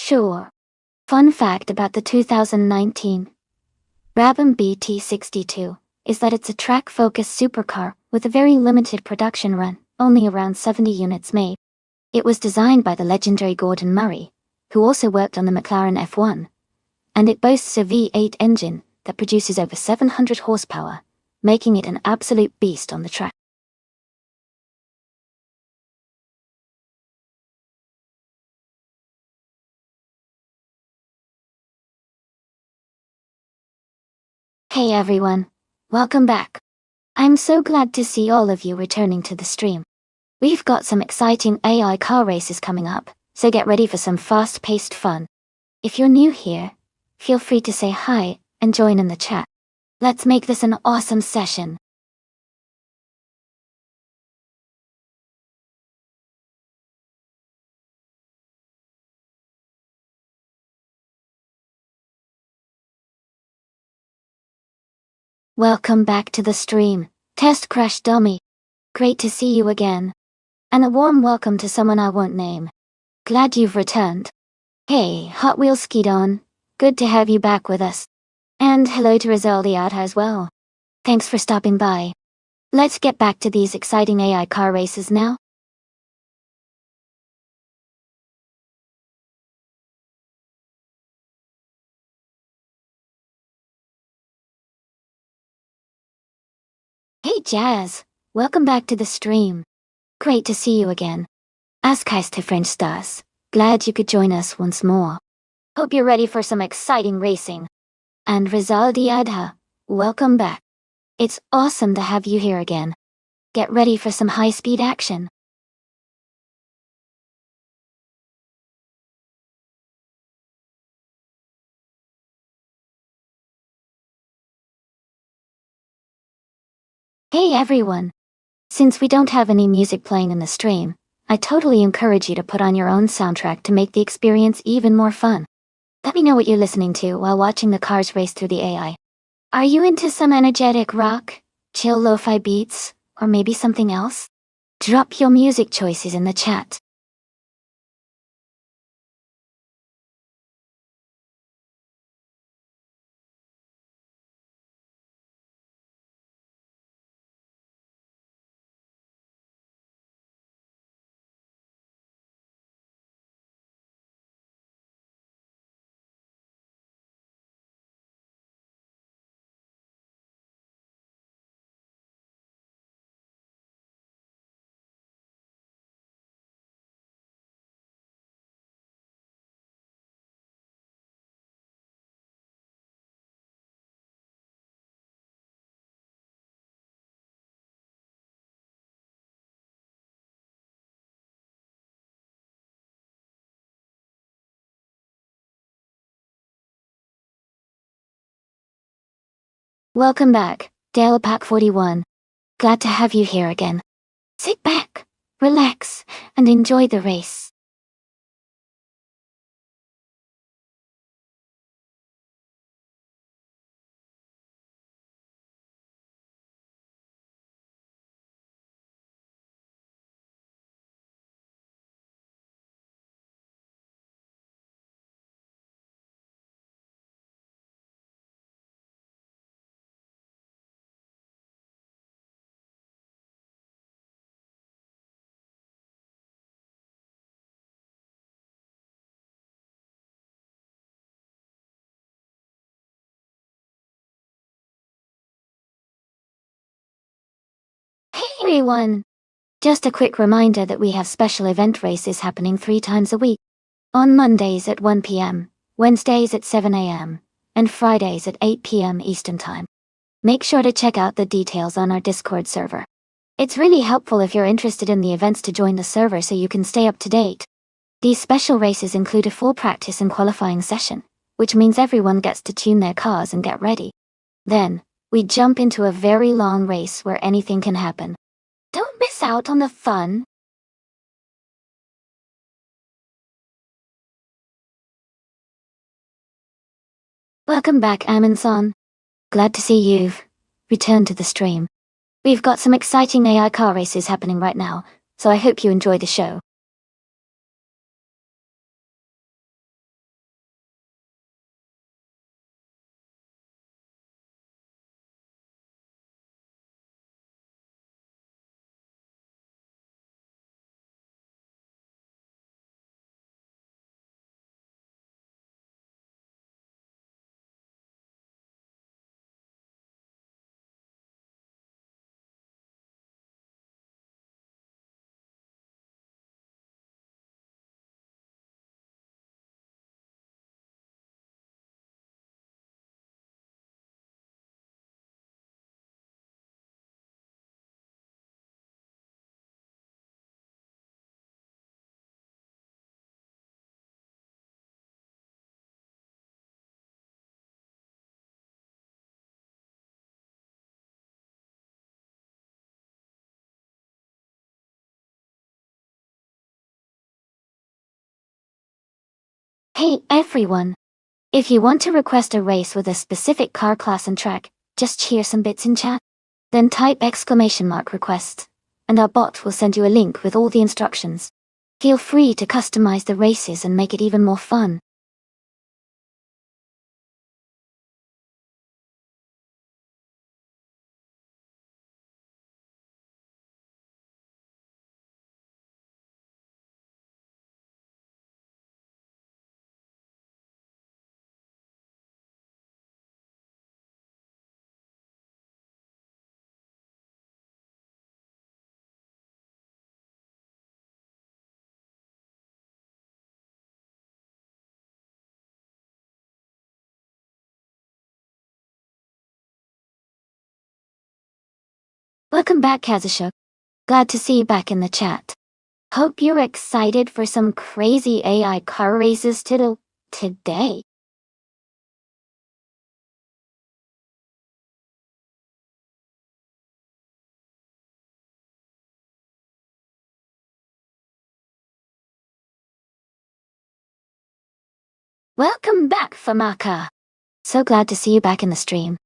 Sure. Fun fact about the 2019 Brabham BT62 is that it's a track-focused supercar with a very limited production run, only around 70 units made. It was designed by the legendary Gordon Murray, who also worked on the McLaren F1, and it boasts a V8 engine that produces over 700 horsepower, making it an absolute beast on the track. Hey everyone, welcome back. I'm so glad to see all of you returning to the stream. We've got some exciting AI car races coming up, so get ready for some fast-paced fun. If you're new here, feel free to say hi and join in the chat. Let's make this an awesome session. Welcome back to the stream, Test Crash Dummy. Great to see you again. And a warm welcome to someone I won't name. Glad you've returned. Hey, Hot Wheels Skidon, good to have you back with us. And hello to Rizaldiata as well. Thanks for stopping by. Let's get back to these exciting AI car races now. Hey Jazz, welcome back to the stream. Great to see you again. As to French stars, glad you could join us once more. Hope you're ready for some exciting racing. And Rizaldiata, welcome back. It's awesome to have you here again. Get ready for some high-speed action. Hey everyone! Since we don't have any music playing in the stream, I totally encourage you to put on your own soundtrack to make the experience even more fun. Let me know what you're listening to while watching the cars race through the AI. Are you into some energetic rock, chill lo-fi beats, or maybe something else? Drop your music choices in the chat. Welcome back, Dale Pack 41. Glad to have you here again. Sit back, relax, and enjoy the race. Hey everyone! Just a quick reminder that we have special event races happening 3 times a week. On Mondays at 1 p.m., Wednesdays at 7 a.m., and Fridays at 8 p.m. Eastern Time. Make sure to check out the details on our Discord server. It's really helpful if you're interested in the events to join the server so you can stay up to date. These special races include a full practice and qualifying session, which means everyone gets to tune their cars and get ready. Then, we jump into a very long race where anything can happen. Don't miss out on the fun. Welcome back, Amundsen. Glad to see you've returned to the stream. We've got some exciting AI car races happening right now, so I hope you enjoy the show. Hey everyone! If you want to request a race with a specific car class and track, just share some bits in chat. Then type !request, and our bot will send you a link with all the instructions. Feel free to customize the races and make it even more fun. Welcome back, Kazushuk. Glad to see you back in the chat. Hope you're excited for some crazy AI car races today. Welcome back, Famaka. So glad to see you back in the stream.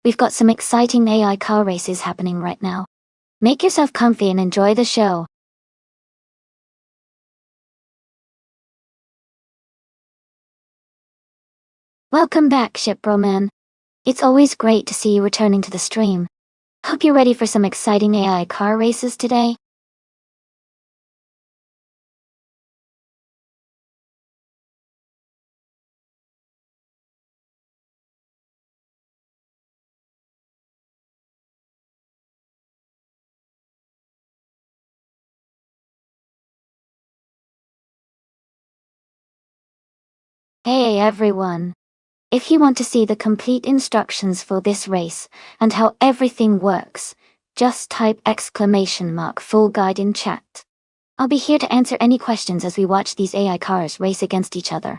We've got some exciting AI car races happening right now. Make yourself comfy and enjoy the show. Welcome back, Shipbroman. It's always great to see you returning to the stream. Hope you're ready for some exciting AI car races today. Hey everyone! If you want to see the complete instructions for this race and how everything works, just type !full guide in chat. I'll be here to answer any questions as we watch these AI cars race against each other.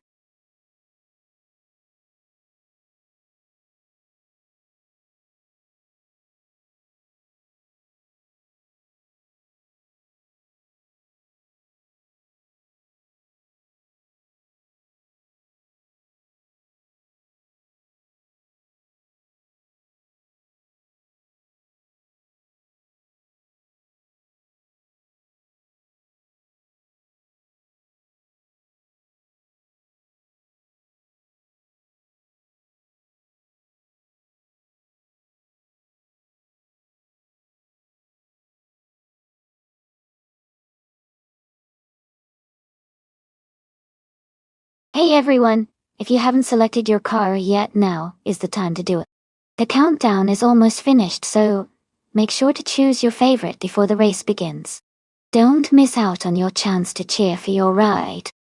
Hey everyone! If you haven't selected your car yet, now is the time to do it. The countdown is almost finished, so make sure to choose your favorite before the race begins. Don't miss out on your chance to cheer for your ride.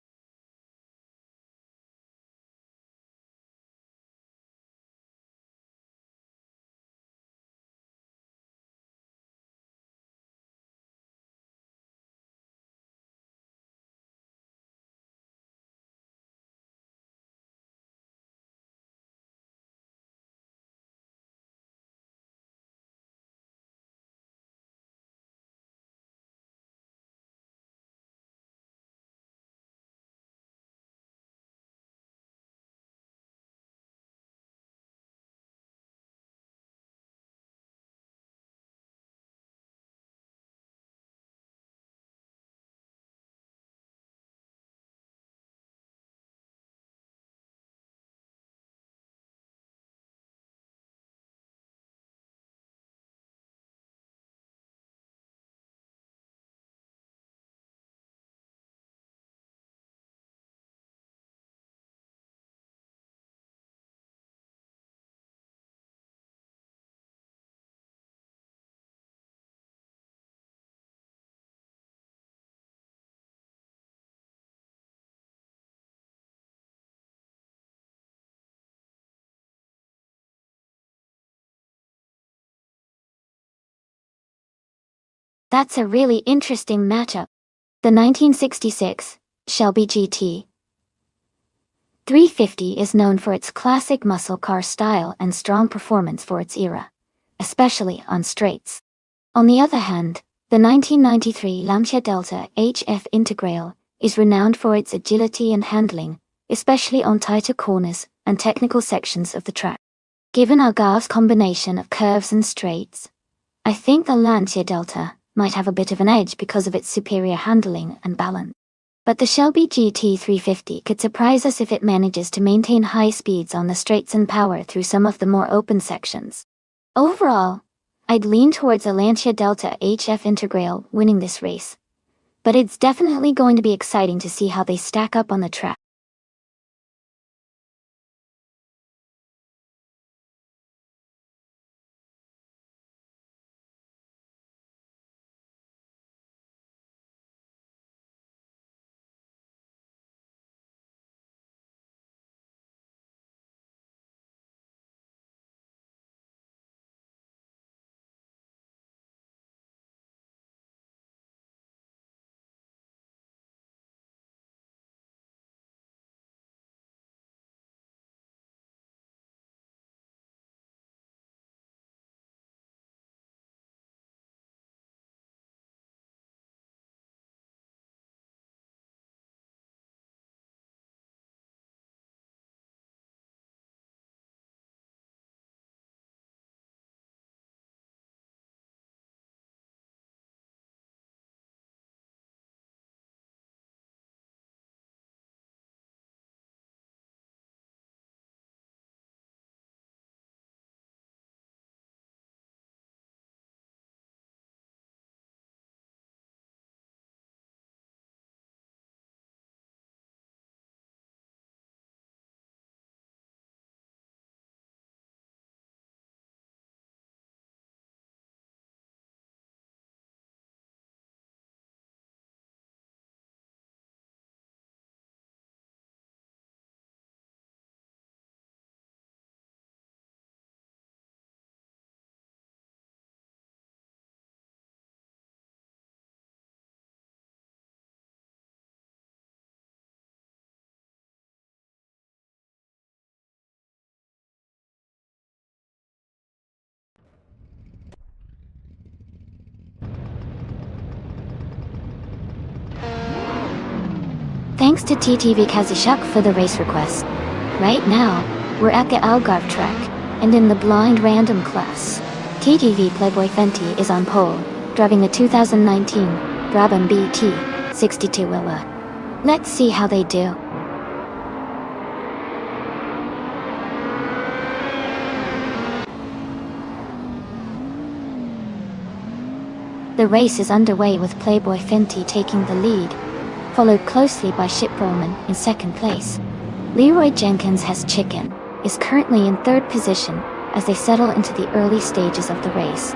That's a really interesting matchup. The 1966 Shelby GT 350 is known for its classic muscle car style and strong performance for its era, especially on straights. On the other hand, the 1993 Lancia Delta HF Integral is renowned for its agility and handling, especially on tighter corners and technical sections of the track. Given Algarve's combination of curves and straights, I think the Lancia Delta might have a bit of an edge because of its superior handling and balance. But the Shelby GT350 could surprise us if it manages to maintain high speeds on the straights and power through some of the more open sections. Overall, I'd lean towards a Lancia Delta HF Integral winning this race. But it's definitely going to be exciting to see how they stack up on the track. Thanks to TTV Kazishak for the race request. Right now, we're at the Algarve track, and in the blind random class, TTV Playboy Fenty is on pole, driving the 2019 Brabham BT 62-wheeler. Let's see how they do. The race is underway with Playboy Fenty taking the lead, followed closely by Chip Roman in second place. Leroy Jenkins has Chicken, is currently in third position as they settle into the early stages of the race.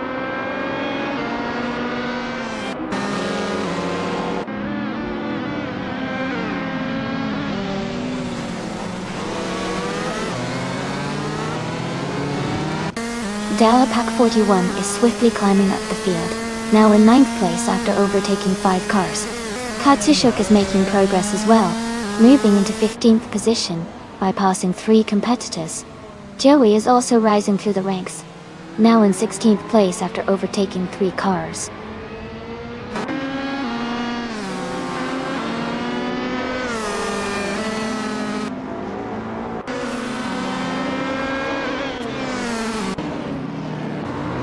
Dalapac 41 is swiftly climbing up the field, now in ninth place after overtaking 5 cars. Katsushuk is making progress as well, moving into 15th position by passing 3 competitors. Joey is also rising through the ranks, now in 16th place after overtaking 3 cars.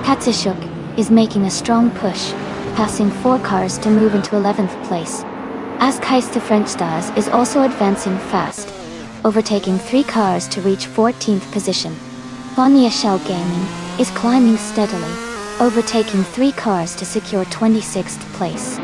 Katsushuk is making a strong push, passing 4 cars to move into 11th place. As Keister French Stars is also advancing fast, overtaking 3 cars to reach 14th position. Vanya Shell Gaming is climbing steadily, overtaking 3 cars to secure 26th place.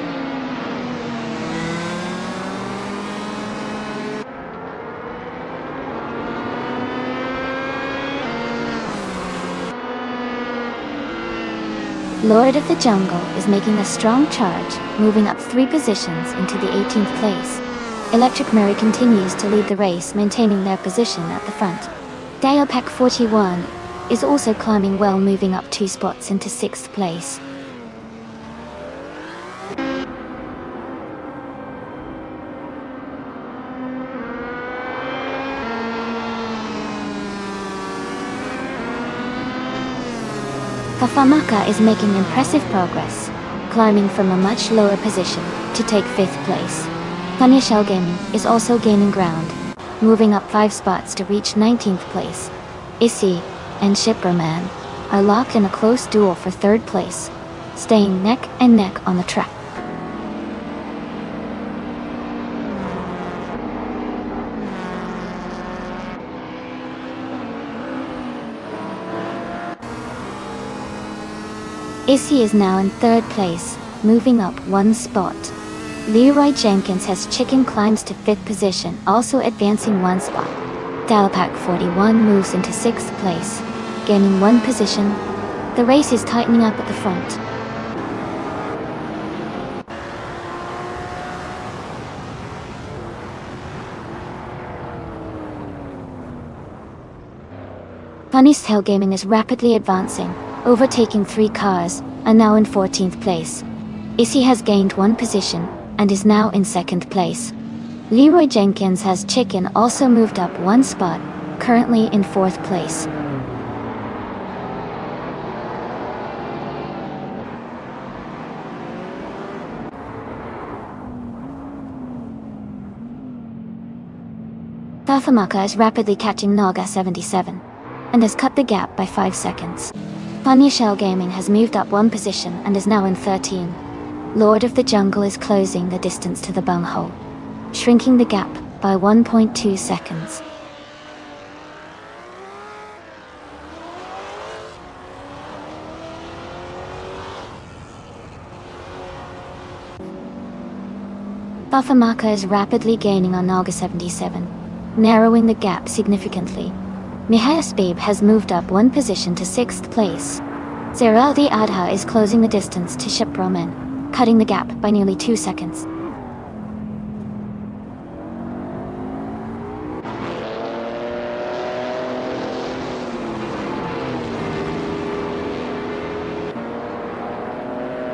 Lord of the Jungle is making a strong charge, moving up 3 positions into the 18th place. Electric Mary continues to lead the race, maintaining their position at the front. Dialpac 41 is also climbing well, moving up 2 spots into 6th place. Kafamaka is making impressive progress, climbing from a much lower position to take 5th place. Funny Shell Gaming is also gaining ground, moving up 5 spots to reach 19th place. Issy and Shipperman are locked in a close duel for 3rd place, staying neck and neck on the track. Issy is now in 3rd place, moving up 1 spot. Leroy Jenkins has chicken climbs to 5th position, also advancing 1 spot. Dalapack 41 moves into 6th place, gaining 1 position. The race is tightening up at the front. Funny's Tail Gaming is rapidly advancing, overtaking 3 cars, and now in 14th place. Issy has gained 1 position, and is now in 2nd place. Leroy Jenkins has chicken also moved up 1 spot, currently in 4th place. Tathamaka is rapidly catching Naga 77, and has cut the gap by 5 seconds. Funny Shell Gaming has moved up 1 position and is now in 13. Lord of the Jungle is closing the distance to the bunghole, shrinking the gap by 1.2 seconds. Tathamaka is rapidly gaining on Naga 77, narrowing the gap significantly. Mihaya's Babe has moved up 1 position to 6th place. Zeraldi Adha is closing the distance to Shiproman, cutting the gap by nearly 2 seconds.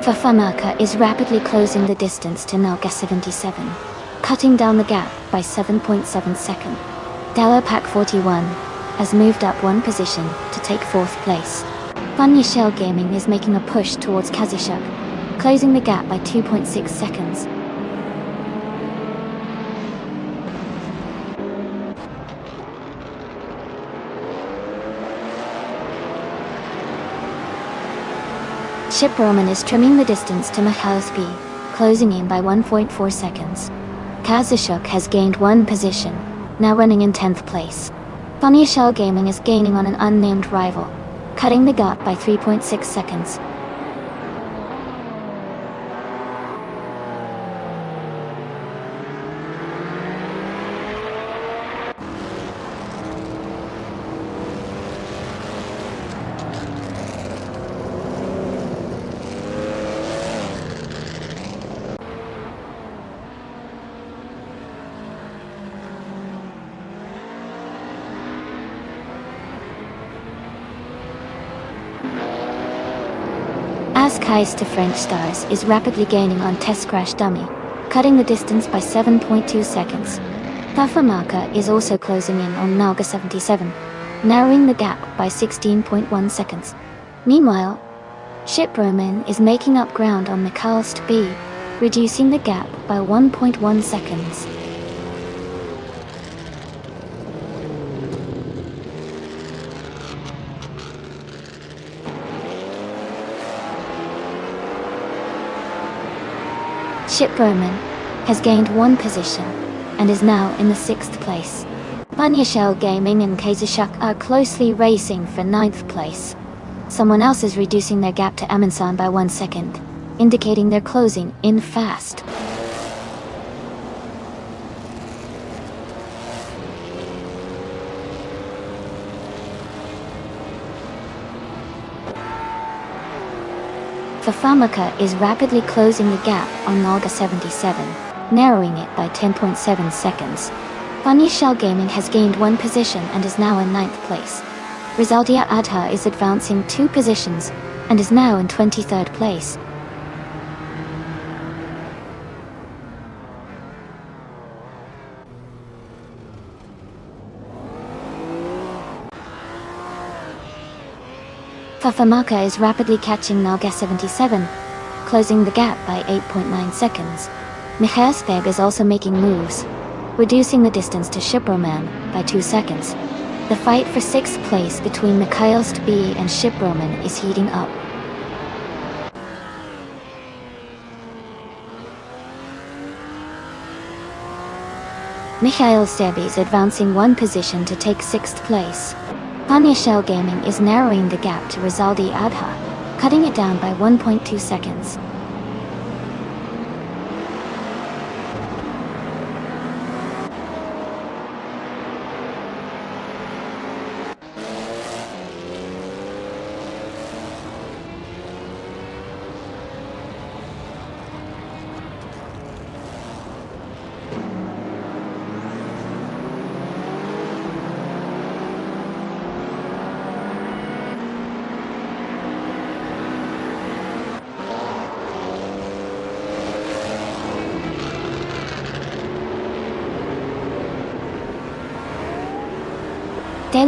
Fafamaka is rapidly closing the distance to Naga 77, cutting down the gap by 7.7 seconds. Dalapack 41 has moved up 1 position to take 4th place. Funny Shell Gaming is making a push towards Kazushuk, closing the gap by 2.6 seconds. Ship Roman is trimming the distance to Mahalsby, closing in by 1.4 seconds. Kazushuk has gained 1 position, now running in 10th place. Funny Shell Gaming is gaining on an unnamed rival, cutting the gap by 3.6 seconds. Ask Heist to French Stars is rapidly gaining on Test Crash Dummy, cutting the distance by 7.2 seconds. Tafamaka is also closing in on Naga 77, narrowing the gap by 16.1 seconds. Meanwhile, Ship Roman is making up ground on Mikhailst B, reducing the gap by 1.1 seconds. Ship Roman has gained 1 position and is now in the 6th place. Funny Shell Gaming and Kazushuk are closely racing for 9th place. Someone else is reducing their gap to Amundsen by 1 second, indicating they're closing in fast. Fafamaka is rapidly closing the gap on Naga 77, narrowing it by 10.7 seconds. Funny Shell Gaming has gained 1 position and is now in 9th place. Rizaldia Adha is advancing 2 positions and is now in 23rd place. Fafamaka is rapidly catching Naga 77, closing the gap by 8.9 seconds. Mihailsfeb is also making moves, reducing the distance to Shipperman by 2 seconds. The fight for 6th place between Mikhail Stby and Shipperman is heating up. Mikhail Stby is advancing 1 position to take 6th place. Shell Gaming is narrowing the gap to Rizaldi Adha, cutting it down by 1.2 seconds.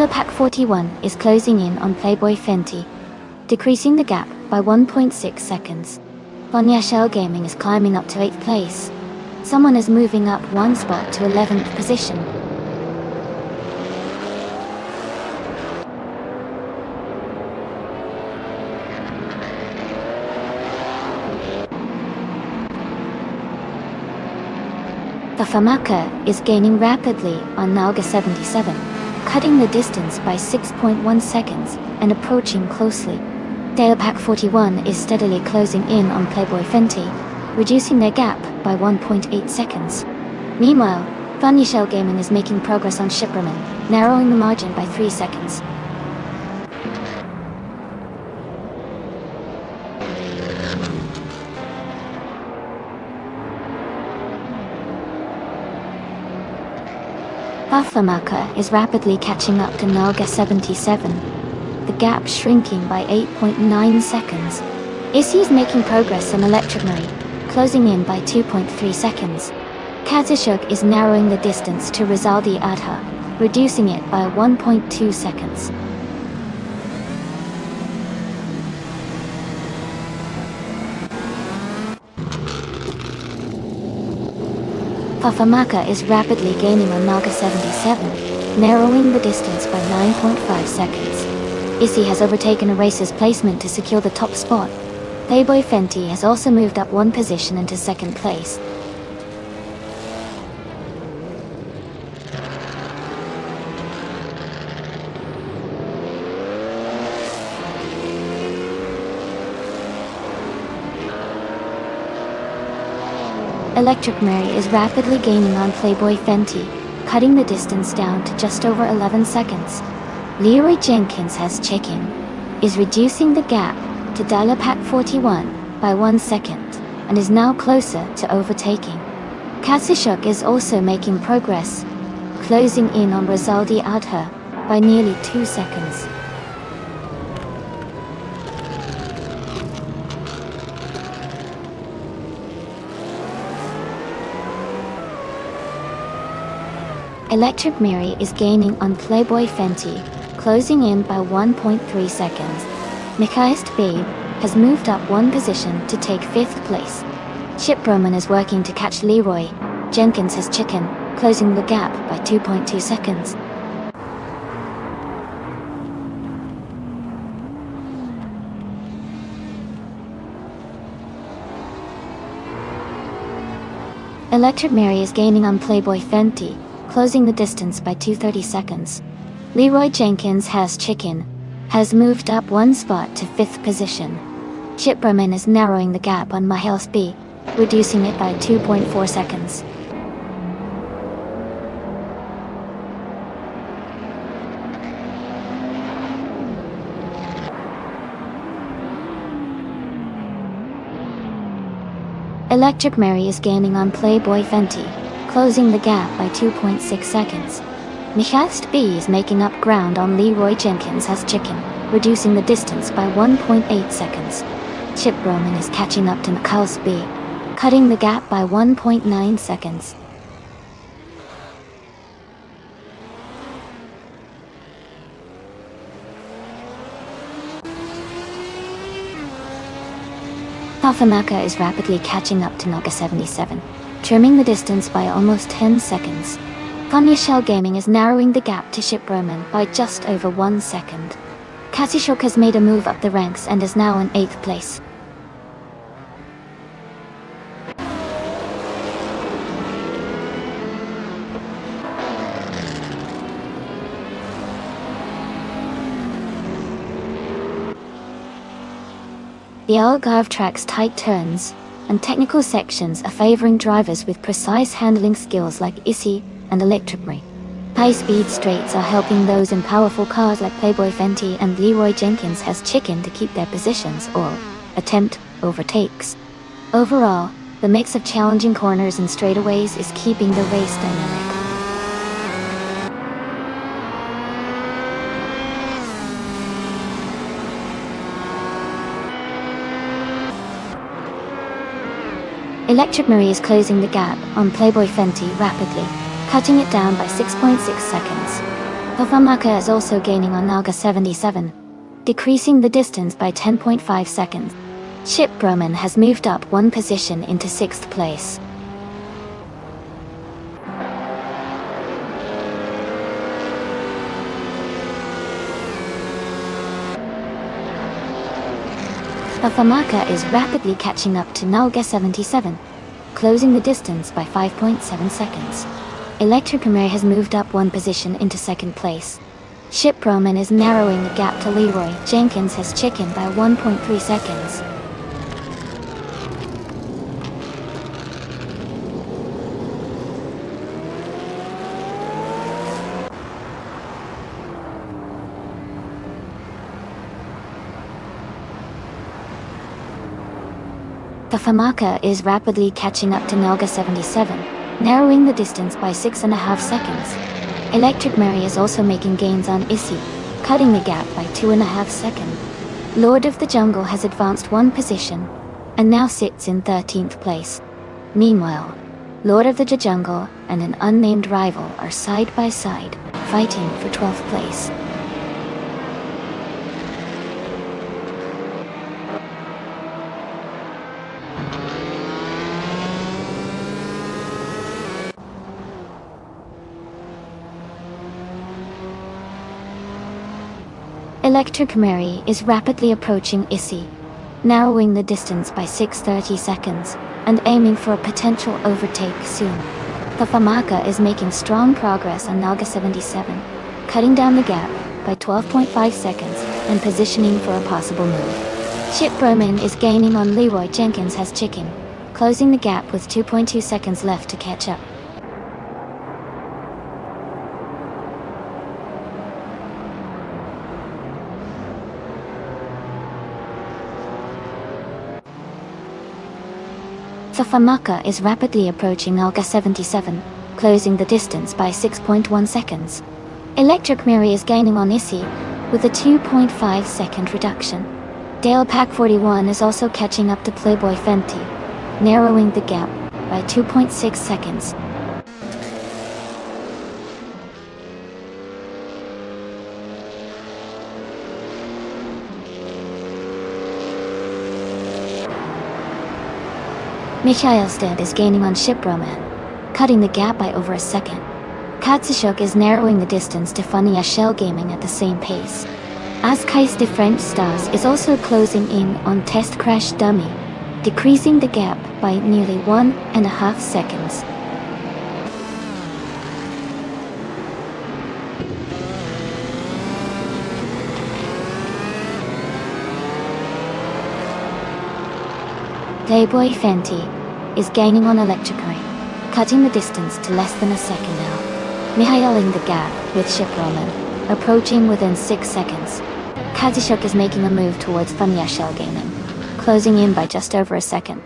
Pack 41 is closing in on Playboy Fenty, decreasing the gap by 1.6 seconds. Shell Gaming is climbing up to 8th place. Someone is moving up 1 spot to 11th position. Famaka is gaining rapidly on Nalga 77. Cutting the distance by 6.1 seconds and approaching closely. Pack 41 is steadily closing in on Playboy Fenty, reducing their gap by 1.8 seconds. Meanwhile, Shell Gaming is making progress on Shipperman, narrowing the margin by 3 seconds. Famaka is rapidly catching up to Nalga 77, the gap shrinking by 8.9 seconds. Issy is making progress on Electric Marie, closing in by 2.3 seconds. Kazashuk is narrowing the distance to Rizaldi Adha, reducing it by 1.2 seconds. Famaka is rapidly gaining on Naga 77, narrowing the distance by 9.5 seconds. Issy has overtaken a racer's placement to secure the top spot. Playboy Fenty has also moved up 1 position into 2nd place. Electric Mary is rapidly gaining on Playboy Fenty, cutting the distance down to just over 11 seconds. Leroy Jenkins has chicken, is reducing the gap to Pack 41 by 1 second, and is now closer to overtaking. Kasishuk is also making progress, closing in on Rizaldi Adha by nearly 2 seconds. Electric Mary is gaining on Playboy Fenty, closing in by 1.3 seconds. Mikhaist Babe has moved up 1 position to take 5th place. Chip Broman is working to catch Leroy. Jenkins has chicken, closing the gap by 2.2 seconds. Electric Mary is gaining on Playboy Fenty, closing the distance by 2.30 seconds. Leroy Jenkins has chicken, has moved up 1 spot to 5th position. Chip Berman is narrowing the gap on Miles B, reducing it by 2.4 seconds. Electric Mary is gaining on Playboy Fenty, closing the gap by 2.6 seconds. Michaist B is making up ground on Leroy Jenkins has chicken, reducing the distance by 1.8 seconds. Chip Broman is catching up to Michaels B, cutting the gap by 1.9 seconds. Alphamaka is rapidly catching up to Naga 77. trimming the distance by almost 10 seconds. Funya Shell Gaming is narrowing the gap to Ship Roman by just over 1 second. Katsushok has made a move up the ranks and is now in 8th place. The Algarve track's tight turns and technical sections are favoring drivers with precise handling skills like Issy and Electric Marie. High-speed straights are helping those in powerful cars like Playboy Fenty, and Leroy Jenkins has chicken to keep their positions or attempt overtakes. Overall, the mix of challenging corners and straightaways is keeping the race dynamic. Electric Marie is closing the gap on Playboy Fenty rapidly, cutting it down by 6.6 seconds. Hofamaka is also gaining on Naga 77, decreasing the distance by 10.5 seconds. Ship Roman has moved up 1 position into 6th place. Hofamaka is rapidly catching up to Nalga 77, closing the distance by 5.7 seconds. Electric Marie has moved up 1 position into 2nd place. Ship Roman is narrowing the gap to Leroy Jenkins has chickened by 1.3 seconds. Hofamaka is rapidly catching up to Nalga 77, narrowing the distance by 6.5 seconds. Electric Marie is also making gains on Issy, cutting the gap by 2.5 seconds. Lord of the Jungle has advanced 1 position, and now sits in 13th place. Meanwhile, Lord of the Jungle and an unnamed rival are side by side, fighting for 12th place. Electric Marie is rapidly approaching Issy, narrowing the distance by 6.30 seconds, and aiming for a potential overtake soon. Hofamaka is making strong progress on Naga 77, cutting down the gap by 12.5 seconds and positioning for a possible move. Ship Roman is gaining on Leroy Jenkins has chicken, closing the gap with 2.2 seconds left to catch up. Hofamaka is rapidly approaching Nalga 77, closing the distance by 6.1 seconds. Electric Marie is gaining on Issy, with a 2.5 second reduction. Dale Pack 41 is also catching up to Playboy Fenty, narrowing the gap by 2.6 seconds. Mikhailstad is gaining on Ship Roman, cutting the gap by over a second. Katsushok is narrowing the distance to Funya Shell Gaming at the same pace. Ascais de French Stars is also closing in on Test Crash Dummy, decreasing the gap by nearly 1.5 seconds. Playboy Fenty is gaining on Electric Marie, cutting the distance to less than a second now. Mihailing the gap with Ship Roman, approaching within 6 seconds. Katsushok is making a move towards Funya Shell Gaming, closing in by just over a second.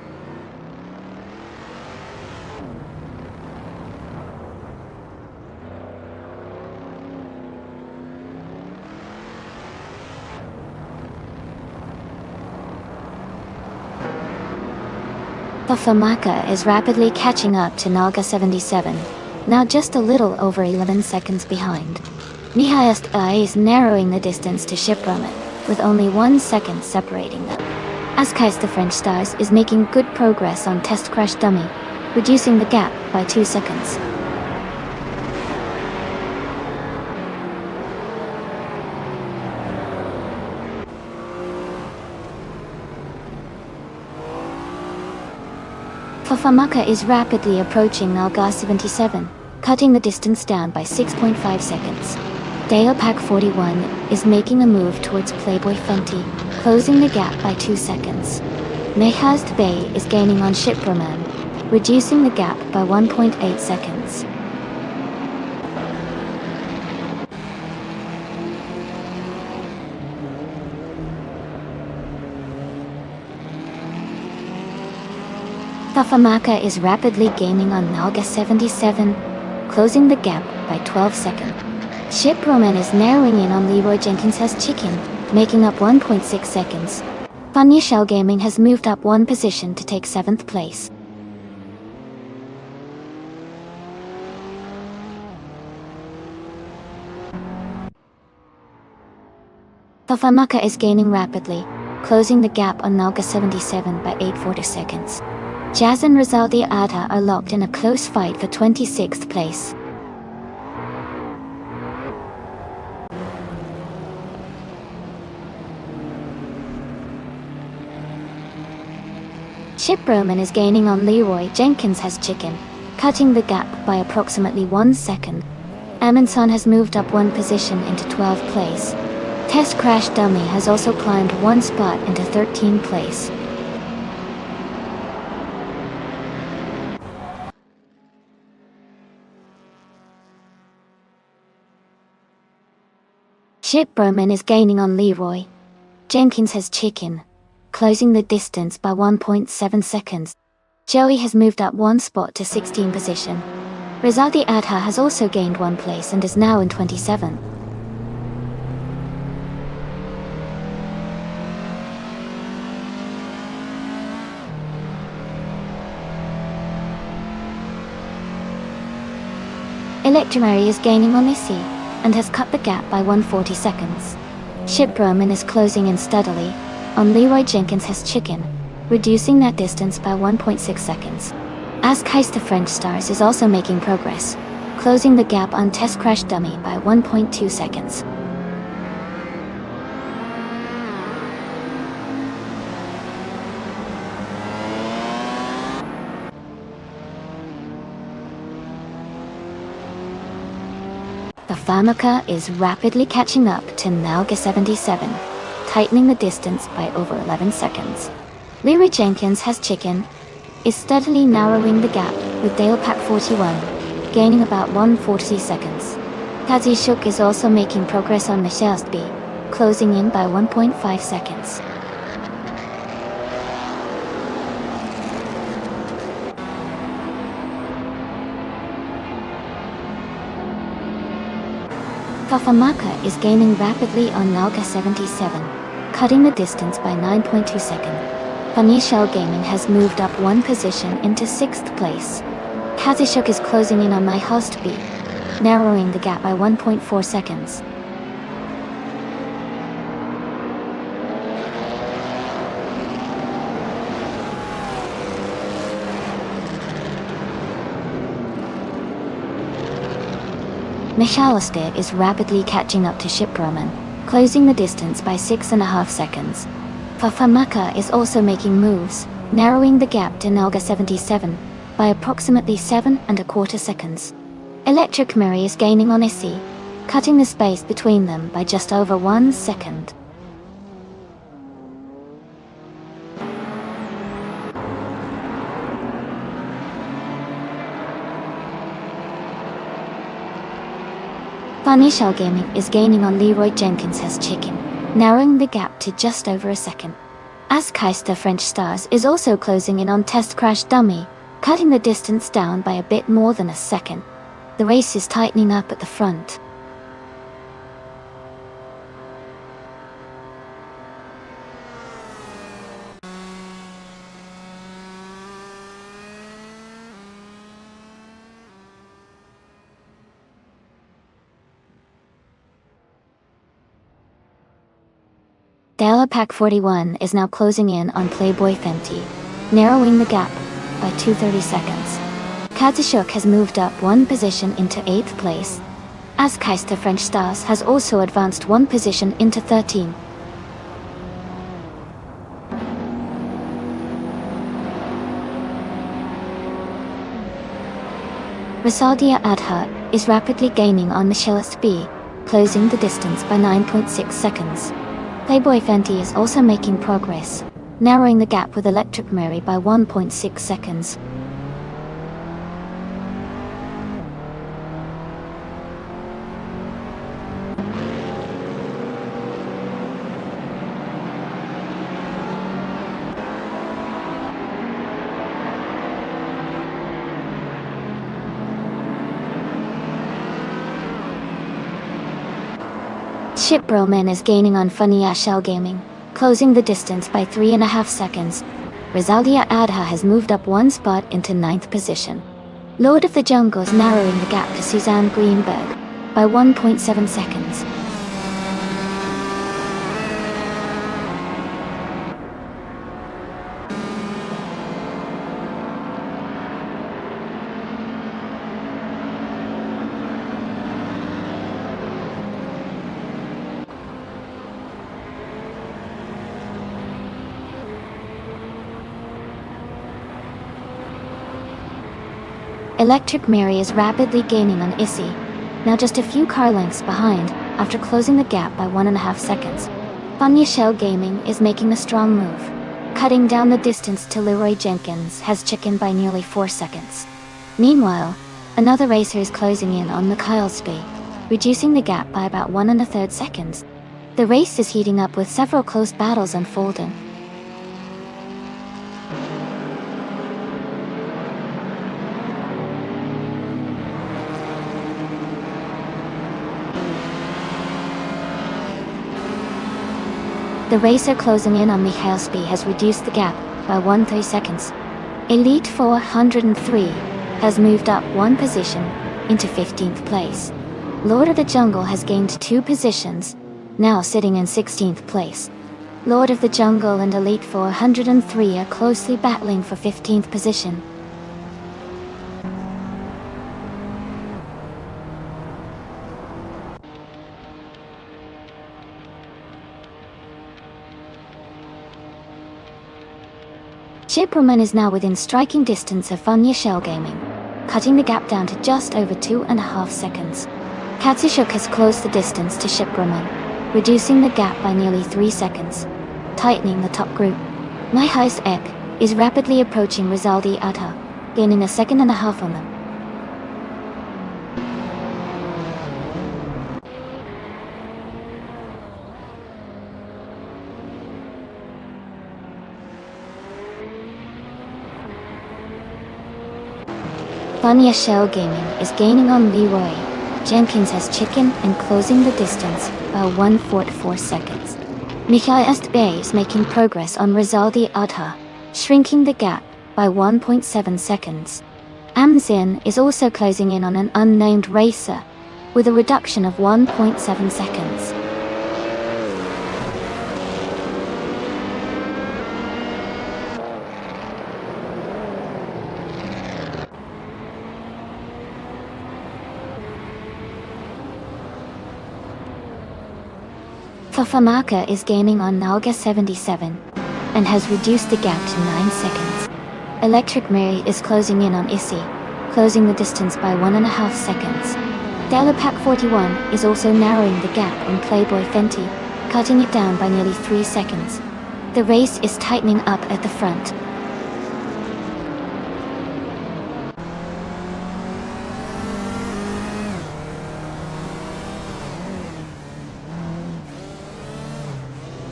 Hofamaka is rapidly catching up to Naga 77, now just a little over 11 seconds behind. Mihailstad is narrowing the distance to Ship Roman, with only 1 second separating them. Ascais the French Stars is making good progress on Test Crash Dummy, reducing the gap by 2 seconds. Fafamaka is rapidly approaching Nalga 77, cutting the distance down by 6.5 seconds. Deopak 41 is making a move towards Playboy Fenty, closing the gap by 2 seconds. Mehazd Bay is gaining on Shiproman, reducing the gap by 1.8 seconds. Fafamaka is rapidly gaining on Nalga 77, closing the gap by 12 seconds. Shiproman is narrowing in on Leroy Jenkins has Chicken, making up 1.6 seconds. Funny Shell Gaming has moved up 1 position to take 7th place. Fafamaka is gaining rapidly, closing the gap on Nalga 77 by 8.40 seconds. Jazz and Rizaldi Adha are locked in a close fight for 26th place. Shiproman is gaining on Leroy Jenkins has Chicken, cutting the gap by approximately 1 second. Amundsen has moved up 1 position into 12th place. Test Crash Dummy has also climbed 1 spot into 13th place. Shiproman is gaining on Leroy Jenkins has Chicken, closing the distance by 1.7 seconds. Joey has moved up 1 spot to 16th position. Rizaldi Adha has also gained 1 place and is now in 27th. Electromary is gaining on Issy, and has cut the gap by 140 seconds. Shiproman is closing in steadily on Leroy Jenkins has Chicken, reducing that distance by 1.6 seconds. Askheist the French Stars is also making progress, closing the gap on Test Crash Dummy by 1.2 seconds. Fafamaka is rapidly catching up to Nalga 77, tightening the distance by over 11 seconds. Leroy Jenkins has Chicken is steadily narrowing the gap, with Deopak 41 gaining about 140 seconds. Kazi Shuk is also making progress on Mehazd B, closing in by 1.5 seconds. Fafamaka is gaining rapidly on Nalga 77, cutting the distance by 9.2 seconds. Funny Shell Gaming has moved up 1 position into 6th place. Kazishuk is closing in on my host B, narrowing the gap by 1.4 seconds. Meshalistir is rapidly catching up to Shiproman, closing the distance by 6.5 seconds. Fafamaka is also making moves, narrowing the gap to Nalga 77 by approximately 7.25 seconds. Electric Murray is gaining on Issy, cutting the space between them by just over 1 second. Funny Shell Gaming is gaining on Leroy Jenkins has Chicken, narrowing the gap to just over a second. Askheist the French Stars is also closing in on Test Crash Dummy, cutting the distance down by a bit more than a second. The race is tightening up at the front. Pack 41 is now closing in on Playboy Fenty, narrowing the gap by 230 seconds. Kazushuk has moved up one position into 8th place. As Keister French Stars has also advanced one position into 13. Rosaldia Adha is rapidly gaining on Michelle SB, closing the distance by 9.6 seconds. Playboy Fenty is also making progress, narrowing the gap with Electric Mary by 1.6 seconds. Chip Broman is gaining on Funya Shell Gaming, closing the distance by 3.5 seconds. Rosaldia Adha has moved up one spot into 9th position. Lord of the Jungle is narrowing the gap to Suzanne Greenberg by 1.7 seconds. Electric Mary is rapidly gaining on Issy, now just a few car lengths behind, after closing the gap by 1.5 seconds. Funya Shell Gaming is making a strong move, cutting down the distance to Leroy Jenkins has chickened by nearly 4 seconds. Meanwhile, another racer is closing in on Mikhail Spee, reducing the gap by about 1.3 seconds. The race is heating up with several close battles unfolding. The racer closing in on Mikhail Spee has reduced the gap by 1.3 seconds. Elite 403 has moved up one position into 15th place. Lord of the Jungle has gained 2 positions, now sitting in 16th place. Lord of the Jungle and Elite 403 are closely battling for 15th position. Chiproman is now within striking distance of Funya Shell Gaming, cutting the gap down to just over 2.5 seconds. Katsushuk has closed the distance to Chiproman, reducing the gap by nearly 3 seconds, tightening the top group. My Heist Ek is rapidly approaching Rosaldi Adha, gaining 1.5 seconds on them. Funya Shell Gaming is gaining on Leroy. Jenkins has chickened and closing the distance by 1.4 seconds. Mikhail Estbay is making progress on Rosaldi Adha, shrinking the gap by 1.7 seconds. Amzin is also closing in on an unnamed racer, with a reduction of 1.7 seconds. Fafamaka is gaining on Nalga 77 and has reduced the gap to 9 seconds. Electric Mary is closing in on Issy, closing the distance by 1.5 seconds. Delapac 41 is also narrowing the gap on Playboy Fenty, cutting it down by nearly 3 seconds. The race is tightening up at the front.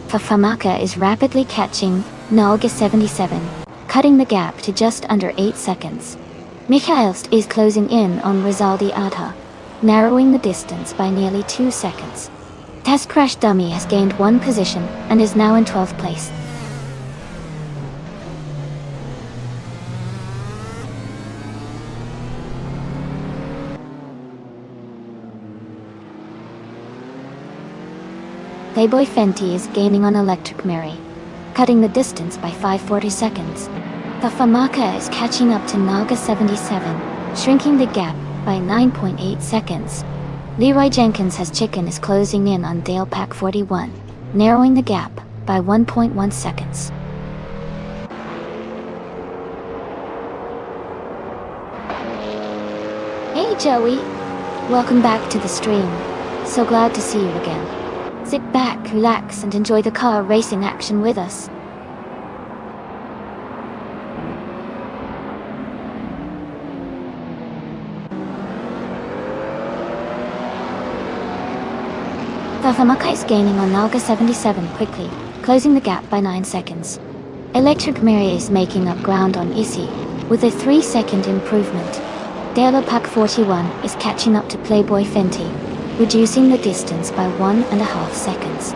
Fafamaka is rapidly catching Nalga 77, cutting the gap to just under 8 seconds. Mikhailst is closing in on Rosaldi Adha, narrowing the distance by nearly 2 seconds. Test Crash Dummy has gained 1 position and is now in 12th place. Playboy Fenty is gaining on Electric Mary, cutting the distance by 5.40 seconds. Fafamaka is catching up to Naga 77, shrinking the gap by 9.8 seconds. Leroy Jenkins Has Chicken is closing in on Dale Pack 41, narrowing the gap by 1.1 seconds. Hey Joey! Welcome back to the stream. So glad to see you again. Sit back, relax, and enjoy the car racing action with us. Tafamaka is gaining on Nalga 77 quickly, closing the gap by 9 seconds. Electric Mary is making up ground on Issy, with a 3-second improvement. Dale Pack 41 is catching up to Playboy Fenty, reducing the distance by 1.5 seconds.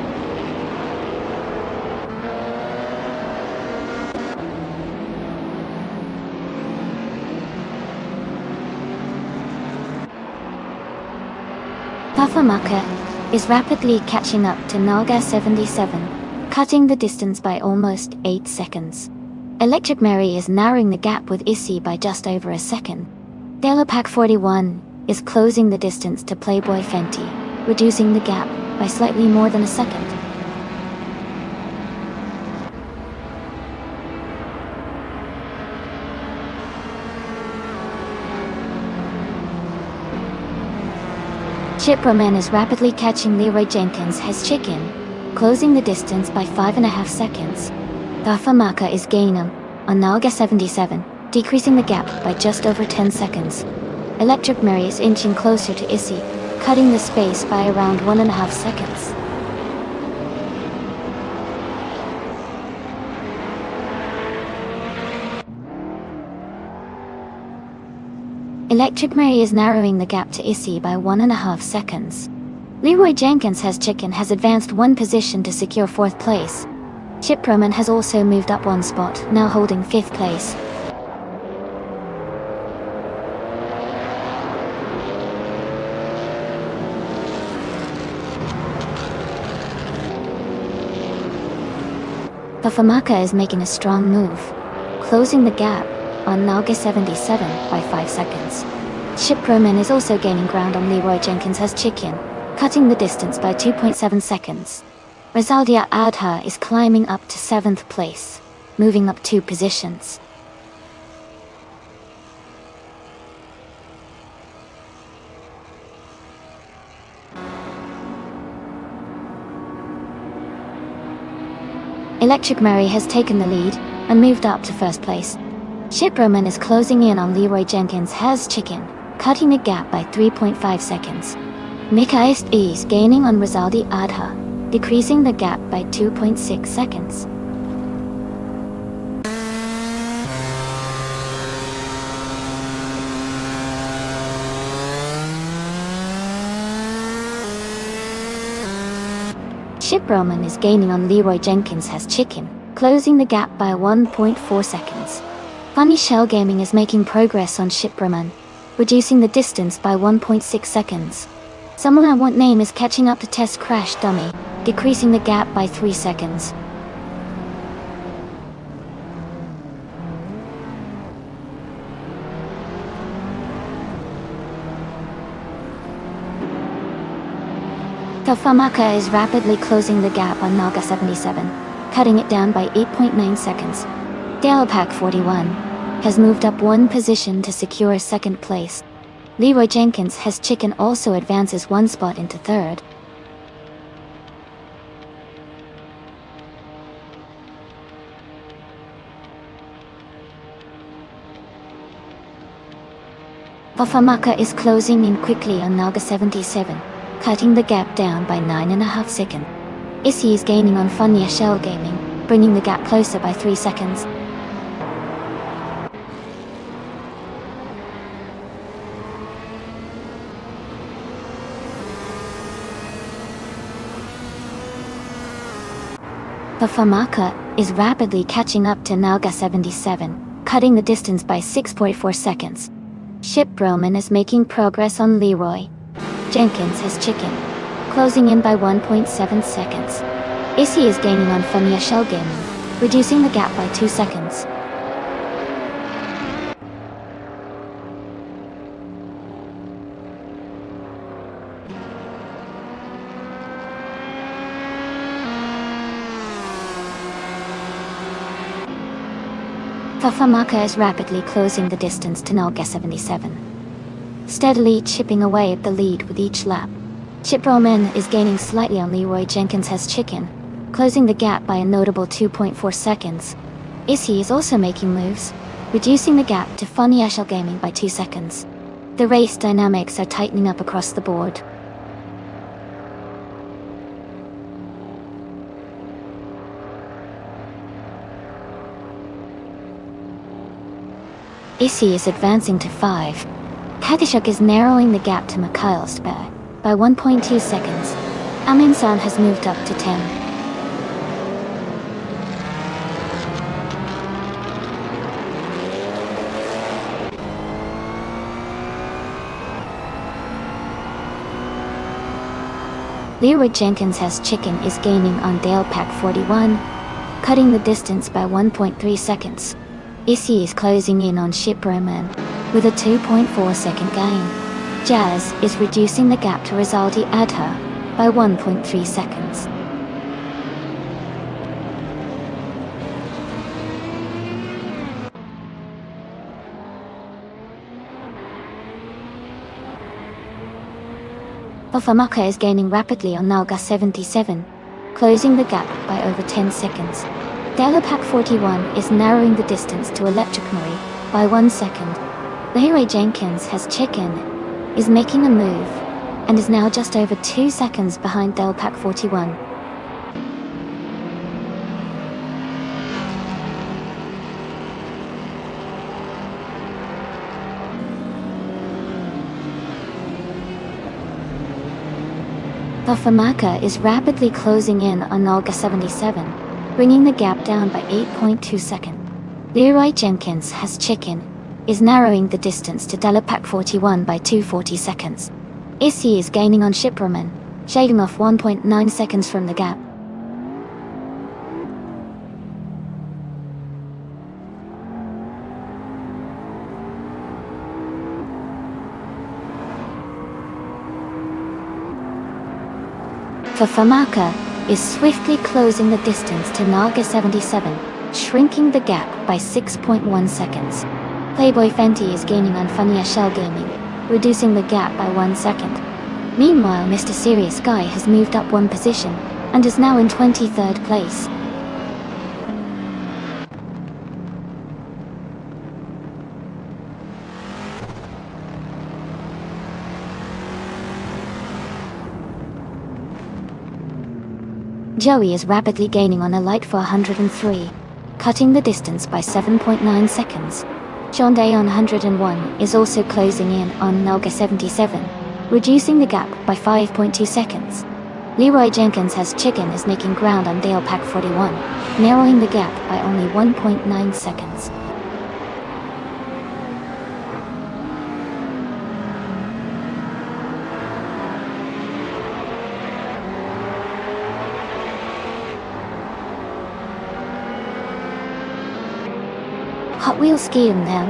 Tafamaka is rapidly catching up to Nalga 77, cutting the distance by almost 8 seconds. Electric Mary is narrowing the gap with Issy by just over a second. Dale Pack 41 is closing the distance to Playboy Fenty, reducing the gap by slightly more than a second. Chiproman is rapidly catching Leroy Jenkins Has Chicken, closing the distance by 5.5 seconds. Tafamaka is gaining on Nalga 77, decreasing the gap by just over 10 seconds. Electric Mary is inching closer to Issy, cutting the space by around 1.5 seconds. Electric Mary is narrowing the gap to Issy by 1.5 seconds. Leroy Jenkins Has Chicken has advanced 1 position to secure 4th place. Chiproman has also moved up 1 spot, now holding 5th place. Tafamaka is making a strong move, closing the gap on Nalga 77 by 5 seconds. Chiproman is also gaining ground on Leroy Jenkins Has Chicken, cutting the distance by 2.7 seconds. Rizaldia Adha is climbing up to 7th place, moving up 2 positions. Electric Mary has taken the lead and moved up to 1st place. Chiproman is closing in on Leroy Jenkins Has Chicken, cutting the gap by 3.5 seconds. Mikaist is gaining on Rizaldi Adha, decreasing the gap by 2.6 seconds. Chiproman is gaining on Leroy Jenkins Has Chicken, closing the gap by 1.4 seconds. Funny Shell Gaming is making progress on Chiproman, reducing the distance by 1.6 seconds. Someone I Want Name is catching up to Test Crash Dummy, decreasing the gap by 3 seconds. Tafamaka is rapidly closing the gap on Naga 77, cutting it down by 8.9 seconds. Dale Pack 41 has moved up 1 position to secure 2nd place. Leroy Jenkins Has Chicken also advances 1 spot into 3rd. Tafamaka is closing in quickly on Naga 77, cutting the gap down by 9.5 seconds. Issy is gaining on Funya Shell Gaming, bringing the gap closer by 3 seconds. Tafamaka is rapidly catching up to Naga 77, cutting the distance by 6.4 seconds. Ship Roman is making progress on Leroy Jenkins Has Chicken, closing in by 1.7 seconds. Issy is gaining on Funya Shell Gaming, reducing the gap by 2 seconds. Fafamaka is rapidly closing the distance to Nalga 77, steadily chipping away at the lead with each lap. Chip Roman is gaining slightly on Leroy Jenkins' Chicken, closing the gap by a notable 2.4 seconds. Issy is also making moves, reducing the gap to Funny Ashel Gaming by 2 seconds. The race dynamics are tightening up across the board. Issy is advancing to 5. Katishuk is narrowing the gap to Mikhail Spare by 1.2 seconds. Amin-san has moved up to 10. Leroy Jenkins' Chicken is gaining on Dale Pack 41, cutting the distance by 1.3 seconds. Issy is closing in on Ship Roman with a 2.4 second gain. Jazz is reducing the gap to Rizaldi Adha by 1.3 seconds. Fafamaka is gaining rapidly on Nalga 77, closing the gap by over 10 seconds. Delapac 41 is narrowing the distance to Electric Marie by 1 second. Leroy Jenkins' Chicken is making a move and is now just over 2 seconds behind Delapac 41. Fafamaka is rapidly closing in on Nalga 77, bringing the gap down by 8.2 seconds. Leroy Jenkins' Chicken is narrowing the distance to Delapac 41 by 2.40 seconds. Issy is gaining on Shiproman, shaving off 1.9 seconds from the gap. Fafamaka is swiftly closing the distance to Naga 77, shrinking the gap by 6.1 seconds. Playboy Fenty is gaining on Funny Shell Gaming, reducing the gap by 1 second. Meanwhile, Mr. Serious Guy has moved up 1 position, and is now in 23rd place. Joey is rapidly gaining on Elite 403, cutting the distance by 7.9 seconds. John Day on 101 is also closing in on Nalga 77, reducing the gap by 5.2 seconds. Leroy Jenkins' Chicken is making ground on Dale Pack 41, narrowing the gap by only 1.9 seconds. Hot Wheels Skiing then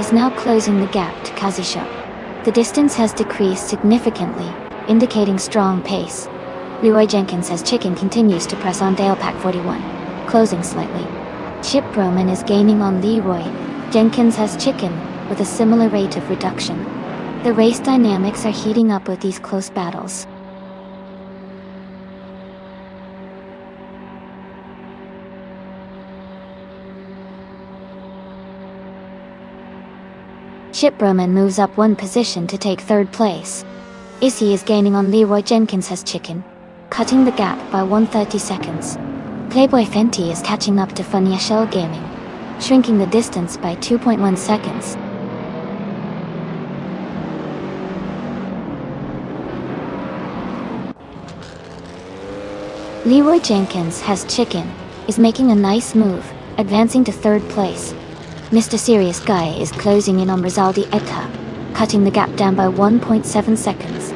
is now closing the gap to Kazisha. The distance has decreased significantly, indicating strong pace. Leroy Jenkins' Chicken continues to press on Dale Pack 41, closing slightly. Chip Roman is gaining on Leroy Jenkins' Chicken with a similar rate of reduction. The race dynamics are heating up with these close battles. Chip Roman moves up 1 position to take 3rd place. Issy is gaining on Leroy Jenkins' Chicken, cutting the gap by 130 seconds. Playboy Fenty is catching up to Funny Shell Gaming, shrinking the distance by 2.1 seconds. Leroy Jenkins' Chicken is making a nice move, advancing to 3rd place. Mr. Serious Guy is closing in on Rizaldi Eta, cutting the gap down by 1.7 seconds.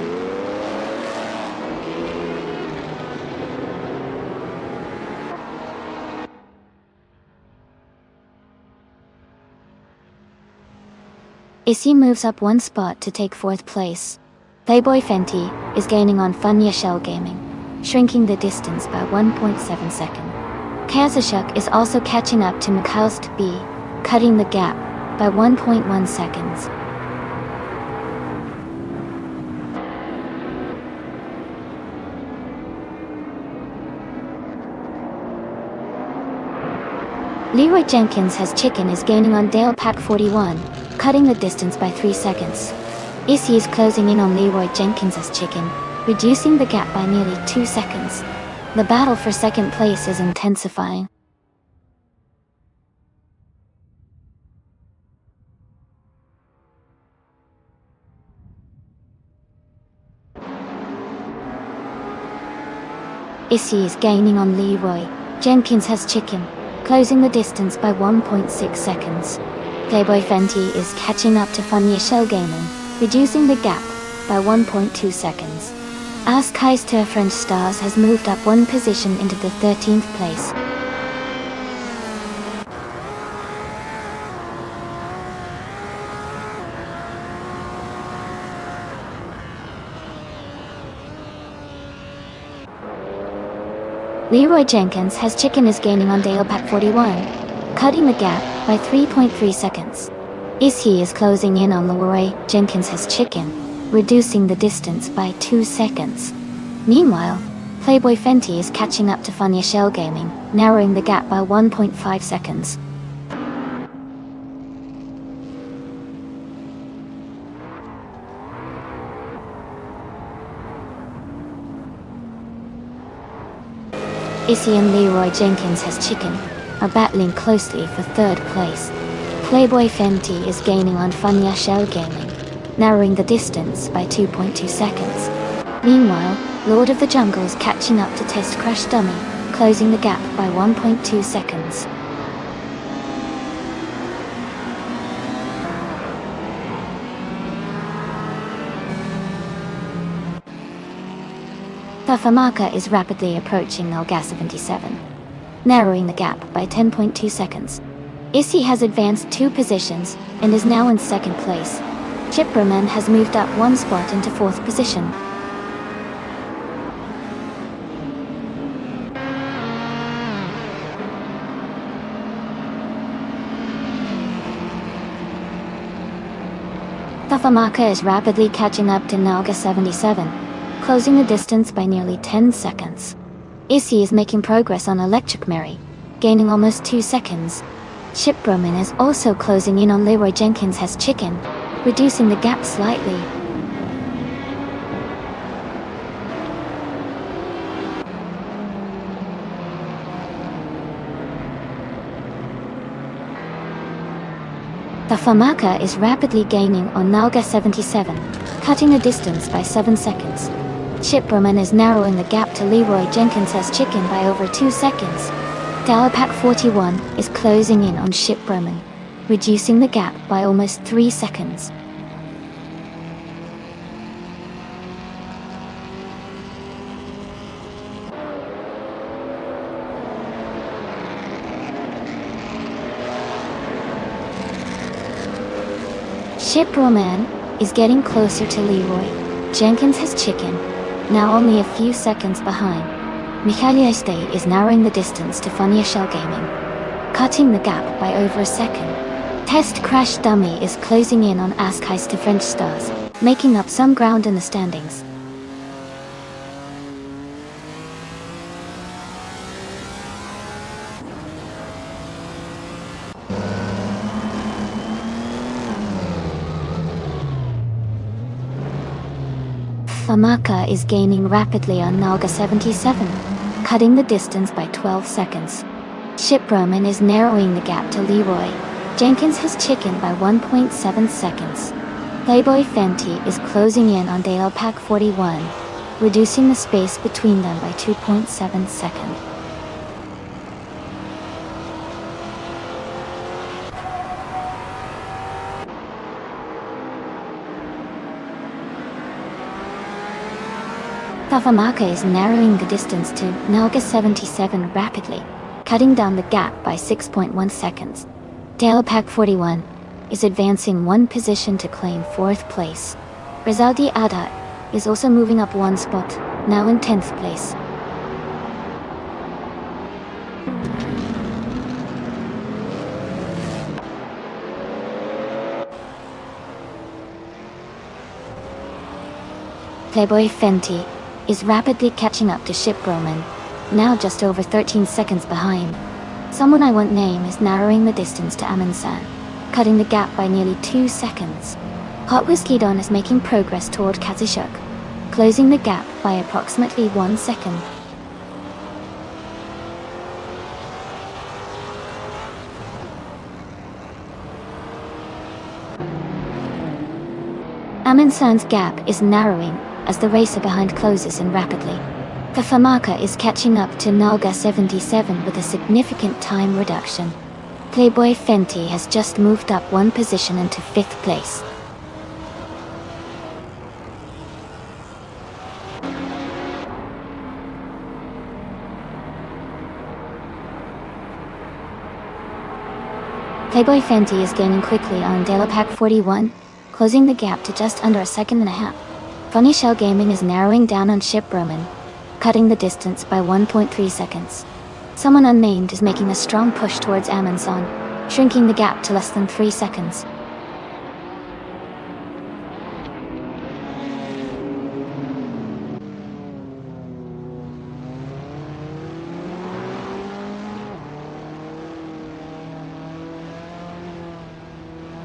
Issy moves up 1 spot to take 4th place. Playboy Fenty is gaining on Funya Shell Gaming, shrinking the distance by 1.7 seconds. Kazashuk is also catching up to Mikhailst B, cutting the gap by 1.1 seconds. Leroy Jenkins Has Chicken is gaining on Dale Pack 41, cutting the distance by 3 seconds. Issy is closing in on Leroy Jenkins Has Chicken, reducing the gap by nearly 2 seconds. The battle for second place is intensifying. Issy is gaining on Leroy Jenkins Has Chicken, closing the distance by 1.6 seconds. Playboy Fenty is catching up to Funya Shell Gaming, reducing the gap by 1.2 seconds. Ask Heister French Stars has moved up 1 position into the 13th place. Leroy Jenkins Has Chicken is gaining on Dale Pack 41, cutting the gap by 3.3 seconds. Issy is closing in on Leroy Jenkins Has Chicken, reducing the distance by 2 seconds. Meanwhile, Playboy Fenty is catching up to Funya Shell Gaming, narrowing the gap by 1.5 seconds. Issy and Leroy Jenkins Has Chicken are battling closely for 3rd place. Playboy Fenty is gaining on Funya Shell Gaming, narrowing the distance by 2.2 seconds. Meanwhile, Lord of the Jungle is catching up to Test Crash Dummy, closing the gap by 1.2 seconds. Tafamaka is rapidly approaching Nalga 77, narrowing the gap by 10.2 seconds. Issy has advanced 2 positions and is now in 2nd place. Chipperman has moved up 1 spot into 4th position. Tafamaka is rapidly catching up to Nalga 77, closing the distance by nearly 10 seconds. Issy is making progress on Electric Mary, gaining almost 2 seconds. Chip Broman is also closing in on Leroy Jenkins Has Chicken, reducing the gap slightly. Tafamaka is rapidly gaining on Nalga 77, cutting the distance by 7 seconds. Chipperman is narrowing the gap to Leroy Jenkins Has Chicken by over 2 seconds. Dalapack 41 is closing in on Chipperman, reducing the gap by almost 3 seconds. Chipperman is getting closer to Leroy Jenkins Has Chicken, now only a few seconds behind. Michalia Stay is narrowing the distance to Funya Shell Gaming, cutting the gap by over a second. Test Crash Dummy is closing in on Ask Heist to French Stars, making up some ground in the standings. Famaka is gaining rapidly on Nalga 77, cutting the distance by 12 seconds. Shiproman is narrowing the gap to Leroy Jenkins Has Chicken by 1.7 seconds. Playboy Fenty is closing in on Dale Pack 41, reducing the space between them by 2.7 seconds. Tafamaka is narrowing the distance to Nalga 77 rapidly, cutting down the gap by 6.1 seconds. Dale Pack 41 is advancing 1 position to claim 4th place. Rizaldi Adat is also moving up 1 spot, now in 10th place. Playboy Fenty is rapidly catching up to Ship Roman, now just over 13 seconds behind. Someone I won't name is narrowing the distance to Amundsen, cutting the gap by nearly 2 seconds. Hot Whiskey Don is making progress toward Kazishuk, closing the gap by approximately 1 second. Amundsen's gap is narrowing as the racer behind closes in rapidly. Fafamaka is catching up to Nalga 77 with a significant time reduction. Playboy Fenty has just moved up 1 position into 5th place. Playboy Fenty is gaining quickly on Delapack 41, closing the gap to just under 1.5 seconds. Funny Shell Gaming is narrowing down on Ship Roman, cutting the distance by 1.3 seconds. Someone unnamed is making a strong push towards Amundsen, shrinking the gap to less than 3 seconds.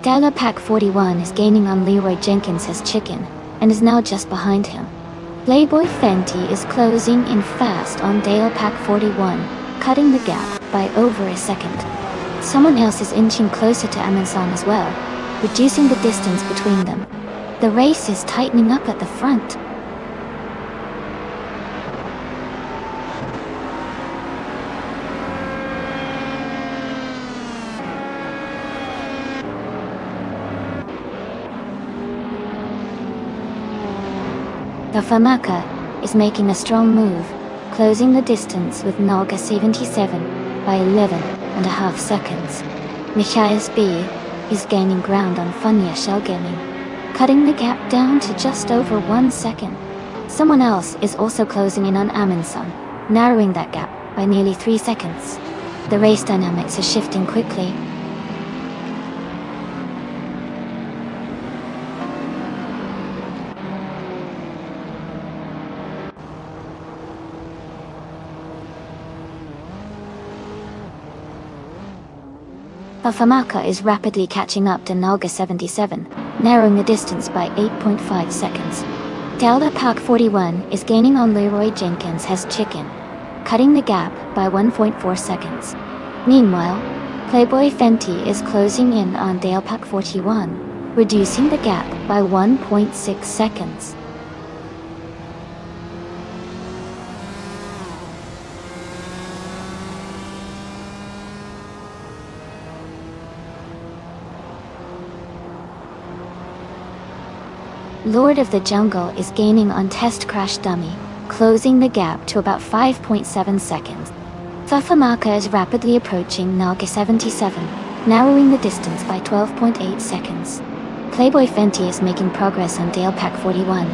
Delapack 41 is gaining on Leroy Jenkins as Chicken, and is now just behind him. Playboy Fenty is closing in fast on Delapack 41, cutting the gap by over 1 second. Someone else is inching closer to Amundsen as well, reducing the distance between them. The race is tightening up at the front. Fafamaka is making a strong move, closing the distance with Nalga 77 by 11.5 seconds. Michaelis B is gaining ground on Funya Shell Gaming, cutting the gap down to just over 1 second. Someone else is also closing in on Amundsen, narrowing that gap by nearly 3 seconds. The race dynamics are shifting quickly. Fafamaka is rapidly catching up to Nalga 77, narrowing the distance by 8.5 seconds. Delapack 41 is gaining on Leroy Jenkins as Chicken, cutting the gap by 1.4 seconds. Meanwhile, Playboy Fenty is closing in on Delapack 41, reducing the gap by 1.6 seconds. Lord of the Jungle is gaining on Test Crash Dummy, closing the gap to about 5.7 seconds. Fafamaka is rapidly approaching Nalga 77, narrowing the distance by 12.8 seconds. Playboy Fenty is making progress on Delapack 41,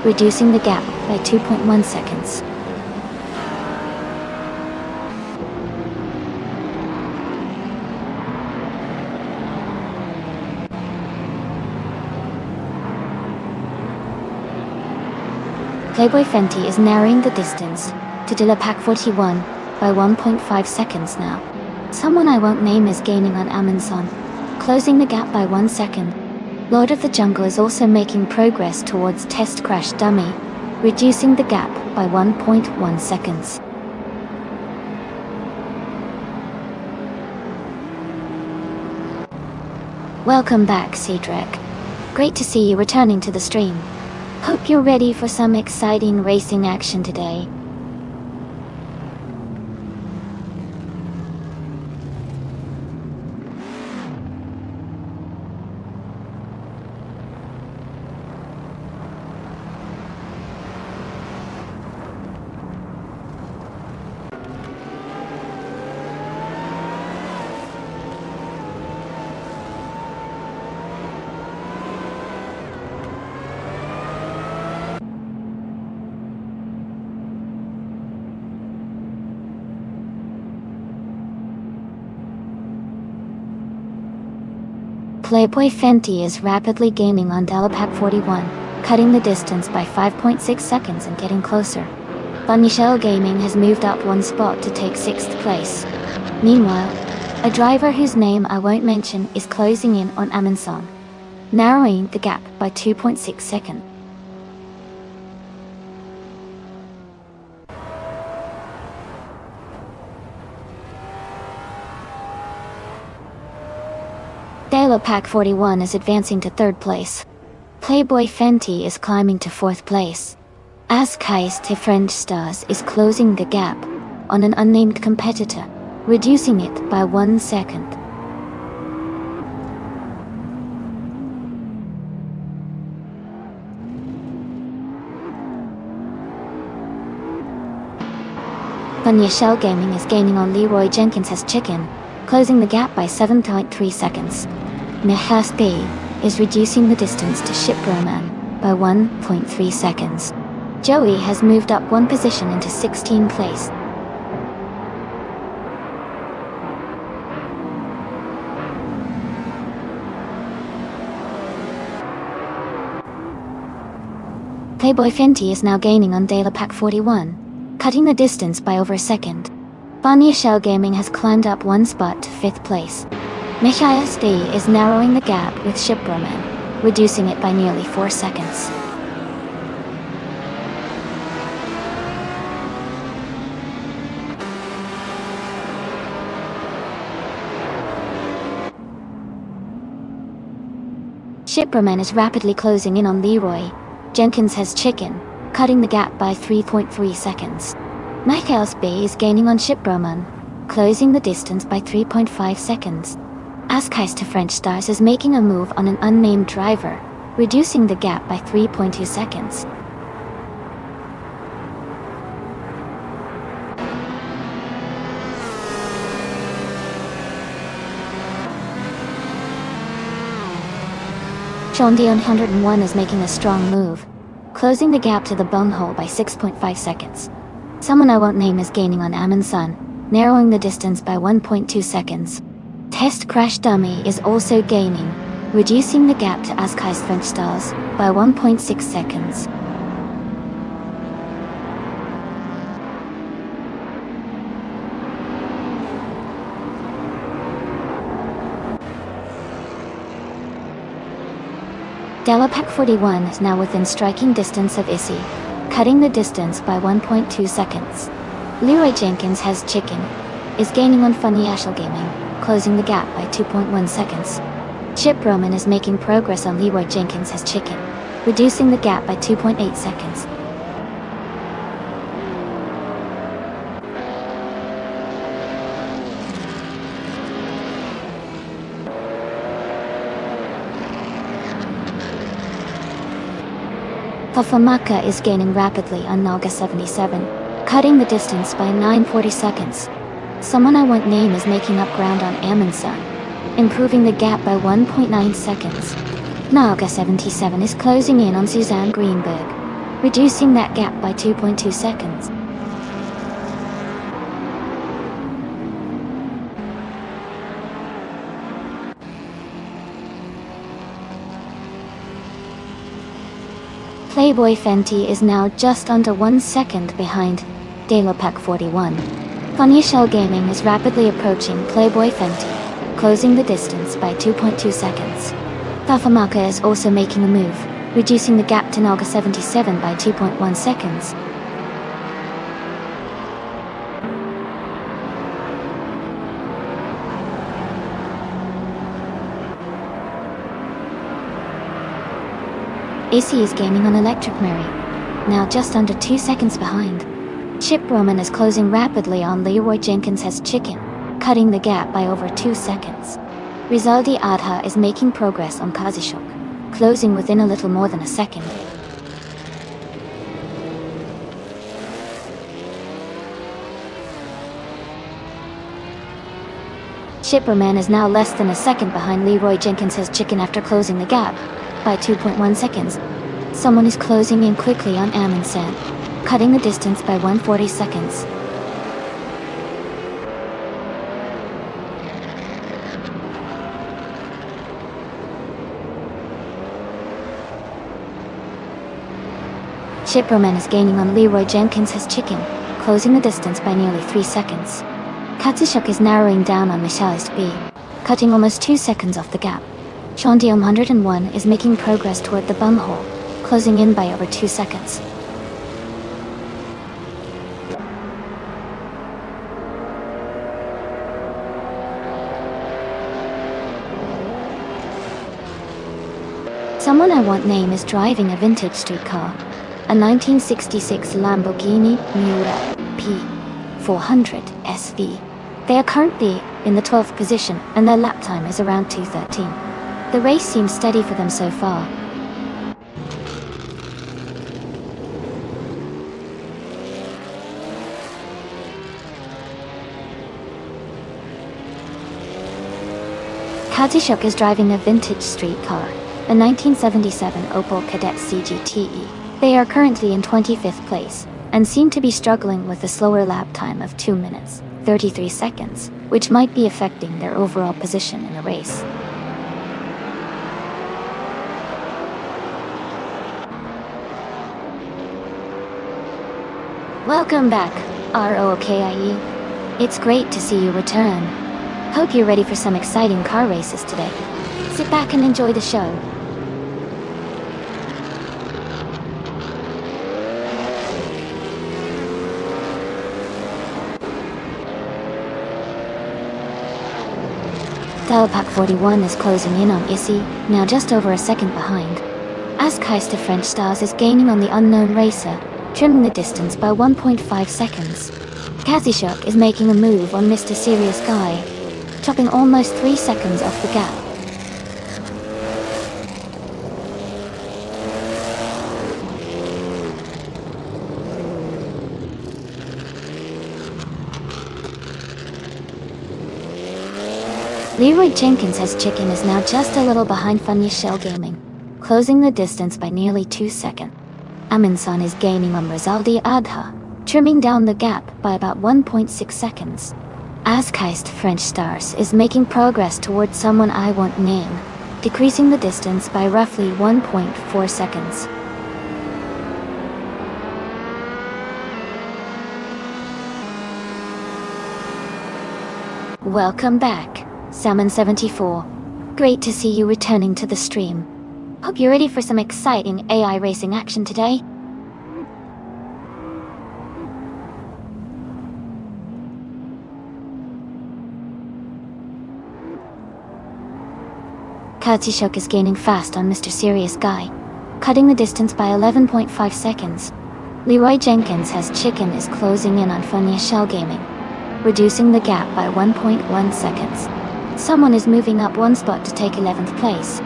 reducing the gap by 2.1 seconds. Playboy Fenty is narrowing the distance to Delapack 41 by 1.5 seconds now. Someone I won't name is gaining on Amundsen, closing the gap by 1 second. Lord of the Jungle is also making progress towards Test Crash Dummy, reducing the gap by 1.1 seconds. Welcome back, Cedric. Great to see you returning to the stream. Hope you're ready for some exciting racing action today. Playboy Fenty is rapidly gaining on Delapack 41, cutting the distance by 5.6 seconds and getting closer. Funny Shell Gaming has moved up one spot to take 6th place. Meanwhile, a driver whose name I won't mention is closing in on Amundsen, narrowing the gap by 2.6 seconds. Pack 41 is advancing to 3rd place. Playboy Fenty is climbing to 4th place. Askais to French Stars is closing the gap on an unnamed competitor, reducing it by 1 second. Funny Shell Gaming is gaining on Leroy Jenkins' Chicken, closing the gap by 7.3 seconds. Nehas B is reducing the distance to Ship Roman by 1.3 seconds. Joey has moved up one position into 16th place. Playboy Fenty is now gaining on Pack 41, cutting the distance by over a second. Funny Shell Gaming has climbed up one spot to 5th place. Matthias D is narrowing the gap with Shipperman, reducing it by nearly 4 seconds. Shipperman is rapidly closing in on Leroy. Jenkins has Chicken, cutting the gap by 3.3 seconds. Matthias B is gaining on Shipperman, closing the distance by 3.5 seconds. Askais to French Stars is making a move on an unnamed driver, reducing the gap by 3.2 seconds. Sean Dion 101 is making a strong move, closing the gap to the bunghole by 6.5 seconds. Someone I won't name is gaining on Amundsen, narrowing the distance by 1.2 seconds. Test Crash Dummy is also gaining, reducing the gap to Askai's French Stars by 1.6 seconds. Pack 41 is now within striking distance of Issy, cutting the distance by 1.2 seconds. Leroy Jenkins has Chicken, is gaining on Funny Shell Gaming, closing the gap by 2.1 seconds. Chip Roman is making progress on Leroy Jenkins has Chicken, reducing the gap by 2.8 seconds. Fafamaka is gaining rapidly on Naga 77, cutting the distance by 9.40 seconds. Someone I won't name is making up ground on Amundsen, improving the gap by 1.9 seconds. Naga 77 is closing in on Suzanne Greenberg, reducing that gap by 2.2 seconds. Playboy Fenty is now just under 1 second behind Pack 41. Funny Shell Gaming is rapidly approaching Playboy Fenty, closing the distance by 2.2 seconds. Fafamaka is also making a move, reducing the gap to Naga 77 by 2.1 seconds. AC is gaining on Electric Mary, now just under 2 seconds behind. Chip Roman is closing rapidly on Leroy Jenkins has Chicken, cutting the gap by over 2 seconds. Rizaldi Adha is making progress on Kazishok, closing within a little more than a second. Shipperman is now less than a second behind Leroy Jenkins has Chicken after closing the gap by 2.1 seconds. Someone is closing in quickly on Amundsen, cutting the distance by 140 seconds. Shipperman is gaining on Leroy Jenkins has chicken, closing the distance by nearly 3 seconds. Katsushuk is narrowing down on Michelist B, cutting almost 2 seconds off the gap. Shandiom 101 is making progress toward the bumhole, closing in by over 2 seconds. Someone I want name is driving a vintage street car, a 1966 Lamborghini Miura P400 SV. They are currently in the 12th position and their lap time is around 2:13. The race seems steady for them so far. Katsushuk is driving a vintage street car, a 1977 Opel Kadett CGTE. They are currently in 25th place, and seem to be struggling with a slower lap time of 2 minutes, 33 seconds, which might be affecting their overall position in the race. Welcome back, ROKIE. It's great to see you return. Hope you're ready for some exciting car races today. Sit back and enjoy the show. Telepack 41 is closing in on Issy, now just over a second behind. Askeister French Stars is gaining on the unknown racer, trimming the distance by 1.5 seconds. Katsushuk is making a move on Mr. Serious Guy, chopping almost 3 seconds off the gap. Leroy Jenkins has chicken is now just a little behind Funya Shell Gaming, closing the distance by nearly 2 seconds. Aminsan is gaining on Rizaldi Adha, trimming down the gap by about 1.6 seconds. Askheist French Stars is making progress towards someone I won't name, decreasing the distance by roughly 1.4 seconds. Welcome back, Salmon74. Great to see you returning to the stream. Hope you're ready for some exciting AI racing action today. Katsushuk is gaining fast on Mr. Serious Guy, cutting the distance by 11.5 seconds. Leroy Jenkins has chicken is closing in on Funya Shell Gaming, reducing the gap by 1.1 seconds. Someone is moving up 1 spot to take 11th place.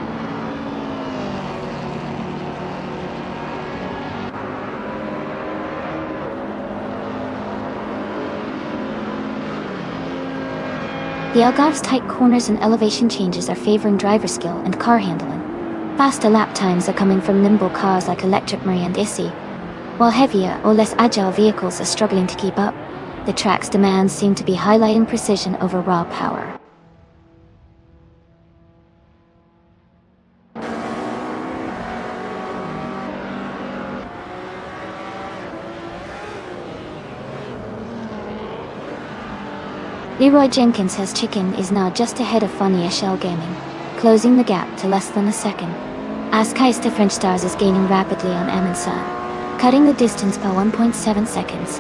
The Algarve's tight corners and elevation changes are favoring driver skill and car handling. Faster lap times are coming from nimble cars like Electric Marie and Issy, while heavier or less agile vehicles are struggling to keep up. The track's demands seem to be highlighting precision over raw power. Leroy Jenkins has chicken is now just ahead of Funya Shell Gaming, closing the gap to less than a second. Askeister French Stars is gaining rapidly on Aminsan, cutting the distance by 1.7 seconds.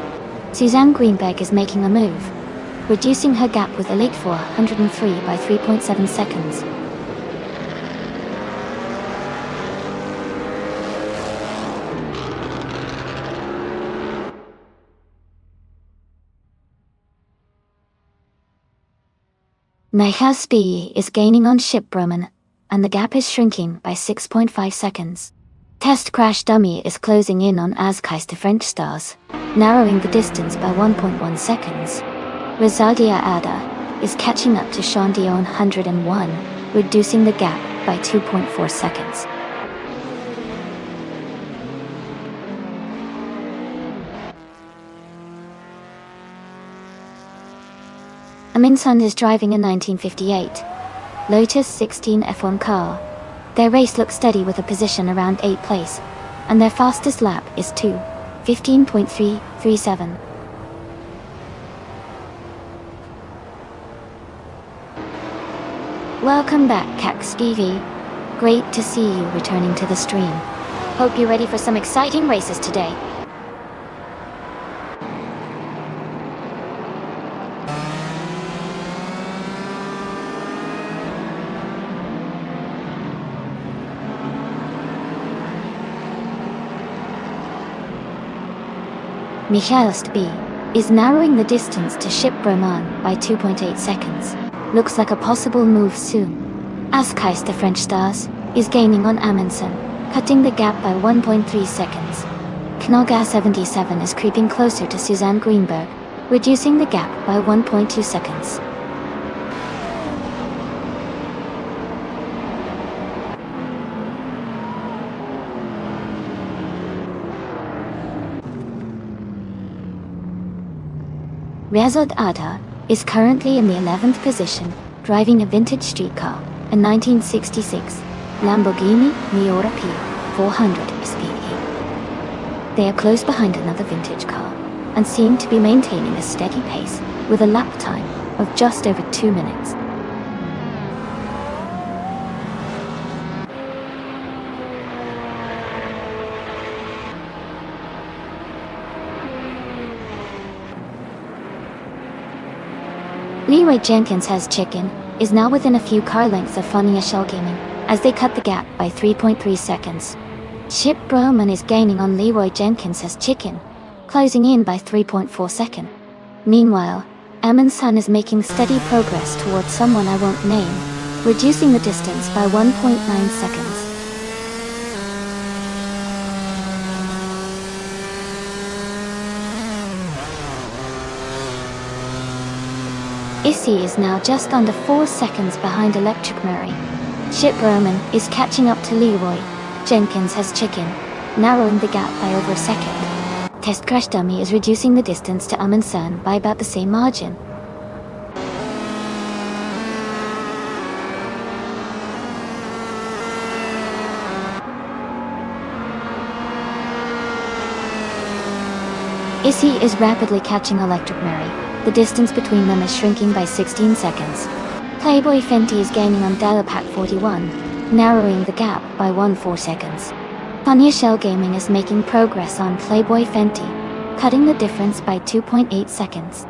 Suzanne Greenberg is making a move, reducing her gap with Elite 403 by 3.7 seconds. Nihaspi is gaining on Shipbroman, and the gap is shrinking by 6.5 seconds. Test Crash Dummy is closing in on Askeister French Stars, narrowing the distance by 1.1 seconds. Rizadia Ada is catching up to Shandion 101, reducing the gap by 2.4 seconds. Aminsan is driving a 1958 Lotus 16 F1 car. Their race looks steady with a position around 8th place. and their fastest lap is 2:15.337. Welcome back, CaxTV. Great to see you returning to the stream. Hope you're ready for some exciting races today. Michaelst is narrowing the distance to Ship Broman by 2.8 seconds. Looks like a possible move soon. Askais, the French stars, is gaining on Amundsen, cutting the gap by 1.3 seconds. Knoga 77 is creeping closer to Suzanne Greenberg, reducing the gap by 1.2 seconds. Rezod Ada is currently in the 11th position, driving a vintage street car, a 1966 Lamborghini Miura P400 SPE. They are close behind another vintage car, and seem to be maintaining a steady pace, with a lap time of just over 2 minutes. Leroy Jenkins has chicken, is now within a few car lengths of Funny Shell Gaming, as they cut the gap by 3.3 seconds. Ship Broman is gaining on Leroy Jenkins as chicken, closing in by 3.4 seconds. Meanwhile, Amundsen is making steady progress towards someone I won't name, reducing the distance by 1.9 seconds. Issy is now just under 4 seconds behind Electric Murray. Ship Broman is catching up to Leroy. Jenkins has chicken, narrowing the gap by over a second. Test Crash Dummy is reducing the distance to Amundsen by about the same margin. Issy is rapidly catching Electric Murray. The distance between them is shrinking by 16 seconds. Playboy Fenty is gaining on Dialopack 41, narrowing the gap by 1.4 seconds. Funny Shell Gaming is making progress on Playboy Fenty, cutting the difference by 2.8 seconds.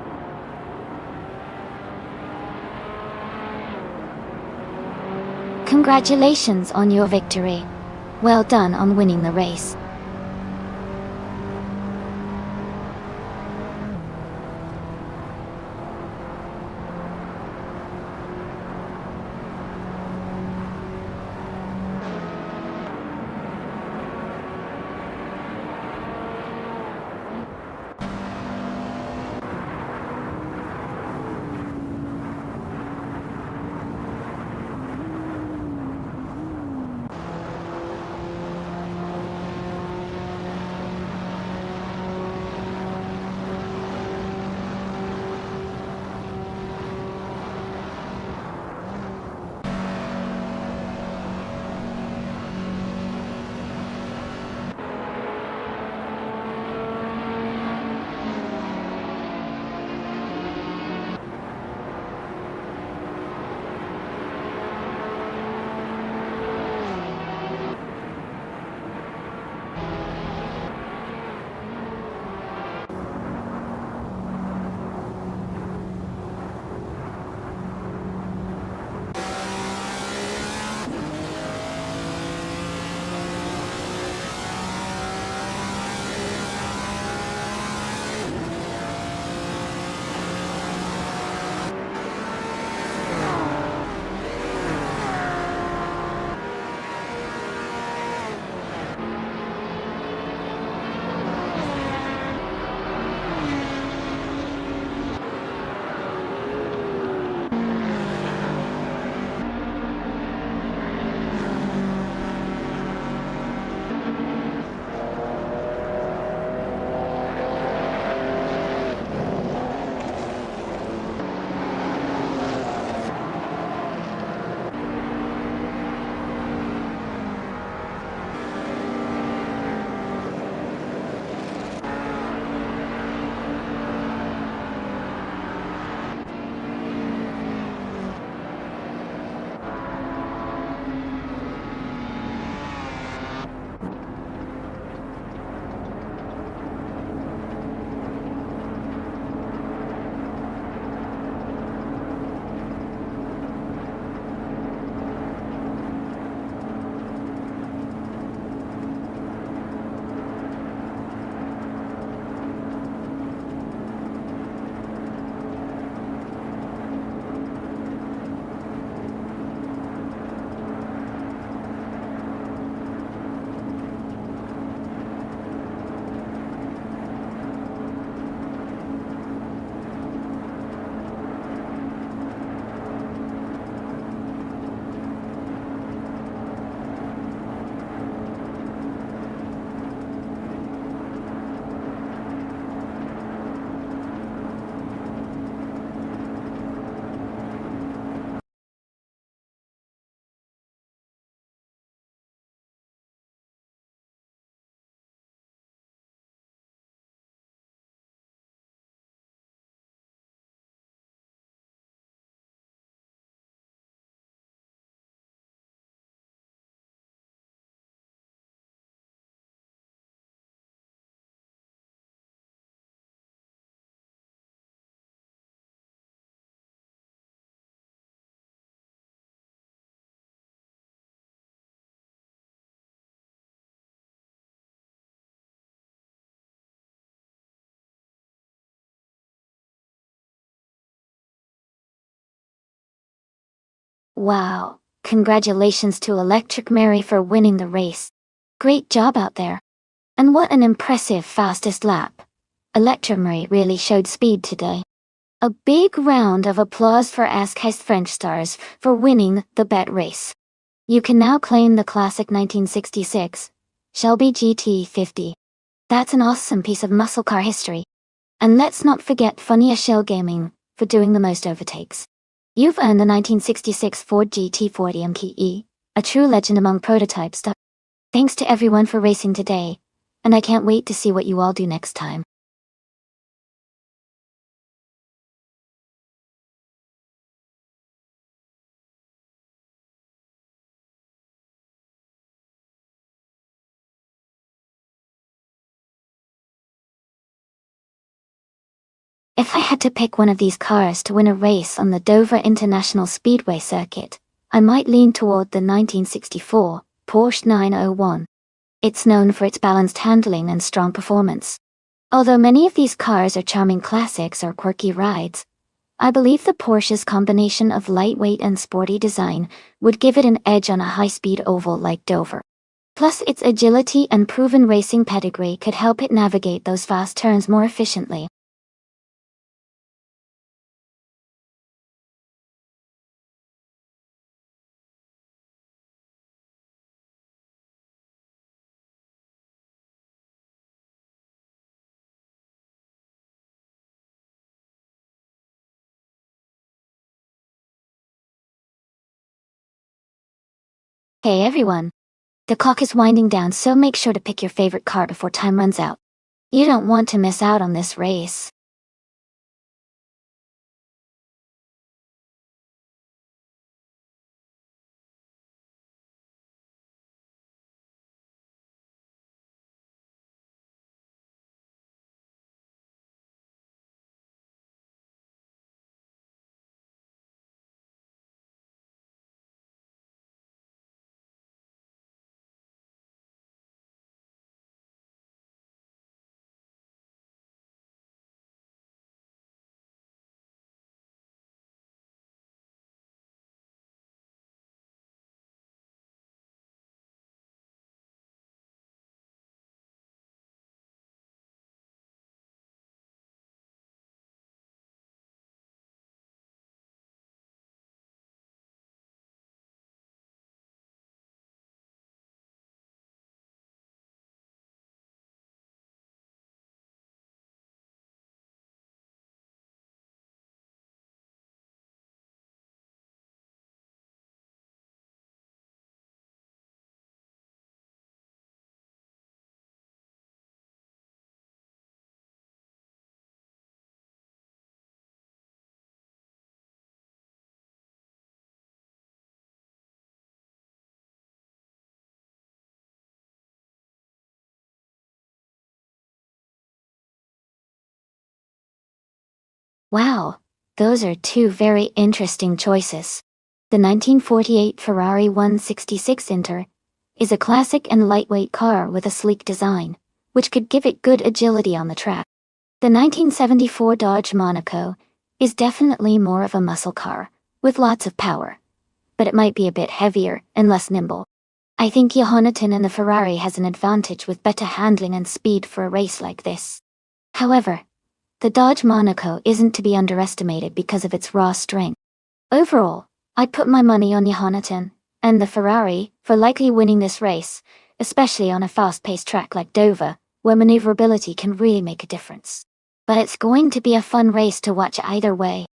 Congratulations on your victory. Well done on winning the race. Wow, congratulations to Electric Mary for winning the race. Great job out there. And what an impressive fastest lap. Electric Mary really showed speed today. A big round of applause for Askheist French Stars for winning the bet race. You can now claim the classic 1966 Shelby GT50. That's an awesome piece of muscle car history. And let's not forget Funny Shell Gaming for doing the most overtakes. You've earned the 1966 Ford GT40 MKE, a true legend among prototypes. Thanks to everyone for racing today, and I can't wait to see what you all do next time. If I had to pick one of these cars to win a race on the Dover International Speedway circuit, I might lean toward the 1964 Porsche 901. It's known for its balanced handling and strong performance. Although many of these cars are charming classics or quirky rides, I believe the Porsche's combination of lightweight and sporty design would give it an edge on a high-speed oval like Dover. Plus, its agility and proven racing pedigree could help it navigate those fast turns more efficiently. Hey everyone! The clock is winding down, so make sure to pick your favorite car before time runs out. You don't want to miss out on this race. Wow, those are two very interesting choices. The 1948 Ferrari 166 Inter is a classic and lightweight car with a sleek design, which could give it good agility on the track. The 1974 Dodge Monaco is definitely more of a muscle car, with lots of power, but it might be a bit heavier and less nimble. I think Jonathan and the Ferrari has an advantage with better handling and speed for a race like this. However, the Dodge Monaco isn't to be underestimated because of its raw strength. Overall, I'd put my money on Jonathan and the Ferrari for likely winning this race, especially on a fast-paced track like Dover, where maneuverability can really make a difference. But it's going to be a fun race to watch either way.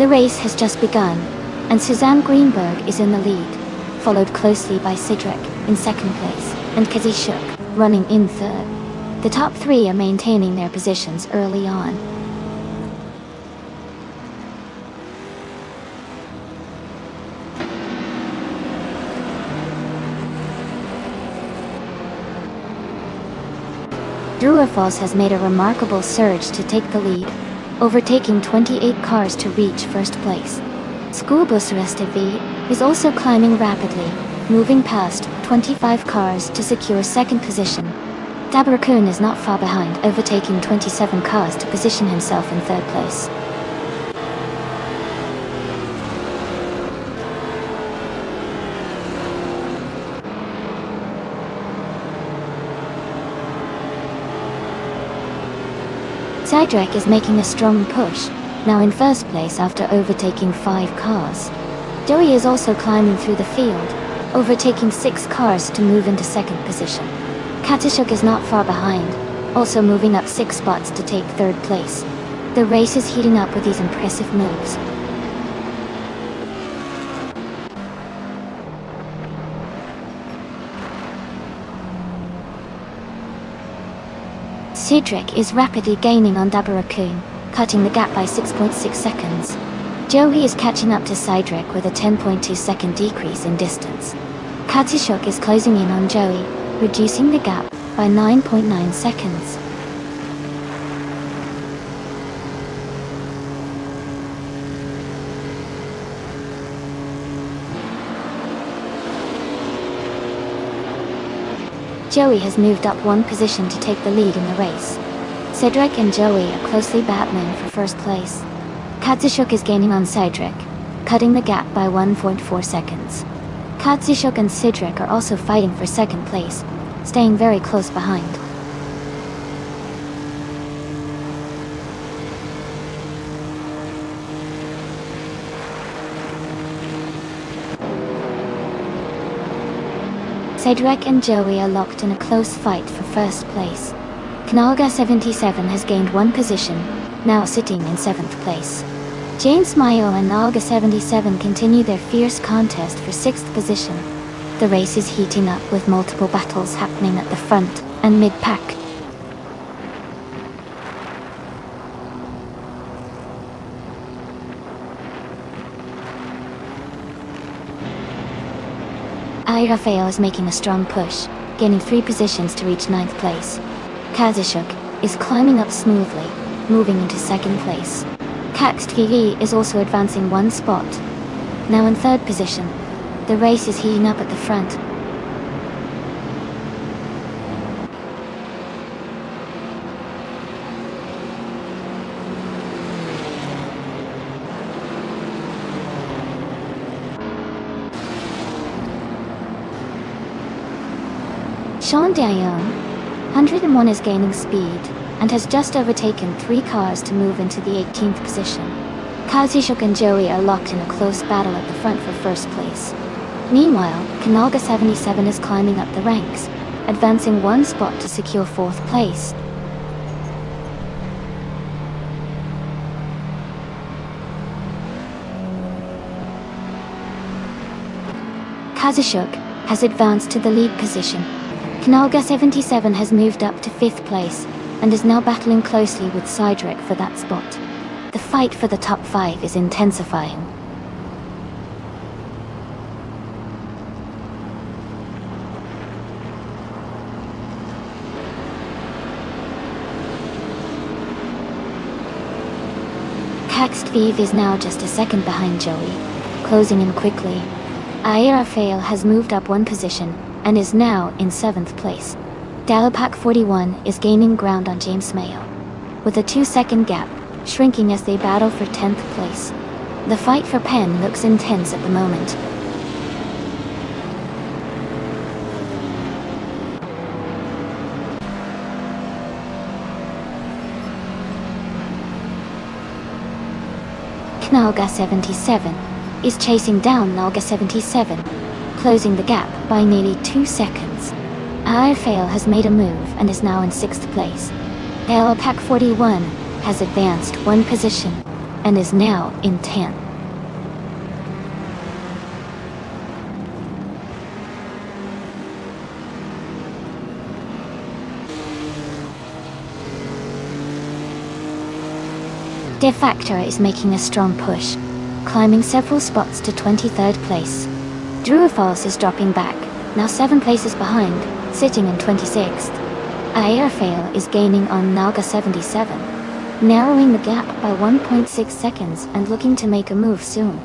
The race has just begun, and Suzanne Greenberg is in the lead, followed closely by Cedric in second place, and Kazishuk running in third. The top three are maintaining their positions early on. Druerfoss has made a remarkable surge to take the lead, overtaking 28 cars to reach first place. Schoolbus Restevi is also climbing rapidly, moving past 25 cars to secure second position. Dabarakun is not far behind, overtaking 27 cars to position himself in third place. Cedric is making a strong push, now in first place after overtaking 5 cars. Joey is also climbing through the field, overtaking 6 cars to move into second position. Katishuk is not far behind, also moving up 6 spots to take third place. The race is heating up with these impressive moves. Cedric is rapidly gaining on Dabarakun, cutting the gap by 6.6 seconds. Joey is catching up to Cedric with a 10.2 second decrease in distance. Katishuk is closing in on Joey, reducing the gap by 9.9 seconds. Joey has moved up 1 position to take the lead in the race. Cedric and Joey are closely battling for first place. Katishuk is gaining on Cedric, cutting the gap by 1.4 seconds. Katishuk and Cedric are also fighting for second place, staying very close behind. Cedric and Joey are locked in a close fight for first place. Knalga 77 has gained 1 position, now sitting in 7th place. James Mayo and Nalga 77 continue their fierce contest for 6th position. The race is heating up with multiple battles happening at the front and mid-pack. Rafael is making a strong push, gaining 3 positions to reach 9th place. Kazishuk is climbing up smoothly, moving into 2nd place. Kakstv is also advancing 1 spot, now in 3rd position. The race is heating up at the front. Sean Dion, 101, is gaining speed, and has just overtaken 3 cars to move into the 18th position. Kazishuk and Joey are locked in a close battle at the front for first place. Meanwhile, Kanalga 77 is climbing up the ranks, advancing 1 spot to secure 4th place. Kazishuk has advanced to the lead position. Knalga 77 has moved up to 5th place, and is now battling closely with Cedric for that spot. The fight for the top 5 is intensifying. Kakstv is now just a second behind Joey, closing in quickly. Rafael has moved up 1 position, and is now in 7th place. Dalapak 41 is gaining ground on James Mayo, with a 2-second gap, shrinking as they battle for 10th place. The fight for Penn looks intense at the moment. Knalga 77 is chasing down Nalga 77, closing the gap by nearly 2 seconds. Rafael has made a move and is now in 6th place. Pack 41 has advanced 1 position, and is now in 10th. De Factor is making a strong push, climbing several spots to 23rd place. Druafals is dropping back, now 7 places behind, sitting in 26th. Airfail is gaining on Naga 77, narrowing the gap by 1.6 seconds and looking to make a move soon.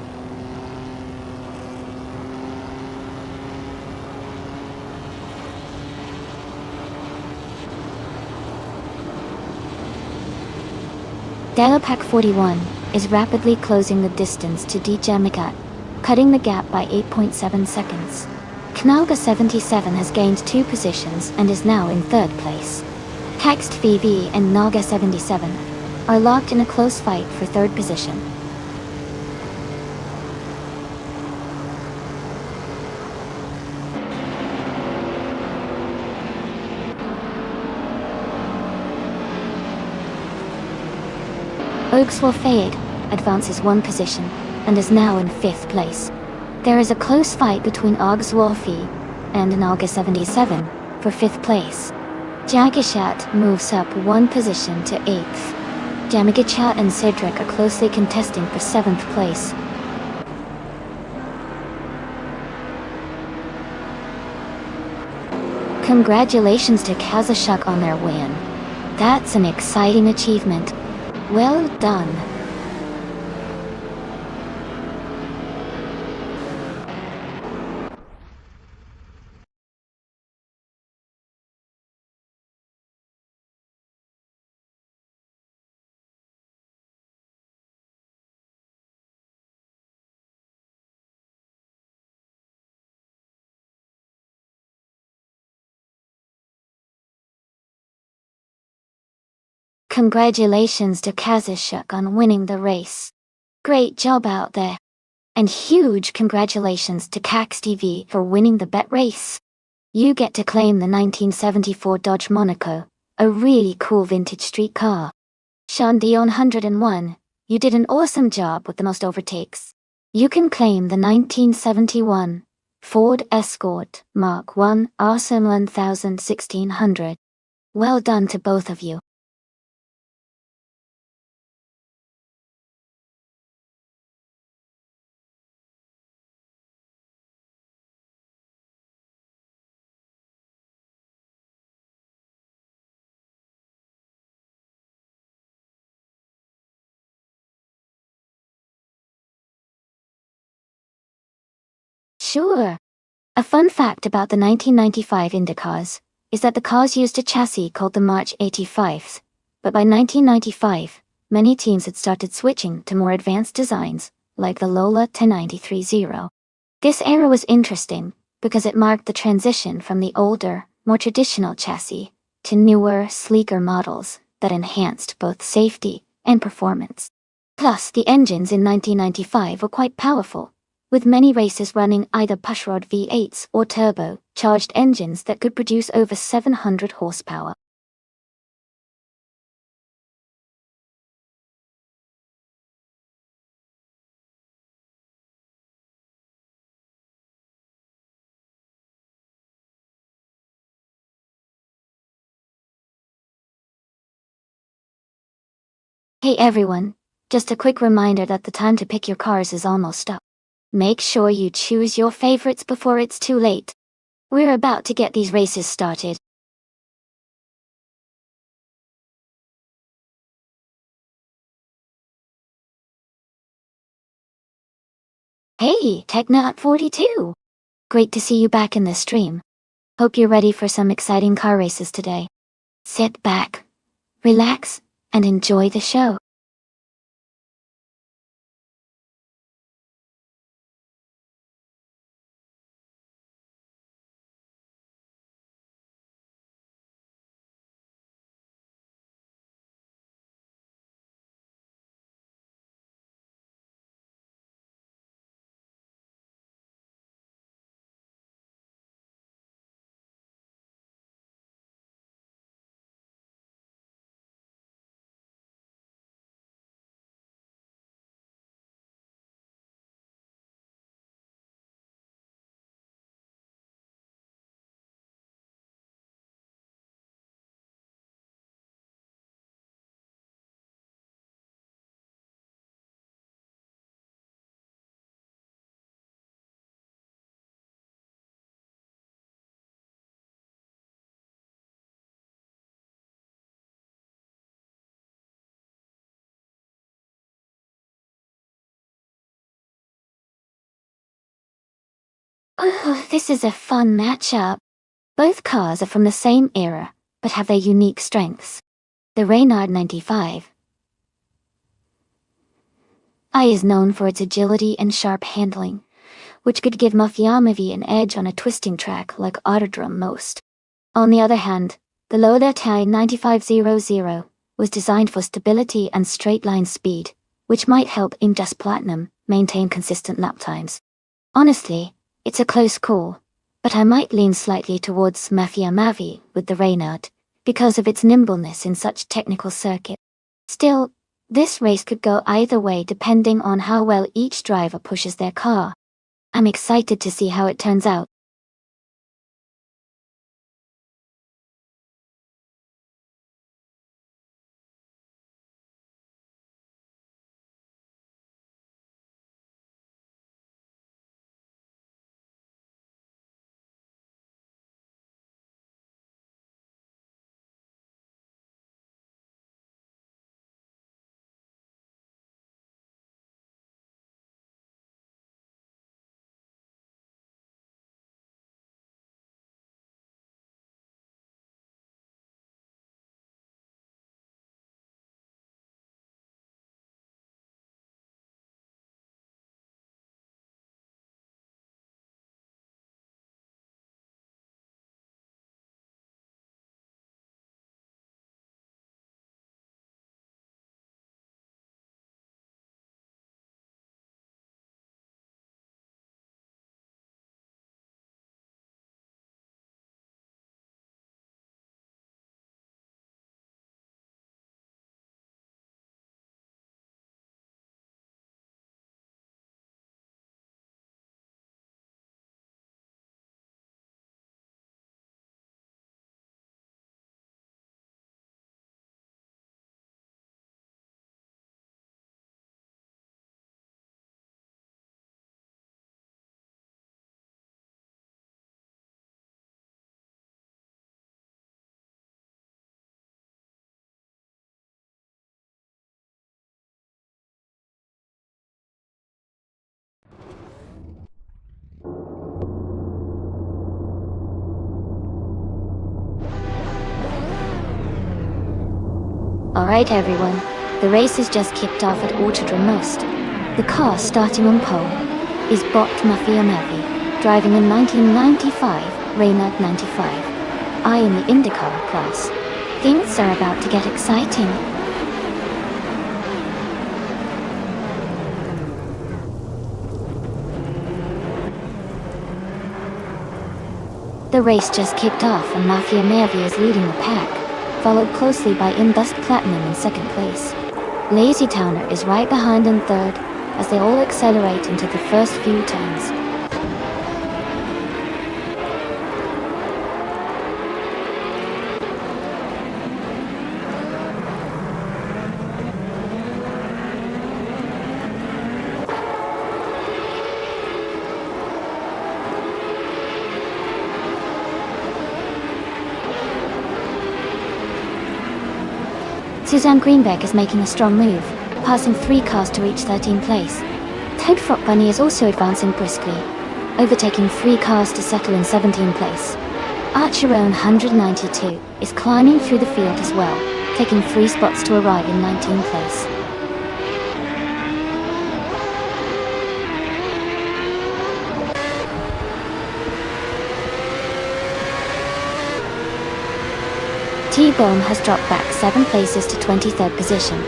Delapac 41 is rapidly closing the distance to Djamikat, cutting the gap by 8.7 seconds. Knalga 77 has gained 2 positions and is now in 3rd place. Kaxt VV and Naga 77 are locked in a close fight for 3rd position. Oakswell advances 1 position and is now in 5th place. There is a close fight between Ogswolfi and Naga 77 for 5th place. Jagishat moves up 1 position to 8th. Jamigachat and Cedric are closely contesting for 7th place. Congratulations to Kazashuk on their win. That's an exciting achievement. Well done. Congratulations to Kazashuk on winning the race. Great job out there. And huge congratulations to Cax TV for winning the bet race. You get to claim the 1974 Dodge Monaco, a really cool vintage street car. Sean Dion 101, you did an awesome job with the most overtakes. You can claim the 1971 Ford Escort Mark I Awesome 1600. Well done to both of you. Sure. A fun fact about the 1995 IndyCars is that the cars used a chassis called the March 85s, but by 1995, many teams had started switching to more advanced designs, like the Lola 10930. This era was interesting because it marked the transition from the older, more traditional chassis to newer, sleeker models that enhanced both safety and performance. Plus, the engines in 1995 were quite powerful, with many races running either pushrod V8s or turbo-charged engines that could produce over 700 horsepower. Hey everyone, just a quick reminder that the time to pick your cars is almost up. Make sure you choose your favorites before it's too late. We're about to get these races started. Hey, Technut42! Great to see you back in the stream. Hope you're ready for some exciting car races today. Sit back, relax, and enjoy the show. This is a fun matchup. Both cars are from the same era, but have their unique strengths. The Reynard 95 I is known for its agility and sharp handling, which could give Mafiamavi an edge on a twisting track like Autodrome most. On the other hand, the Lola Thai 9500 was designed for stability and straight-line speed, which might help Imdas Platinum maintain consistent lap times. Honestly, it's a close call, but I might lean slightly towards Mafiamavi with the Reynard, because of its nimbleness in such technical circuit. Still, this race could go either way depending on how well each driver pushes their car. I'm excited to see how it turns out. Alright everyone, the race has just kicked off at Autodrome Most. The car starting on pole is Bot Mafiamavi, driving a 1995 Reynard 95 I in the IndyCar class. Things are about to get exciting. The race just kicked off and Mafiamavi is leading the pack, followed closely by Imdust Platinum in second place. Lazy Towner is right behind in third, as they all accelerate into the first few turns. Suzanne Greenberg is making a strong move, passing 3 cars to reach 13th place. Toad Frog Bunny is also advancing briskly, overtaking 3 cars to settle in 17th place. Archerone 192 is climbing through the field as well, taking 3 spots to arrive in 19th place. T-Bone has dropped back 7 places to 23rd position.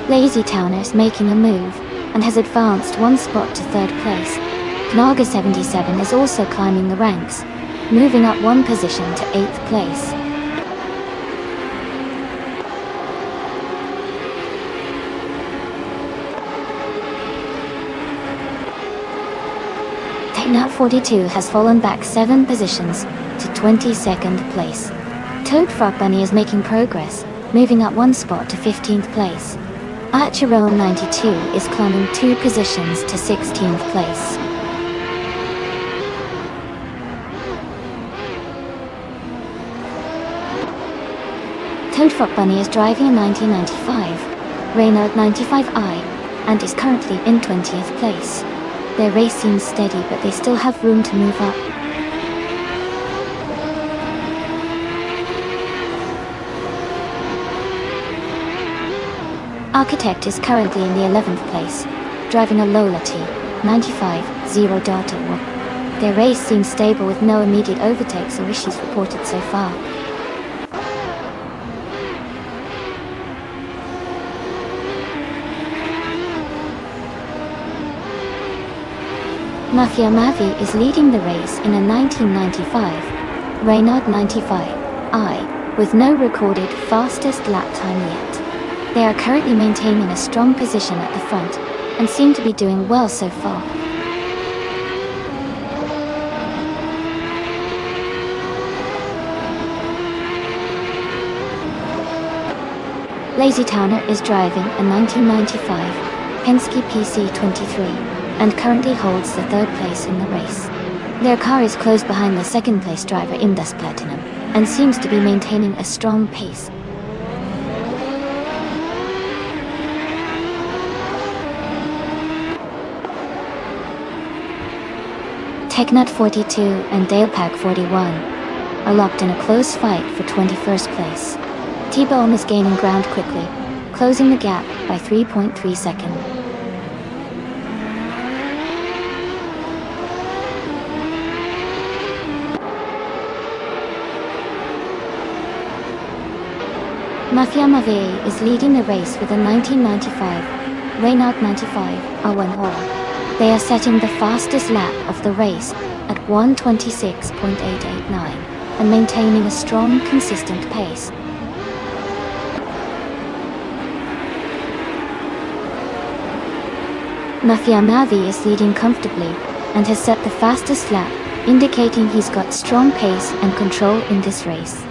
Lazy Towner is making a move, and has advanced 1 spot to 3rd place. Knaga 77 is also climbing the ranks, moving up 1 position to 8th place. Technut 42 has fallen back 7 positions to 22nd place. Toad Frog Bunny is making progress, moving up 1 spot to 15th place. Archerone 92 is climbing 2 positions to 16th place. Toad Frog Bunny is driving a 1995 Reynard 95i and is currently in 20th place. Their race seems steady, but they still have room to move up. Architect is currently in the 11th place, driving a Lola T 95.0.1. Their race seems stable with no immediate overtakes or issues reported so far. Mafia Mavi is leading the race in a 1995 Renault 95i with no recorded fastest lap time yet. They are currently maintaining a strong position at the front and seem to be doing well so far. Lazy Towner is driving a 1995 Penske PC23 and currently holds the 3rd place in the race. Their car is close behind the 2nd place driver Indus Platinum and seems to be maintaining a strong pace. Technut 42 and Dalepack 41 are locked in a close fight for 21st place. T-Bone is gaining ground quickly, closing the gap by 3.3 seconds. Mafia Mave is leading the race with a 1995 Renault 95 R1R. They are setting the fastest lap of the race at 1:26.889 and maintaining a strong, consistent pace. Mafia Mavi is leading comfortably and has set the fastest lap, indicating he's got strong pace and control in this race.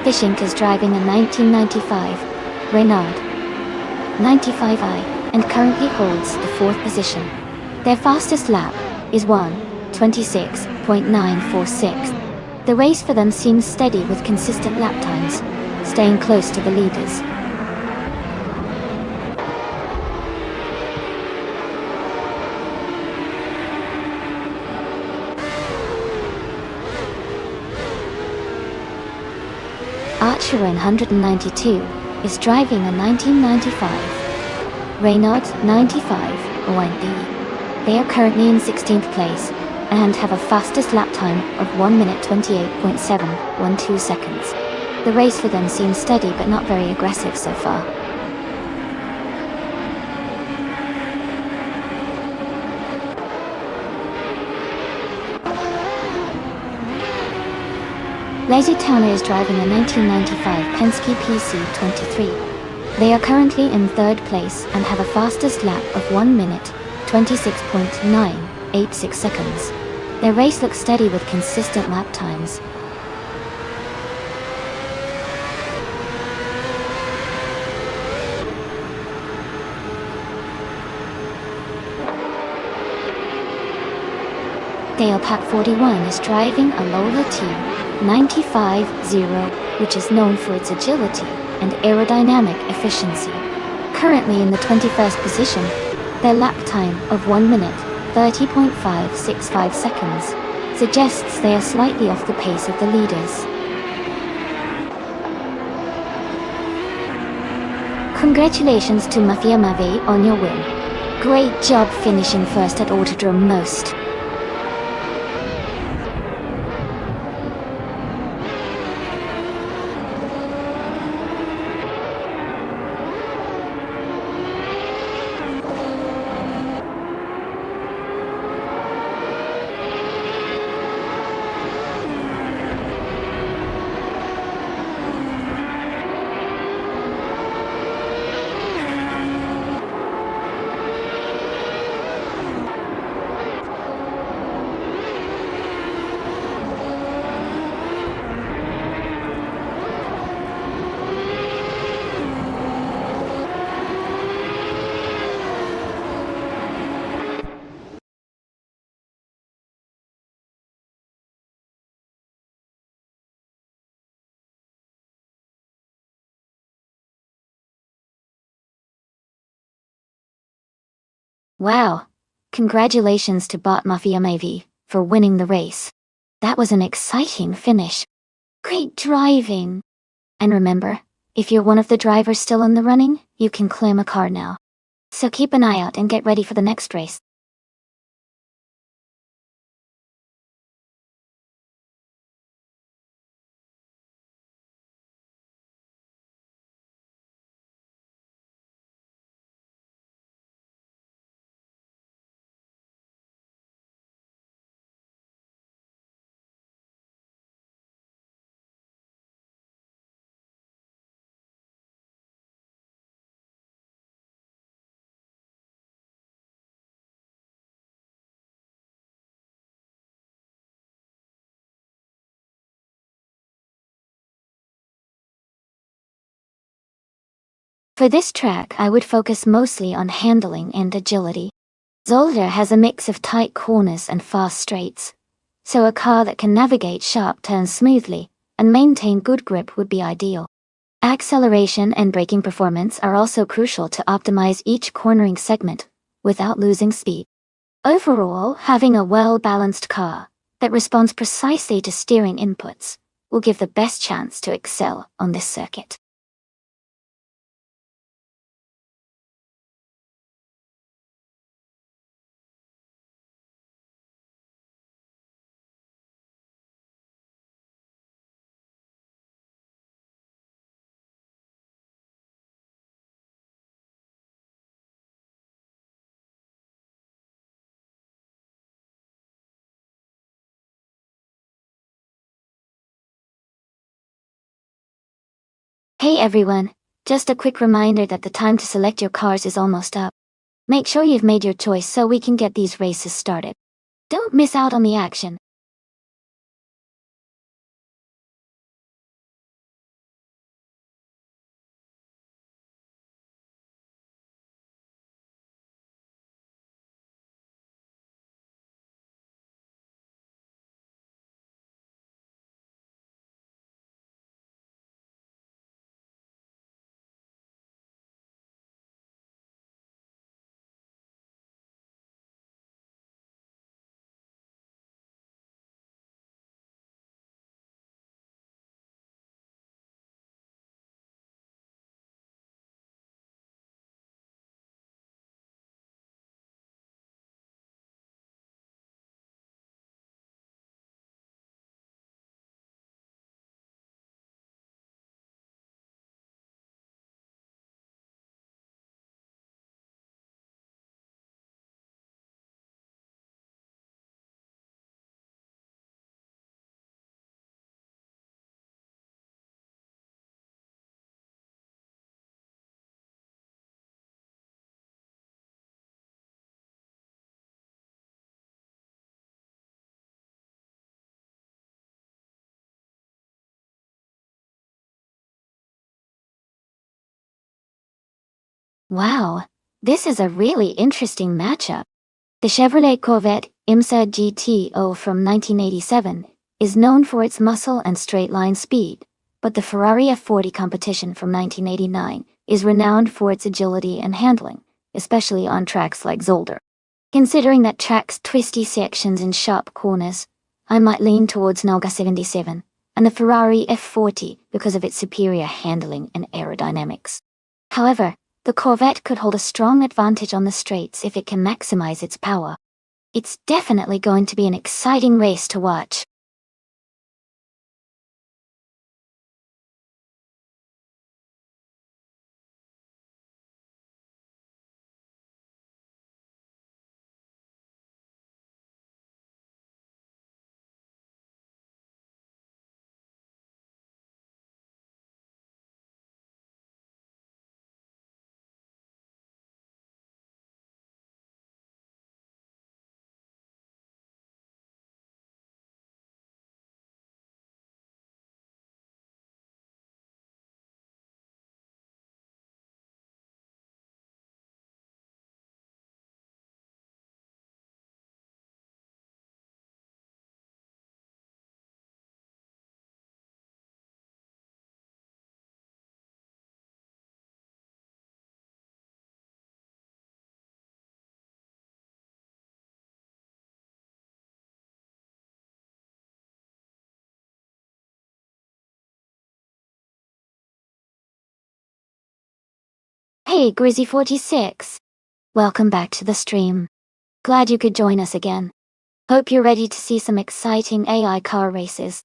Fishink is driving a 1995 Renault 95i and currently holds the 4th position. Their fastest lap is 1:26.946. The race for them seems steady with consistent lap times, staying close to the leaders. Archer 192 is driving a 1995 Renault 95 OND. They are currently in 16th place and have a fastest lap time of 1:28.712 seconds. The race for them seems steady but not very aggressive so far. Lazy Towner is driving a 1995 Penske PC23. They are currently in 3rd place and have a fastest lap of 1:26.986 seconds. Their race looks steady with consistent lap times. Dalepack 41 is driving a Lola T 95.0, which is known for its agility and aerodynamic efficiency. Currently in the 21st position, their lap time of 1:30.565 seconds suggests they are slightly off the pace of the leaders. Congratulations to Mafia Mave on your win. Great job finishing first at Autodrome Most. Wow. Congratulations to Bot Mafia Mavi for winning the race. That was an exciting finish. Great driving. And remember, if you're one of the drivers still in the running, you can claim a car now. So keep an eye out and get ready for the next race. For this track, I would focus mostly on handling and agility. Zolder has a mix of tight corners and fast straights, so a car that can navigate sharp turns smoothly and maintain good grip would be ideal. Acceleration and braking performance are also crucial to optimize each cornering segment without losing speed. Overall, having a well-balanced car that responds precisely to steering inputs will give the best chance to excel on this circuit. Hey everyone, just a quick reminder that the time to select your cars is almost up. Make sure you've made your choice so we can get these races started. Don't miss out on the action. Wow, this is a really interesting matchup. The Chevrolet Corvette IMSA GTO from 1987 is known for its muscle and straight-line speed, but the Ferrari F40 competition from 1989 is renowned for its agility and handling, especially on tracks like Zolder. Considering that track's twisty sections and sharp corners, I might lean towards Noga 77 and the Ferrari F40 because of its superior handling and aerodynamics. However, the Corvette could hold a strong advantage on the straights if it can maximize its power. It's definitely going to be an exciting race to watch. Hey Grizzy46. Welcome back to the stream. Glad you could join us again. Hope you're ready to see some exciting AI car races.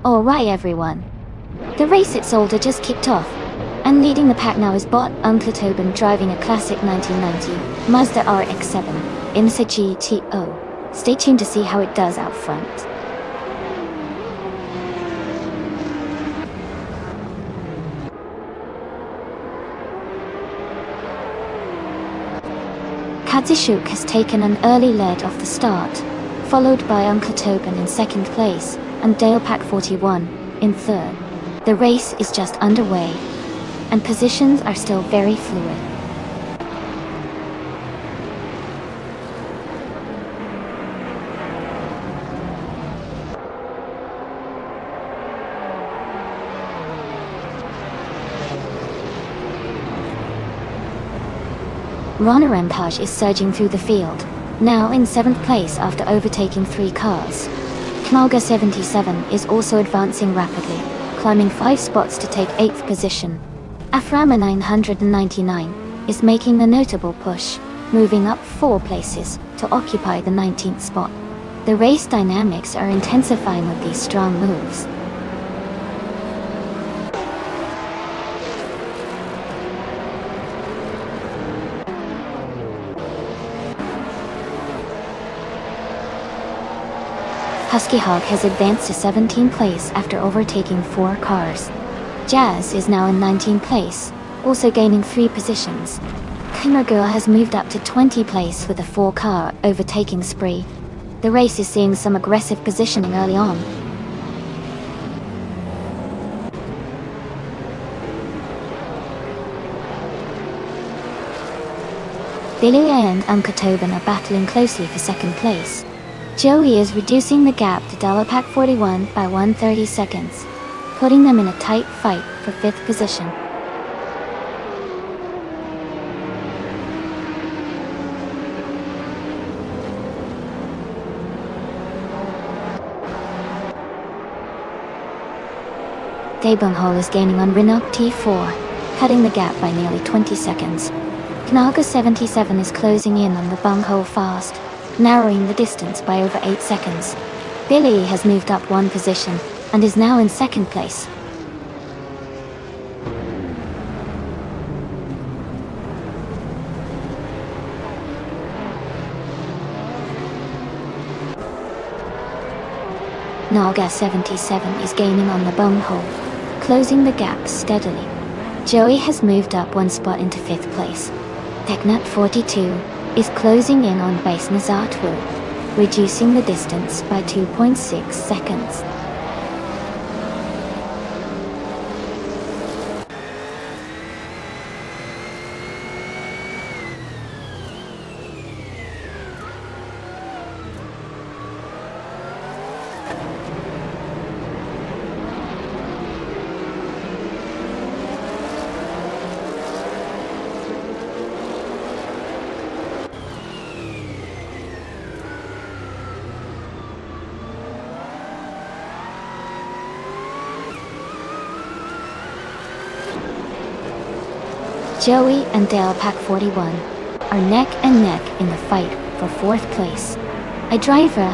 Alright everyone. The race at Solder just kicked off. And leading the pack now is bot Uncle Tobin driving a classic 1990 Mazda RX-7 IMSA GTO. Stay tuned to see how it does out front. Kadzishuk has taken an early lead off the start, followed by Uncle Tobin in second place and Dale Pack 41 in third. The race is just underway, and positions are still very fluid. Rana Rampage is surging through the field, now in 7th place after overtaking 3 cars. Knalga 77 is also advancing rapidly, climbing 5 spots to take 8th position. Aframa 999 is making a notable push, moving up 4 places to occupy the 19th spot. The race dynamics are intensifying with these strong moves. Husky Hawk has advanced to 17th place after overtaking 4 cars. Jazz is now in 19th place, also gaining 3 positions. Kimmer Girl has moved up to 20th place with a 4-car overtaking spree. The race is seeing some aggressive positioning early on. Billy and Uncle Tobin are battling closely for 2nd place. Joey is reducing the gap to Pack 41 by 130 seconds, putting them in a tight fight for 5th position. Daebunghole is gaining on Rinok T4, cutting the gap by nearly 20 seconds. Knalga 77 is closing in on the bunghole fast, narrowing the distance by over 8 seconds. Billy has moved up 1 position and is now in 2nd place. Naga 77 is gaining on the bunghole, closing the gap steadily. Joey has moved up 1 spot into 5th place. Technut 42 is closing in on base Nazatwu, reducing the distance by 2.6 seconds. Joey and Dale Pack 41 are neck and neck in the fight for 4th place. A driver,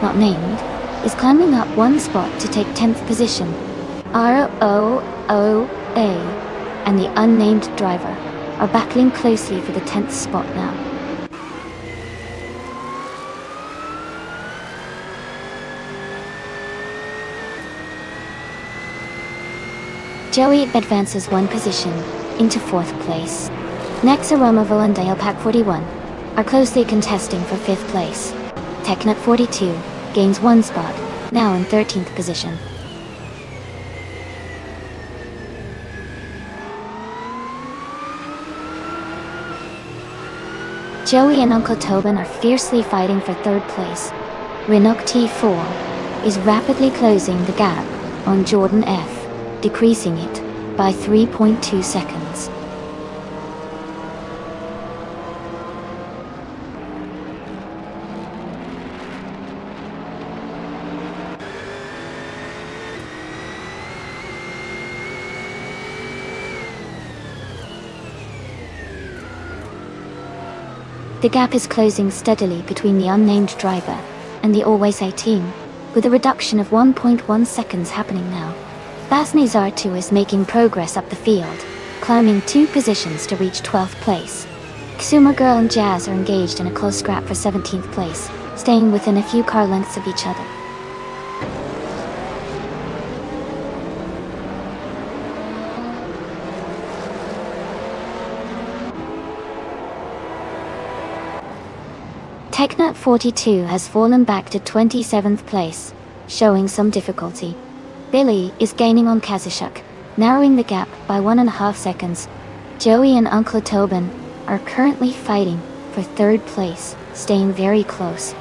not named, is climbing up 1 spot to take 10th position. ROOA and the unnamed driver are battling closely for the 10th spot now. Joey advances 1 position into 4th place. Next, Aromoville and Dalepack 41 are closely contesting for 5th place. Technut 42 gains 1 spot, now in 13th position. Joey and Uncle Tobin are fiercely fighting for 3rd place. Renook T4 is rapidly closing the gap on Jordan F, decreasing it by 3.2 seconds. The gap is closing steadily between the unnamed driver and the Always A team, with a reduction of 1.1 seconds happening now. Basney's R2 is making progress up the field, climbing 2 positions to reach 12th place. Xuma Girl and Jazz are engaged in a close scrap for 17th place, staying within a few car lengths of each other. Technut 42 has fallen back to 27th place, showing some difficulty. Billy is gaining on Kazushuk, narrowing the gap by 1.5 seconds. Joey and Uncle Tobin are currently fighting for 3rd place, staying very close.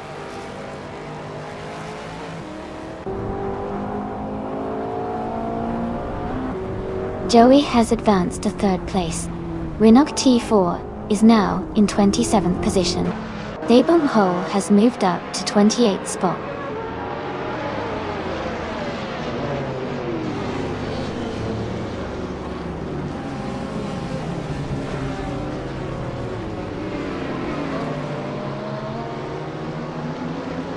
Joey has advanced to 3rd place. Renook T4 is now in 27th position. Daebong Ho has moved up to 28th spot.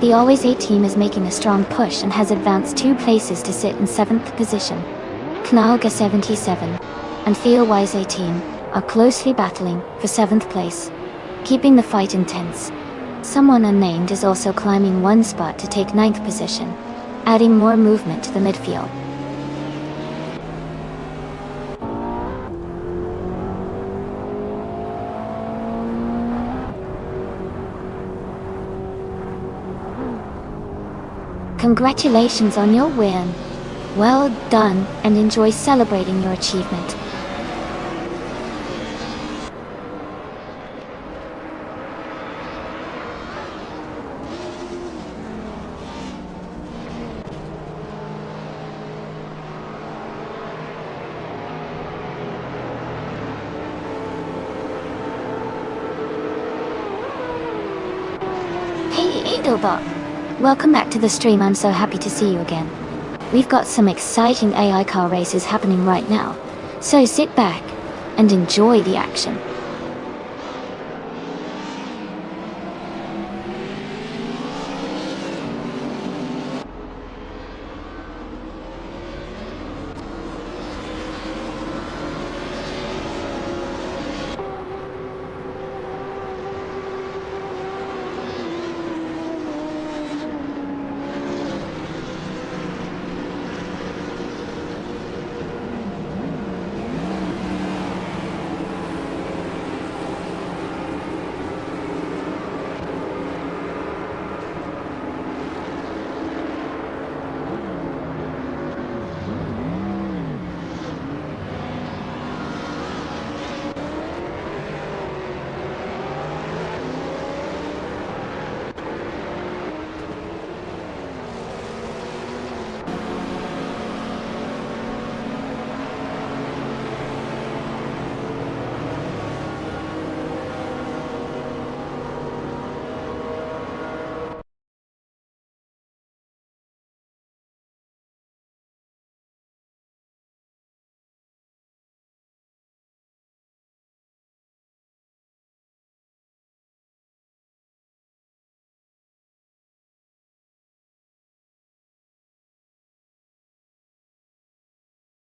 The Always A team is making a strong push and has advanced 2 places to sit in 7th position. Knalga 77 and Feelwise A team are closely battling for 7th place, keeping the fight intense. Someone unnamed is also climbing 1 spot to take 9th position, adding more movement to the midfield. Congratulations on your win. Well done, and enjoy celebrating your achievement. Hey Edelbot, welcome back to the stream. I'm so happy to see you again. We've got some exciting AI car races happening right now, so sit back and enjoy the action.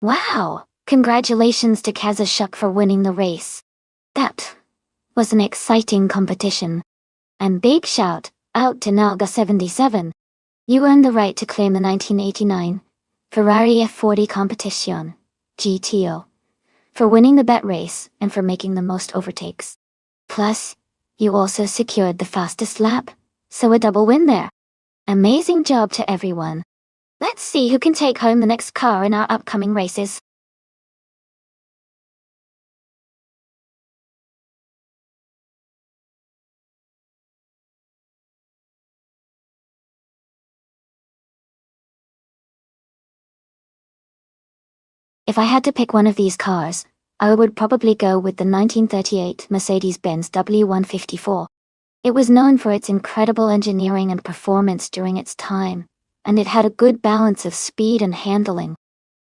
Wow! Congratulations to Kazushuk for winning the race. That was an exciting competition. And big shout out to Nalga 77. You earned the right to claim the 1989 Ferrari F40 competition GTO, for winning the bet race and for making the most overtakes. Plus, you also secured the fastest lap, so a double win there. Amazing job to everyone. Let's see who can take home the next car in our upcoming races. If I had to pick one of these cars, I would probably go with the 1938 Mercedes-Benz W154. It was known for its incredible engineering and performance during its time, and it had a good balance of speed and handling.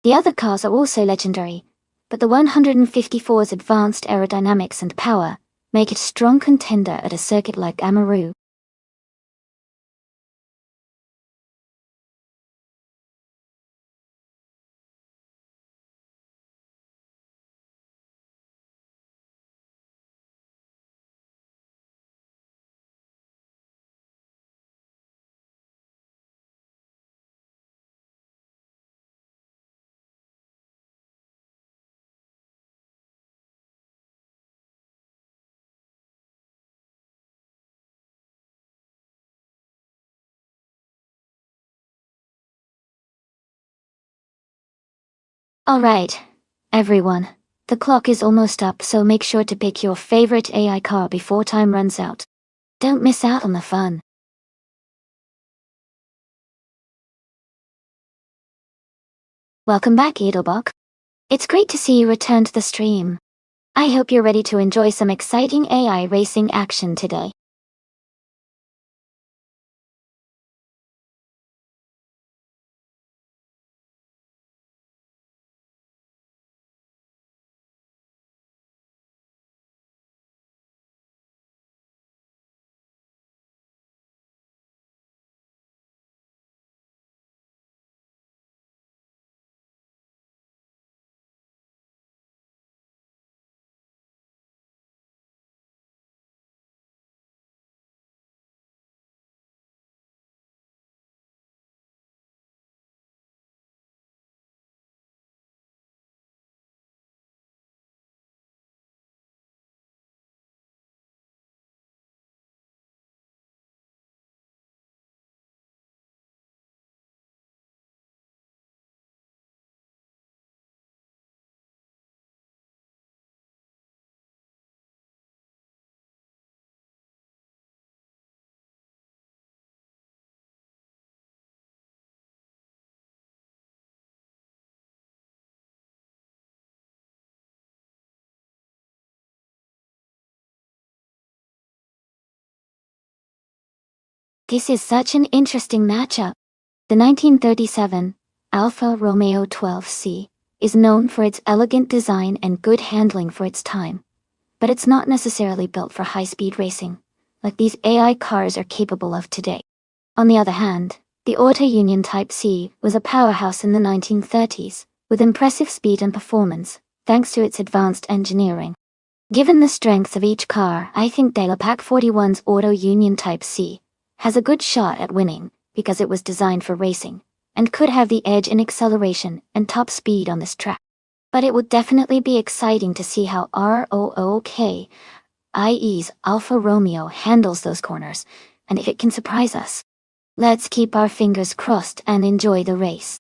The other cars are also legendary, but the 154's advanced aerodynamics and power make it a strong contender at a circuit like Amaru. Alright, everyone. The clock is almost up, so make sure to pick your favorite AI car before time runs out. Don't miss out on the fun. Welcome back, Edelbach. It's great to see you return to the stream. I hope you're ready to enjoy some exciting AI racing action today. This is such an interesting matchup. The 1937 Alfa Romeo 12C is known for its elegant design and good handling for its time, but it's not necessarily built for high-speed racing, like these AI cars are capable of today. On the other hand, the Auto Union Type C was a powerhouse in the 1930s, with impressive speed and performance, thanks to its advanced engineering. Given the strengths of each car, I think De La Pac 41's Auto Union Type C has a good shot at winning, because it was designed for racing, and could have the edge in acceleration and top speed on this track. But it would definitely be exciting to see how ROOKIE's Alfa Romeo handles those corners, and if it can surprise us. Let's keep our fingers crossed and enjoy the race.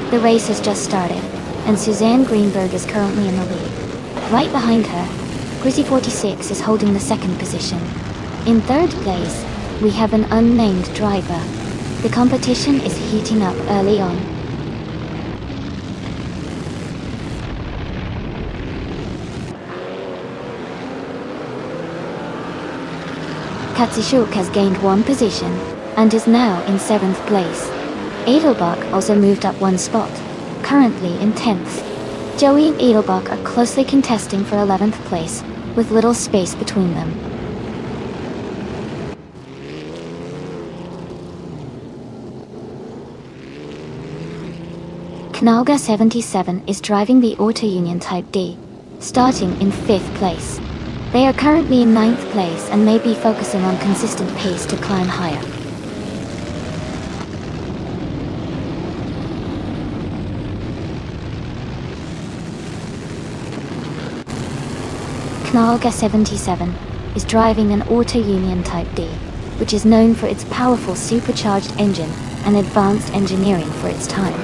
The race has just started, and Suzanne Greenberg is currently in the lead. Right behind her, Grizzy 46 is holding the second position. In third place, we have an unnamed driver. The competition is heating up early on. Katsushuk has gained one position and is now in 7th place. Edelbach also moved up one spot, currently in 10th. Joey and Edelbach are closely contesting for 11th place, with little space between them. Knalga 77 is driving the Auto Union Type D, starting in 5th place. They are currently in 9th place and may be focusing on consistent pace to climb higher. Knalga 77 is driving an Auto Union Type D, which is known for its powerful supercharged engine and advanced engineering for its time.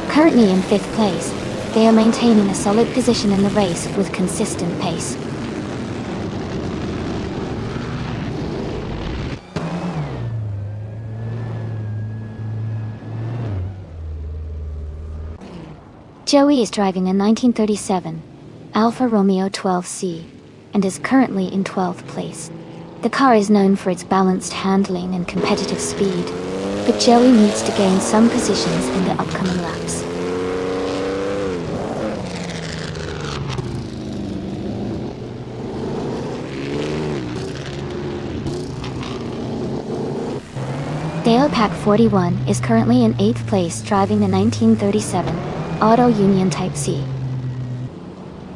Currently in 5th place, they are maintaining a solid position in the race with consistent pace. Joey is driving a 1937 Alfa Romeo 12C and is currently in 12th place. The car is known for its balanced handling and competitive speed, but Joey needs to gain some positions in the upcoming laps. Dale Pack 41 is currently in 8th place driving the 1937 Auto Union Type C.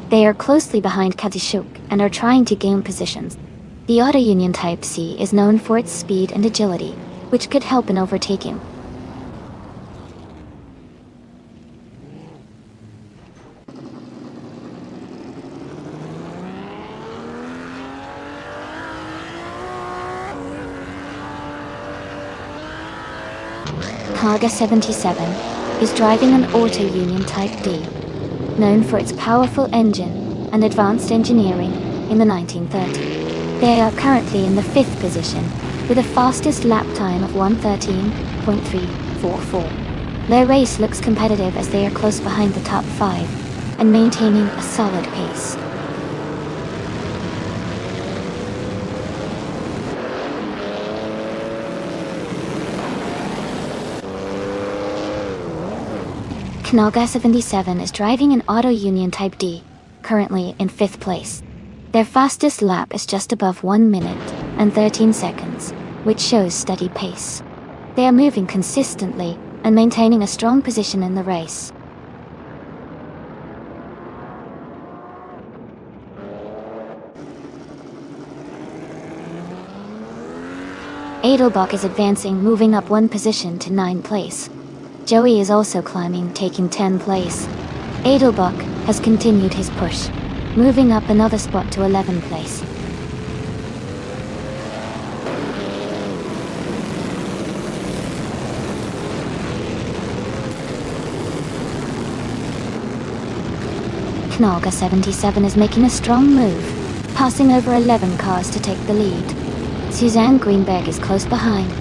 They are closely behind Katsushuk and are trying to gain positions. The Auto Union Type C is known for its speed and agility, which could help in overtaking. Haga 77 is driving an Auto Union Type D, known for its powerful engine and advanced engineering in the 1930s. They are currently in the 5th position, with a fastest lap time of 1:13.344. Their race looks competitive as they are close behind the top 5 and maintaining a solid pace. Knalga 77 is driving an Auto Union Type D, currently in 5th place. Their fastest lap is just above 1 minute and 13 seconds, which shows steady pace. They are moving consistently and maintaining a strong position in the race. Edelbach is advancing, moving up one position to 9th place. Joey is also climbing, taking 10th place. Edelbach has continued his push, moving up another spot to 11th place. Knalga 77 is making a strong move, passing over 11 cars to take the lead. Suzanne Greenberg is close behind,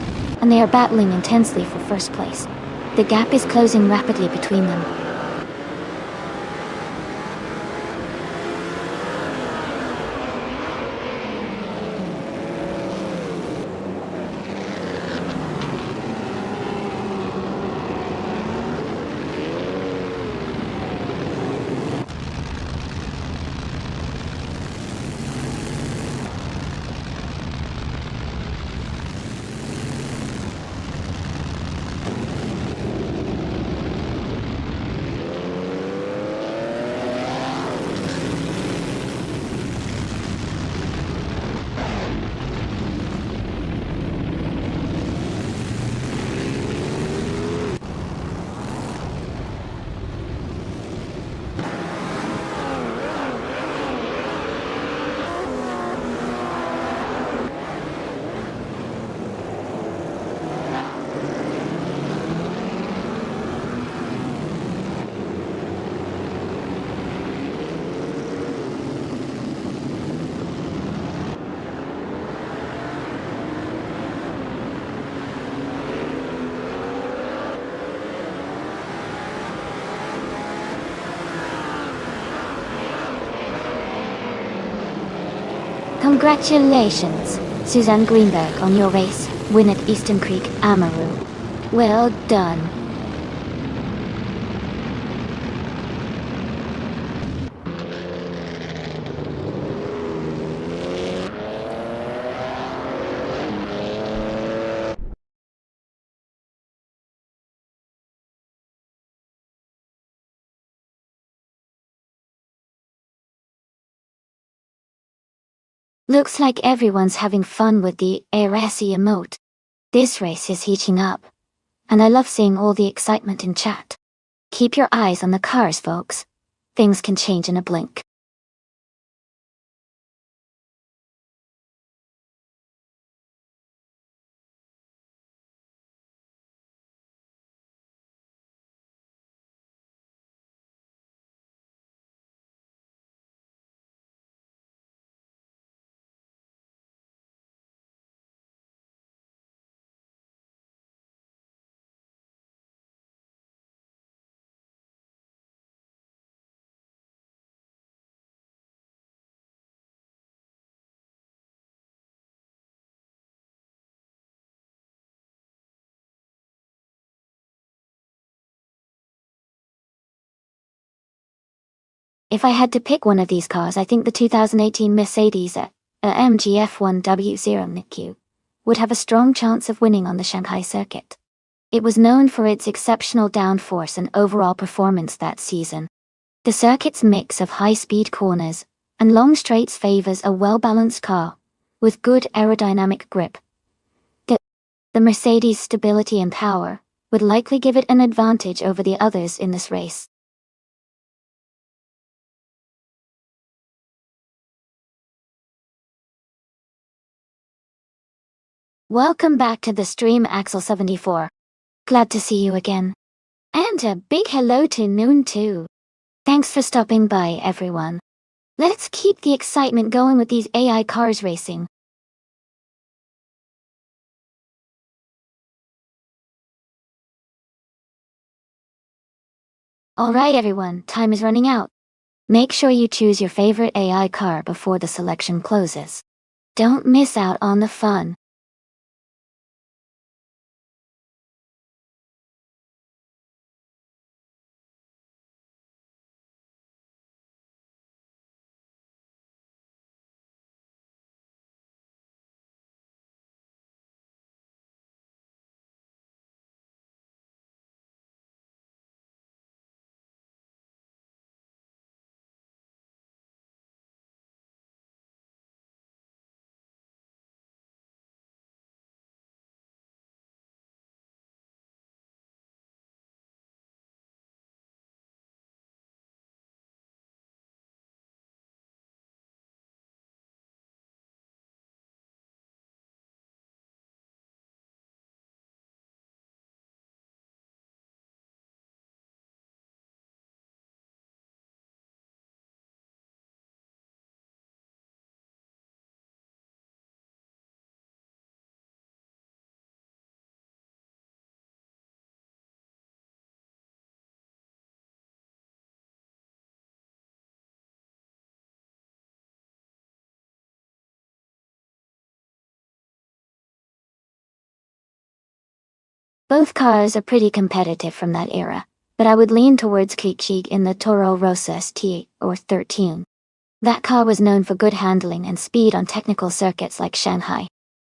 and they are battling intensely for first place. The gap is closing rapidly between them. Congratulations, Suzanne Greenberg, on your race win at Eastern Creek, Amaru. Well done. Looks like everyone's having fun with the Eresi emote. This race is heating up, and I love seeing all the excitement in chat. Keep your eyes on the cars, folks. Things can change in a blink. If I had to pick one of these cars, I think the 2018 Mercedes AMG F1W0 NICU would have a strong chance of winning on the Shanghai circuit. It was known for its exceptional downforce and overall performance that season. The circuit's mix of high-speed corners and long straights favors a well-balanced car with good aerodynamic grip. The Mercedes' stability and power would likely give it an advantage over the others in this race. Welcome back to the stream, Axel74. Glad to see you again. And a big hello to Noon too. Thanks for stopping by, everyone. Let's keep the excitement going with these AI cars racing. Alright everyone, time is running out. Make sure you choose your favorite AI car before the selection closes. Don't miss out on the fun. Both cars are pretty competitive from that era, but I would lean towards Krieg in the Toro Rosso ST or 13. That car was known for good handling and speed on technical circuits like Shanghai.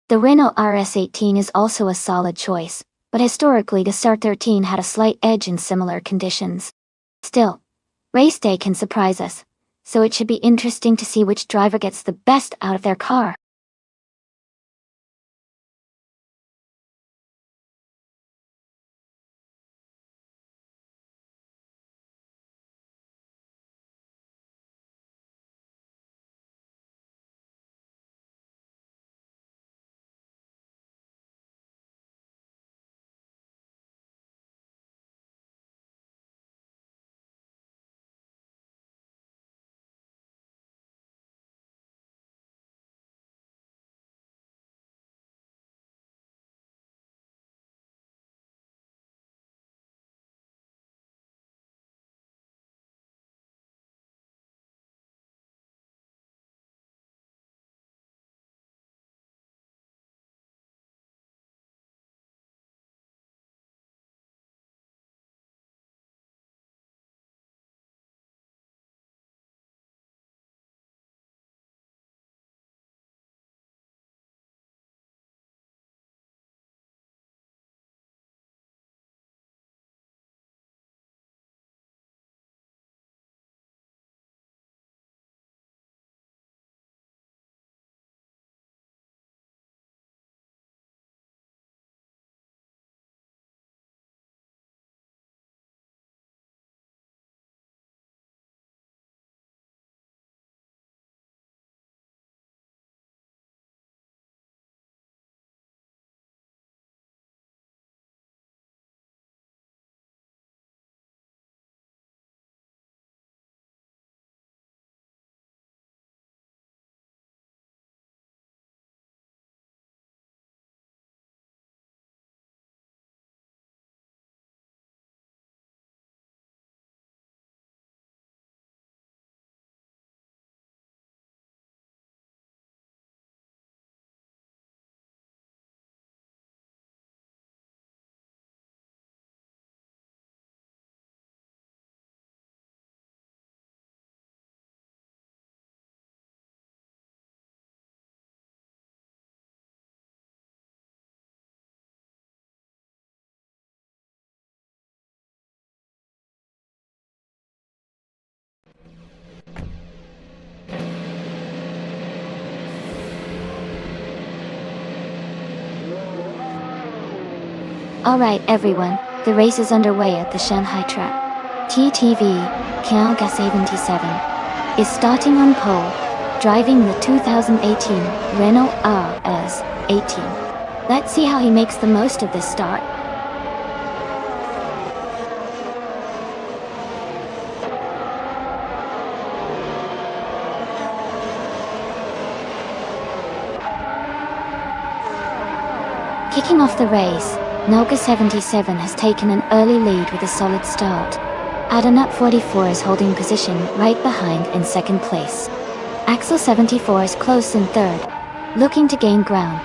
The Renault RS18 is also a solid choice, but historically the SR13 had a slight edge in similar conditions. Still, race day can surprise us, so it should be interesting to see which driver gets the best out of their car. Alright everyone, the race is underway at the Shanghai track. TTV, Kialga 77, is starting on pole, driving the 2018 Renault RS 18. Let's see how he makes the most of this start. Kicking off the race, Noga 77 has taken an early lead with a solid start. Adanut 44 is holding position right behind in second place. Axel 74 is close in third, looking to gain ground.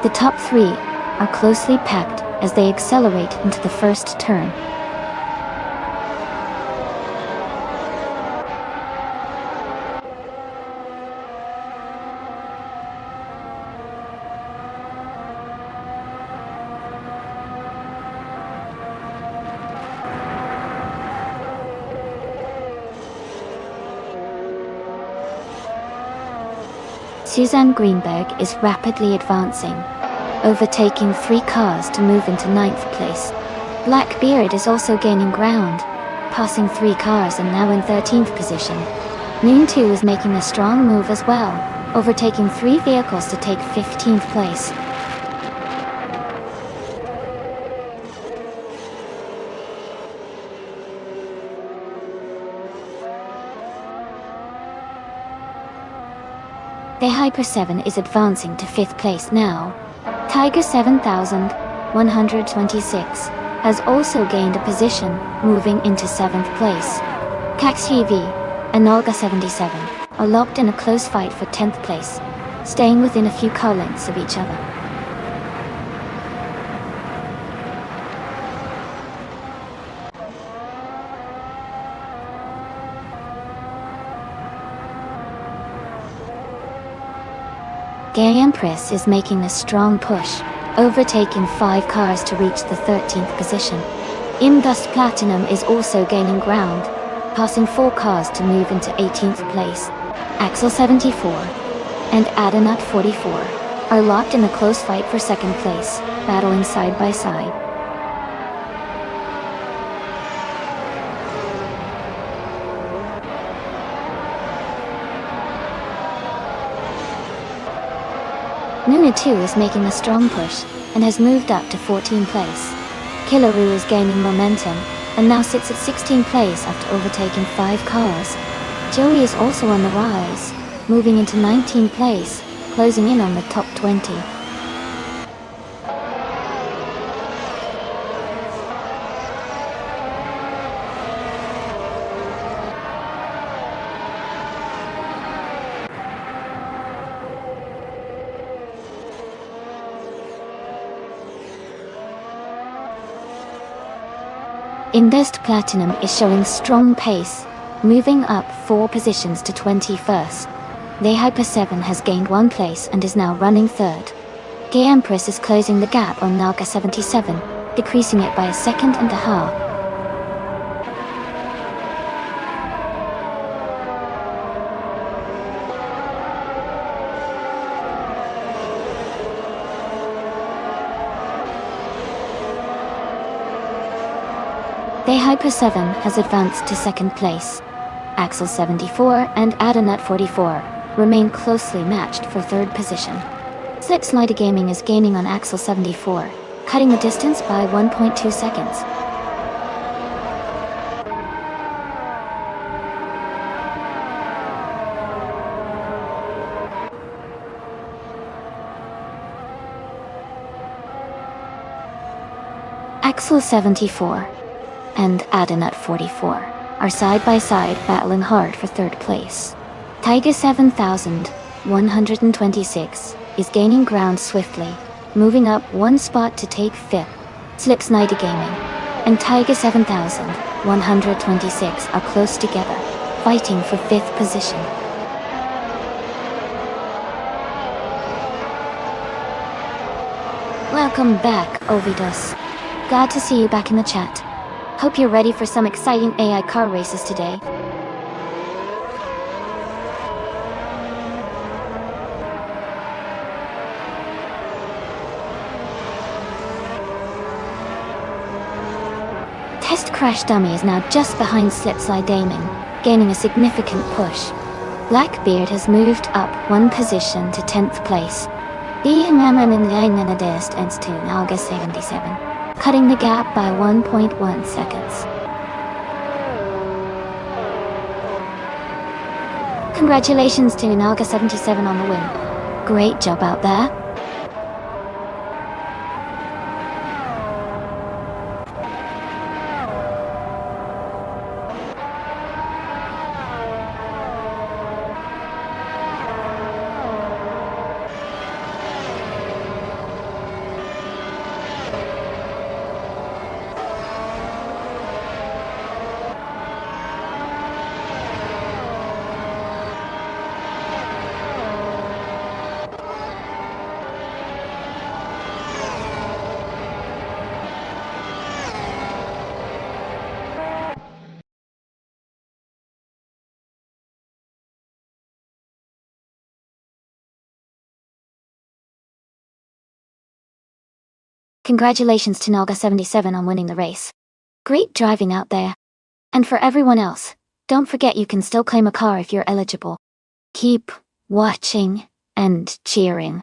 The top three are closely packed as they accelerate into the first turn. Suzanne Greenberg is rapidly advancing, overtaking 3 cars to move into 9th place. Blackbeard is also gaining ground, passing 3 cars and now in 13th position. Noon 2 is making a strong move as well, overtaking 3 vehicles to take 15th place. The Hyper 7 is advancing to 5th place now. Tiger 7126 has also gained a position, moving into 7th place. Cax TV and Olga 77 are locked in a close fight for 10th place, staying within a few car lengths of each other. Gay Empress is making a strong push, overtaking 5 cars to reach the 13th position. Imdust Platinum is also gaining ground, passing 4 cars to move into 18th place. Axel 74 and Adanut 44 are locked in a close fight for 2nd place, battling side by side. Nuna 2 is making a strong push, and has moved up to 14th place. Killaroo is gaining momentum, and now sits at 16th place after overtaking 5 cars. Joey is also on the rise, moving into 19th place, closing in on the top 20. Indust Platinum is showing strong pace, moving up 4 positions to 21st. The Hyper 7 has gained 1 place and is now running 3rd. Gay Empress is closing the gap on Nalga 77, decreasing it by 1.5 seconds. The Hyper 7 has advanced to 2nd place. Axel 74 and Adanut 44 remain closely matched for 3rd position. Slipslider Gaming is gaining on Axel 74, cutting the distance by 1.2 seconds. Axel 74 and Adanut 44 are side by side battling hard for 3rd place. Tiger 7126 is gaining ground swiftly, moving up 1 spot to take 5th. Slipsnider Gaming and Tiger 7126 are close together, fighting for 5th position. Welcome back, Ovidos. Glad to see you back in the chat. Hope you're ready for some exciting AI car races today. test crash dummy is now just behind Slipslide Damon, gaining a significant push. Blackbeard has moved up one position to 10th place. August 77, cutting the gap by 1.1 seconds. Congratulations to August 77 on the win. Great job out there. Congratulations to Naga77 on winning the race. Great driving out there. And for everyone else, don't forget you can still claim a car if you're eligible. Keep watching and cheering.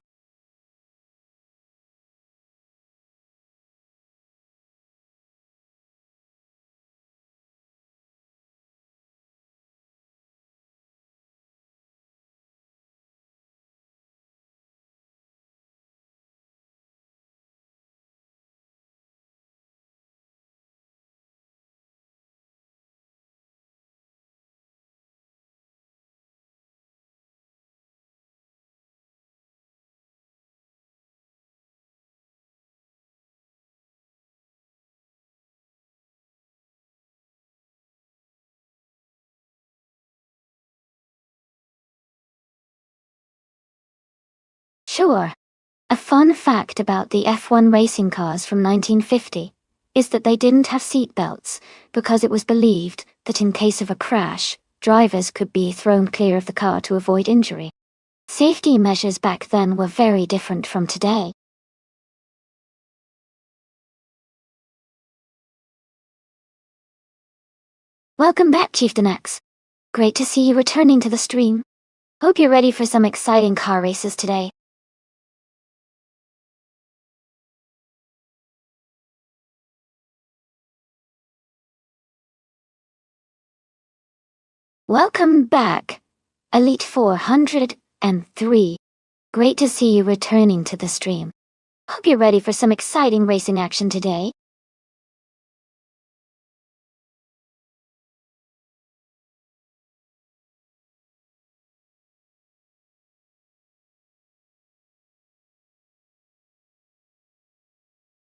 Sure. A fun fact about the F1 racing cars from 1950 is that they didn't have seat belts because it was believed that in case of a crash, drivers could be thrown clear of the car to avoid injury. Safety measures back then were very different from today. Welcome back, Chieftain X. Great to see you returning to the stream. Hope you're ready for some exciting car races today. Welcome back, Elite 403. Great to see you returning to the stream. Hope you're ready for some exciting racing action today.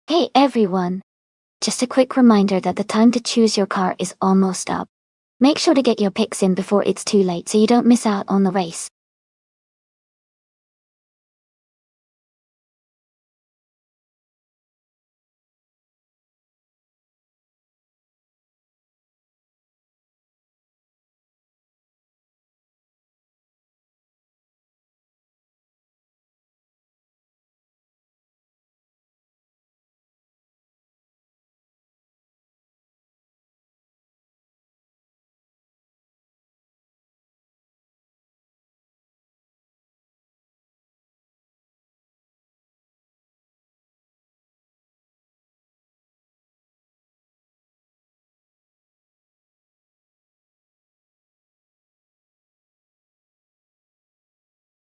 Hey everyone! Just a quick reminder that the time to choose your car is almost up. Make sure to get your picks in before it's too late so you don't miss out on the race.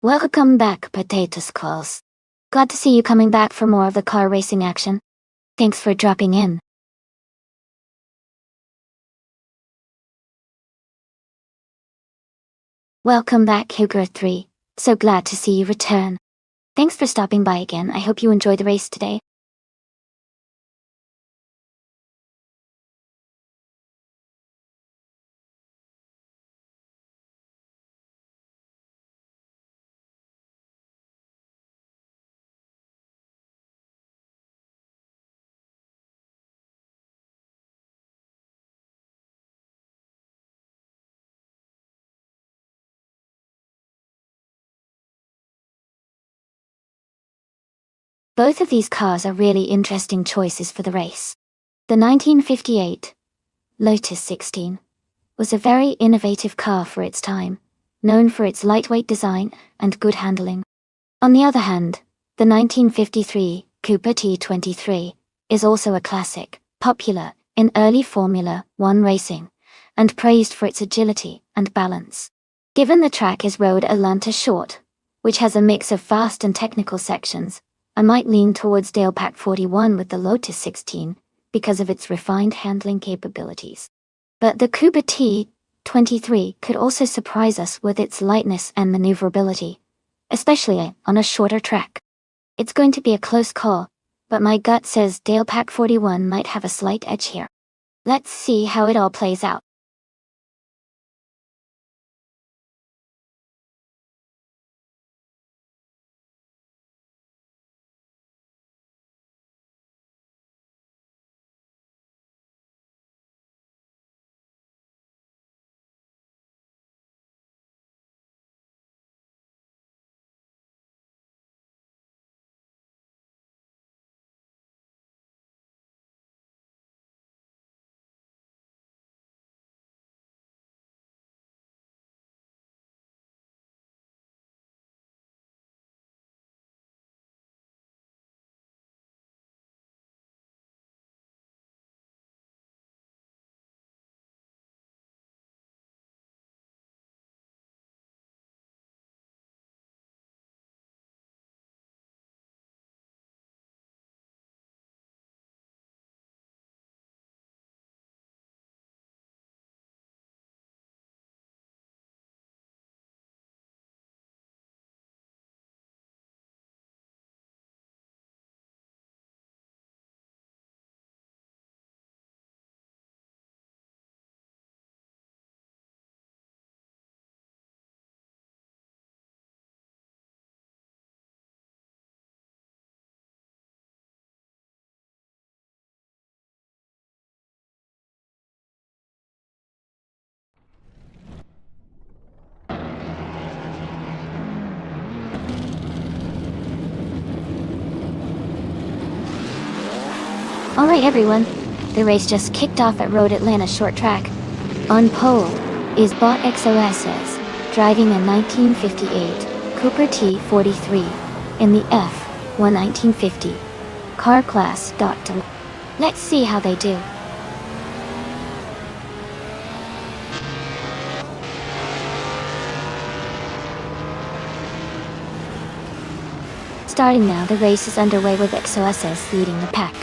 Welcome back, Potato Skulls. Glad to see you coming back for more of the car racing action. Thanks for dropping in. Welcome back, Huger3. So glad to see you return. Thanks for stopping by again. I hope you enjoy the race today. Both of these cars are really interesting choices for the race. The 1958 Lotus 16, was a very innovative car for its time, known for its lightweight design and good handling. On the other hand, the 1953 Cooper T23 is also a classic, popular in early Formula One racing, and praised for its agility and balance. Given the track is Road Atlanta Short, which has a mix of fast and technical sections, I might lean towards Dale Pack 41 with the Lotus 16 because of its refined handling capabilities. But the Cooper T23 could also surprise us with its lightness and maneuverability, especially on a shorter track. It's going to be a close call, but my gut says Dale Pack 41 might have a slight edge here. Let's see how it all plays out. Alright everyone, the race just kicked off at Road Atlanta Short Track. On pole is Bot XOSS, driving a 1958 Cooper T43 in the F1 1950 car class. Let's see how they do. Starting now, the race is underway with XOSS leading the pack.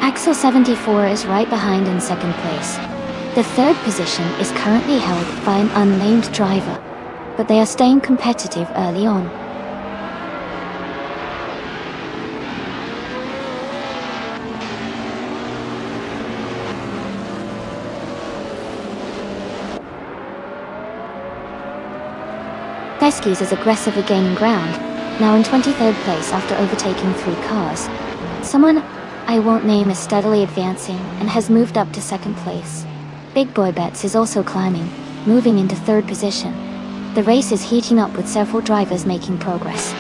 Axle 74 is right behind in second place. The third position is currently held by an unnamed driver, but they are staying competitive early on. Teskis is aggressive at gaining ground, now in 23rd place after overtaking 3 cars. Someone I won't name is steadily advancing and has moved up to second place. Big Boy Bets is also climbing, moving into third position. The race is heating up with several drivers making progress.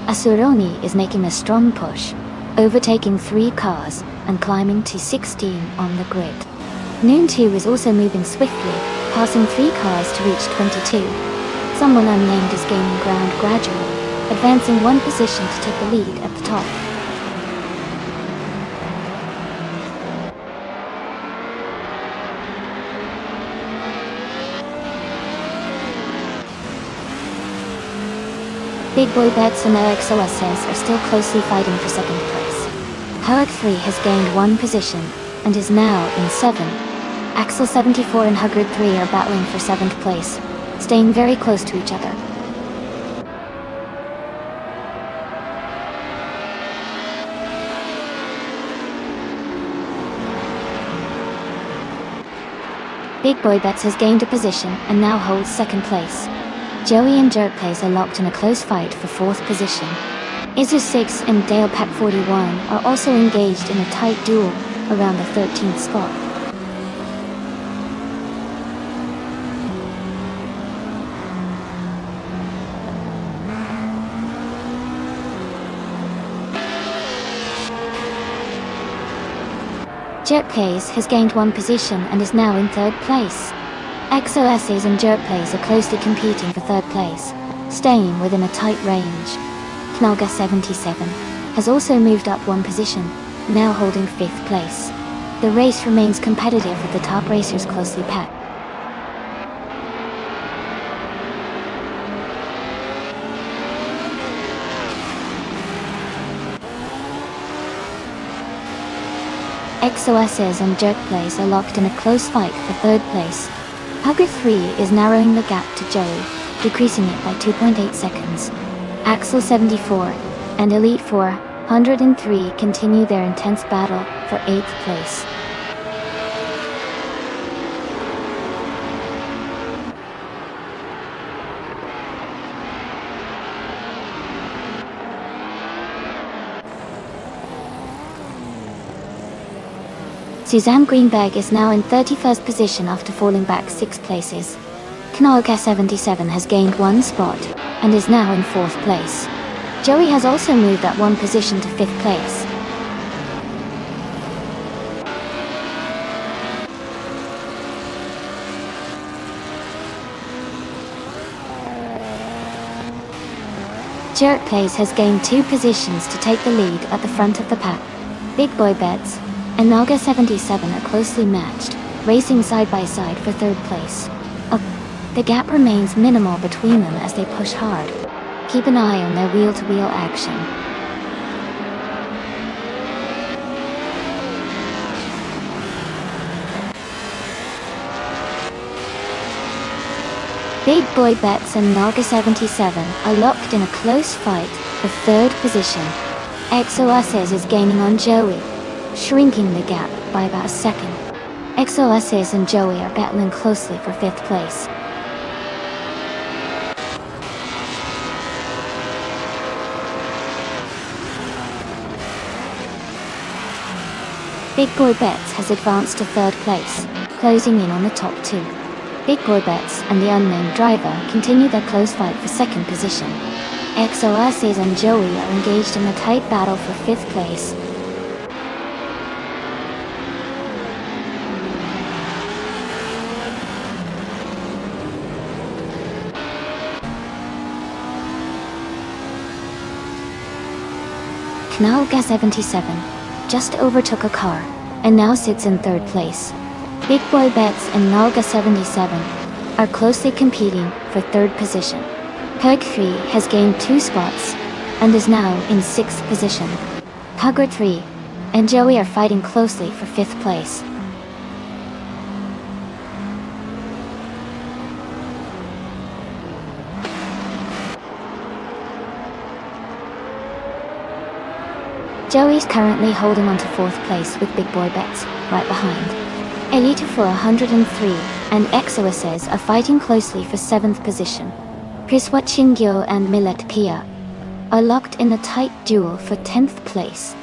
Asuroni is making a strong push, overtaking 3 cars and climbing to 16 on the grid. Noon 2 is also moving swiftly, passing 3 cars to reach 22. Someone unnamed is gaining ground gradually, advancing 1 position to take the lead at the top. Big Boy Bets and XOSS are still closely fighting for second place. Hug 3 has gained 1 position and is now in 7. Axle 74 and Huggard 3 are battling for 7th place, staying very close to each other. Big Boy Bets has gained a position and now holds 2nd place. Joey and Jerk Plays are locked in a close fight for 4th position. Izu 6 and Dale Pack 41 are also engaged in a tight duel around the 13th spot. Jerk Plays has gained 1 position and is now in 3rd place. XOS's and Jerk Plays are closely competing for 3rd place, staying within a tight range. Knalga 77 has also moved up 1 position, now holding 5th place. The race remains competitive with the top racers closely packed. XOS's and Jerk Plays are locked in a close fight for 3rd place. Hugger 3 is narrowing the gap to Joey, decreasing it by 2.8 seconds. Axel 74 and Elite 403 continue their intense battle for 8th place. Suzanne Greenberg is now in 31st position after falling back 6 places. Knalga 77 has gained 1 spot and is now in 4th place. Joey has also moved up 1 position to 5th place. Jerk Plays has gained 2 positions to take the lead at the front of the pack. Big Boy Bets and Naga 77 are closely matched, racing side by side for 3rd place. The gap remains minimal between them as they push hard. Keep an eye on their wheel-to-wheel action. Big Boy Bets and Naga 77 are locked in a close fight for 3rd position. XOS's is gaining on Joey, shrinking the gap by about a second. XOS's and Joey are battling closely for 5th place. Big Boy Bets has advanced to 3rd place, closing in on the top 2. Big Boy Bets and the unnamed driver continue their close fight for 2nd position. XOS's and Joey are engaged in a tight battle for 5th place. Knalga 77 just overtook a car and now sits in 3rd place. Big Boy Bets and Knalga 77 are closely competing for 3rd position. Peg 3 has gained 2 spots and is now in 6th position. Hugger 3 and Joey are fighting closely for 5th place. Joey's currently holding on to 4th place with Big Boy Bets right behind. Elite 403 and XOS's are fighting closely for 7th position. Priswa Chingyo and Millet Pia are locked in a tight duel for 10th place.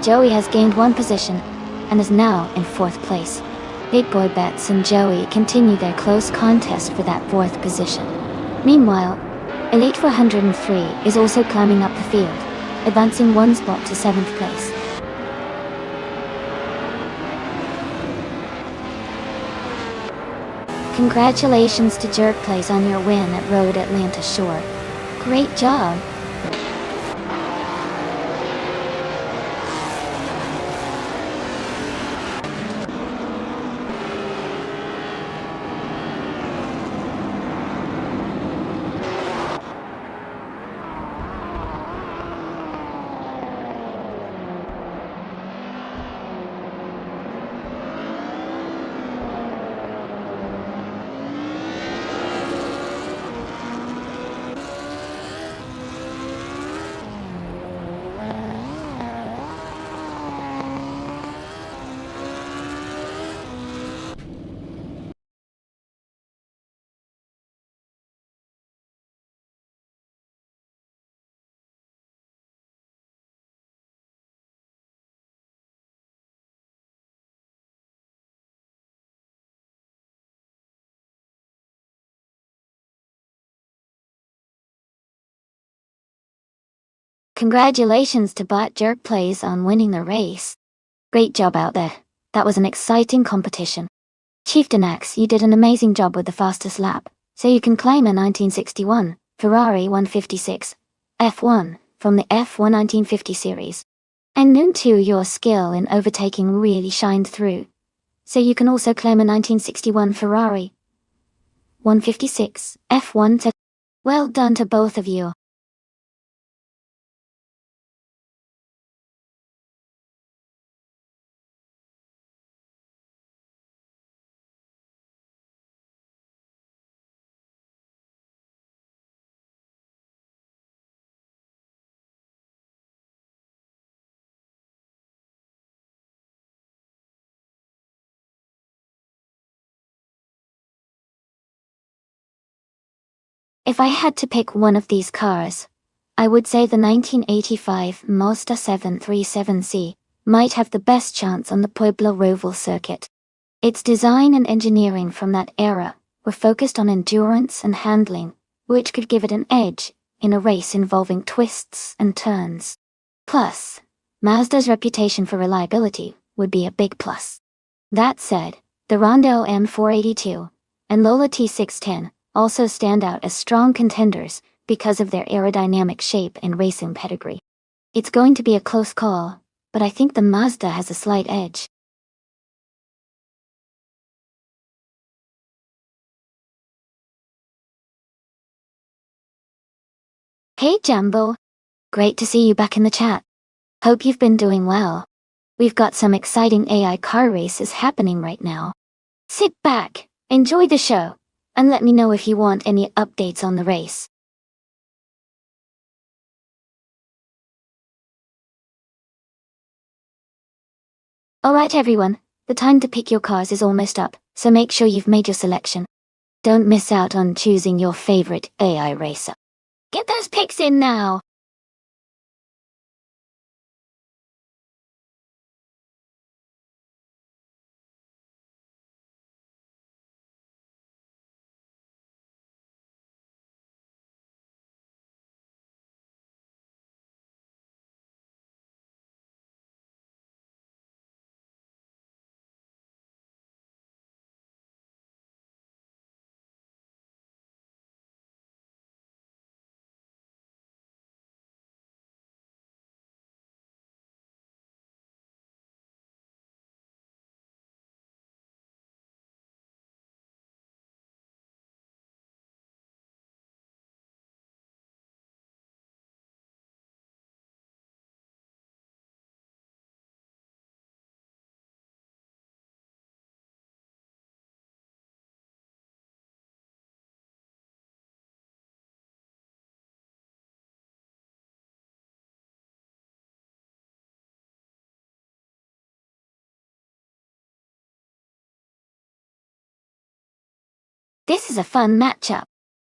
Joey has gained 1 position and is now in 4th place. Big Boy Bets and Joey continue their close contest for that 4th position. Meanwhile, Elite 403 is also climbing up the field, advancing 1 spot to 7th place. Congratulations to Jerk Plays on your win at Road Atlanta Shore. Great job! Congratulations to Bot Jerk Plays on winning the race. Great job out there. That was an exciting competition. Chieftain X, you did an amazing job with the fastest lap, so you can claim a 1961 Ferrari 156 F1 from the F1 1950 series. And noon 2, your skill in overtaking really shined through, so you can also claim a 1961 Ferrari 156 F1 Well done to both of you. If I had to pick one of these cars, I would say the 1985 Mazda 737C might have the best chance on the Pueblo Roval circuit. Its design and engineering from that era were focused on endurance and handling, which could give it an edge in a race involving twists and turns. Plus, Mazda's reputation for reliability would be a big plus. That said, the Rondo M482 and Lola T610 also stand out as strong contenders because of their aerodynamic shape and racing pedigree. It's going to be a close call, but I think the Mazda has a slight edge. Hey Jumbo! Great to see you back in the chat. Hope you've been doing well. We've got some exciting AI car races happening right now. Sit back, enjoy the show, and let me know if you want any updates on the race. Alright everyone, the time to pick your cars is almost up, so make sure you've made your selection. Don't miss out on choosing your favorite AI racer. Get those picks in now! This is a fun matchup.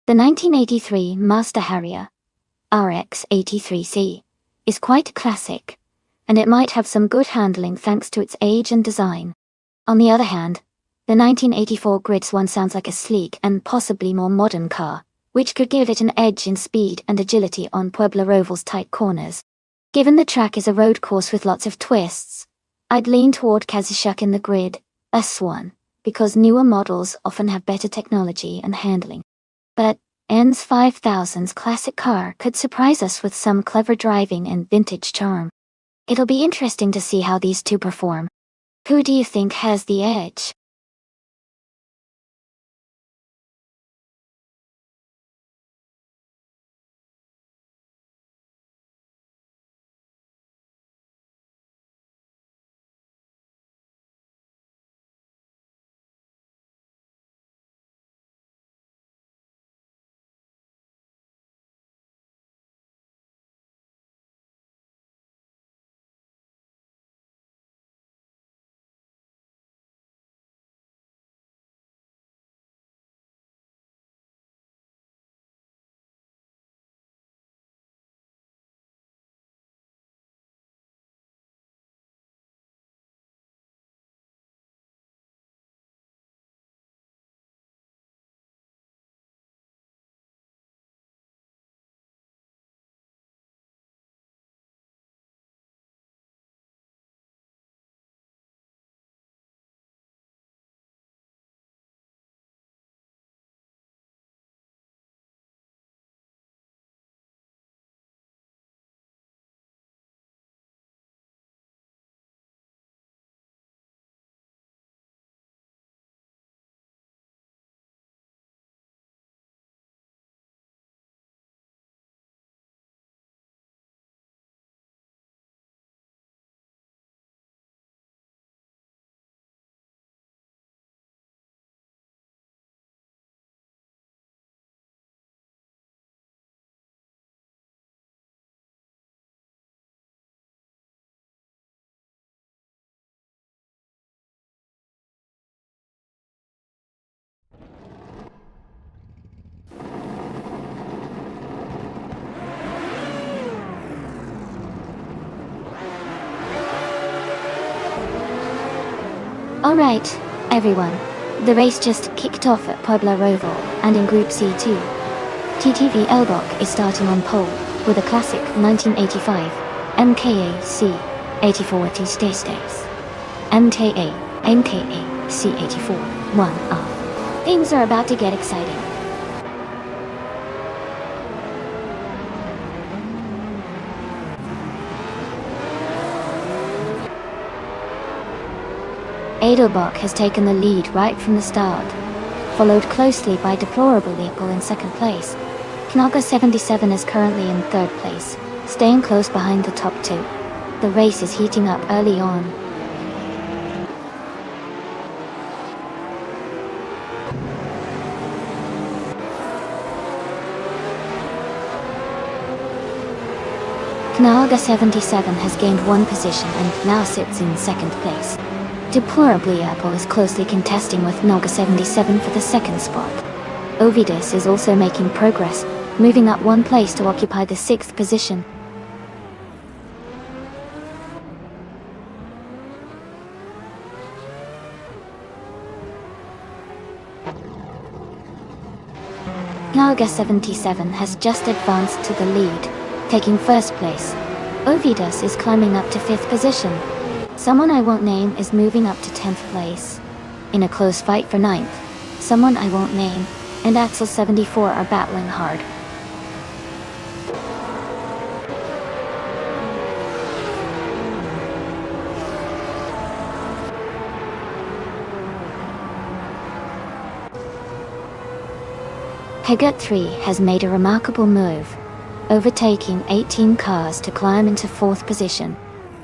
The 1983 Mazda Harrier RX-83C is quite classic, and it might have some good handling thanks to its age and design. On the other hand, the 1984 Grids one sounds like a sleek and possibly more modern car, which could give it an edge in speed and agility on Pueblo Roval's tight corners. Given the track is a road course with lots of twists, I'd lean toward Kazushuk in the Grid S1, because newer models often have better technology and handling. But ENS 5000's classic car could surprise us with some clever driving and vintage charm. It'll be interesting to see how these two perform. Who do you think has the edge? Alright, everyone. The race just kicked off at Puebla Roval, and in Group C2. TTV Elbok is starting on pole, with a classic 1985 MKA C84 T-Stays. MKA C84 1R. Things are about to get exciting. Edelbach has taken the lead right from the start, followed closely by Deplorable Leopold in second place. Knaga 77 is currently in third place, staying close behind the top two. The race is heating up early on. Knaga 77 has gained one position and now sits in second place. Deplorably Apple is closely contesting with Naga 77 for the second spot. Ovidus is also making progress, moving up one place to occupy the sixth position. Naga 77 has just advanced to the lead, taking first place. Ovidus is climbing up to fifth position. Someone I won't name is moving up to 10th place. In a close fight for 9th, someone I won't name and Axel 74 are battling hard. Hegut 3 has made a remarkable move, overtaking 18 cars to climb into 4th position.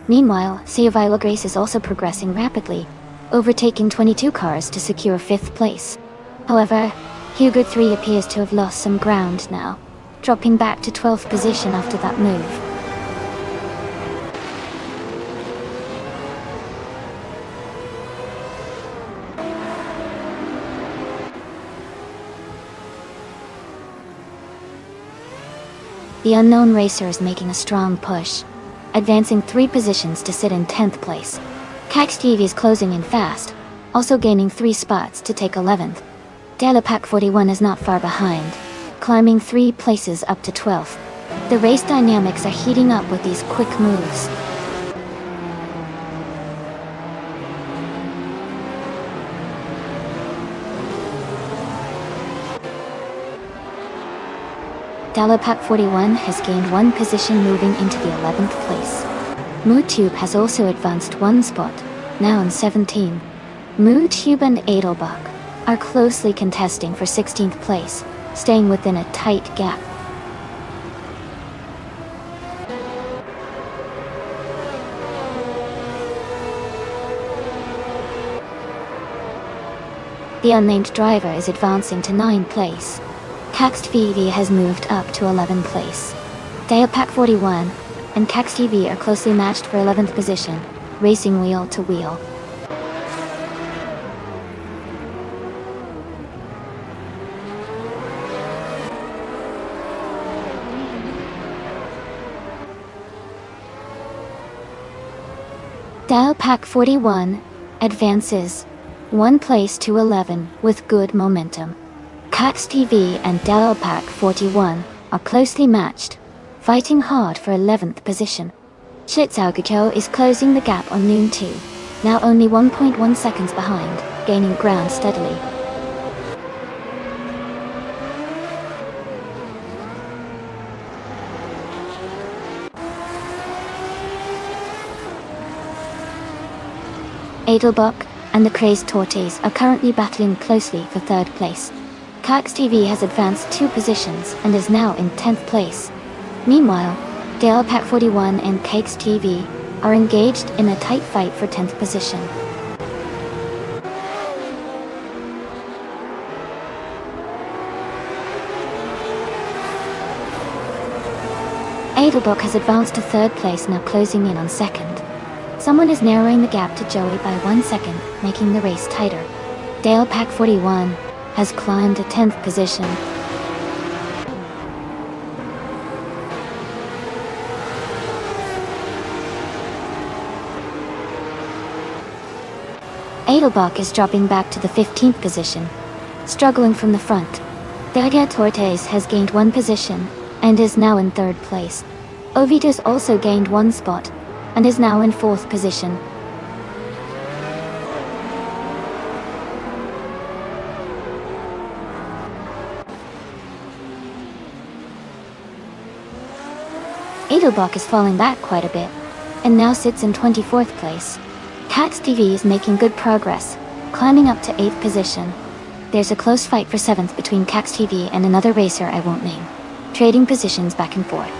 Meanwhile, Seovila Grace is also progressing rapidly, overtaking 22 cars to secure 5th place. However, Hugo 3 appears to have lost some ground now, dropping back to 12th position after that move. The unknown racer is making a strong push, advancing 3 positions to sit in 10th place. Cax TV is closing in fast, also gaining 3 spots to take 11th. Delapac 41 is not far behind, climbing 3 places up to 12th. The race dynamics are heating up with these quick moves. Dalapac 41 has gained 1 position moving into the 11th place. MooTube has also advanced 1 spot, now in 17. MooTube and Edelbach are closely contesting for 16th place, staying within a tight gap. The unnamed driver is advancing to 9th place. Cax TV has moved up to 11th place. Dalapac 41 and Cax TV are closely matched for 11th position, racing wheel to wheel. Dalapac 41 advances 1 place to 11 with good momentum. Cax TV and Dalapac 41 are closely matched, fighting hard for 11th position. Shitzaugucho is closing the gap on Noon 2, now only 1.1 seconds behind, gaining ground steadily. Edelbach and the Crazed Tortoise are currently battling closely for 3rd place. Cax TV has advanced 2 positions and is now in 10th place. Meanwhile, Dalapac 41 and Cax TV are engaged in a tight fight for 10th position. Edelbach has advanced to 3rd place, now closing in on 2nd. Someone is narrowing the gap to Joey by 1 second, making the race tighter. Dalapac 41 has climbed to 10th position. Edelbach is dropping back to the 15th position, struggling from the front. Daga Tortes has gained 1 position, and is now in 3rd place. Ovitas also gained 1 spot, and is now in 4th position. Edelbach is falling back quite a bit, and now sits in 24th place. Cax TV is making good progress, climbing up to 8th position. There's a close fight for 7th between Cax TV and another racer I won't name, trading positions back and forth.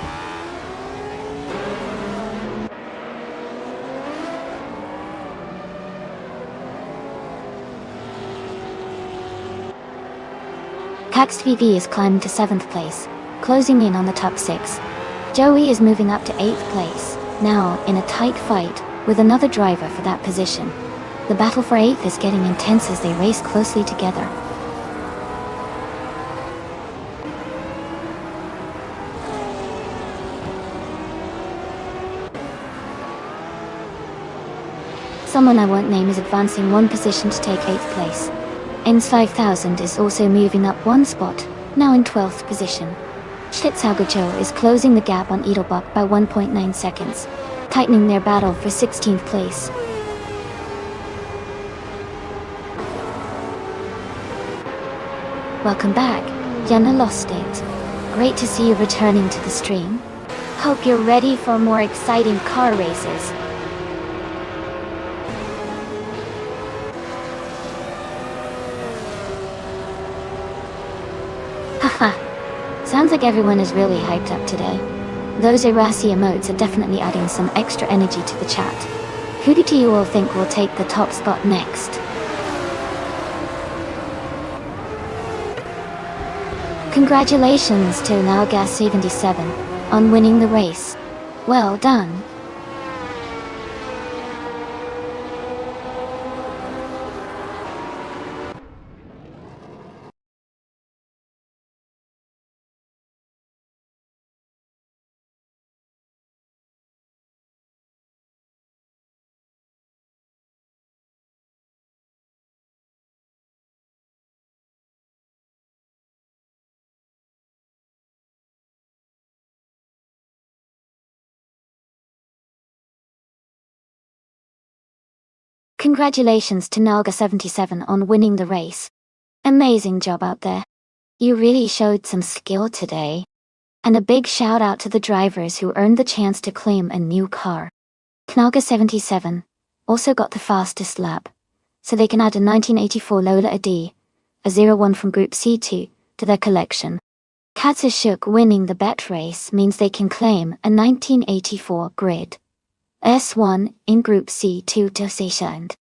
Cax TV is climbing to 7th place, closing in on the top 6. Joey is moving up to 8th place, now in a tight fight with another driver for that position. The battle for 8th is getting intense as they race closely together. Someone I won't name is advancing 1 position to take 8th place. N5000 is also moving up 1 spot, now in 12th position. Schlitzaugerjoe is closing the gap on Edelbach by 1.9 seconds, tightening their battle for 16th place. Welcome back, Yana lost it. Great to see you returning to the stream. Hope you're ready for more exciting car races. Haha. Sounds like everyone is really hyped up today. Those Irasi emotes are definitely adding some extra energy to the chat. Who do you all think will take the top spot next? Congratulations to Nalgas77 on winning the race. Well done. Congratulations to Nalga77 on winning the race. Amazing job out there. You really showed some skill today. And a big shout out to the drivers who earned the chance to claim a new car. Knalga77 also got the fastest lap, so they can add a 1984 Lola AD, a 01 from Group C2, to their collection. Katsashuk winning the bet race means they can claim a 1984 Grid S1 in Group C2 to Seychelles.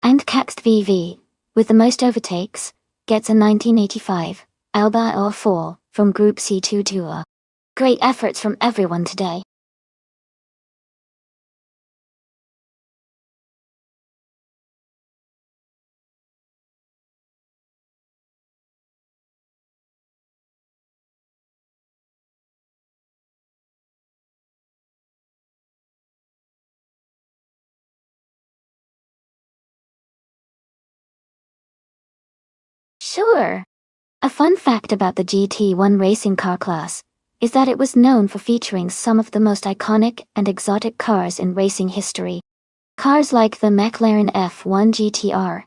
And Caxt VV, with the most overtakes, gets a 1985 Alba R4 from Group C2 Tour. Great efforts from everyone today. Sure. A fun fact about the GT1 racing car class is that it was known for featuring some of the most iconic and exotic cars in racing history. Cars like the McLaren F1 GTR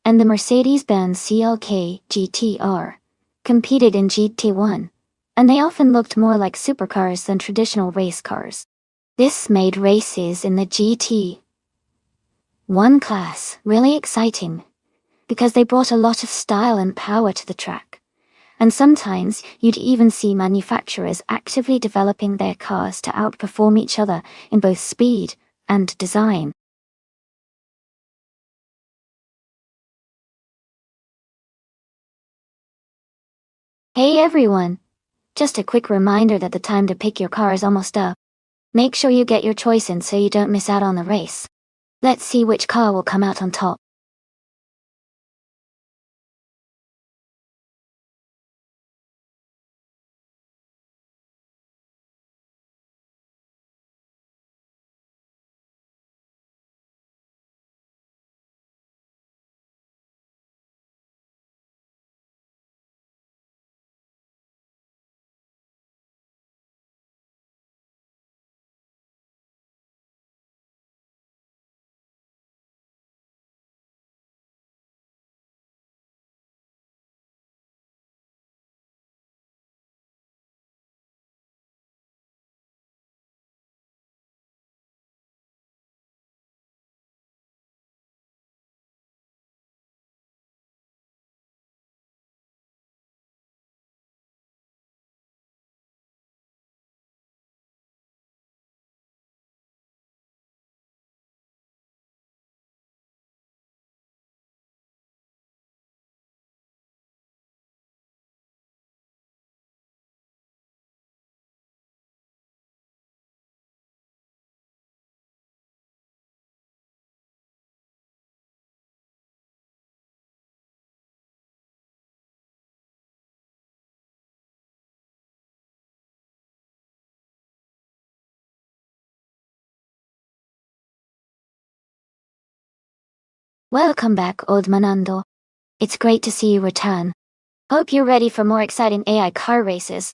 and the Mercedes-Benz CLK GTR competed in GT1, and they often looked more like supercars than traditional race cars. This made races in the GT1 class really exciting, because they brought a lot of style and power to the track. And sometimes you'd even see manufacturers actively developing their cars to outperform each other in both speed and design. Hey everyone! Just a quick reminder that the time to pick your car is almost up. Make sure you get your choice in so you don't miss out on the race. Let's see which car will come out on top. Welcome back, old Manando. It's great to see you return. Hope you're ready for more exciting AI car races.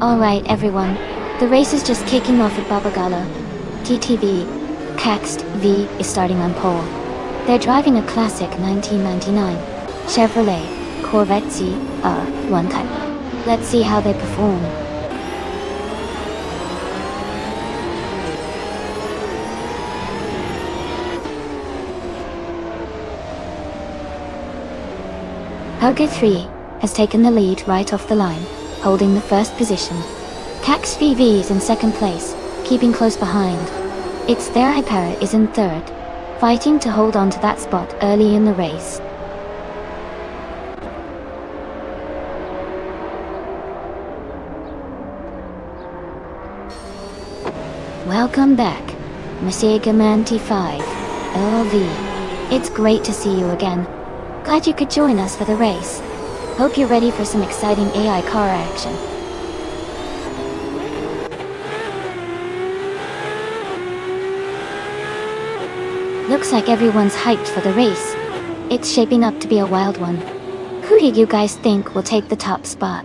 Alright everyone, the race is just kicking off at Babagala. TTV, Caxt V is starting on pole. They're driving a classic 1999 Chevrolet Corvette Z1 Type. Let's see how they perform. Hugger 3 has taken the lead right off the line, holding the first position. Cax VV is in second place, keeping close behind. It's their Hypera is in third, fighting to hold on to that spot early in the race. Welcome back, Monsieur Gamanti 5, LV. It's great to see you again. Glad you could join us for the race. Hope you're ready for some exciting AI car action. Looks like everyone's hyped for the race. It's shaping up to be a wild one. Who do you guys think will take the top spot?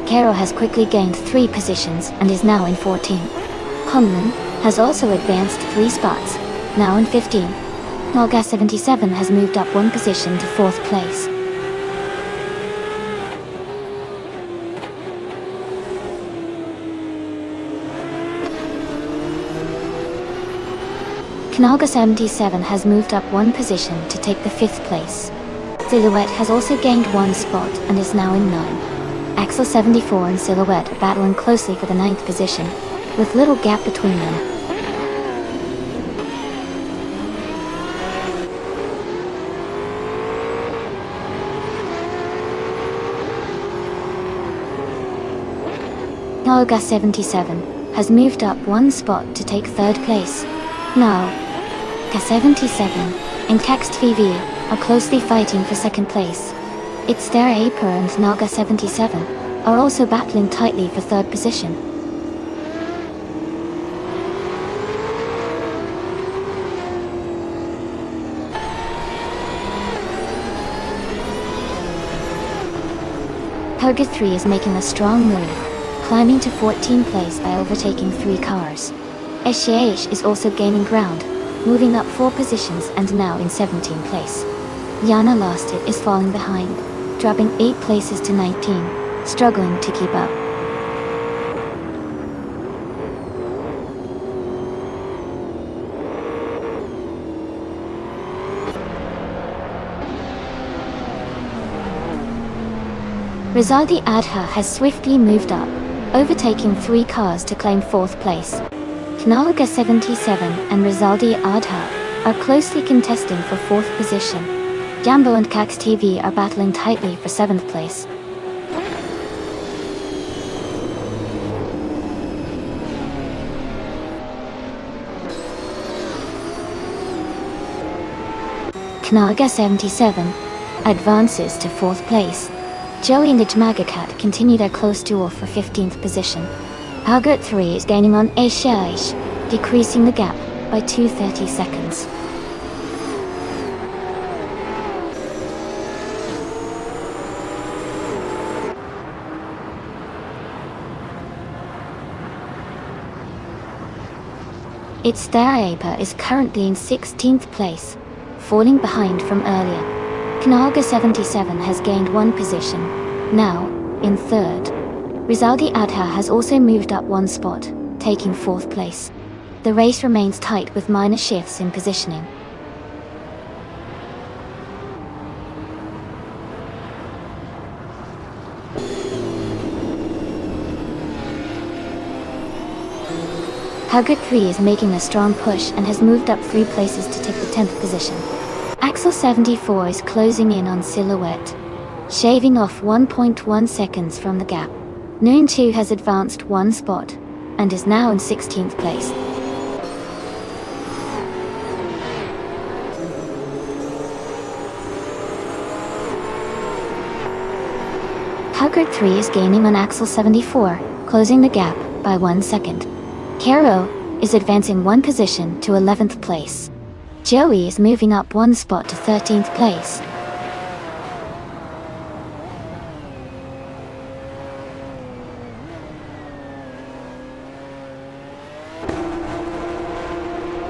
Caro has quickly gained 3 positions and is now in 14th. Hunman has also advanced 3 spots, now in 15th. Nolga 77 has moved up 1 position to 4th place. Knalga 77 has moved up 1 position to take the 5th place. Silhouette has also gained 1 spot and is now in 9. Axel 74 and Silhouette are battling closely for the 9th position, with little gap between them. Nolga 77 has moved up 1 spot to take 3rd place. Now, K77 and Caxt VV are closely fighting for 2nd place. It's their Aper and Naga 77 are also battling tightly for 3rd position. Hoga 3 is making a strong move, climbing to 14th place by overtaking 3 cars. Eshiaish is also gaining ground, moving up 4 positions and now in 17th place. Yana Lastit is falling behind, dropping 8 places to 19, struggling to keep up. Rizaldi Adha has swiftly moved up, overtaking 3 cars to claim 4th place. Knalga 77 and Rizaldi Adha are closely contesting for 4th position. Jambo and Cax TV are battling tightly for 7th place. Knalga 77 advances to 4th place. Joey and Ijmagakat continue their close duel for 15th position. Hoga 3 is gaining on Eshiaish, decreasing the gap by 2:30 seconds. Its Tharaapa is currently in 16th place, falling behind from earlier. Knalga 77 has gained 1 position, now in 3rd. Rizaldi Adha has also moved up 1 spot, taking 4th place. The race remains tight with minor shifts in positioning. Hoga 3 is making a strong push and has moved up 3 places to take the 10th position. Axel 74 is closing in on Silhouette, shaving off 1.1 seconds from the gap. Noon 2 has advanced 1 spot, and is now in 16th place. Hoga 3 is gaining on Axel 74, closing the gap by 1 second. Caro is advancing 1 position to 11th place. Joey is moving up 1 spot to 13th place.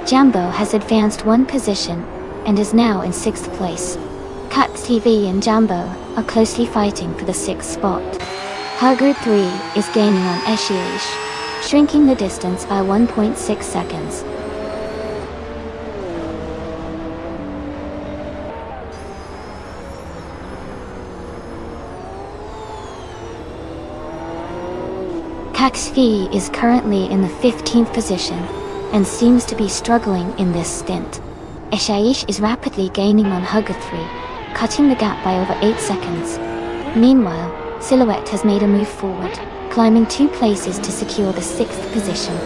Jambo has advanced 1 position and is now in 6th place. Cut TV and Jambo are closely fighting for the 6th spot. Hoga 3 is gaining on Eshiaish, shrinking the distance by 1.6 seconds. Caxvi is currently in the 15th position and seems to be struggling in this stint. Eshiaish is rapidly gaining on Hoga 3, cutting the gap by over 8 seconds. Meanwhile, Silhouette has made a move forward, climbing 2 places to secure the 6th position.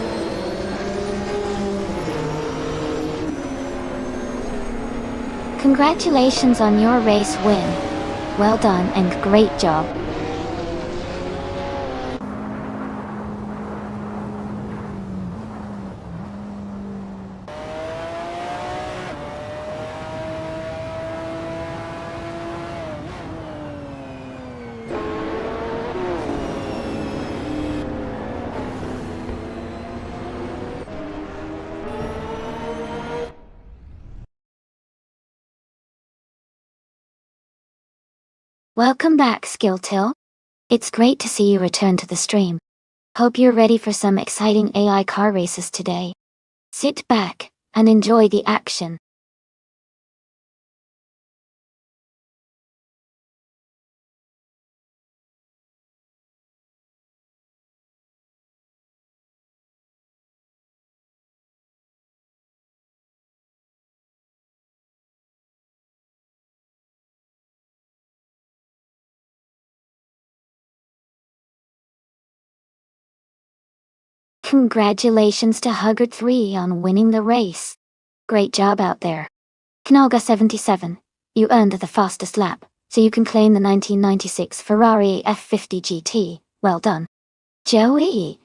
Congratulations on your race win. Well done and great job. Welcome back, Skilltil. It's great to see you return to the stream. Hope you're ready for some exciting AI car races today. Sit back and enjoy the action. Congratulations to Hoga 3 on winning the race. Great job out there. Knalga 77, you earned the fastest lap, so you can claim the 1996 Ferrari F50 GT. Well done. Joey,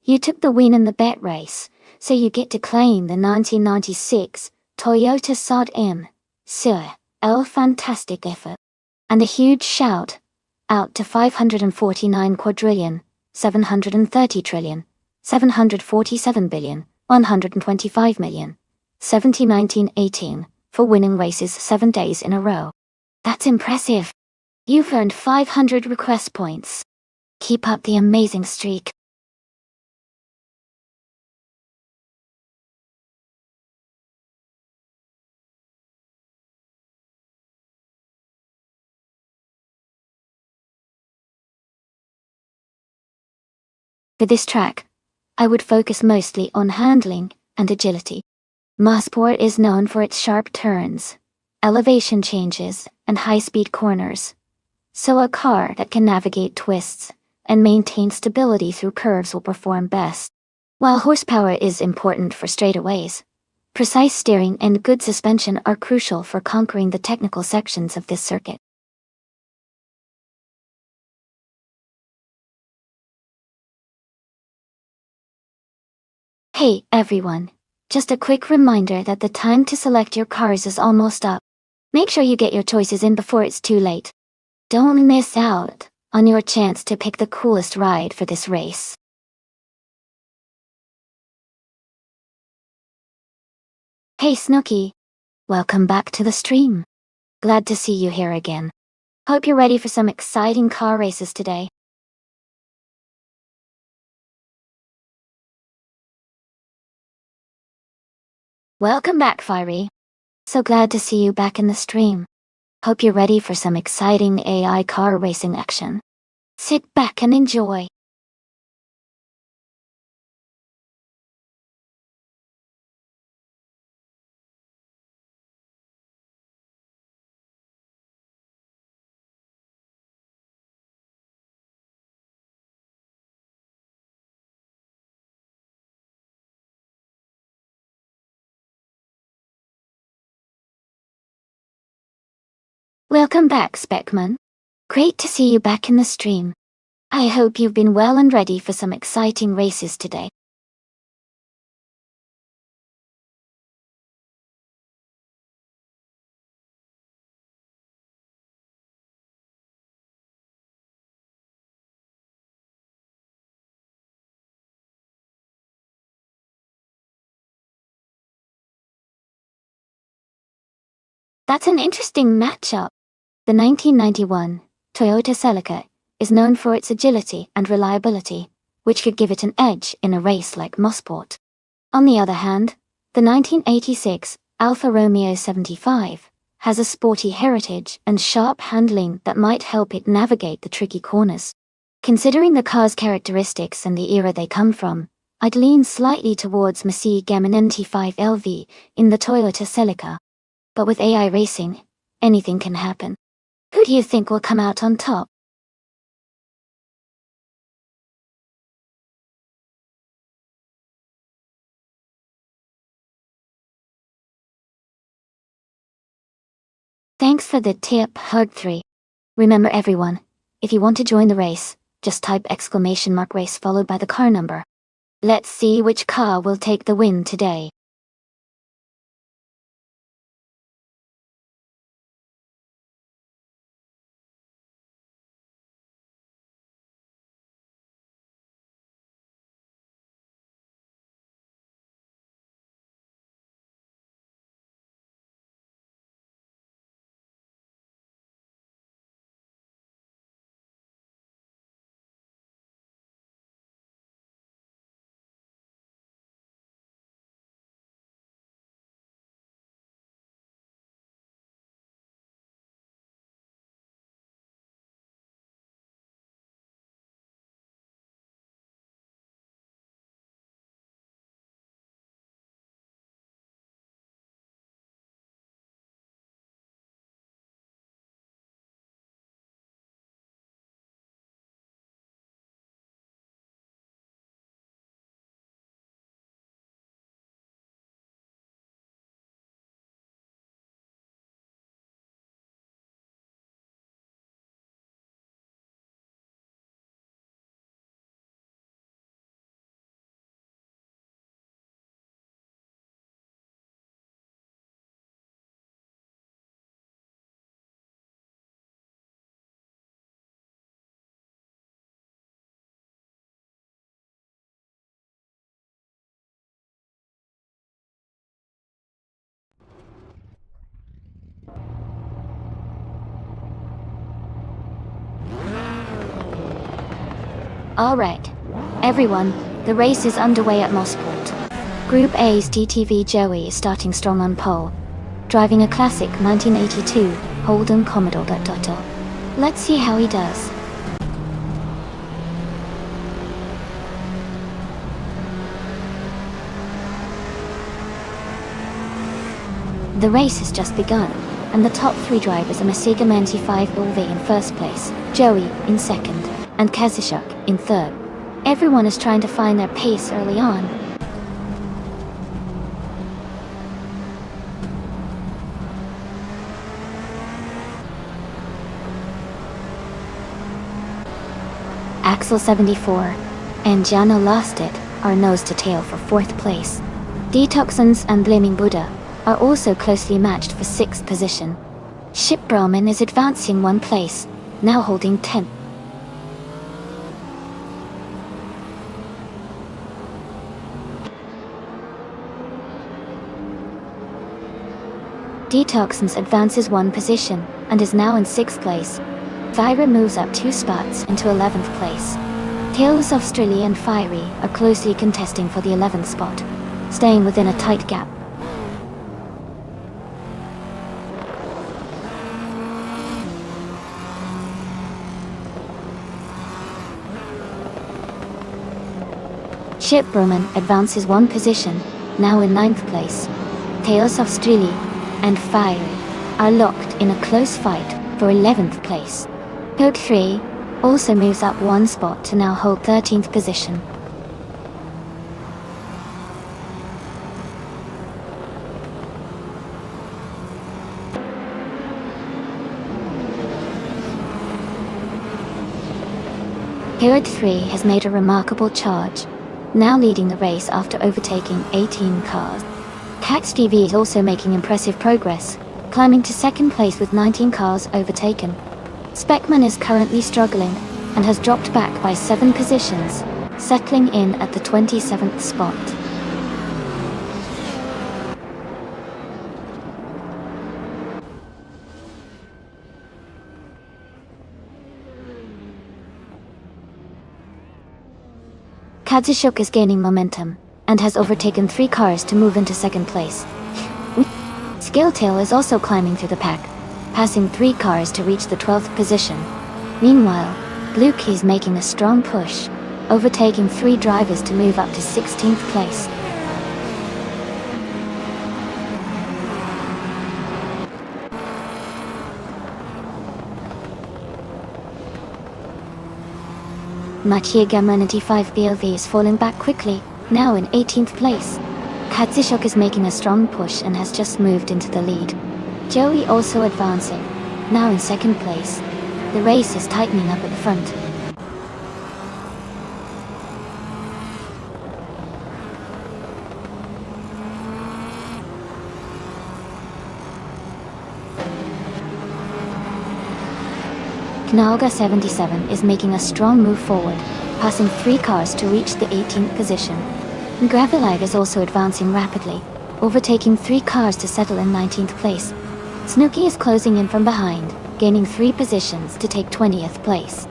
you took the win in the bet race, so you get to claim the 1996 Toyota Sod M. Sir, fantastic effort. And a huge shout out to 549 quadrillion, 730 trillion, 747 billion, 125 million, 70 19 18, for winning races 7 days in a row. That's impressive. You've earned 500 request points. Keep up the amazing streak. For this track, I would focus mostly on handling and agility. Mosport is known for its sharp turns, elevation changes, and high-speed corners. So a car that can navigate twists and maintain stability through curves will perform best. While horsepower is important for straightaways, precise steering and good suspension are crucial for conquering the technical sections of this circuit. Hey, everyone. Just a quick reminder that the time to select your cars is almost up. Make sure you get your choices in before it's too late. Don't miss out on your chance to pick the coolest ride for this race. Hey Snooky, welcome back to the stream. Glad to see you here again. Hope you're ready for some exciting car races today. Welcome back, Fiery. So glad to see you back in the stream. Hope you're ready for some exciting AI car racing action. Sit back and enjoy. Welcome back, Speckman. Great to see you back in the stream. I hope you've been well and ready for some exciting races today. That's an interesting matchup. The 1991 Toyota Celica is known for its agility and reliability, which could give it an edge in a race like Mosport. On the other hand, the 1986 Alfa Romeo 75 has a sporty heritage and sharp handling that might help it navigate the tricky corners. Considering the car's characteristics and the era they come from, I'd lean slightly towards Mercedes Gamin NT5 LV in the Toyota Celica. But with AI racing, anything can happen. Who do you think will come out on top? Thanks for the tip, Hug3. Remember everyone, if you want to join the race, just type !race followed by the car number. Let's see which car will take the win today. Alright. Everyone, the race is underway at Mosport. Group A's DTV Joey is starting strong on pole, driving a classic 1982 Holden Commodore. Let's see how he does. The race has just begun, and the top three drivers are Masiga 95 Ulvi in first place, Joey in second, and Kazushuk in third. Everyone is trying to find their pace early on. Axel 74 and Jano Lost It are nose to tail for fourth place. Detoxins and Blaming Buddha are also closely matched for sixth position. Ship Brahmin is advancing one place, now holding 10th. Detoxins advances one position, and is now in 6th place. Thyra moves up 2 spots into 11th place. Tales of Strilly and Fiery are closely contesting for the 11th spot, staying within a tight gap. Ship Brahman advances one position, now in 9th place. Tales of Strilly and Fiery are locked in a close fight for 11th place. Code 3 also moves up one spot to now hold 13th position. Code 3 has made a remarkable charge, now leading the race after overtaking 18 cars. Cax TV is also making impressive progress, climbing to second place with 19 cars overtaken. Speckman is currently struggling, and has dropped back by 7 positions, settling in at the 27th spot. Kazushuk is gaining momentum, and has overtaken 3 cars to move into second place. Scaletail is also climbing through the pack, passing 3 cars to reach the 12th position. Meanwhile, Blue Key is making a strong push, overtaking 3 drivers to move up to 16th place. Machiyagama 95 BLV is falling back quickly, now in 18th place. Katsushok is making a strong push and has just moved into the lead. Joey also advancing, now in second place. The race is tightening up at the front. Knaoga 77 is making a strong move forward, passing 3 cars to reach the 18th position. Gravilive is also advancing rapidly, overtaking 3 cars to settle in 19th place. Snooki is closing in from behind, gaining 3 positions to take 20th place.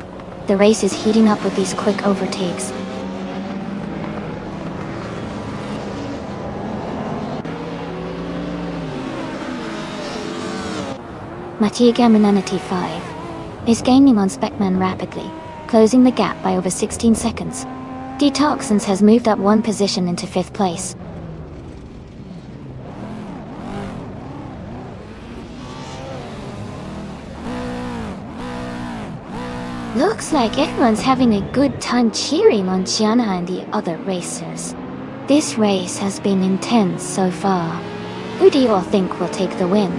The race is heating up with these quick overtakes. Machiyagama 95 is gaining on Speckman rapidly, closing the gap by over 16 seconds. Detoxins has moved up 1 position into 5th place. Looks like everyone's having a good time cheering on Gianna and the other racers. This race has been intense so far. Who do you all think will take the win?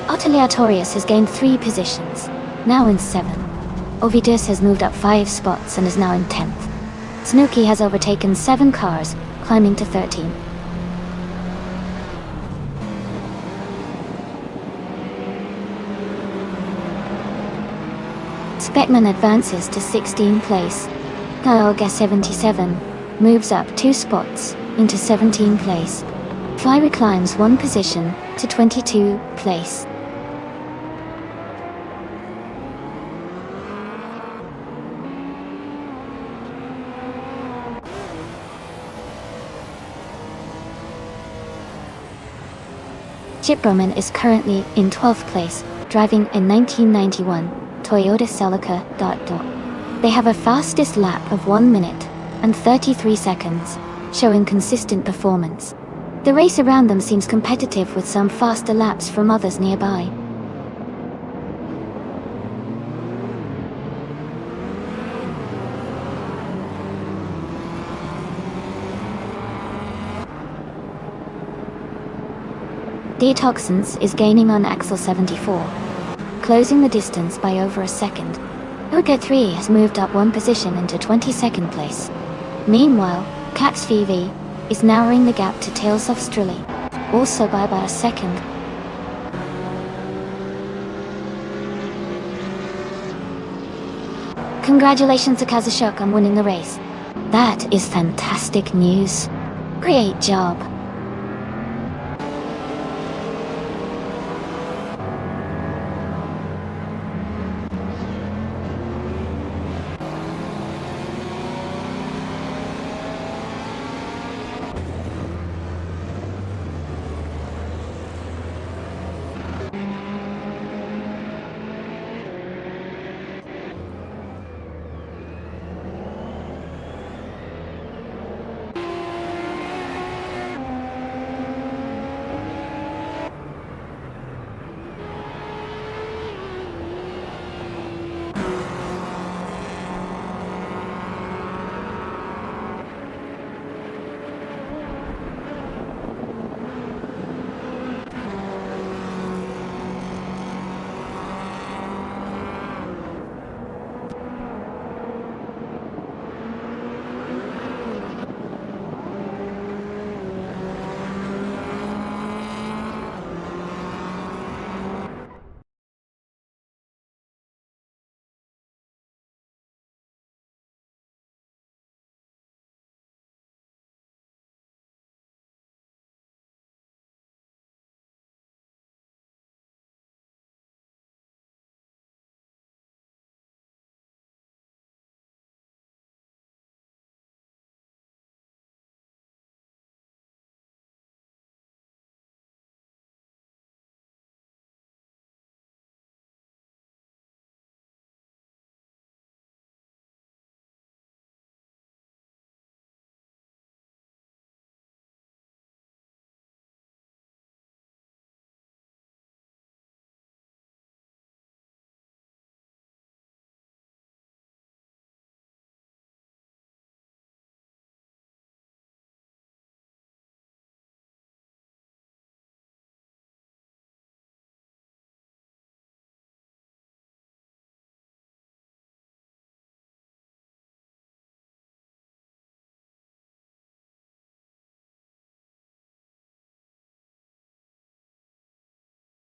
Aleatorius has gained 3 positions, now in 7. Ovidus has moved up 5 spots and is now in 10th. Snooki has overtaken 7 cars, climbing to 13. Speckman advances to 16th place. Gaoga 77 moves up 2 spots into 17th place. Fly climbs 1 position to 22nd place. Chip Roman is currently in 12th place, driving a 1991 Toyota Celica. They have a fastest lap of 1 minute and 33 seconds, showing consistent performance. The race around them seems competitive with some faster laps from others nearby. Detoxins is gaining on Axel 74, closing the distance by over a second. Uga 3 has moved up 1 position into 22nd place. Meanwhile, Cax VV is narrowing the gap to Tails of Strilly, also by about a second. Congratulations to Kazushok on winning the race. That is fantastic news. Great job.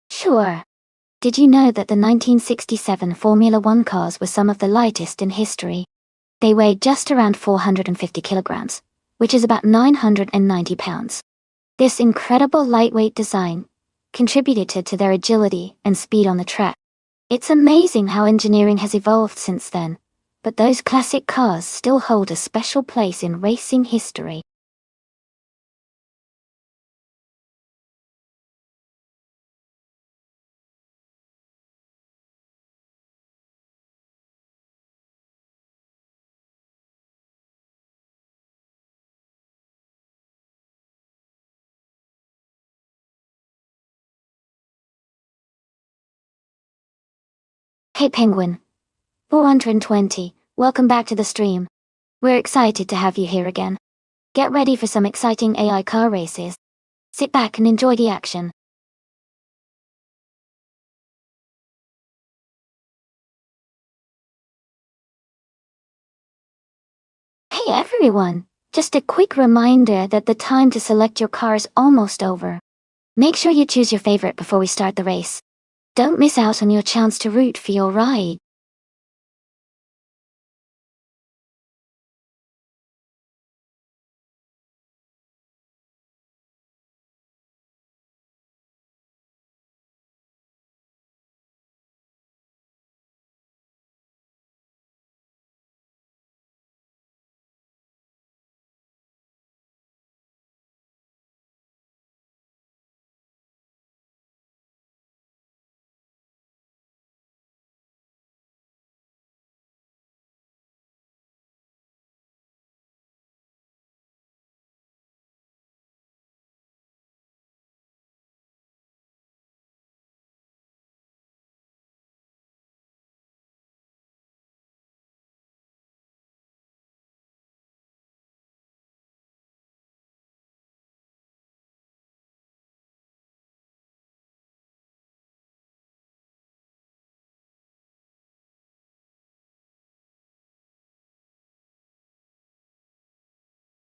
Sure. Did you know that the 1967 Formula One cars were some of the lightest in history? They weighed just around 450 kilograms, which is about 990 pounds. This incredible lightweight design contributed to their agility and speed on the track. It's amazing how engineering has evolved since then, but those classic cars still hold a special place in racing history. Hey Penguin, 420, welcome back to the stream. We're excited to have you here again. Get ready for some exciting AI car races. Sit back and enjoy the action. Hey everyone! Just a quick reminder that the time to select your car is almost over. Make sure you choose your favorite before we start the race. Don't miss out on your chance to root for your ride.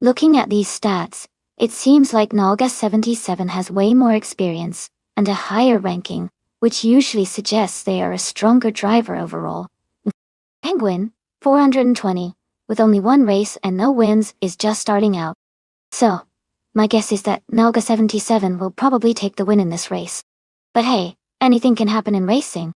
Looking at these stats, it seems like Nalga77 has way more experience and a higher ranking, which usually suggests they are a stronger driver overall. Penguin, 420, with only one race and no wins, is just starting out. So, my guess is that Nalga77 will probably take the win in this race. But hey, anything can happen in racing.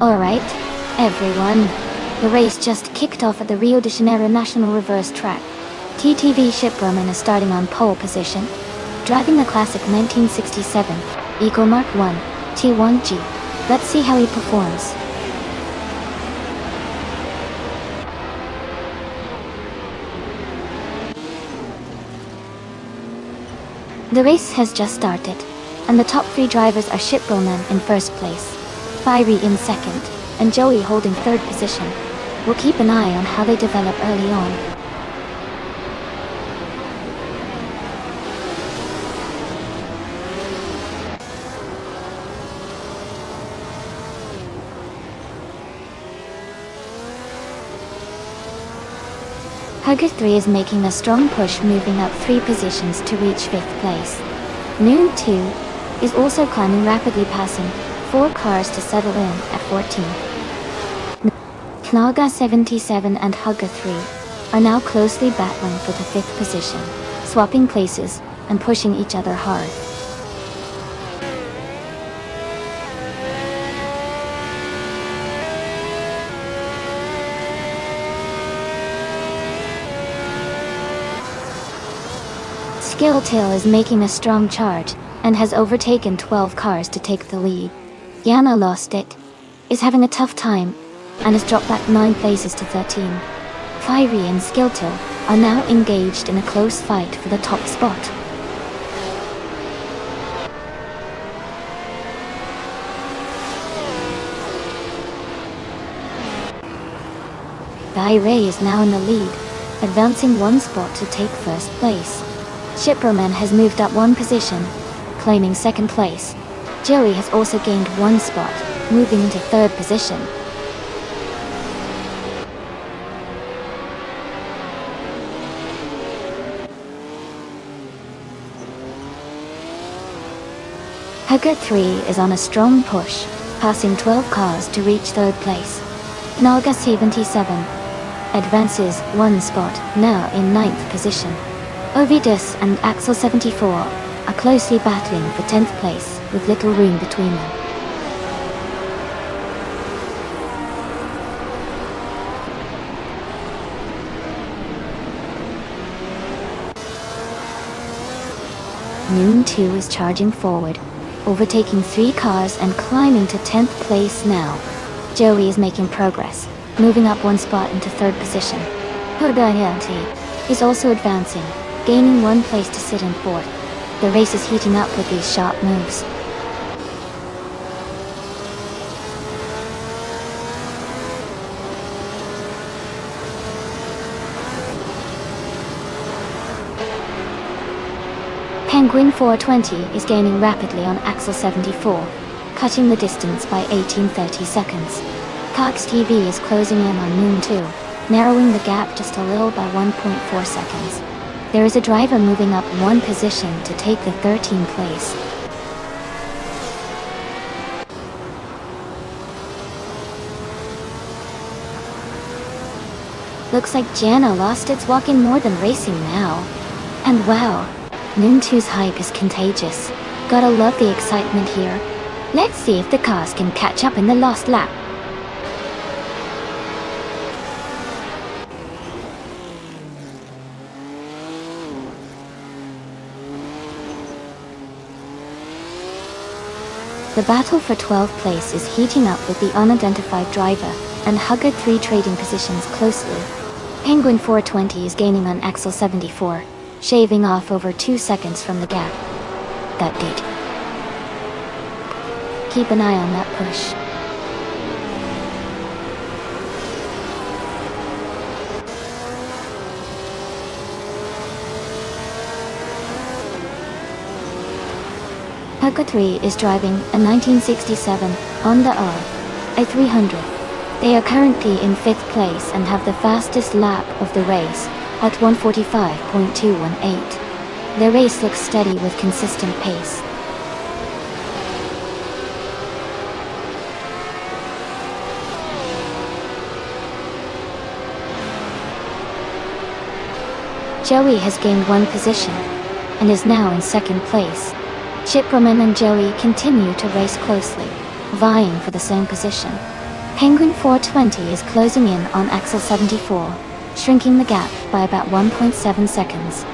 Alright, everyone. The race just kicked off at the Rio de Janeiro National Reverse Track. TTV Shipperman is starting on pole position, driving the classic 1967 Eagle Mark 1 T1G. Let's see how he performs. The race has just started, and the top three drivers are Shipperman in first place, Fiery in second, and Joey holding third position. We'll keep an eye on how they develop early on. Hugger 3 is making a strong push, moving up 3 positions to reach 5th place. Noon 2 is also climbing rapidly, passing 4 cars to settle in at 14th. Knaga 77 and Hugger 3 are now closely battling for the 5th position, swapping places and pushing each other hard. Skilltail is making a strong charge and has overtaken 12 cars to take the lead. Yana Lost It is having a tough time and has dropped back 9 places to 13. Fiery and Skilltail are now engaged in a close fight for the top spot. Ray is now in the lead, advancing 1 spot to take 1st place. Shipperman has moved up 1 position, claiming 2nd place. Joey has also gained 1 spot, moving into 3rd position. Hugger 3 is on a strong push, passing 12 cars to reach 3rd place. Naga 77 advances 1 spot, now in 9th position. Ovidus and Axel 74 are closely battling for 10th place, with little room between them. Noon 2 is charging forward, overtaking 3 cars and climbing to 10th place now. Joey is making progress, moving up 1 spot into 3rd position. Hodayanti is also advancing, gaining 1 place to sit in 4th. The race is heating up with these sharp moves. Penguin 420 is gaining rapidly on Axel 74, cutting the distance by 18-30 seconds. Cox TV is closing in on Noon 2, narrowing the gap just a little by 1.4 seconds. There is a driver moving up 1 position to take the 13th place. Looks like Jana Lost It's walking more than racing now. And wow, Noon 2's hype is contagious. Gotta love the excitement here. Let's see if the cars can catch up in the last lap. The battle for 12th place is heating up with the unidentified driver and Hugger 3 trading positions closely. Penguin 420 is gaining on Axel 74, shaving off over 2 seconds from the gap. That did. Keep an eye on that push. Hugger 3 is driving a 1967 Honda R A300. They are currently in 5th place and have the fastest lap of the race at 1:45.218. Their race looks steady with consistent pace. Joey has gained 1 position and is now in 2nd place. Chipperman and Joey continue to race closely, vying for the same position. Penguin 420 is closing in on Axel 74, shrinking the gap by about 1.7 seconds.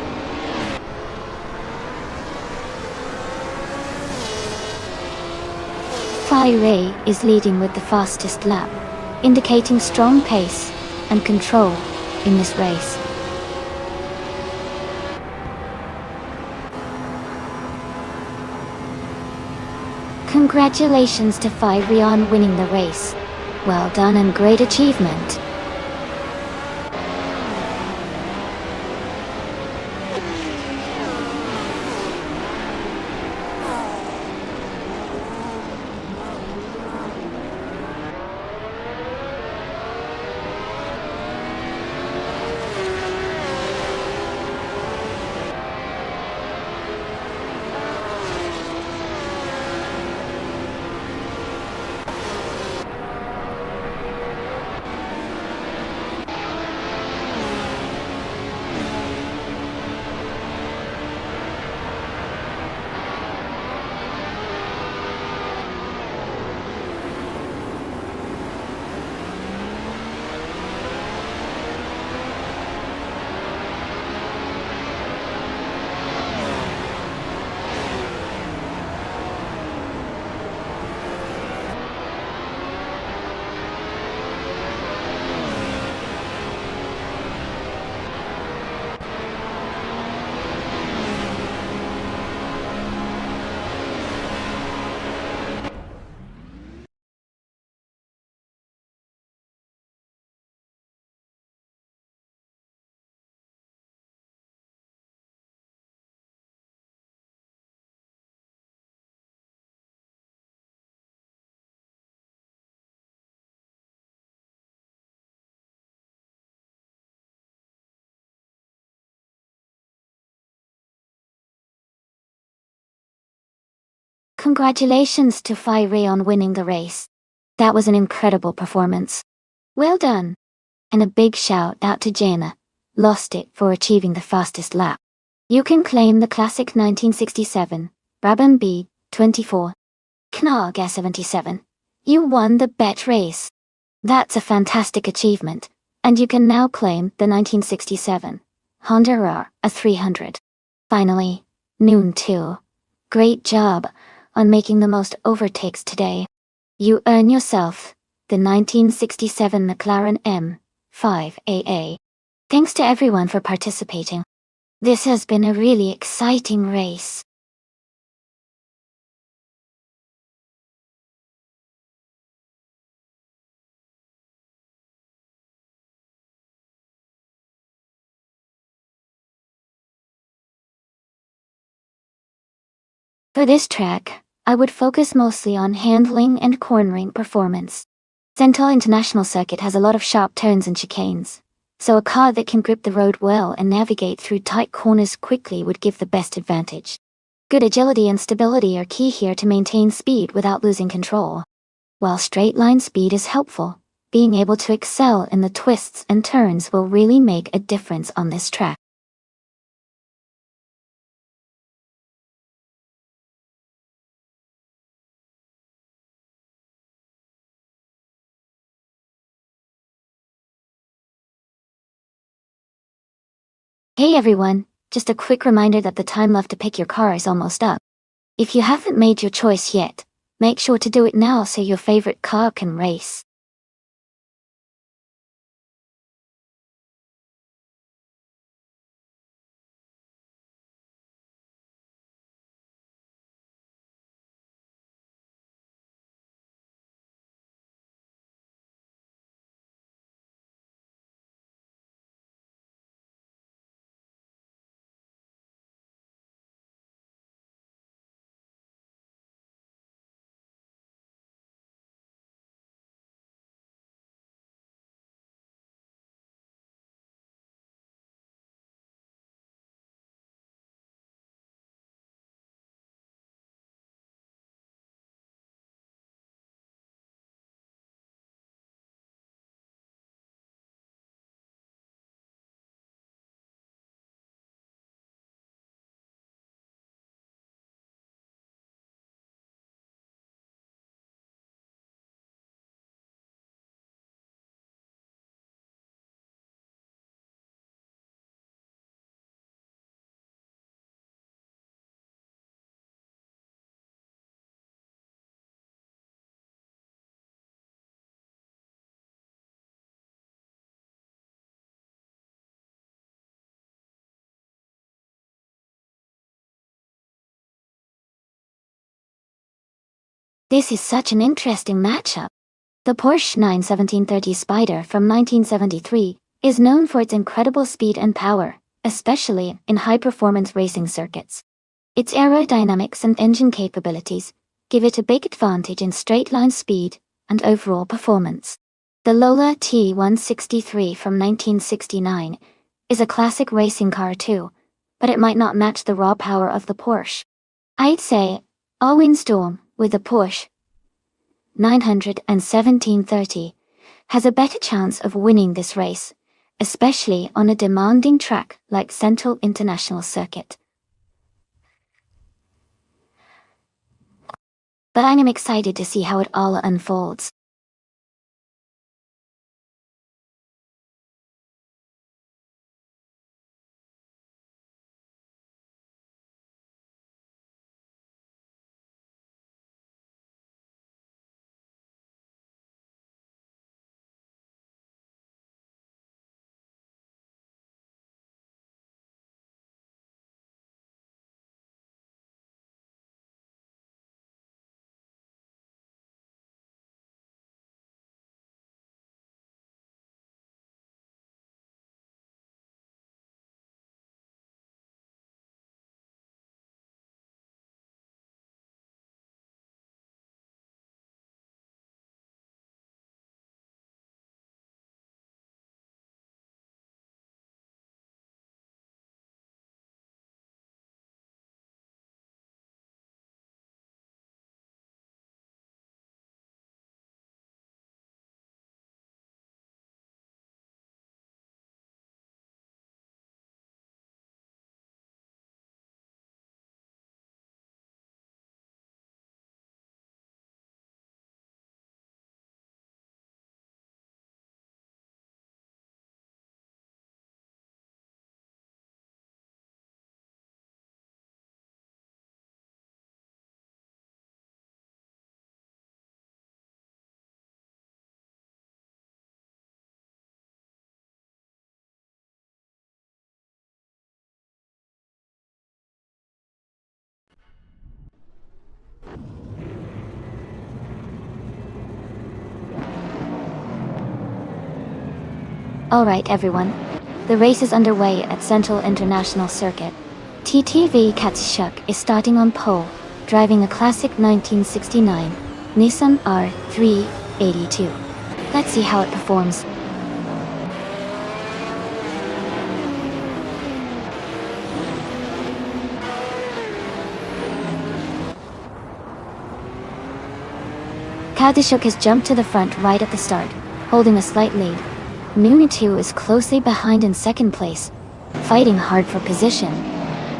Fly Ray is leading with the fastest lap, indicating strong pace and control in this race. Congratulations to Fiery on winning the race. Well done and great achievement. congratulations to Fire on winning the race. That was an incredible performance. Well done. And a big shout out to Jana, lost it, for achieving the fastest lap. You can claim the classic 1967, Brabham B, 24. Knog S77. You won the bet race. That's a fantastic achievement, and you can now claim the 1967 Honda R a 300. Finally, Noon 2. Great job on making the most overtakes today. You earn yourself the 1967 McLaren M5AA. Thanks to everyone for participating. This has been a really exciting race. For this track, I would focus mostly on handling and cornering performance. Sentul International Circuit has a lot of sharp turns and chicanes, so a car that can grip the road well and navigate through tight corners quickly would give the best advantage. Good agility and stability are key here to maintain speed without losing control. While straight line speed is helpful, being able to excel in the twists and turns will really make a difference on this track. Hey everyone, just a quick reminder that the time left to pick your car is almost up. If you haven't made your choice yet, make sure to do it now so your favorite car can race. This is such an interesting matchup. The Porsche 91730 Spider from 1973 is known for its incredible speed and power, especially in high-performance racing circuits. Its aerodynamics and engine capabilities give it a big advantage in straight-line speed and overall performance. The Lola T163 from 1969 is a classic racing car too, but it might not match the raw power of the Porsche. I'd say all Windstorm with the Porsche 91730 has a better chance of winning this race, especially on a demanding track like Sentul International Circuit. But I'm excited to see how it all unfolds. Alright everyone, the race is underway at Central International Circuit. TTV Katsushuk is starting on pole, driving a classic 1969 Nissan R382. Let's see how it performs. Katsushuk has jumped to the front right at the start, holding a slight lead. Nunu2 is closely behind in second place, fighting hard for position.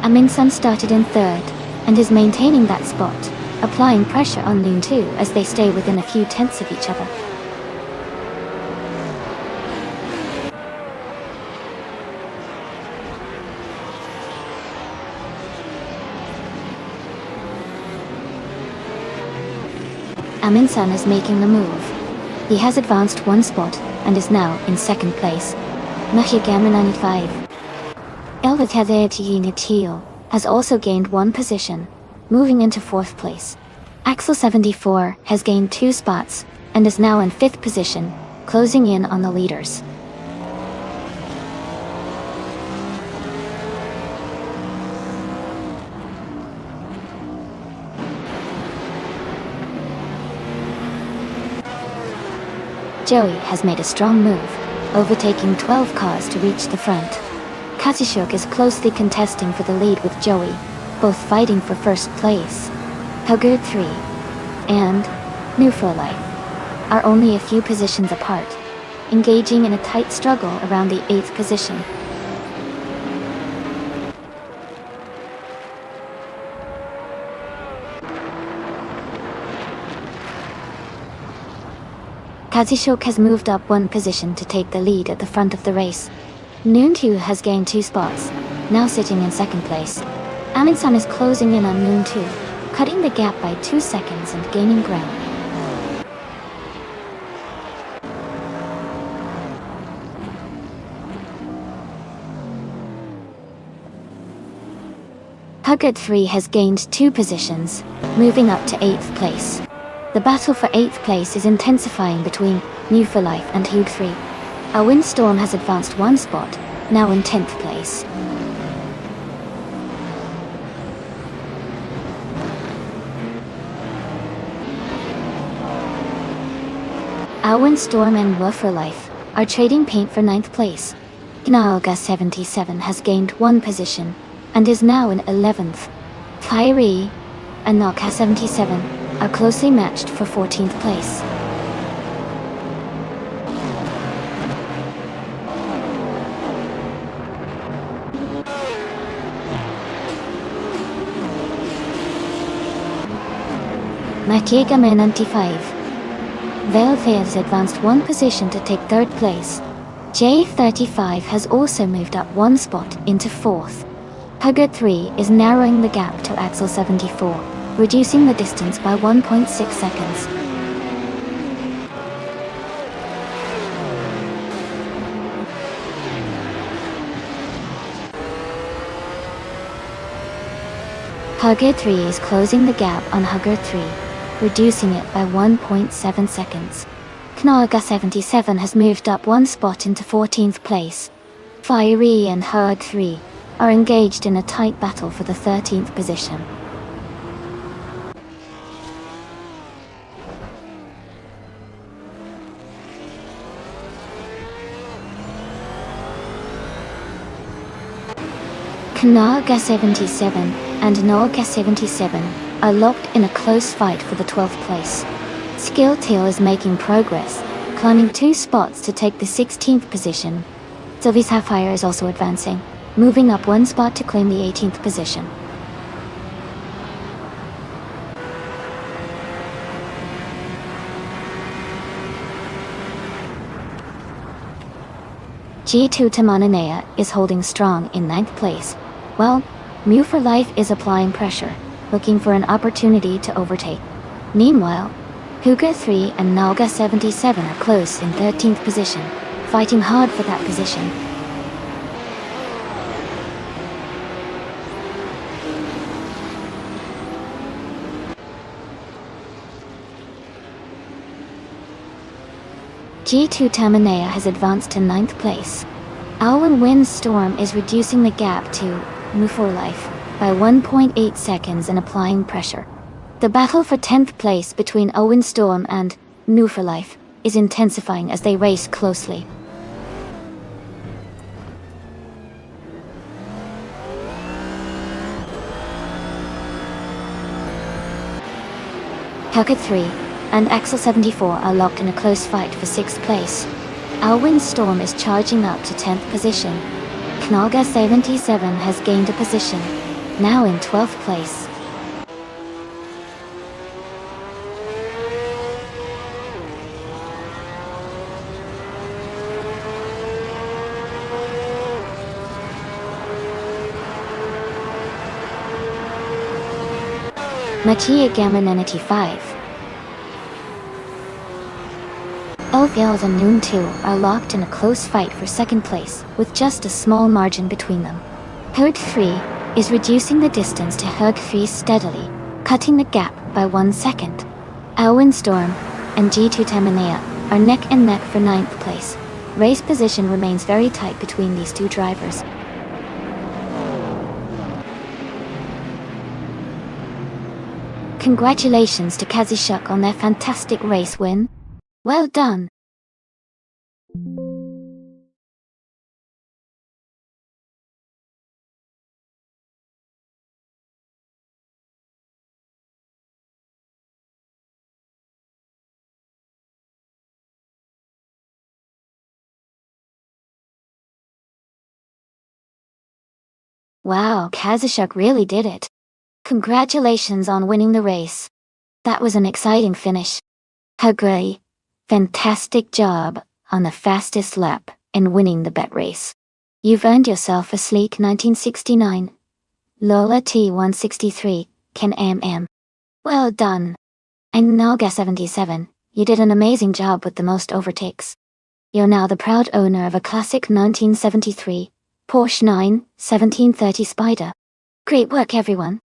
Aminsan started in third, and is maintaining that spot, applying pressure on Nunu2 as they stay within a few tenths of each other. Aminsan is making the move. He has advanced one spot, and is now in second place. Mahigama 95. Elvathathayatiyinitio has also gained one position, moving into fourth place. Axel 74 has gained 2 spots, and is now in fifth position, closing in on the leaders. Joey has made a strong move, overtaking 12 cars to reach the front. Katsushuk is closely contesting for the lead with Joey, both fighting for first place. Hugger 3 and New for Life are only a few positions apart, engaging in a tight struggle around the 8th position. Katsushuk has moved up one position to take the lead at the front of the race. Nunu2 has gained 2 spots, now sitting in second place. Aminsan is closing in on Nunu2, cutting the gap by 2 seconds and gaining ground. Hugger 3 has gained 2 positions, moving up to 8th place. The battle for 8th place is intensifying between New for Life and Hugh 3. A windstorm has advanced 1 spot, now in 10th place. Our windstorm and Wolf for Life are trading paint for 9th place. Knaoga 77 has gained 1 position, and is now in 11th. Kyrie and Naka 77 are closely matched for 14th place. Makigame 95. Velfe has advanced 1 position to take 3rd place. J35 has also moved up 1 spot into 4th. Hugger 3 is narrowing the gap to Axel 74, reducing the distance by 1.6 seconds. Hugger 3 is closing the gap on Hugger 3, reducing it by 1.7 seconds. Knaoga 77 has moved up 1 spot into 14th place. Fiery and Hug 3 are engaged in a tight battle for the 13th position. Knaoga 77 and Noga 77 are locked in a close fight for the 12th place. Skill Teal is making progress, climbing 2 spots to take the 16th position. Sylvie Sapphire is also advancing, moving up 1 spot to claim the 18th position. G2 Tamananea is holding strong in 9th place. Well, Mew for Life is applying pressure, looking for an opportunity to overtake. Meanwhile, Huga 3 and Nalga 77 are close in 13th position, fighting hard for that position. G2 Tamanea has advanced to 9th place. Alwyn Wind's Storm is reducing the gap to Move4 Life by 1.8 seconds and applying pressure. The battle for 10th place between Owen Storm and Move4 Life is intensifying as they race closely. Hellcat 3 and Axel 74 are locked in a close fight for 6th place. Alwyn Storm is charging up to 10th position. Knalga 77 has gained a position, now in 12th place. Machia Gamma Nenity 5. Ulfjeld and Noon 2 are locked in a close fight for 2nd place, with just a small margin between them. Herd 3 is reducing the distance to Herd 3 steadily, cutting the gap by 1 second. Alwyn Storm and G2 Tamanea are neck and neck for 9th place. Race position remains very tight between these two drivers. Congratulations to Kazishuk on their fantastic race win. Well done. Wow, Kazishuk really did it. Congratulations on winning the race. That was an exciting finish. Agree. Fantastic job on the fastest lap and winning the bet race. You've earned yourself a sleek 1969 Lola T163 Can-Am. Well done. And Nalga 77, you did an amazing job with the most overtakes. You're now the proud owner of a classic 1973 Porsche 91730 Spider. Great work, everyone.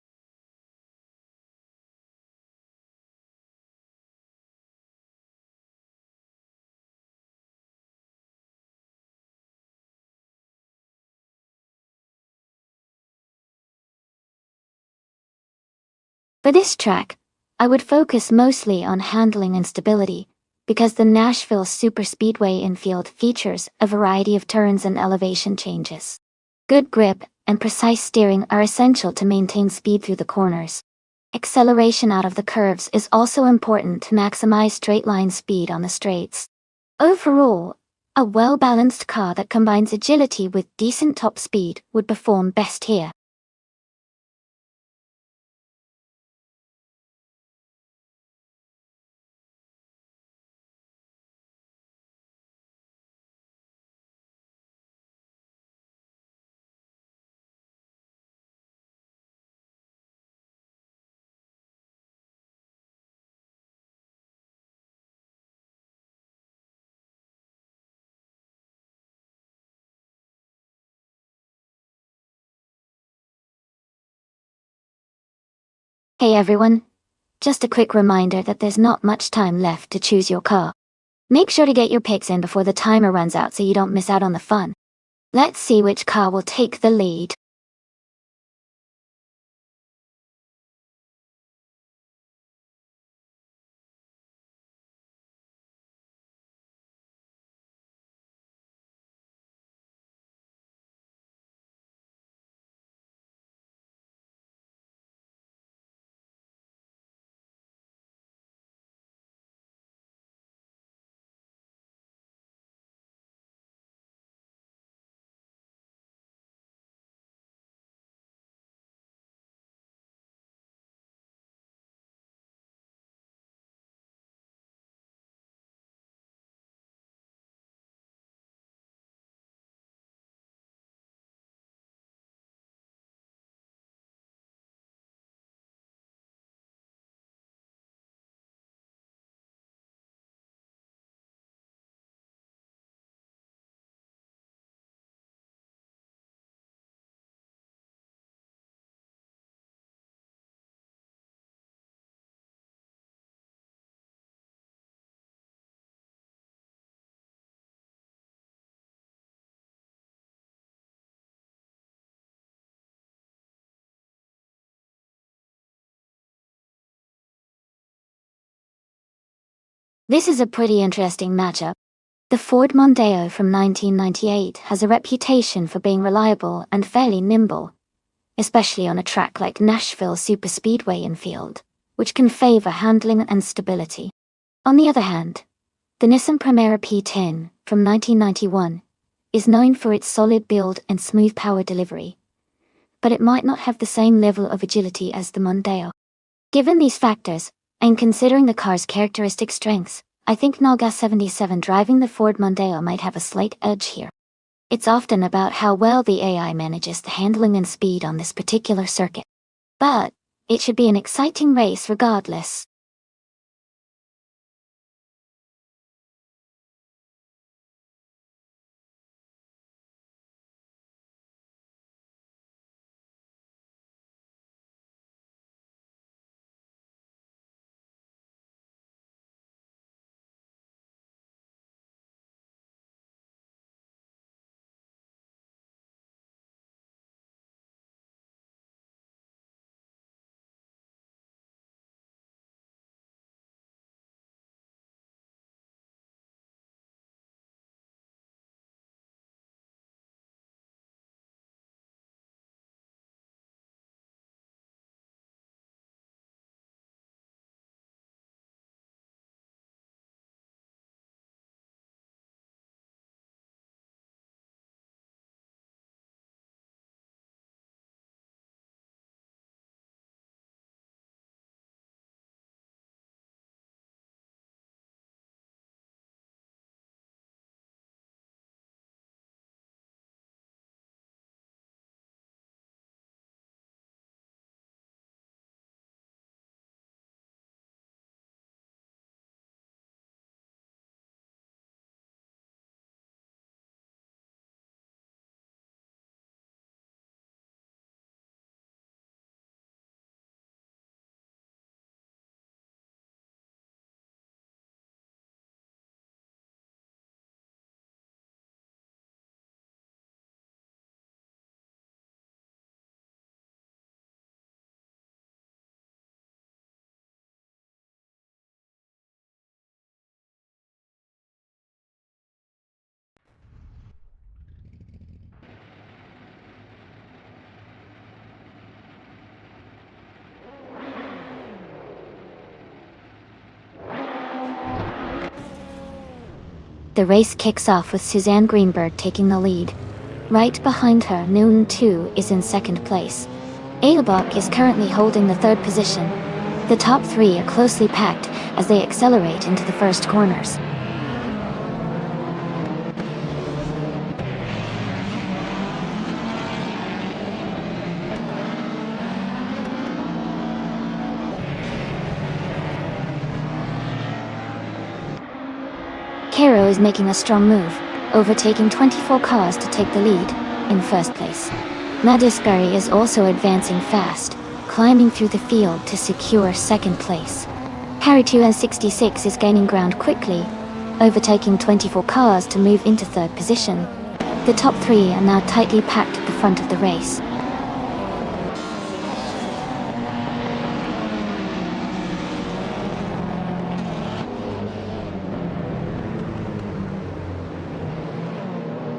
For this track, I would focus mostly on handling and stability, because the Nashville Superspeedway infield features a variety of turns and elevation changes. Good grip and precise steering are essential to maintain speed through the corners. Acceleration out of the curves is also important to maximize straight-line speed on the straights. Overall, a well-balanced car that combines agility with decent top speed would perform best here. Hey everyone, just a quick reminder that there's not much time left to choose your car. Make sure to get your picks in before the timer runs out so you don't miss out on the fun. Let's see which car will take the lead. This is a pretty interesting matchup. The Ford Mondeo from 1998 has a reputation for being reliable and fairly nimble, especially on a track like Nashville Superspeedway infield, which can favor handling and stability. On the other hand, the Nissan Primera P10 from 1991 is known for its solid build and smooth power delivery, but it might not have the same level of agility as the Mondeo. Given these factors, and considering the car's characteristic strengths, I think Naga 77 driving the Ford Mondeo might have a slight edge here. It's often about how well the AI manages the handling and speed on this particular circuit. But it should be an exciting race regardless. The race kicks off with Suzanne Greenberg taking the lead. Right behind her, Noon 2 is in second place. Edelbach is currently holding the third position. The top three are closely packed as they accelerate into the first corners. Caro is making a strong move, overtaking 24 cars to take the lead, in first place. Nadiskari is also advancing fast, climbing through the field to secure second place. Haritu N66 is gaining ground quickly, overtaking 24 cars to move into third position. The top three are now tightly packed at the front of the race.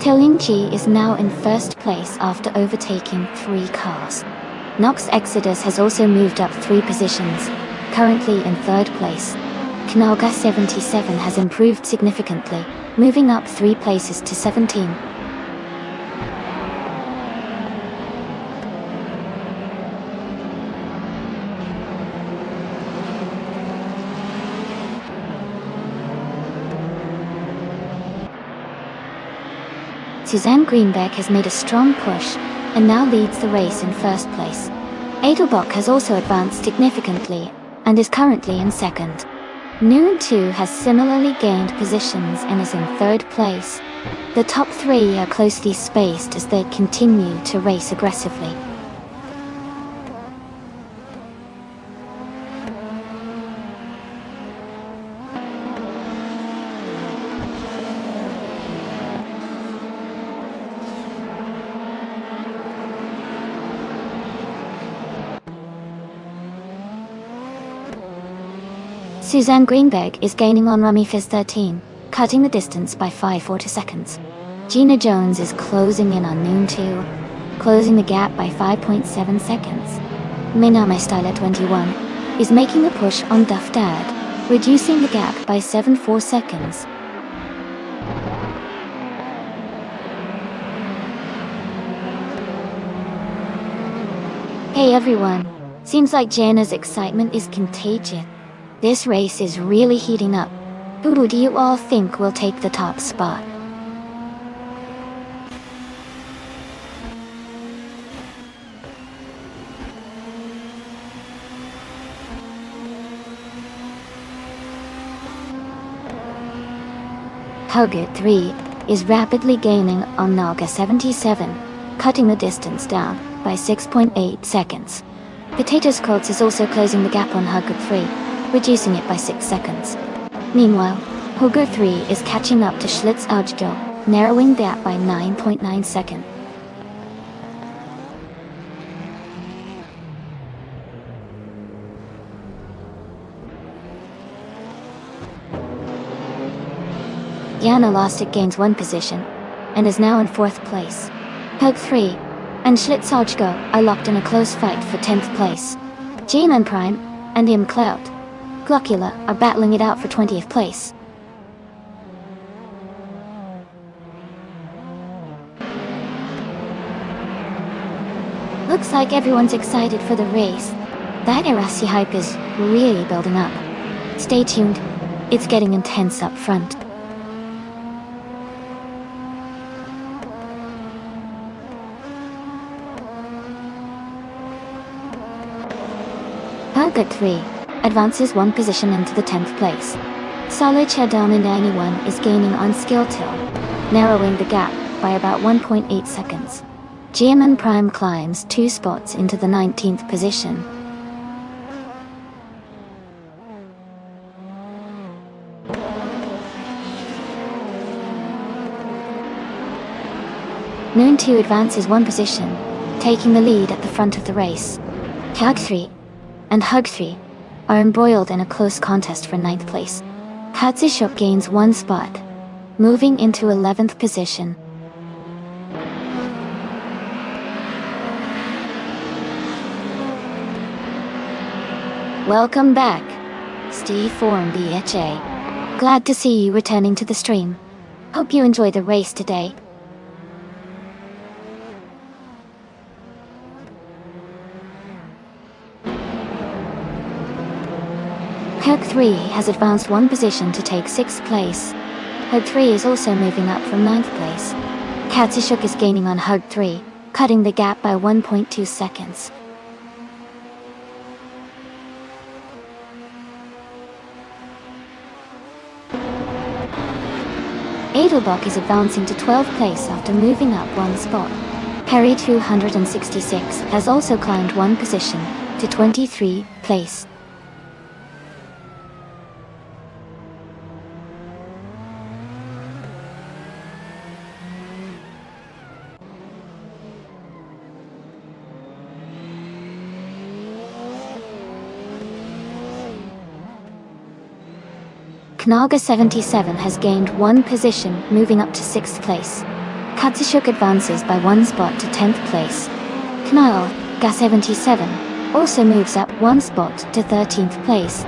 Telinchi is now in first place after overtaking 3 cars. Nox Exodus has also moved up 3 positions, currently in third place. Knalga 77 has improved significantly, moving up 3 places to 17. Suzanne Greenberg has made a strong push, and now leads the race in first place. Edelbach has also advanced significantly, and is currently in second. Noon 2 has similarly gained positions and is in third place. The top 3 are closely spaced as they continue to race aggressively. Suzanne Greenberg is gaining on Rummy Fizz 13, cutting the distance by 5.40 seconds. Gina Jones is closing in on Noon 2, closing the gap by 5.7 seconds. Miname Style 21 is making a push on Duff Dad, reducing the gap by 7.4 seconds. Hey everyone, seems like Jana's excitement is contagious. This race is really heating up. Who do you all think will take the top spot? Hugger 3 is rapidly gaining on Naga 77, cutting the distance down by 6.8 seconds. Potatoes Colts is also closing the gap on Hugger 3, reducing it by 6 seconds. Meanwhile, Hugger 3 is catching up to Schlitz Aujjo, narrowing the gap by 9.9 seconds. Yana Lastic gains 1 position, and is now in 4th place. Hug 3 and Schlitz Aujjo are locked in a close fight for 10th place. G-Man Prime and M Cloud Glockula are battling it out for 20th place. Looks like everyone's excited for the race. That Erasi hype is really building up. Stay tuned, it's getting intense up front. Hugger 3 advances 1 position into the 10th place. Solid Shadow 91 is gaining on Skill Till, narrowing the gap by about 1.8 seconds. GMN Prime climbs 2 spots into the 19th position. Noon 2 advances 1 position, taking the lead at the front of the race. Hug 3 and Hug 3 are embroiled in a close contest for 9th place. Hatsishuk gains 1 spot, moving into 11th position. Welcome back, Steve Form BHA. Glad to see you returning to the stream. Hope you enjoy the race today. Hug 3 has advanced 1 position to take 6th place. Hug 3 is also moving up from 9th place. Katsishuk is gaining on Hug 3, cutting the gap by 1.2 seconds. Edelbach is advancing to 12th place after moving up 1 spot. Perry 266 has also climbed 1 position to 23rd place. Knaga 77 has gained 1 position, moving up to 6th place. Katsishuk advances by 1 spot to 10th place. Knaga 77 also moves up 1 spot to 13th place.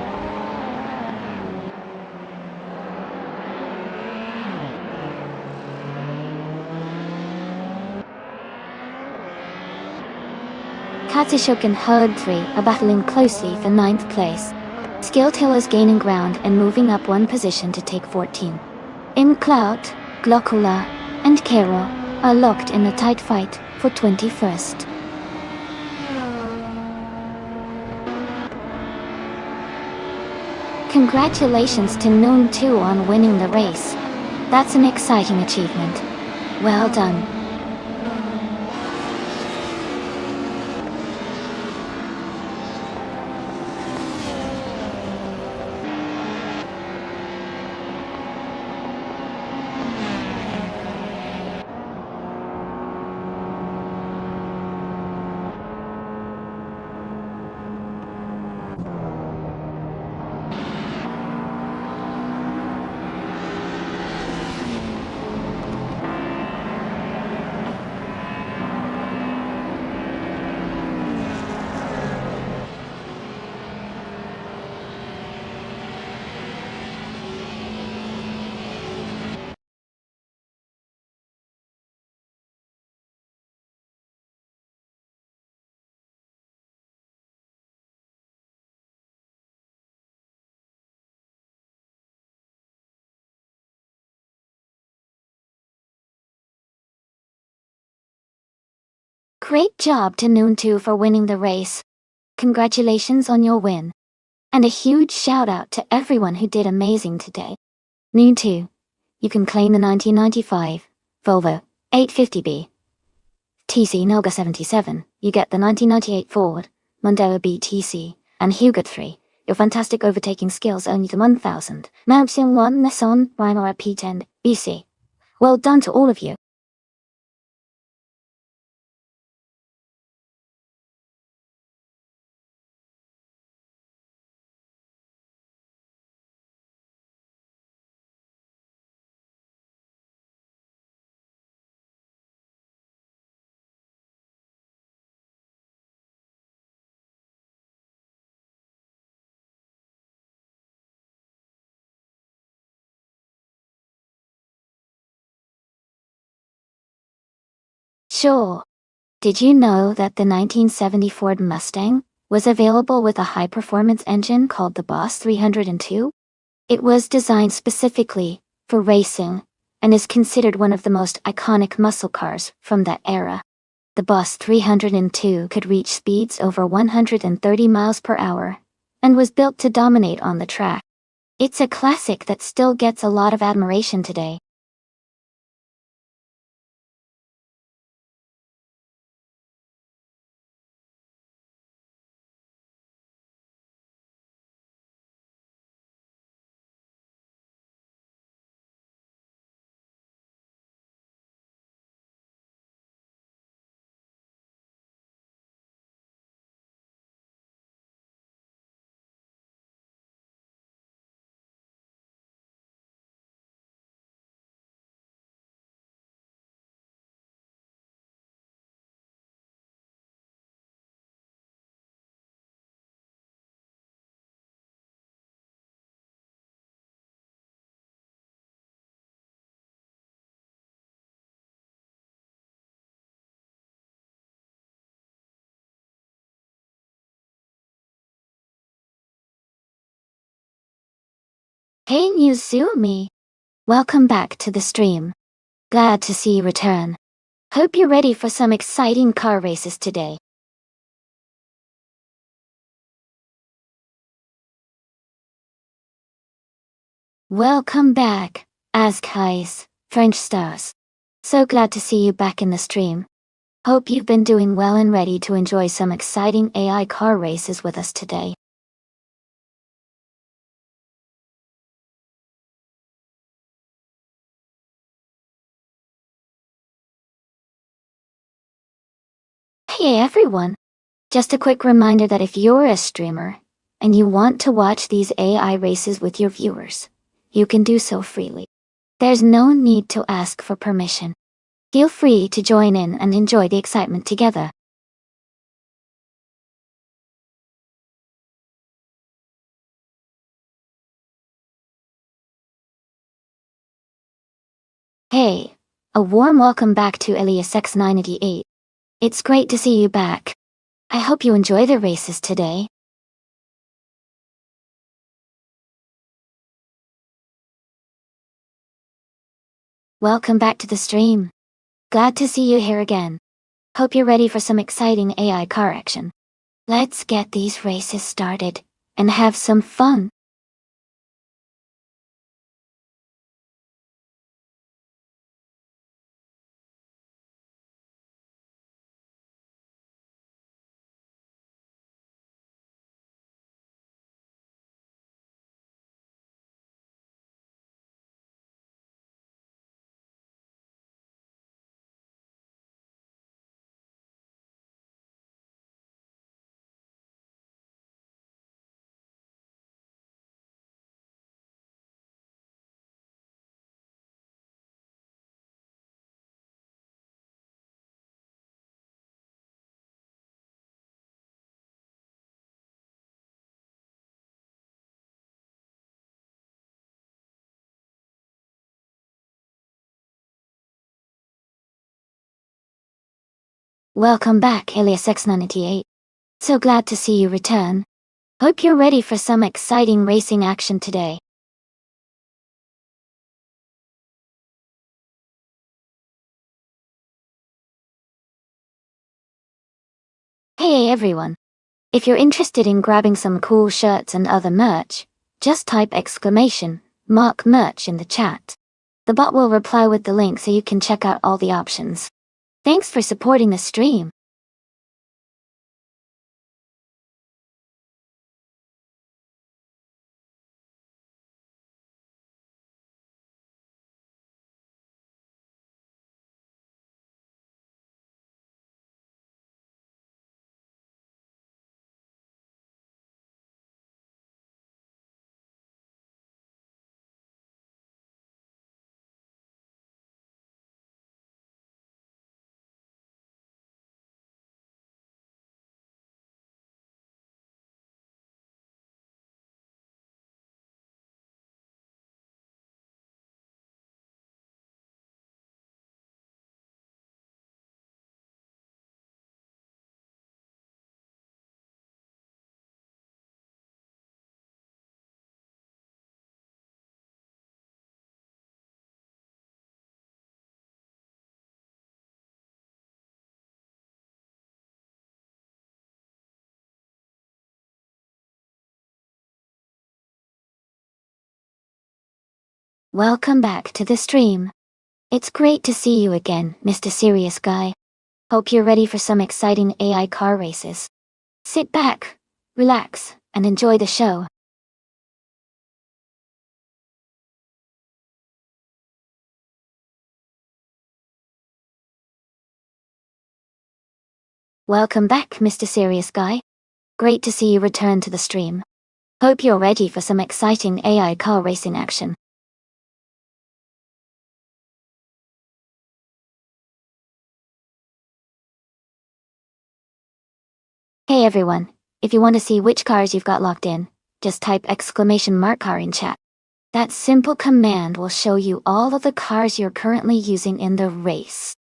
Katsishuk and Herd 3 are battling closely for 9th place. Skill Till is gaining ground and moving up 1 position to take 14. Cloud, Glockula, and Kero are locked in a tight fight for 21st. Congratulations to Noon 2 on winning the race. That's an exciting achievement. Well done. Great job to Noon 2 for winning the race. Congratulations on your win. And a huge shout out to everyone who did amazing today. Noon 2. You can claim the 1995 Volvo 850B. TC Noga 77. You get the 1998 Ford Mondeo BTC. And Hugo 3. Your fantastic overtaking skills earn you the 1000 Maxium 1 Nissan Rhino P10 BC. Well done to all of you. Sure. Did you know that the 1970 Ford Mustang was available with a high-performance engine called the Boss 302? It was designed specifically for racing and is considered one of the most iconic muscle cars from that era. The Boss 302 could reach speeds over 130 miles per hour and was built to dominate on the track. It's a classic that still gets a lot of admiration today. Hey Newzumi! Welcome back to the stream. Glad to see you return. Hope you're ready for some exciting car races today. Welcome back, Azkais, French stars. So glad to see you back in the stream. Hope you've been doing well and ready to enjoy some exciting AI car races with us today. Hey everyone! Just a quick reminder that if you're a streamer, and you want to watch these AI races with your viewers, you can do so freely. There's no need to ask for permission. Feel free to join in and enjoy the excitement together. Hey, a warm welcome back to Elias X988. It's great to see you back. I hope you enjoy the races today. Welcome back to the stream. Glad to see you here again. Hope you're ready for some exciting AI car action. Let's get these races started and have some fun. Welcome back, Elias X988. So glad to see you return. Hope you're ready for some exciting racing action today. Hey everyone! If you're interested in grabbing some cool shirts and other merch, just type exclamation mark merch in the chat. The bot will reply with the link so you can check out all the options. Thanks for supporting the stream. Welcome back to the stream. It's great to see you again, Mr. Serious Guy. Hope you're ready for some exciting AI car races. Sit back, relax, and enjoy the show. Welcome back, Mr. Serious Guy. Great to see you return to the stream. Hope you're ready for some exciting AI car racing action. Hey everyone, if you want to see which cars you've got locked in, just type exclamation mark car in chat. That simple command will show you all of the cars you're currently using in the race.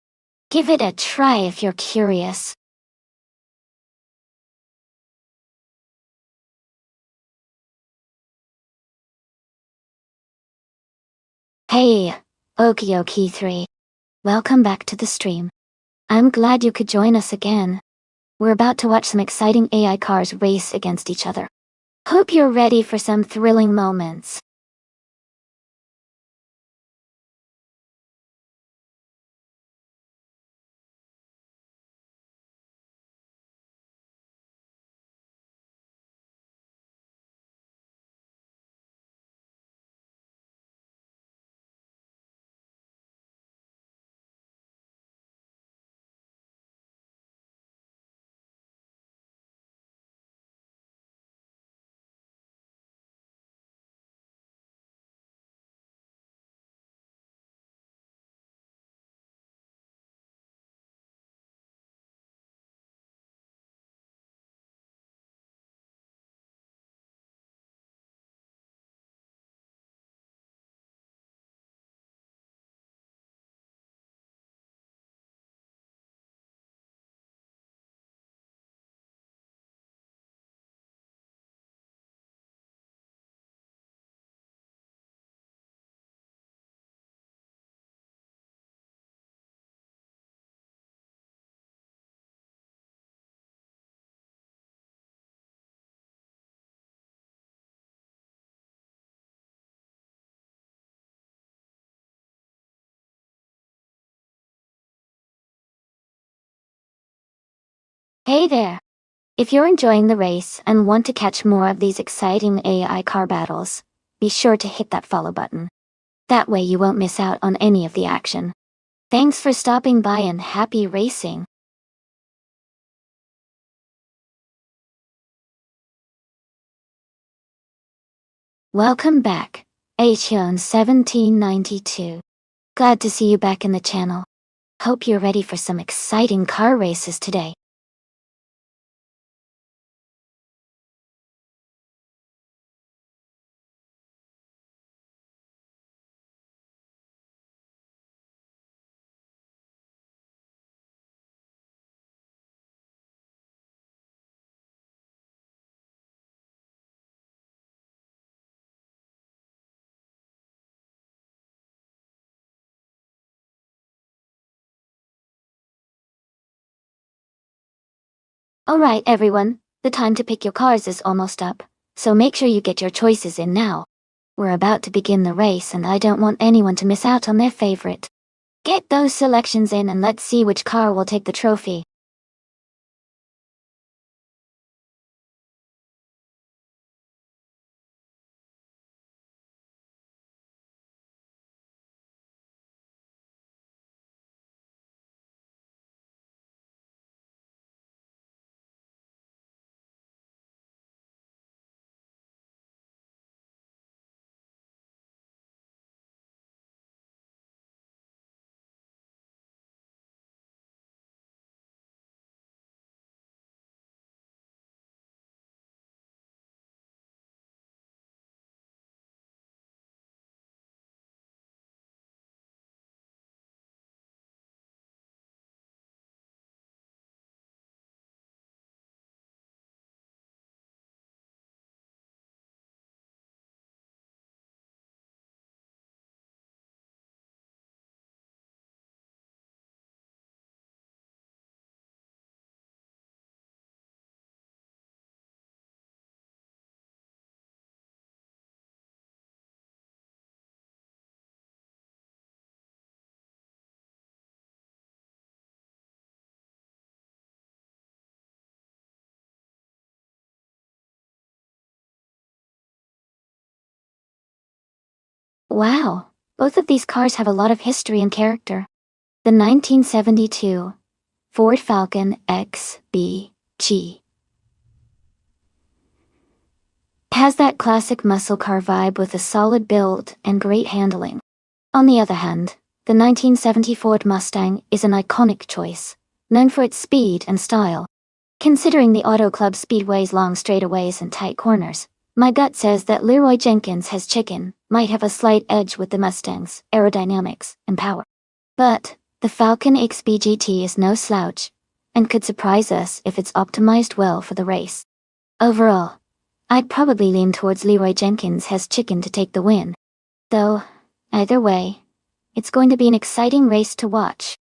Give it a try if you're curious. Hey, Okie 3. Welcome back to the stream. I'm glad you could join us again. We're about to watch some exciting AI cars race against each other. Hope you're ready for some thrilling moments. Hey there! If you're enjoying the race and want to catch more of these exciting AI car battles, be sure to hit that follow button. That way you won't miss out on any of the action. Thanks for stopping by and happy racing! Welcome back, Acheon1792. Glad to see you back in the channel. Hope you're ready for some exciting car races today. Alright everyone, the time to pick your cars is almost up, so make sure you get your choices in now. We're about to begin the race and I don't want anyone to miss out on their favorite. Get those selections in and let's see which car will take the trophy. Wow, both of these cars have a lot of history and character. The 1972 Ford Falcon XBG has that classic muscle car vibe with a solid build and great handling. On the other hand, the 1970 Ford Mustang is an iconic choice, known for its speed and style. Considering the Auto Club Speedway's long straightaways and tight corners, my gut says that Leroy Jenkins has chicken might have a slight edge with the Mustang's aerodynamics and power. But the Falcon XB is no slouch, and could surprise us if it's optimized well for the race. Overall, I'd probably lean towards Leroy Jenkins has chicken to take the win. Though, either way, it's going to be an exciting race to watch.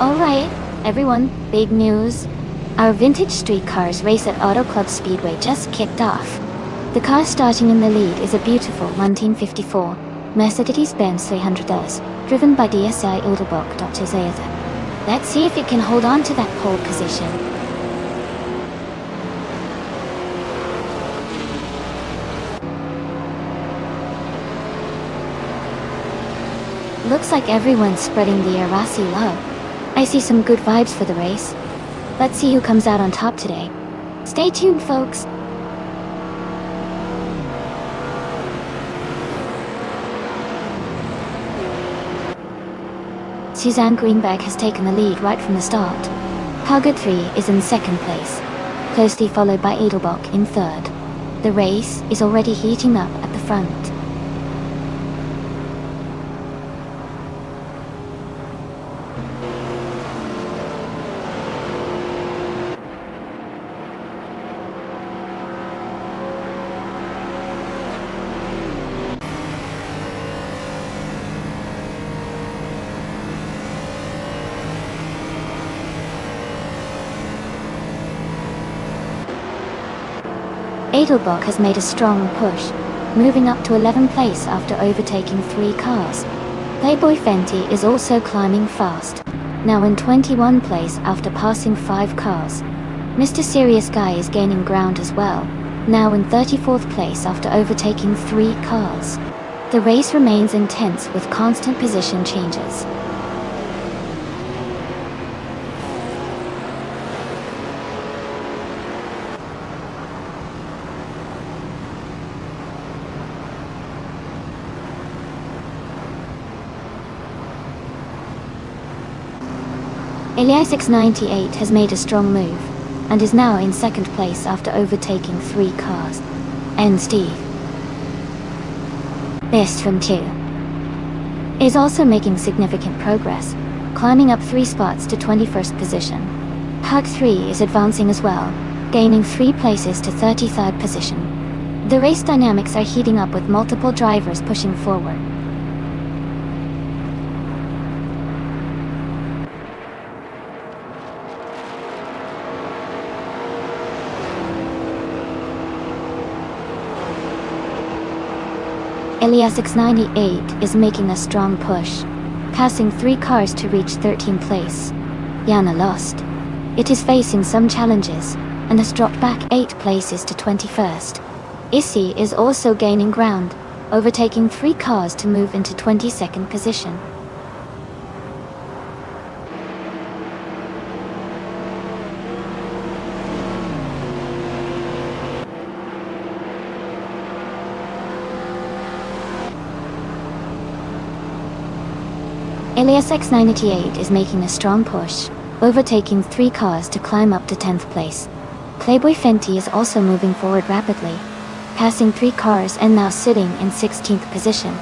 Alright, everyone, big news. Our vintage street cars race at Auto Club Speedway just kicked off. The car starting in the lead is a beautiful 1954 Mercedes-Benz 300S, driven by DSI Ulderbock Dr. Zayatha. Let's see if it can hold on to that pole position. Looks like everyone's spreading the Arasi love. I see some good vibes for the race. Let's see who comes out on top today. Stay tuned, folks. Suzanne Greenberg has taken the lead right from the start. Target 3 is in second place, closely followed by Edelbach in third. The race is already heating up at the front. Edelbach has made a strong push, moving up to 11th place after overtaking 3 cars. Playboy Fenty is also climbing fast, now in 21st place after passing 5 cars. Mr. Serious Guy is gaining ground as well, now in 34th place after overtaking 3 cars. The race remains intense with constant position changes. Elias698 has made a strong move, and is now in second place after overtaking 3 cars. And Steve Best from 2 is also making significant progress, climbing up 3 spots to 21st position. Hug 3 is advancing as well, gaining 3 places to 33rd position. The race dynamics are heating up with multiple drivers pushing forward. Elias698 is making a strong push, passing 3 cars to reach 13th place. Yana lost. It is facing some challenges, and has dropped back 8 places to 21st. Issy is also gaining ground, overtaking 3 cars to move into 22nd position. Elias698 is making a strong push, overtaking 3 cars to climb up to 10th place. Playboy Fenty is also moving forward rapidly, passing 3 cars and now sitting in 16th position.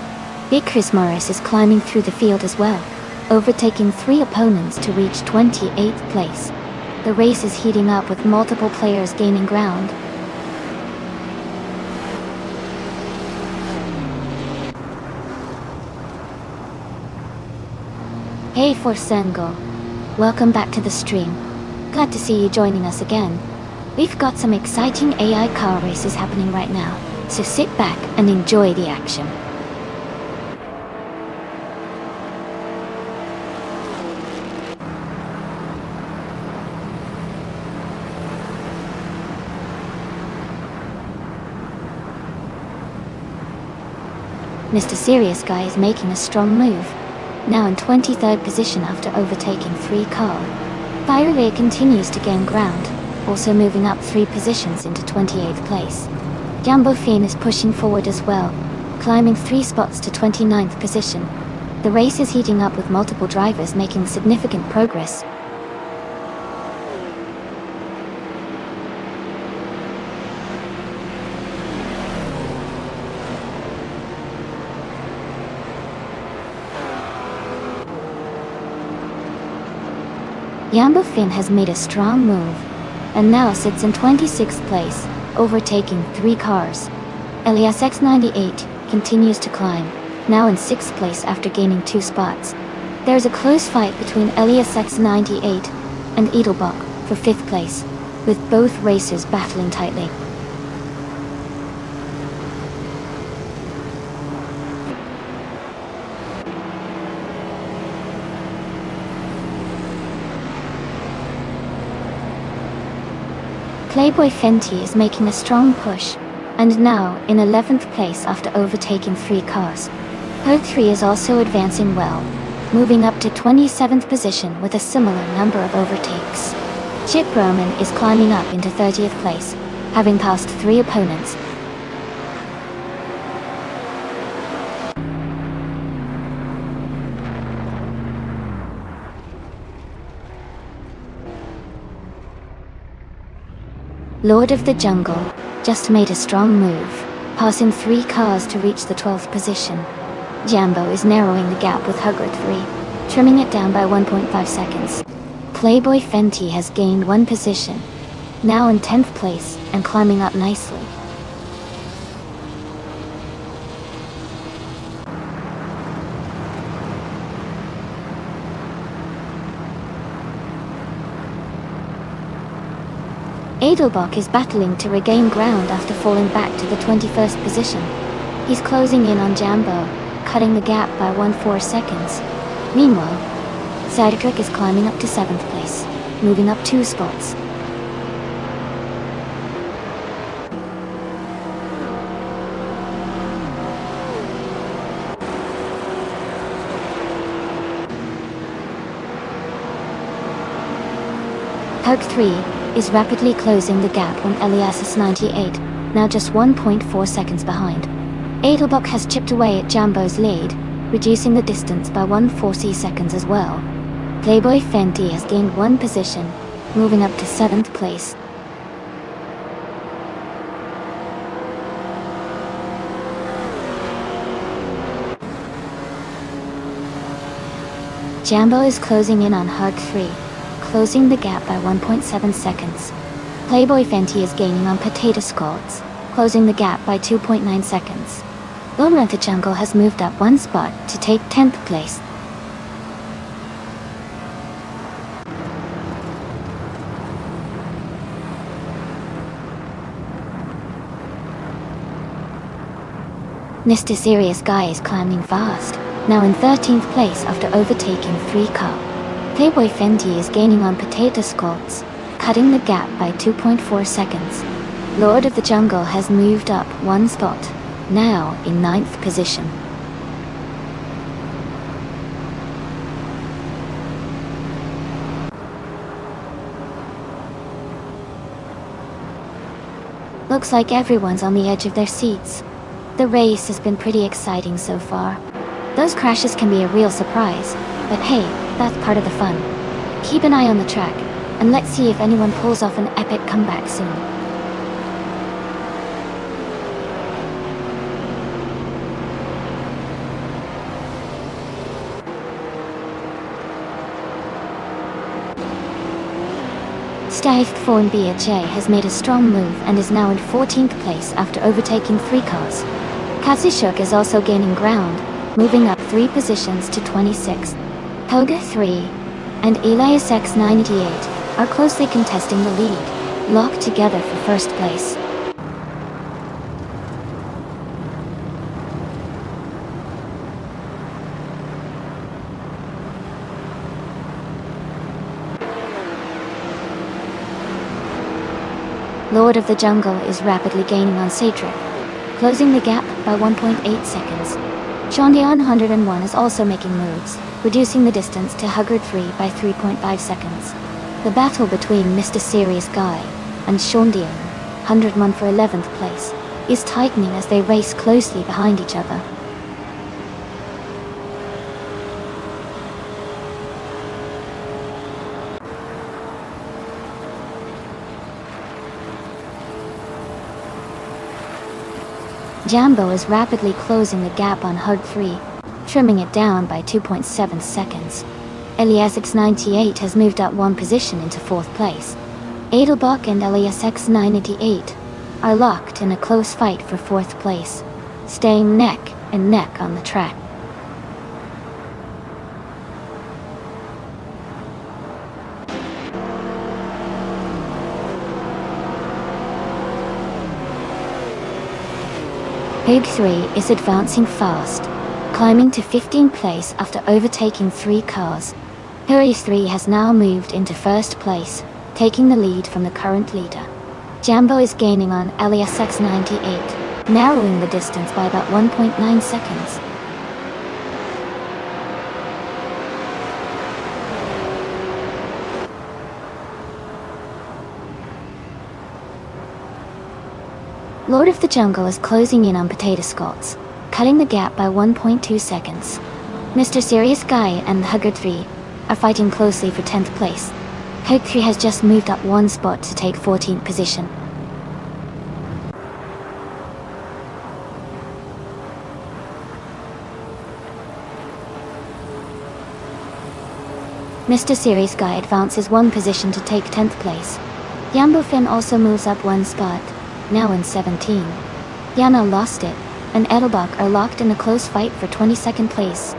Big Chris Morris is climbing through the field as well, overtaking 3 opponents to reach 28th place. The race is heating up with multiple players gaining ground. Hey Forsengo, welcome back to the stream. Glad to see you joining us again. We've got some exciting AI car races happening right now, so sit back and enjoy the action. Mr. Serious Guy is making a strong move, now in 23rd position after overtaking 3 cars. Firelay continues to gain ground, also moving up 3 positions into 28th place. Jumbo Fiend is pushing forward as well, climbing 3 spots to 29th position. The race is heating up with multiple drivers making significant progress. Jumbo Finn has made a strong move, and now sits in 26th place, overtaking 3 cars. Elias698 continues to climb, now in 6th place after gaining 2 spots. There is a close fight between Elias698 and Edelbach for 5th place, with both racers battling tightly. Playboy Fenty is making a strong push, and now in 11th place after overtaking 3 cars. Herd 3 is also advancing well, moving up to 27th position with a similar number of overtakes. Chip Roman is climbing up into 30th place, having passed 3 opponents. Lord of the Jungle just made a strong move, passing 3 cars to reach the 12th position. Jambo is narrowing the gap with Hugger 3, trimming it down by 1.5 seconds. Playboy Fenty has gained 1 position, now in 10th place and climbing up nicely. Edelbach is battling to regain ground after falling back to the 21st position. He's closing in on Jambo, cutting the gap by 1.4 seconds. Meanwhile, Sidekick is climbing up to 7th place, moving up 2 spots. Hug 3 is rapidly closing the gap on Elias's 98, now just 1.4 seconds behind. Edelbach has chipped away at Jambo's lead, reducing the distance by 1.40 seconds as well. Playboy Fenty has gained 1 position, moving up to 7th place. Jambo is closing in on Hug 3, closing the gap by 1.7 seconds. Playboy Fenty is gaining on Potato Squats, closing the gap by 2.9 seconds. Lord of the Jungle has moved up 1 spot to take 10th place. Mr. Serious Guy is climbing fast, now in 13th place after overtaking 3 cars. Playboy Fenty is gaining on Potato Squats, cutting the gap by 2.4 seconds. Lord of the Jungle has moved up 1 spot, now in 9th position. Looks like everyone's on the edge of their seats. The race has been pretty exciting so far. Those crashes can be a real surprise, but hey, that's part of the fun. Keep an eye on the track, and let's see if anyone pulls off an epic comeback soon. Steve Thorn BHA has made a strong move and is now in 14th place after overtaking 3 cars. Kazishuk is also gaining ground, moving up 3 positions to 26th. Toga 3 and Elias X98 are closely contesting the lead, locked together for first place. Lord of the Jungle is rapidly gaining on Cedric, closing the gap by 1.8 seconds. Shondion 101 is also making moves, reducing the distance to Hugger 3 by 3.5 seconds. The battle between Mr. Serious Guy and Shondion 101 for 11th place is tightening as they race closely behind each other. Jambo is rapidly closing the gap on Hug 3, trimming it down by 2.7 seconds. Elias X98 has moved up 1 position into 4th place. Edelbach and Elias X98 are locked in a close fight for 4th place, staying neck and neck on the track. Pig 3 is advancing fast, climbing to 15th place after overtaking 3 cars. Hurry 3 has now moved into 1st place, taking the lead from the current leader. Jambo is gaining on Elias X98, narrowing the distance by about 1.9 seconds. Lord of the Jungle is closing in on Potato Squats, cutting the gap by 1.2 seconds. Mr. Serious Guy and Hugger 3 are fighting closely for 10th place. Hug 3 has just moved up 1 spot to take 14th position. Mr. Serious Guy advances one position to take 10th place. Jambo Finn also moves up one spot, now in 17. Yana Lost It and Edelbach are locked in a close fight for 22nd place.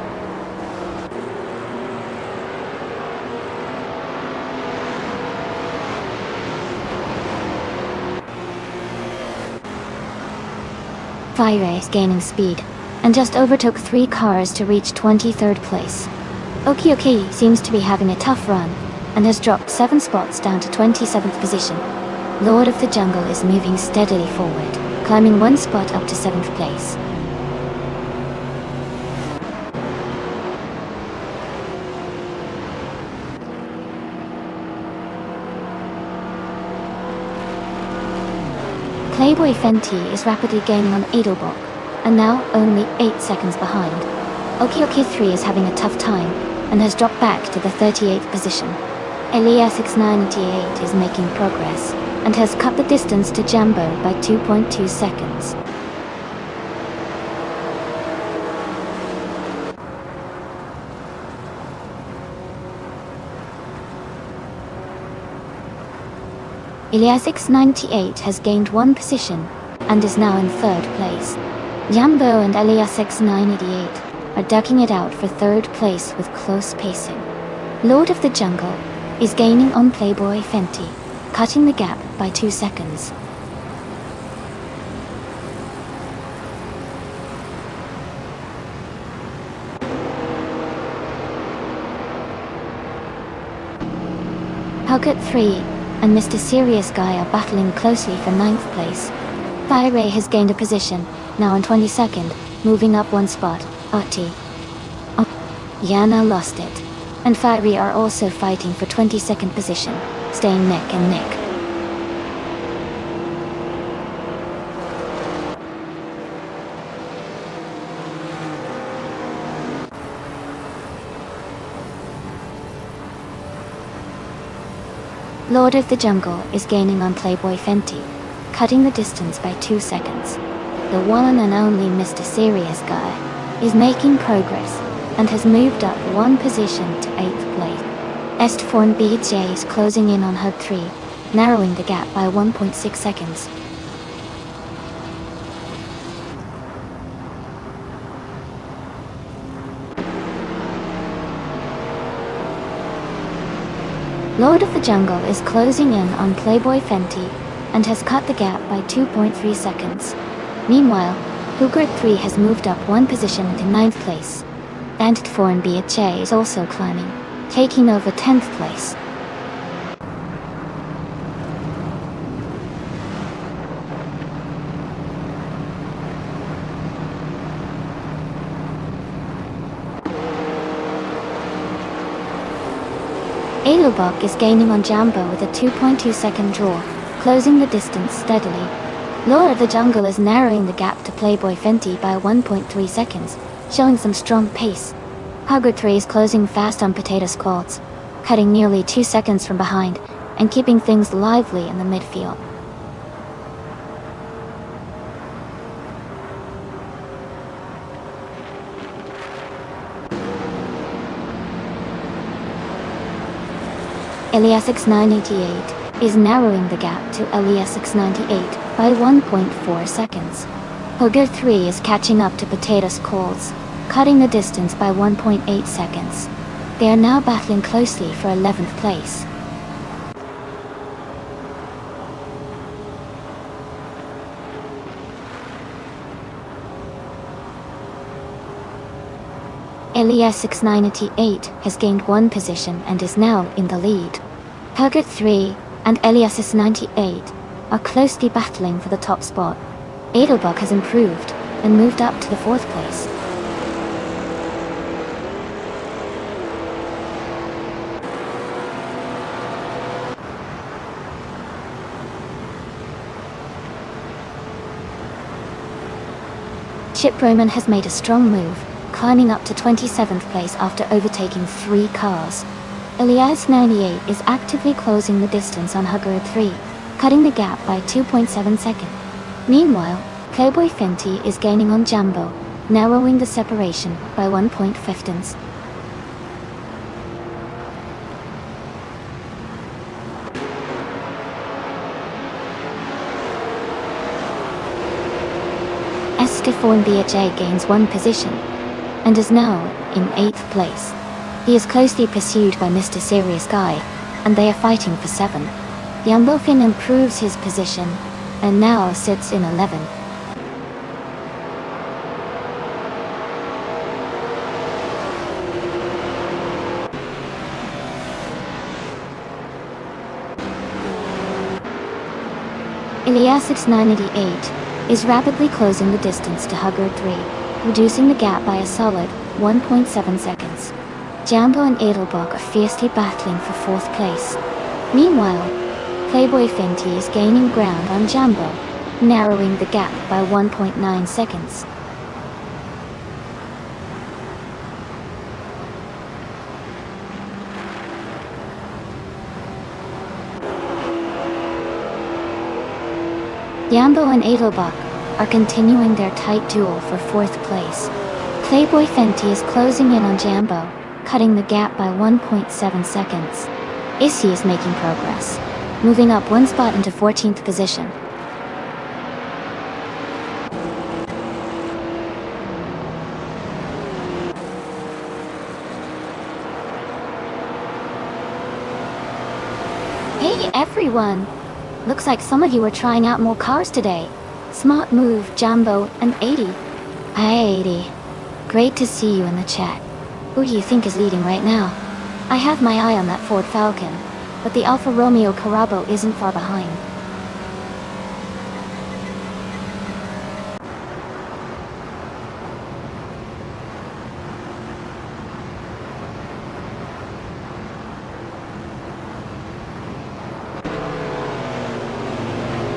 Fire is gaining speed, and just overtook 3 cars to reach 23rd place. Okioki seems to be having a tough run, and has dropped 7 spots down to 27th position. Lord of the Jungle is moving steadily forward, climbing 1 spot up to 7th place. Playboy Fenty is rapidly gaining on Edelbach, and now only 8 seconds behind. Okioki 3 is having a tough time, and has dropped back to the 38th position. Elias 698 is making progress, and has cut the distance to Jambo by 2.2 seconds. Elias 698 has gained 1 position, and is now in 3rd place. Jambo and Elias 698 are ducking it out for 3rd place with close pacing. Lord of the Jungle is gaining on Playboy Fenty, cutting the gap by 2 seconds. Huggett 3 and Mr. Serious Guy are battling closely for 9th place. Fire Ray has gained a position, now in 22nd, moving up 1 spot. RT. Yana Lost It and Fiery are also fighting for 22nd position, staying neck and neck. Lord of the Jungle is gaining on Playboy Fenty, cutting the distance by 2 seconds. The one and only Mr. Serious Guy is making progress and has moved up 1 position to 8th place. Estforn BJ is closing in on Hug 3, narrowing the gap by 1.6 seconds. Lord of the Jungle is closing in on Playboy Fenty and has cut the gap by 2.3 seconds. Meanwhile, Hugert 3 has moved up 1 position into 9th place. Bandit 4 and BJ is also climbing, taking over 10th place. Edelbach is gaining on Jambo with a 2.2 second draw, closing the distance steadily. Lord of the Jungle is narrowing the gap to Playboy Fenty by 1.3 seconds, showing some strong pace. Hugger 3 is closing fast on Potato Squads, cutting nearly 2 seconds from behind, and keeping things lively in the midfield. Elias 698 is narrowing the gap to Elias 698 by 1.4 seconds. Hugger 3 is catching up to Potato Squads, cutting the distance by 1.8 seconds. They are now battling closely for 11th place. Elias 698 has gained 1 position and is now in the lead. Hugger 3 and Elias 698 are closely battling for the top spot. Edelbach has improved and moved up to the 4th place. Chip Roman has made a strong move, climbing up to 27th place after overtaking 3 cars. Elias 98 is actively closing the distance on Hugger 3, cutting the gap by 2.7 seconds. Meanwhile, Playboy Fenty is gaining on Jambo, narrowing the separation by 1.15. ST4 and BHA gains 1 position, and is now in 8th place. He is closely pursued by Mr. Serious Guy, and they are fighting for 7. Jambofin improves his position, and now sits in 11th. Eliasix 988 is rapidly closing the distance to Hugger 3, reducing the gap by a solid 1.7 seconds. Jambo and Edelbach are fiercely battling for 4th place. Meanwhile, Playboy Fenty is gaining ground on Jambo, narrowing the gap by 1.9 seconds. Jambo and Edelbach are continuing their tight duel for 4th place. Playboy Fenty is closing in on Jambo, cutting the gap by 1.7 seconds. Issy is making progress, moving up 1 spot into 14th position. Hey everyone! Looks like some of you are trying out more cars today. Smart move, Jambo and 80. Hi 80. Great to see you in the chat. Who do you think is leading right now? I have my eye on that Ford Falcon, but the Alfa Romeo Carabo isn't far behind.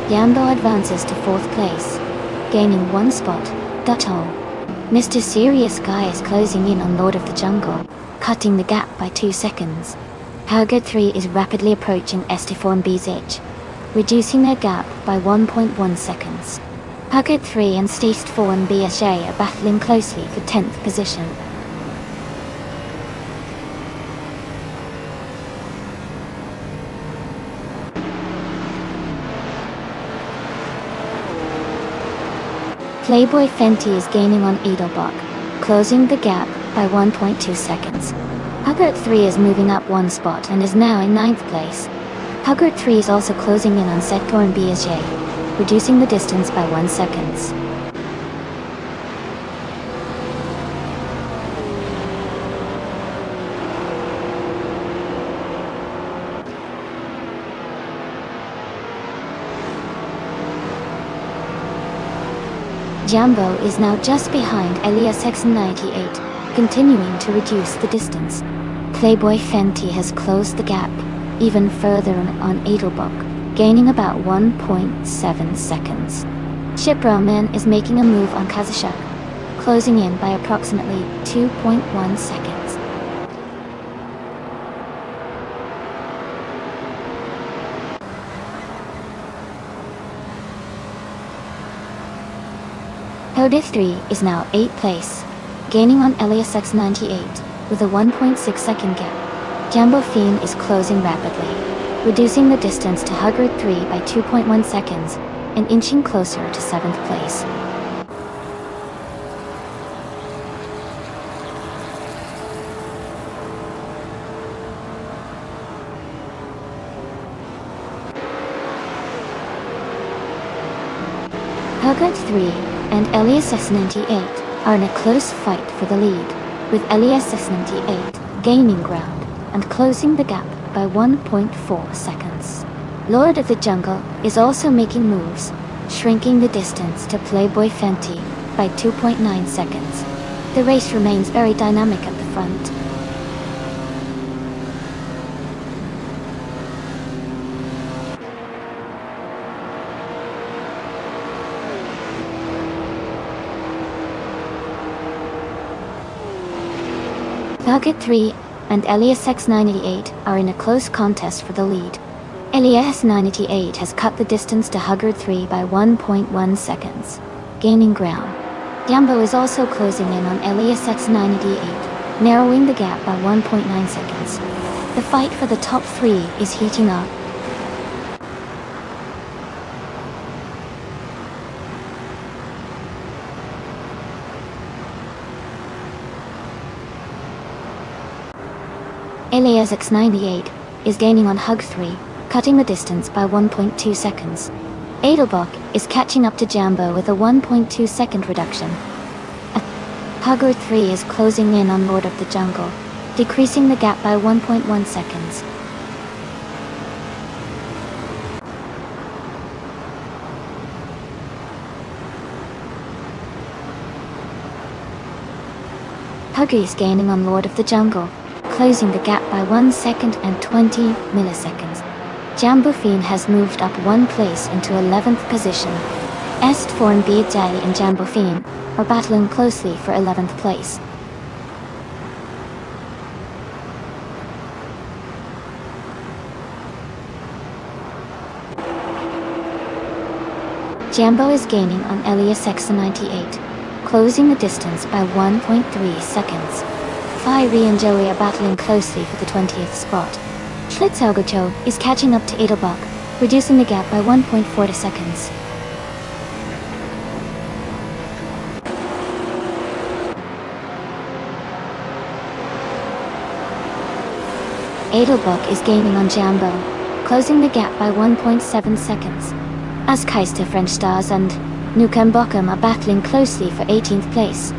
Jambo advances to 4th place, gaining 1 spot. Dutto. Mr. Serious Guy is closing in on Lord of the Jungle, cutting the gap by 2 seconds. Hugger 3 is rapidly approaching ST4 and BZH, reducing their gap by 1.1 seconds. Hugger 3 and ST4 and BSA are battling closely for 10th position. Playboy Fenty is gaining on Edelbach, closing the gap by 1.2 seconds. Hugger 3 is moving up 1 spot and is now in 9th place. Hugger 3 is also closing in on Setco and BSJ, reducing the distance by 1 second. Jambo is now just behind Elias X98, continuing to reduce the distance. Playboy Fenty has closed the gap even further on Edelbach, gaining about 1.7 seconds. Shiproman is making a move on Kazashuk, closing in by approximately 2.1 seconds. Hoda 3 is now 8th place, gaining on Elias X98 with a 1.6 second gap. Jambo Fiend is closing rapidly, reducing the distance to Hugger 3 by 2.1 seconds and inching closer to 7th place. Hugger 3 and Elias X98 are in a close fight for the lead, with Elias X98 gaining ground and closing the gap by 1.4 seconds. Lord of the Jungle is also making moves, shrinking the distance to Playboy Fenty by 2.9 seconds. The race remains very dynamic at the front. Target 3 and Elias X98 are in a close contest for the lead. Elias X98 has cut the distance to Hugger 3 by 1.1 seconds, gaining ground. Jambo is also closing in on Elias X98, narrowing the gap by 1.9 seconds. The fight for the top 3 is heating up. Elias X98 is gaining on Hug 3, cutting the distance by 1.2 seconds. Adelbach is catching up to Jambo with a 1.2 second reduction. Hugger 3 is closing in on Lord of the Jungle, decreasing the gap by 1.1 seconds. Hugger is gaining on Lord of the Jungle, closing the gap by 1 second and 20 milliseconds. Jambo Fiend has moved up 1 place into 11th position. Est4 and BJ and Jambo Fiend are battling closely for 11th place. Jambo is gaining on Elias X98, closing the distance by 1.3 seconds. Fiery and Joey are battling closely for the 20th spot. Schlitzaugercho is catching up to Edelbach, reducing the gap by 1.4 seconds. Edelbach is gaining on Jambo, closing the gap by 1.7 seconds. Askeister French Stars and Nukem Bochum are battling closely for 18th place.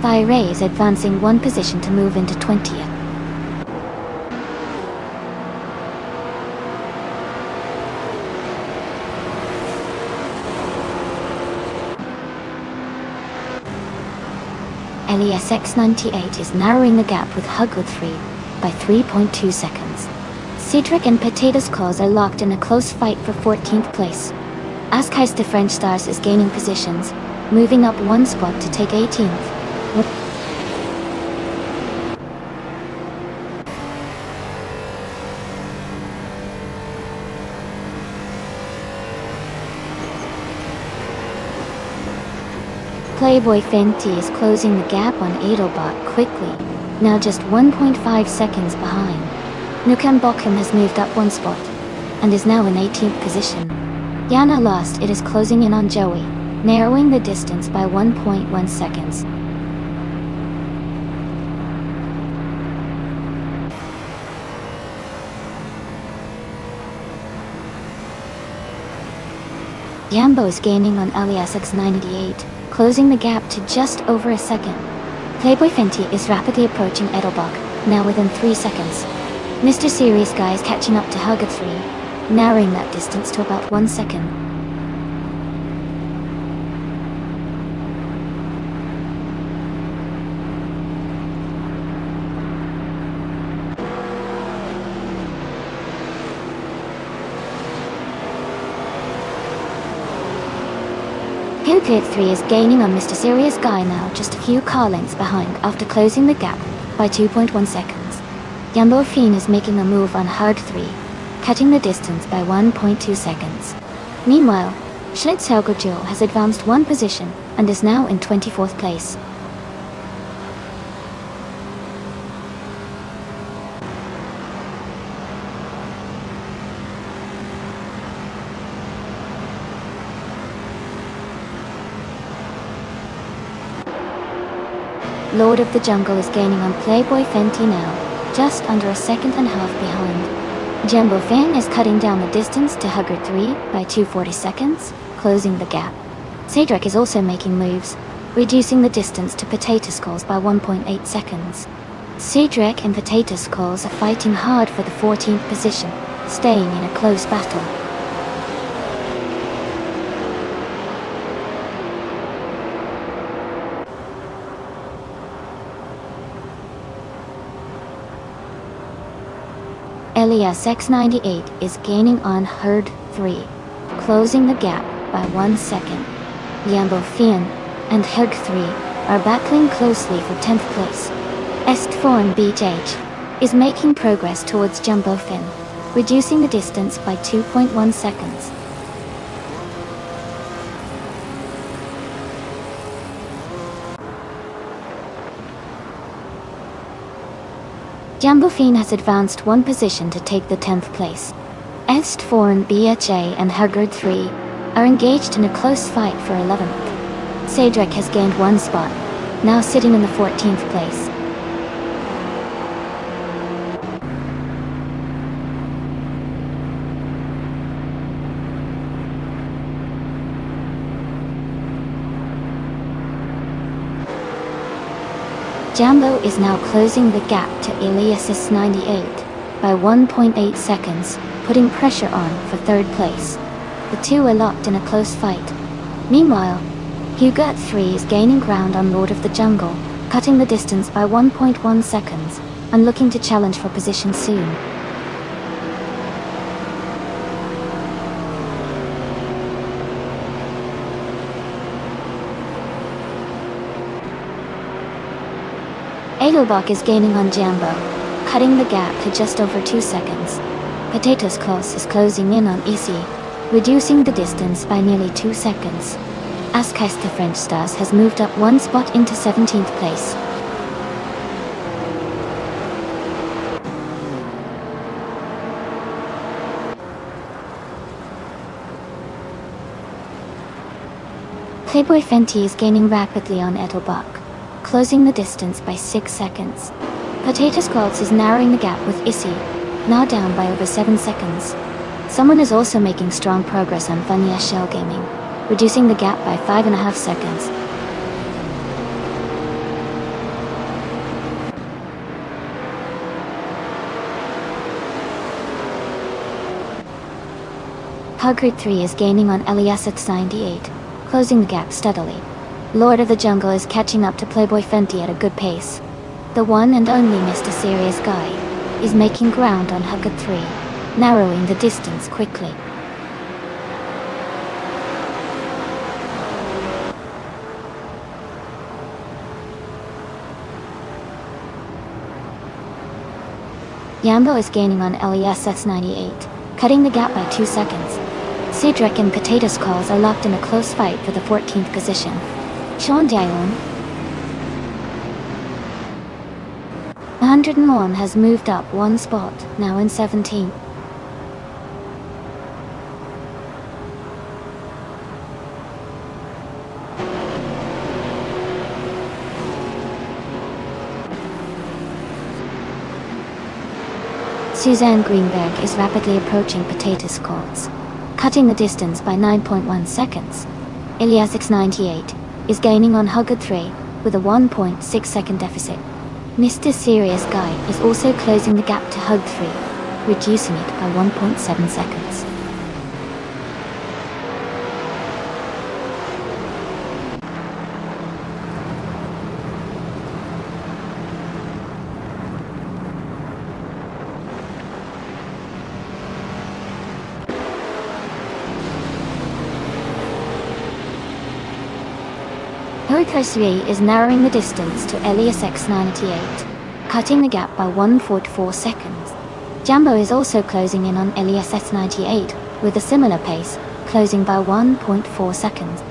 Fire Ray is advancing 1 position to move into 20th. Elias X98 is narrowing the gap with Hugwood 3 by 3.2 seconds. Cedric and Potatoes Claws are locked in a close fight for 14th place. Askeister French Stars is gaining positions, moving up 1 spot to take 18th. Playboy Fenty is closing the gap on Edelbach quickly, now just 1.5 seconds behind. Nukem Bochum has moved up 1 spot, and is now in 18th position. Yana Lost it is closing in on Joey, narrowing the distance by 1.1 seconds. Jambo is gaining on Elias X98, closing the gap to just over a second. Playboy Fenty is rapidly approaching Edelbach, now within 3 seconds. Mr. Serious Guy is catching up to Hugger 3, narrowing that distance to about 1 second. Pilkert 3 is gaining on Mr. Serious Guy now just a few car lengths behind after closing the gap by 2.1 seconds. Jambo Fiend is making a move on Hard 3, cutting the distance by 1.2 seconds. Meanwhile, Schlitzaugerjo has advanced 1 position and is now in 24th place. Lord of the Jungle is gaining on Playboy Fenty now, just under a second and a half behind. Jambo Fang is cutting down the distance to Hugger 3 by 240 seconds, closing the gap. Cedric is also making moves, reducing the distance to Potato Skulls by 1.8 seconds. Cedric and Potato Skulls are fighting hard for the 14th position, staying in a close battle. Elias X98 is gaining on Herd 3, closing the gap by 1 second. Jambo Fiend and Herd 3 are battling closely for 10th place. Est4 BJ is making progress towards Jambo Fiend, reducing the distance by 2.1 seconds. Jambo Fiend has advanced 1 position to take the 10th place. Est4 and BHA and Hugger 3 are engaged in a close fight for 11th. Cedric has gained 1 spot, now sitting in the 14th place. Jambo is now closing the gap to Elias 98 by 1.8 seconds, putting pressure on for third place. The two are locked in a close fight. Meanwhile, Hugo 3 is gaining ground on Lord of the Jungle, cutting the distance by 1.1 seconds, and looking to challenge for position soon. Edelbach is gaining on Jambo, cutting the gap to just over 2 seconds. Potatoes Claus is closing in on Issy, reducing the distance by nearly 2 seconds. Ascast the French Stars has moved up one spot into 17th place. Playboy Fenty is gaining rapidly on Edelbach, closing the distance by 6 seconds. Potatoes Claus is narrowing the gap with Issy, now down by over 7 seconds. Someone is also making strong progress on Vanya Shell Gaming, reducing the gap by 5.5 seconds. Hugrid 3 is gaining on Elias at 98, closing the gap steadily. Lord of the Jungle is catching up to Playboy Fenty at a good pace. The one and only Mr. Serious Guy is making ground on Hugrid 3, narrowing the distance quickly. Yambo is gaining on Elias 98, cutting the gap by 2 seconds. Cedric and Potatoes Claus are locked in a close fight for the 14th position. Sean Dion 101 has moved up one spot, now in 17th. Suzanne Greenberg is rapidly approaching Potatoes Claus, cutting the distance by 9.1 seconds. Elias 98 is gaining on Hugger 3 with a 1.6 second deficit. Mr. Serious Guy is also closing the gap to Hug 3, reducing it by 1.7 seconds. Hurricane is narrowing the distance to Elias X98, cutting the gap by 1.4 seconds. Jambo is also closing in on Elias X98 with a similar pace, closing by 1.4 seconds.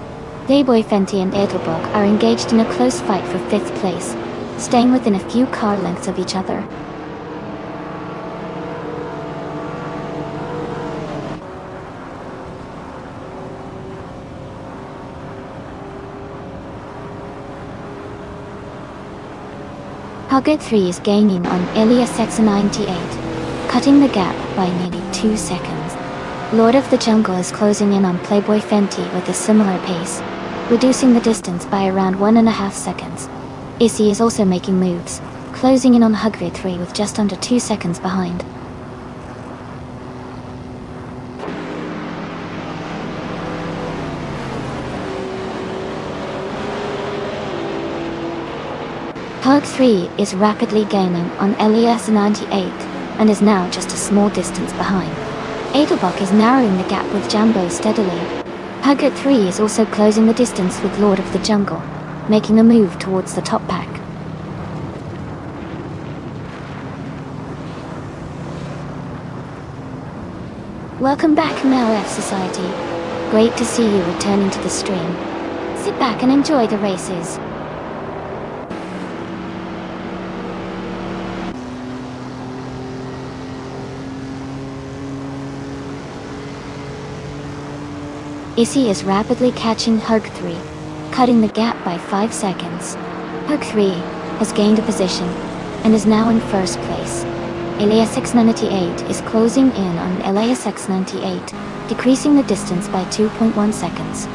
Playboy Fenty and Edelbach are engaged in a close fight for 5th place, staying within a few car lengths of each other. Hugger 3 is gaining on Elias X98, cutting the gap by nearly 2 seconds. Lord of the Jungle is closing in on Playboy Fenty with a similar pace, reducing the distance by around 1.5 seconds. Issy is also making moves, closing in on Hugger 3 with just under 2 seconds behind. Hug 3 is rapidly gaining on Elias 98 and is now just a small distance behind. Edelbach is narrowing the gap with Jambo steadily. Hugger 3 is also closing the distance with Lord of the Jungle, making a move towards the top pack. Welcome back, MLF Society. Great to see you returning to the stream. Sit back and enjoy the races. Issy is rapidly catching Hug 3, cutting the gap by 5 seconds. Hug 3 has gained a position and is now in first place. Elias X98 is closing in on Elias X98, decreasing the distance by 2.1 seconds.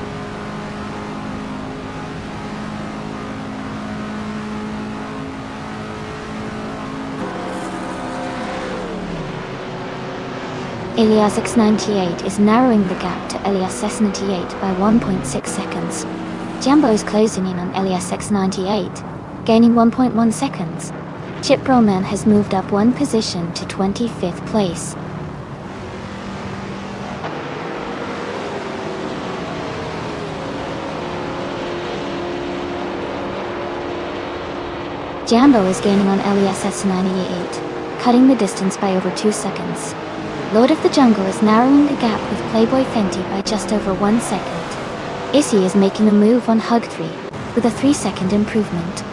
Elias X98 is narrowing the gap to Elias S98 by 1.6 seconds. Jambo is closing in on Elias X98, gaining 1.1 seconds. Chip Roman has moved up one position to 25th place. Jambo is gaining on Elias S98, cutting the distance by over 2 seconds. Lord of the Jungle is narrowing the gap with Playboy Fenty by just over 1 second. Issy is making a move on Hug 3, with a 3-second improvement.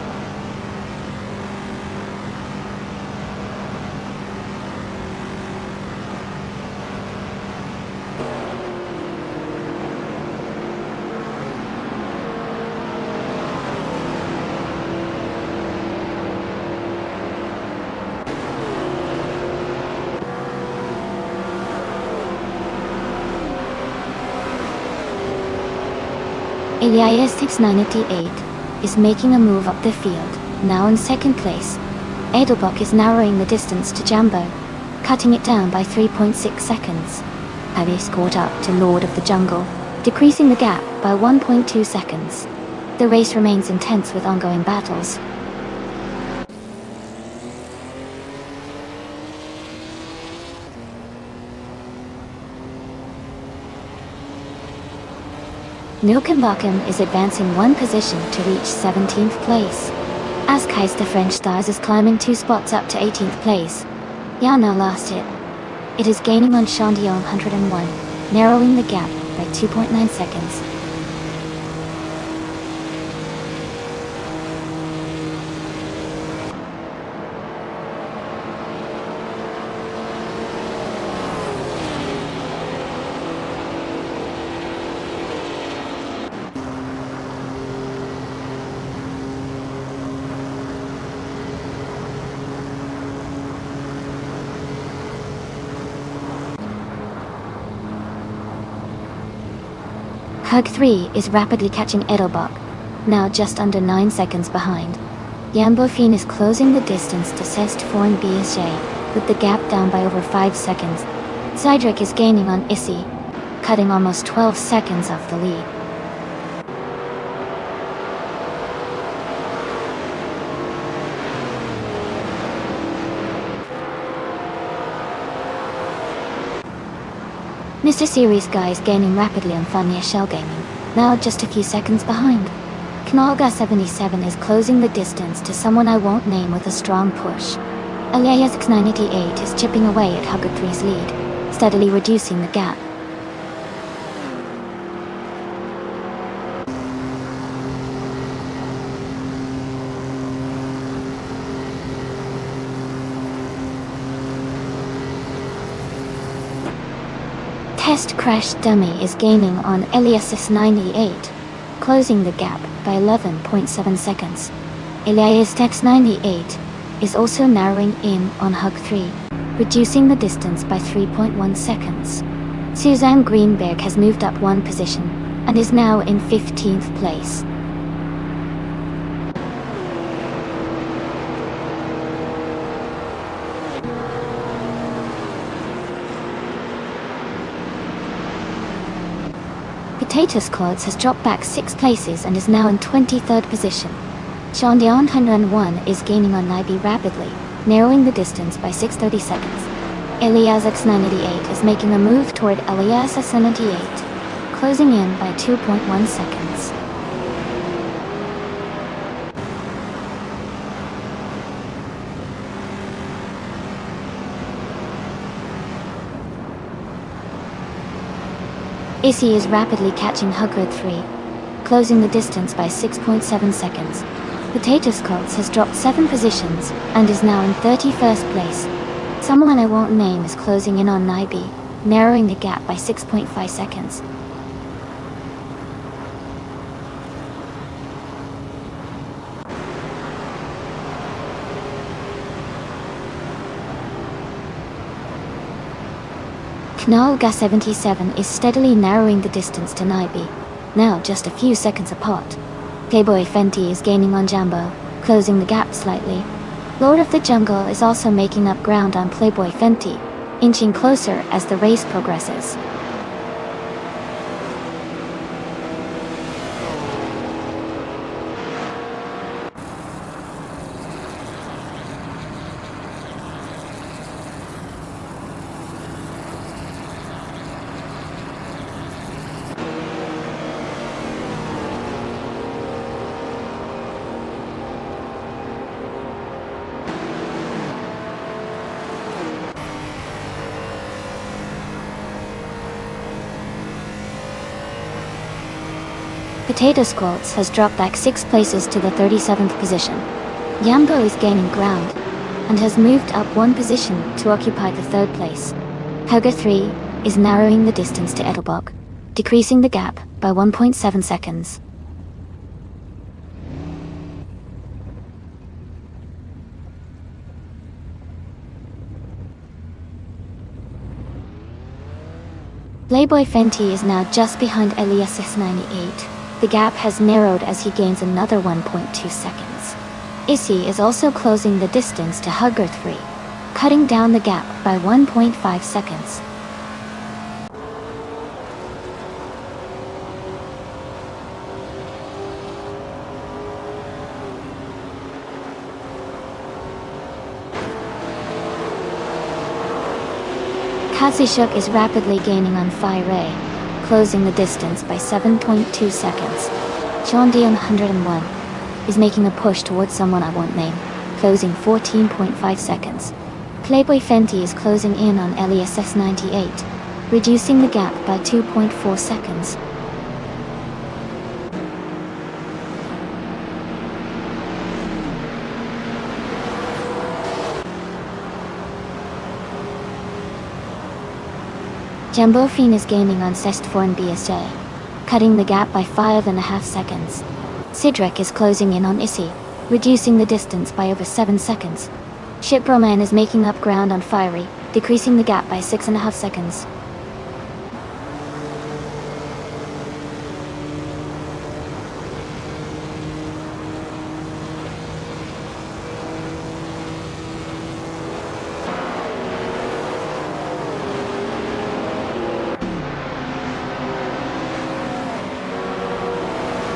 Elias X98 is making a move up the field, now in second place. Edelbach is narrowing the distance to Jambo, cutting it down by 3.6 seconds. Avis caught up to Lord of the Jungle, decreasing the gap by 1.2 seconds. The race remains intense with ongoing battles. Nilkenbakken is advancing one position to reach 17th place. Askais the French Stars is climbing 2 spots up to 18th place. Yana lost it. It is gaining on Chandion 101, narrowing the gap by 2.9 seconds. Hug 3 is rapidly catching Edelbach, now just under 9 seconds behind. Yambofin is closing the distance to Cest 4 and BSJ, with the gap down by over 5 seconds. Zydrek is gaining on Issy, cutting almost 12 seconds off the lead. Mr. Series Guy is gaining rapidly on Fania Shell Gaming, now just a few seconds behind. Knolga 77 is closing the distance to someone I won't name with a strong push. Elias X988 is chipping away at Hugger 3's lead, steadily reducing the gap. Test Crash Dummy is gaining on Elias X98, closing the gap by 11.7 seconds. Elias X98 is also narrowing in on Hug 3, reducing the distance by 3.1 seconds. Suzanne Greenberg has moved up one position and is now in 15th place. Potato Squads has dropped back 6 places and is now in 23rd position. Chandian 101 is gaining on Naibi rapidly, narrowing the distance by 6.30 seconds. Elias X988 is making a move toward Elias S78, closing in by 2.1 seconds. Issy is rapidly catching Hugger 3, closing the distance by 6.7 seconds. Potato Skulls has dropped 7 positions and is now in 31st place. Someone I won't name is closing in on Naibi, narrowing the gap by 6.5 seconds. Knolga 77 is steadily narrowing the distance to Naibi, now just a few seconds apart. Playboy Fenty is gaining on Jambo, closing the gap slightly. Lord of the Jungle is also making up ground on Playboy Fenty, inching closer as the race progresses. Potato Squats has dropped back 6 places to the 37th position. Yambo is gaining ground and has moved up 1 position to occupy the 3rd place. Hugger 3 is narrowing the distance to Edelbach, decreasing the gap by 1.7 seconds. Playboy Fenty is now just behind Elias 98. The gap has narrowed as he gains another 1.2 seconds. Issy is also closing the distance to Hugger 3, cutting down the gap by 1.5 seconds. Kazishuk is rapidly gaining on Phi Ray, closing the distance by 7.2 seconds. Shondion 101 is making a push towards someone I won't name, closing 14.5 seconds. Playboy Fenty is closing in on Elias S98, reducing the gap by 2.4 seconds. Jambofin is gaining on Cestfor and BSJ, cutting the gap by 5.5 seconds. Sidrek is closing in on Issy, reducing the distance by over 7 seconds. Shiproman is making up ground on Fiery, decreasing the gap by 6.5 seconds.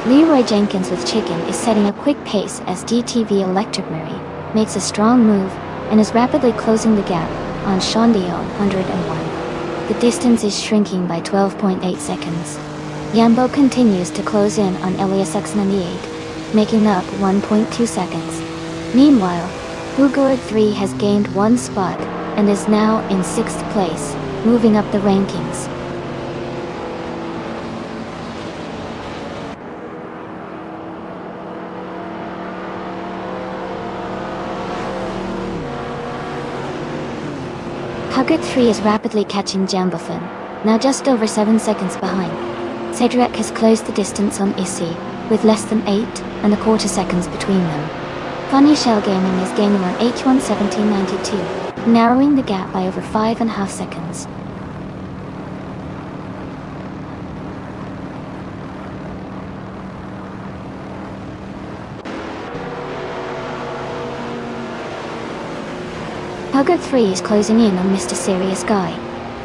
Leroy Jenkins with Chicken is setting a quick pace as DTV Electric Mary makes a strong move and is rapidly closing the gap on Shondion 101. The distance is shrinking by 12.8 seconds. Yambo continues to close in on Elias X98, making up 1.2 seconds. Meanwhile, Hugurd 3 has gained 1 spot and is now in 6th place, moving up the rankings. Hugger 3 is rapidly catching Jambofin, now just over 7 seconds behind. Cedric has closed the distance on Issy, with less than 8.25 seconds between them. Funny Shell Gaming is gaining on H1 1792, narrowing the gap by over 5.5 seconds. Hugger 3 is closing in on Mr. Serious Guy,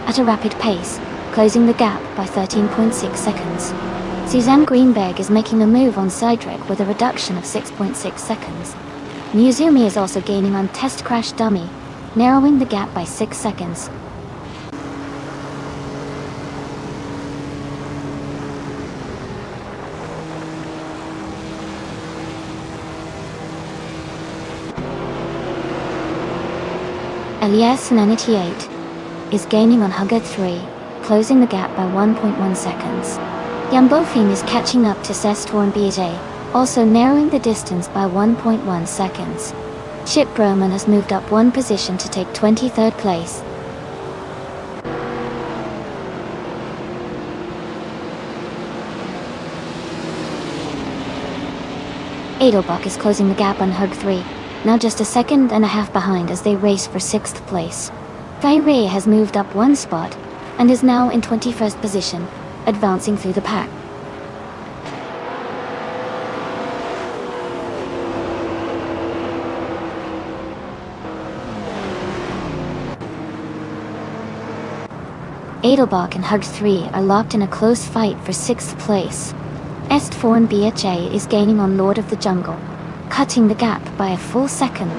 at a rapid pace, closing the gap by 13.6 seconds. Suzanne Greenberg is making a move on Cydrek with a reduction of 6.6 seconds. Muzumi is also gaining on Test Crash Dummy, narrowing the gap by 6 seconds. Elias 98 is gaining on Hugger 3, closing the gap by 1.1 seconds. Yambofin is catching up to Cestor and BJ, also narrowing the distance by 1.1 seconds. Ship Broman has moved up 1 position to take 23rd place. Edelbach is closing the gap on Hug 3, now just 1.5 seconds behind as they race for 6th place. Fairay has moved up 1 spot and is now in 21st position, advancing through the pack. Edelbach and Hug 3 are locked in a close fight for 6th place. Est4 BHA is gaining on Lord of the Jungle, cutting the gap by a full second.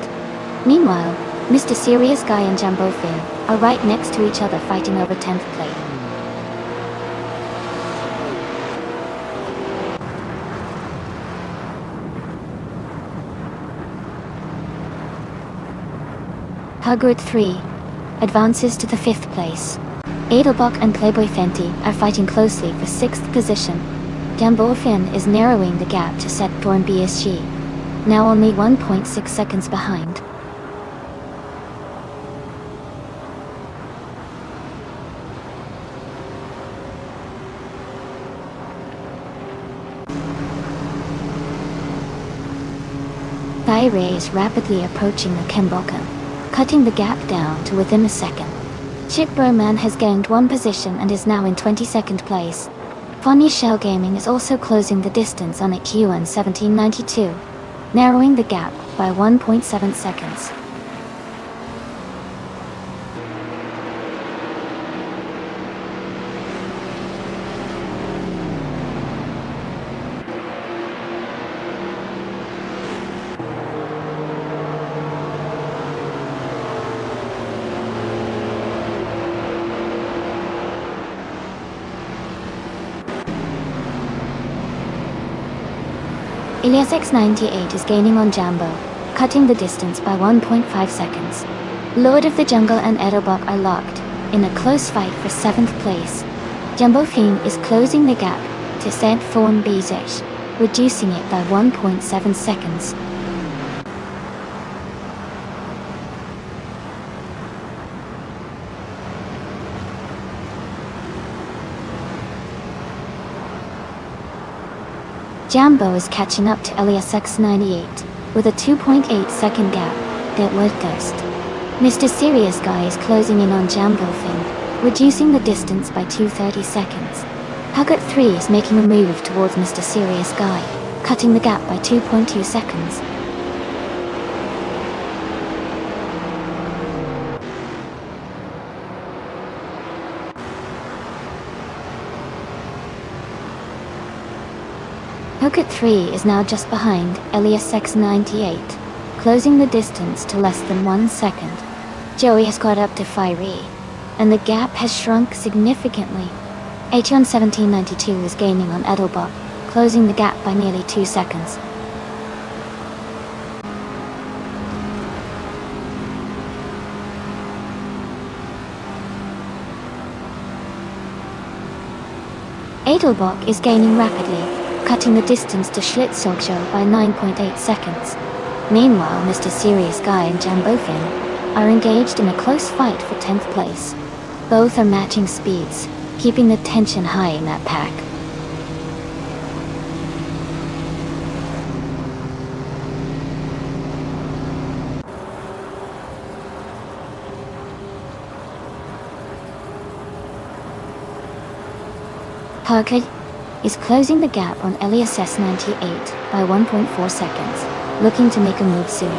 Meanwhile, Mr. Serious Guy and Jumbo Finn are right next to each other fighting over 10th place. Hugward 3 advances to the 5th place. Edelbach and Playboy Fenty are fighting closely for 6th position. Jumbo Finn is narrowing the gap to Set4 and BSG, now only 1.6 seconds behind. Thyre is rapidly approaching the Kembokan, cutting the gap down to within a second. Shipbroman has gained 1 position and is now in 22nd place. Funny Shell Gaming is also closing the distance on HUN 1792, narrowing the gap by 1.7 seconds. Ilias X98 is gaining on Jambo, cutting the distance by 1.5 seconds. Lord of the Jungle and Edelbach are locked in a close fight for 7th place. Jumbo Fiend is closing the gap to Set4 and Bezos, reducing it by 1.7 seconds. Jambo is catching up to Elias X98 with a 2.8 second gap. That word ghost. Mr. Serious Guy is closing in on Jambo Finn, reducing the distance by 2.30 seconds. Hugget 3 is making a move towards Mr. Serious Guy, cutting the gap by 2.2 seconds. Hugget 3 is now just behind Elias X98, closing the distance to less than 1 second. Joey has caught up to Fiery, and the gap has shrunk significantly. HUN 1792 is gaining on Edelbach, closing the gap by nearly 2 seconds. Edelbach is gaining rapidly, cutting the distance to Schlitzogshow by 9.8 seconds. Meanwhile, Mr. Serious Guy and Jambo Finn are engaged in a close fight for 10th place. Both are matching speeds, keeping the tension high in that pack. Hugget is closing the gap on Elias S98 by 1.4 seconds, looking to make a move soon.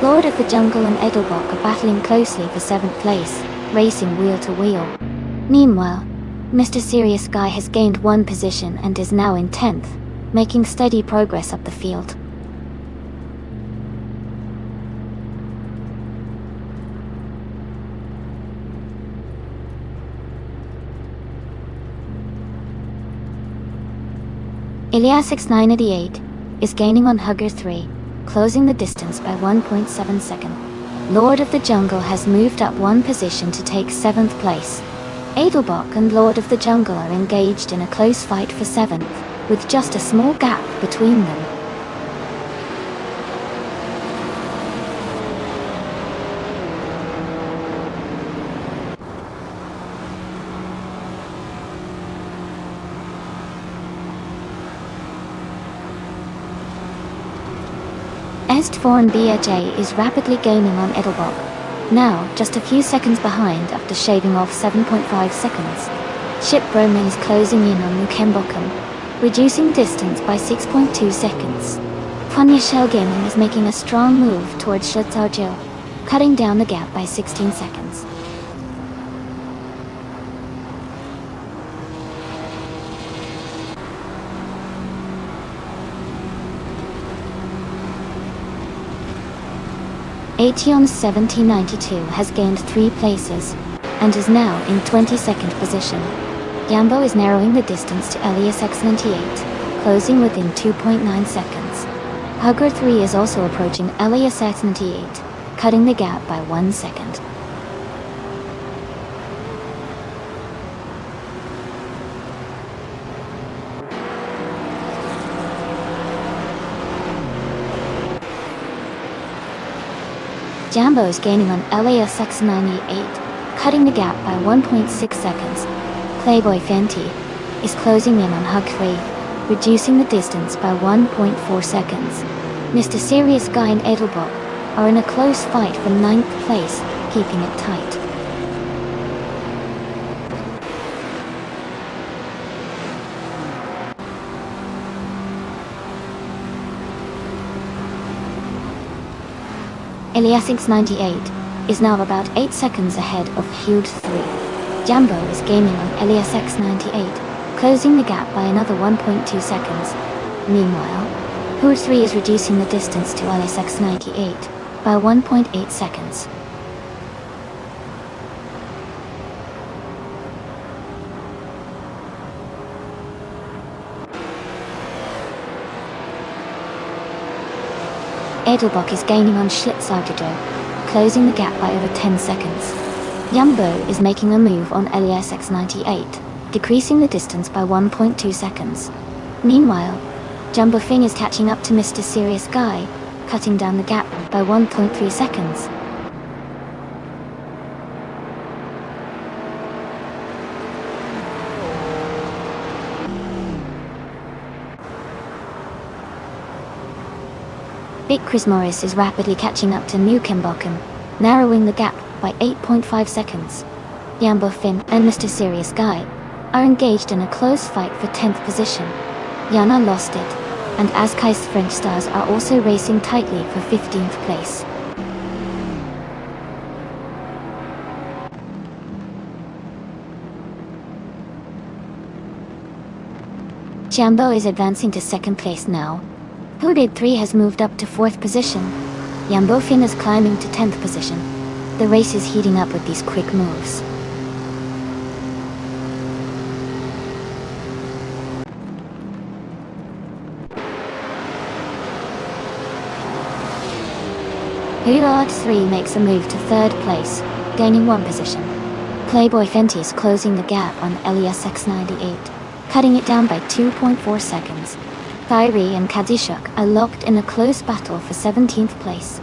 Lord of the Jungle and Edelbach are battling closely for 7th place, racing wheel to wheel. Meanwhile, Mr. Serious Guy has gained 1 position and is now in 10th, making steady progress up the field. Ilias X988 is gaining on Hugger 3, closing the distance by 1.7 seconds. Lord of the Jungle has moved up 1 position to take 7th place. Edelbach and Lord of the Jungle are engaged in a close fight for 7th, with just a small gap between them. Est4 and BHA is rapidly gaining on Edelbach, now just a few seconds behind after shaving off 7.5 seconds. Shipbroman is closing in on Mukembokum, reducing distance by 6.2 seconds. Funny Shell Gaming is making a strong move towards Shutao, cutting down the gap by 16 seconds. Aetion 7092 has gained 3 places, and is now in 22nd position. Jambo is narrowing the distance to Elias X98, closing within 2.9 seconds. Hugger 3 is also approaching Elias X98, cutting the gap by 1 second. Jambo is gaining on Elias X98, cutting the gap by 1.6 seconds. Playboy Fenty is closing in on Hug 3, reducing the distance by 1.4 seconds. Mr. Serious Guy and Edelbrock are in a close fight for 9th place, keeping it tight. Elias X98 is now about 8 seconds ahead of Hude 3. Jambo is gaining on Elias X98, closing the gap by another 1.2 seconds. Meanwhile, Hude 3 is reducing the distance to Elias X98 by 1.8 seconds. Edelbrock is gaining on Schlitzautojo, closing the gap by over 10 seconds. Jambo is making a move on Elias X98, decreasing the distance by 1.2 seconds. Meanwhile, Jumbo Fing is catching up to Mr. Serious Guy, cutting down the gap by 1.3 seconds. Big Chris Morris is rapidly catching up to Nukembokum, narrowing the gap by 8.5 seconds. Jambo Finn and Mr. Serious Guy are engaged in a close fight for 10th position. Yana lost it, and Askai's French stars are also racing tightly for 15th place. Jambo is advancing to 2nd place now. Hooded 3 has moved up to 4th position. Jambo Finn is climbing to 10th position. The race is heating up with these quick moves. Hooded 3 makes a move to 3rd place, gaining 1 position. Playboy Fenty is closing the gap on Elias X98, cutting it down by 2.4 seconds. Thyri and Kadishuk are locked in a close battle for 17th place.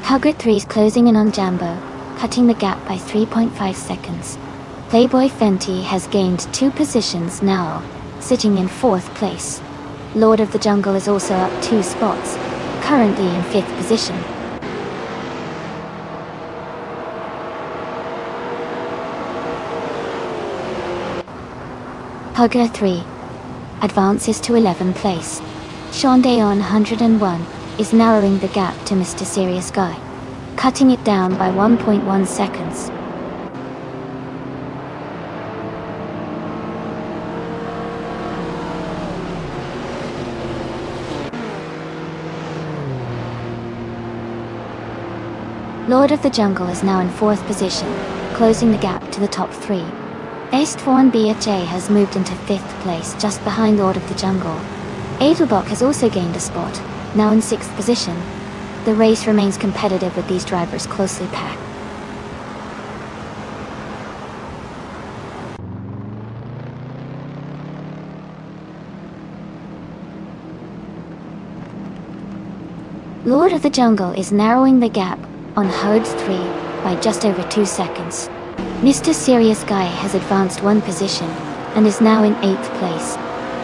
Hugger 3 is closing in on Jambo, cutting the gap by 3.5 seconds. Playboy Fenty has gained 2 positions now, sitting in 4th place. Lord of the Jungle is also up 2 spots, currently in 5th position. Hugger 3 advances to 11th place. Shondayon 101 is narrowing the gap to Mr. Serious Guy, cutting it down by 1.1 seconds. Lord of the Jungle is now in 4th position, closing the gap to the top 3. Estforn BFJ has moved into 5th place just behind Lord of the Jungle. Edelbrock has also gained a spot, now in 6th position. The race remains competitive with these drivers closely packed. Lord of the Jungle is narrowing the gap on Hode 3 by just over 2 seconds. Mr. Serious Guy has advanced 1 position and is now in 8th place.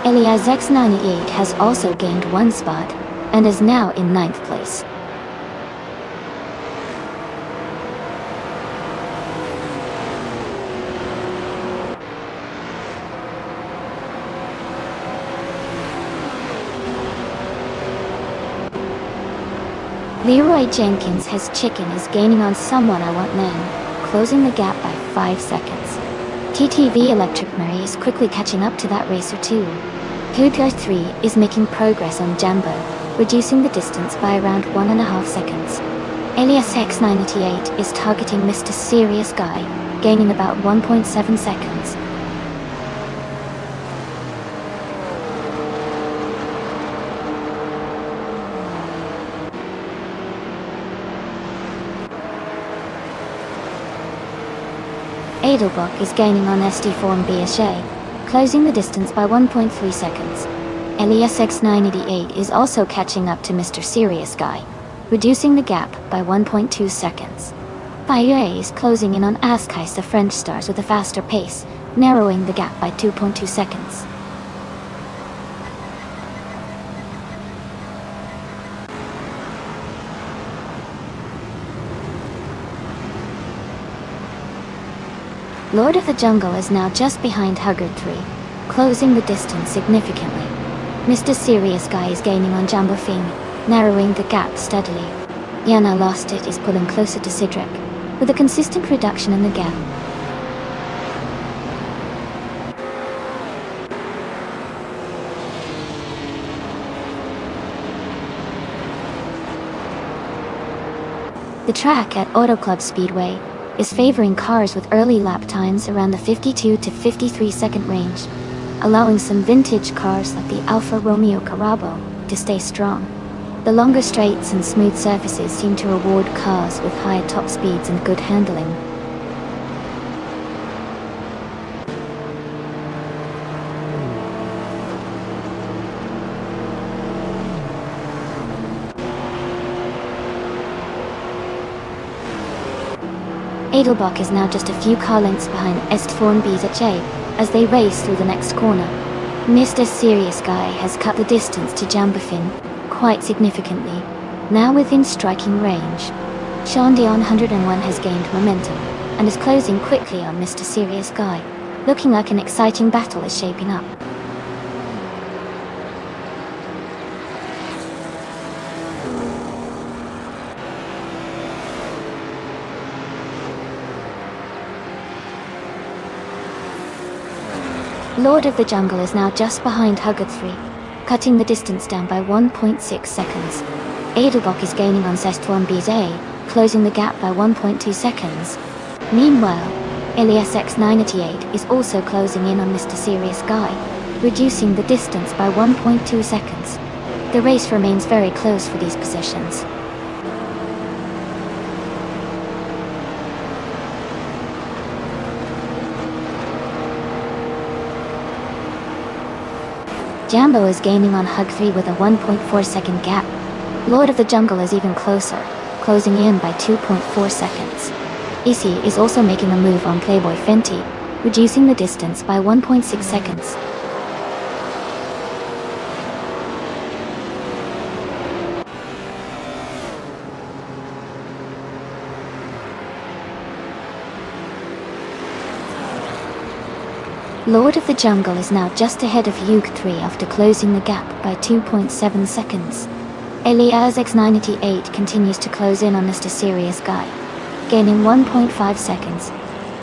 Elias X98 has also gained 1 spot and is now in 9th place. Leroy Jenkins has Chicken is gaining on Someone I Want Man, closing the gap by 5 seconds. TTV Electric Mary is quickly catching up to that racer too. Hugo 3 is making progress on Jambo, reducing the distance by around 1.5 seconds. Alias X988 is targeting Mr. Serious Guy, gaining about 1.7 seconds. Adelbach is gaining on SD4 and BSA, closing the distance by 1.3 seconds. Elias X988 is also catching up to Mr. Serious Guy, reducing the gap by 1.2 seconds. Payue is closing in on Askais the French stars with a faster pace, narrowing the gap by 2.2 seconds. Lord of the Jungle is now just behind Huggard 3, closing the distance significantly. Mr. Serious Guy is gaining on Jambo Fing, narrowing the gap steadily. Yana Lost It is pulling closer to Cedric, with a consistent reduction in the gap. The track at Auto Club Speedway is favoring cars with early lap times around the 52 to 53 second range, allowing some vintage cars like the Alfa Romeo Carabo to stay strong. The longer straights and smooth surfaces seem to reward cars with higher top speeds and good handling. Adelbach is now just a few car lengths behind Est4 and BZJ as they race through the next corner. Mr. Serious Guy has cut the distance to Jambafin quite significantly, now within striking range. Shandion 101 has gained momentum and is closing quickly on Mr. Serious Guy, looking like an exciting battle is shaping up. Lord of the Jungle is now just behind Huggard 3, cutting the distance down by 1.6 seconds. Adelbach is gaining on Zestwan Bizet, closing the gap by 1.2 seconds. Meanwhile, Elias X988 is also closing in on Mr. Serious Guy, reducing the distance by 1.2 seconds. The race remains very close for these positions. Jambo is gaining on Hug 3 with a 1.4 second gap. Lord of the Jungle is even closer, closing in by 2.4 seconds. Issy is also making a move on Playboy Fenty, reducing the distance by 1.6 seconds. Lord of the Jungle is now just ahead of Yug 3 after closing the gap by 2.7 seconds. Elias X988 continues to close in on Mr. Serious Guy, gaining 1.5 seconds.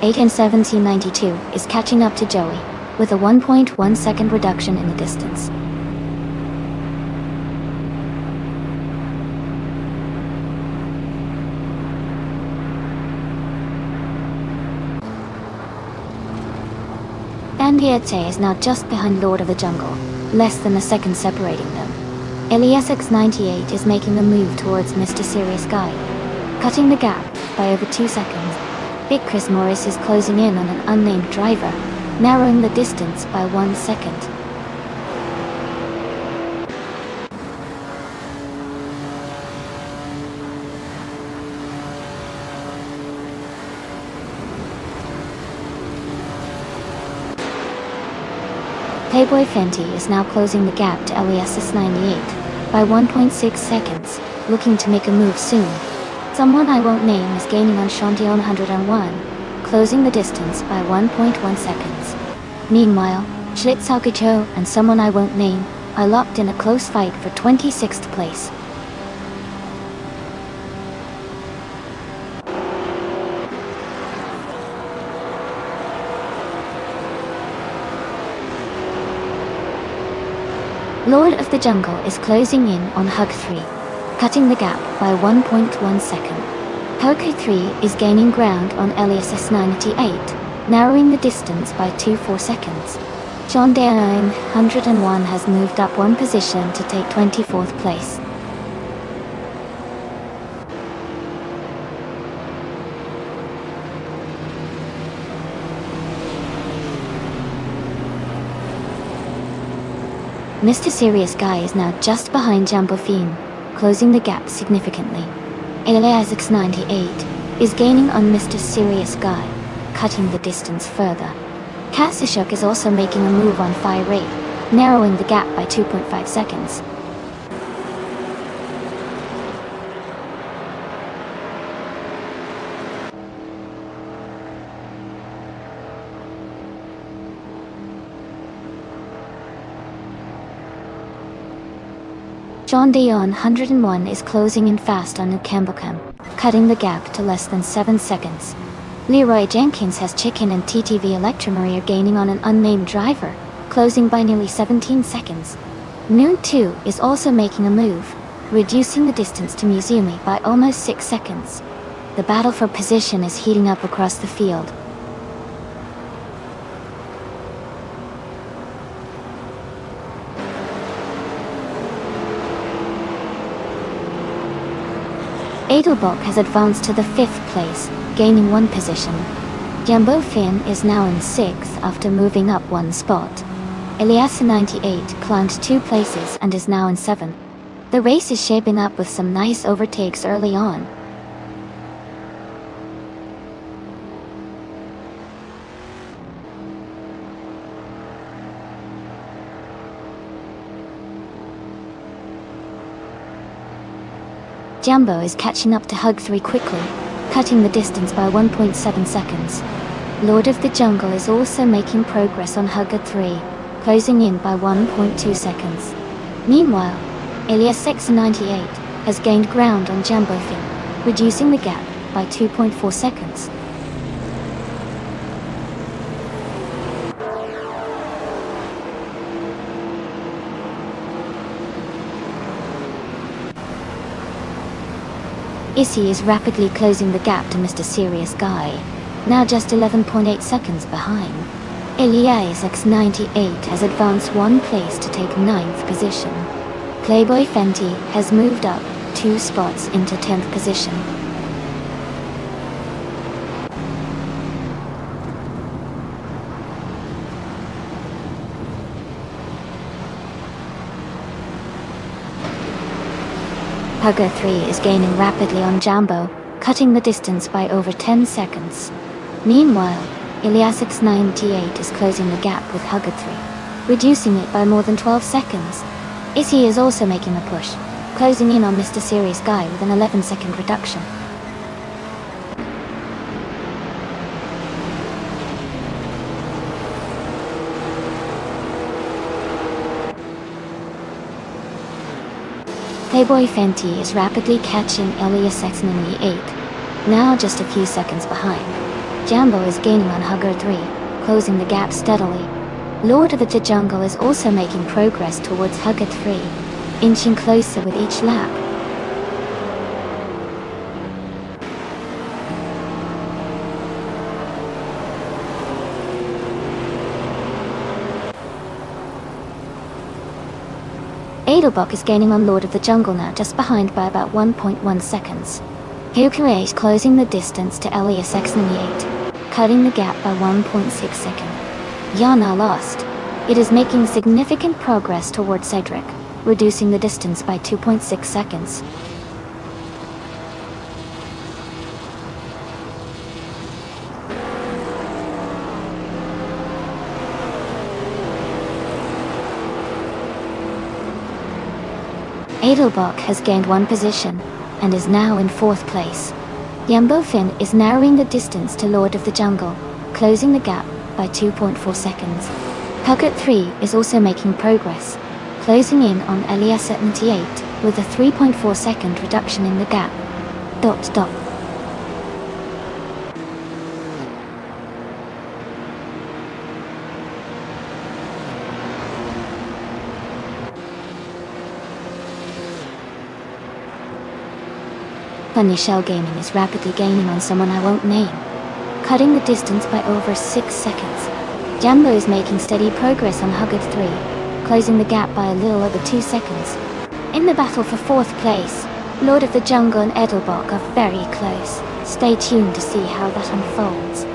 8 is catching up to Joey, with a 1.1 second reduction in the distance. Andiete is now just behind Lord of the Jungle, less than a second separating them. Elias X98 is making a move towards Mr. Serious Guy, cutting the gap by over 2 seconds. Big Chris Morris is closing in on an unnamed driver, narrowing the distance by 1 second. Playboy Fenty is now closing the gap to Elias 98 by 1.6 seconds, looking to make a move soon. Someone I won't name is gaining on Shandion 101, closing the distance by 1.1 seconds. Meanwhile, Schlitzaugicho and someone I won't name are locked in a close fight for 26th place. Lord of the Jungle is closing in on Hug 3, cutting the gap by 1.1 second. Hug 3 is gaining ground on Elias S98, narrowing the distance by 2.4 seconds. John Deere 101 has moved up one position to take 24th place. Mr. Serious Guy is now just behind Jumbo Fiend, closing the gap significantly. Elias X98 is gaining on Mr. Serious Guy, cutting the distance further. Kasishuk is also making a move on Fire Ray, narrowing the gap by 2.5 seconds. John Dion 101 is closing in fast on Ukambokam, cutting the gap to less than 7 seconds. Leroy Jenkins has Chicken and TTV Electromarie are gaining on an unnamed driver, closing by nearly 17 seconds. Noon 2 is also making a move, reducing the distance to Museumi by almost 6 seconds. The battle for position is heating up across the field. Edelbach has advanced to the 5th place, gaining 1 position. Jumbo Finn is now in 6th after moving up 1 spot. Eliasa 98 climbed 2 places and is now in 7th. The race is shaping up with some nice overtakes early on. Jumbo is catching up to Hug 3 quickly, cutting the distance by 1.7 seconds. Lord of the Jungle is also making progress on Hug 3, closing in by 1.2 seconds. Meanwhile, Elias X98 has gained ground on Jumbo Finn, reducing the gap by 2.4 seconds. Issy is rapidly closing the gap to Mr. Serious Guy, now just 11.8 seconds behind. Elias X98 has advanced 1 place to take 9th position. Playboy Fenty has moved up 2 spots into 10th position. Hugger 3 is gaining rapidly on Jumbo, cutting the distance by over 10 seconds. Meanwhile, Elias X98 is closing the gap with Hugger 3, reducing it by more than 12 seconds. Issy is also making a push, closing in on Mr. Serious Guy with an 11-second reduction. Playboy Fenty is rapidly catching Elias X98, now just a few seconds behind. Jumbo is gaining on Hugger 3, closing the gap steadily. Lord of the Jungle is also making progress towards Hugger 3, inching closer with each lap. Edelbach is gaining on Lord of the Jungle now, just behind by about 1.1 seconds. Hukure is closing the distance to Elias X98, cutting the gap by 1.6 seconds. Yana lost. It is making significant progress towards Cedric, reducing the distance by 2.6 seconds. Edelbach has gained 1 position, and is now in 4th place. Jumbo Finn is narrowing the distance to Lord of the Jungle, closing the gap by 2.4 seconds. Hugger 3 is also making progress, closing in on Elias 78 with a 3.4 second reduction in the gap. Funny Shell Gaming is rapidly gaining on someone I won't name, cutting the distance by over 6 seconds. Jambo is making steady progress on Hugged 3, closing the gap by a little over 2 seconds. In the battle for 4th place, Lord of the Jungle and Edelbach are very close. Stay tuned to see how that unfolds.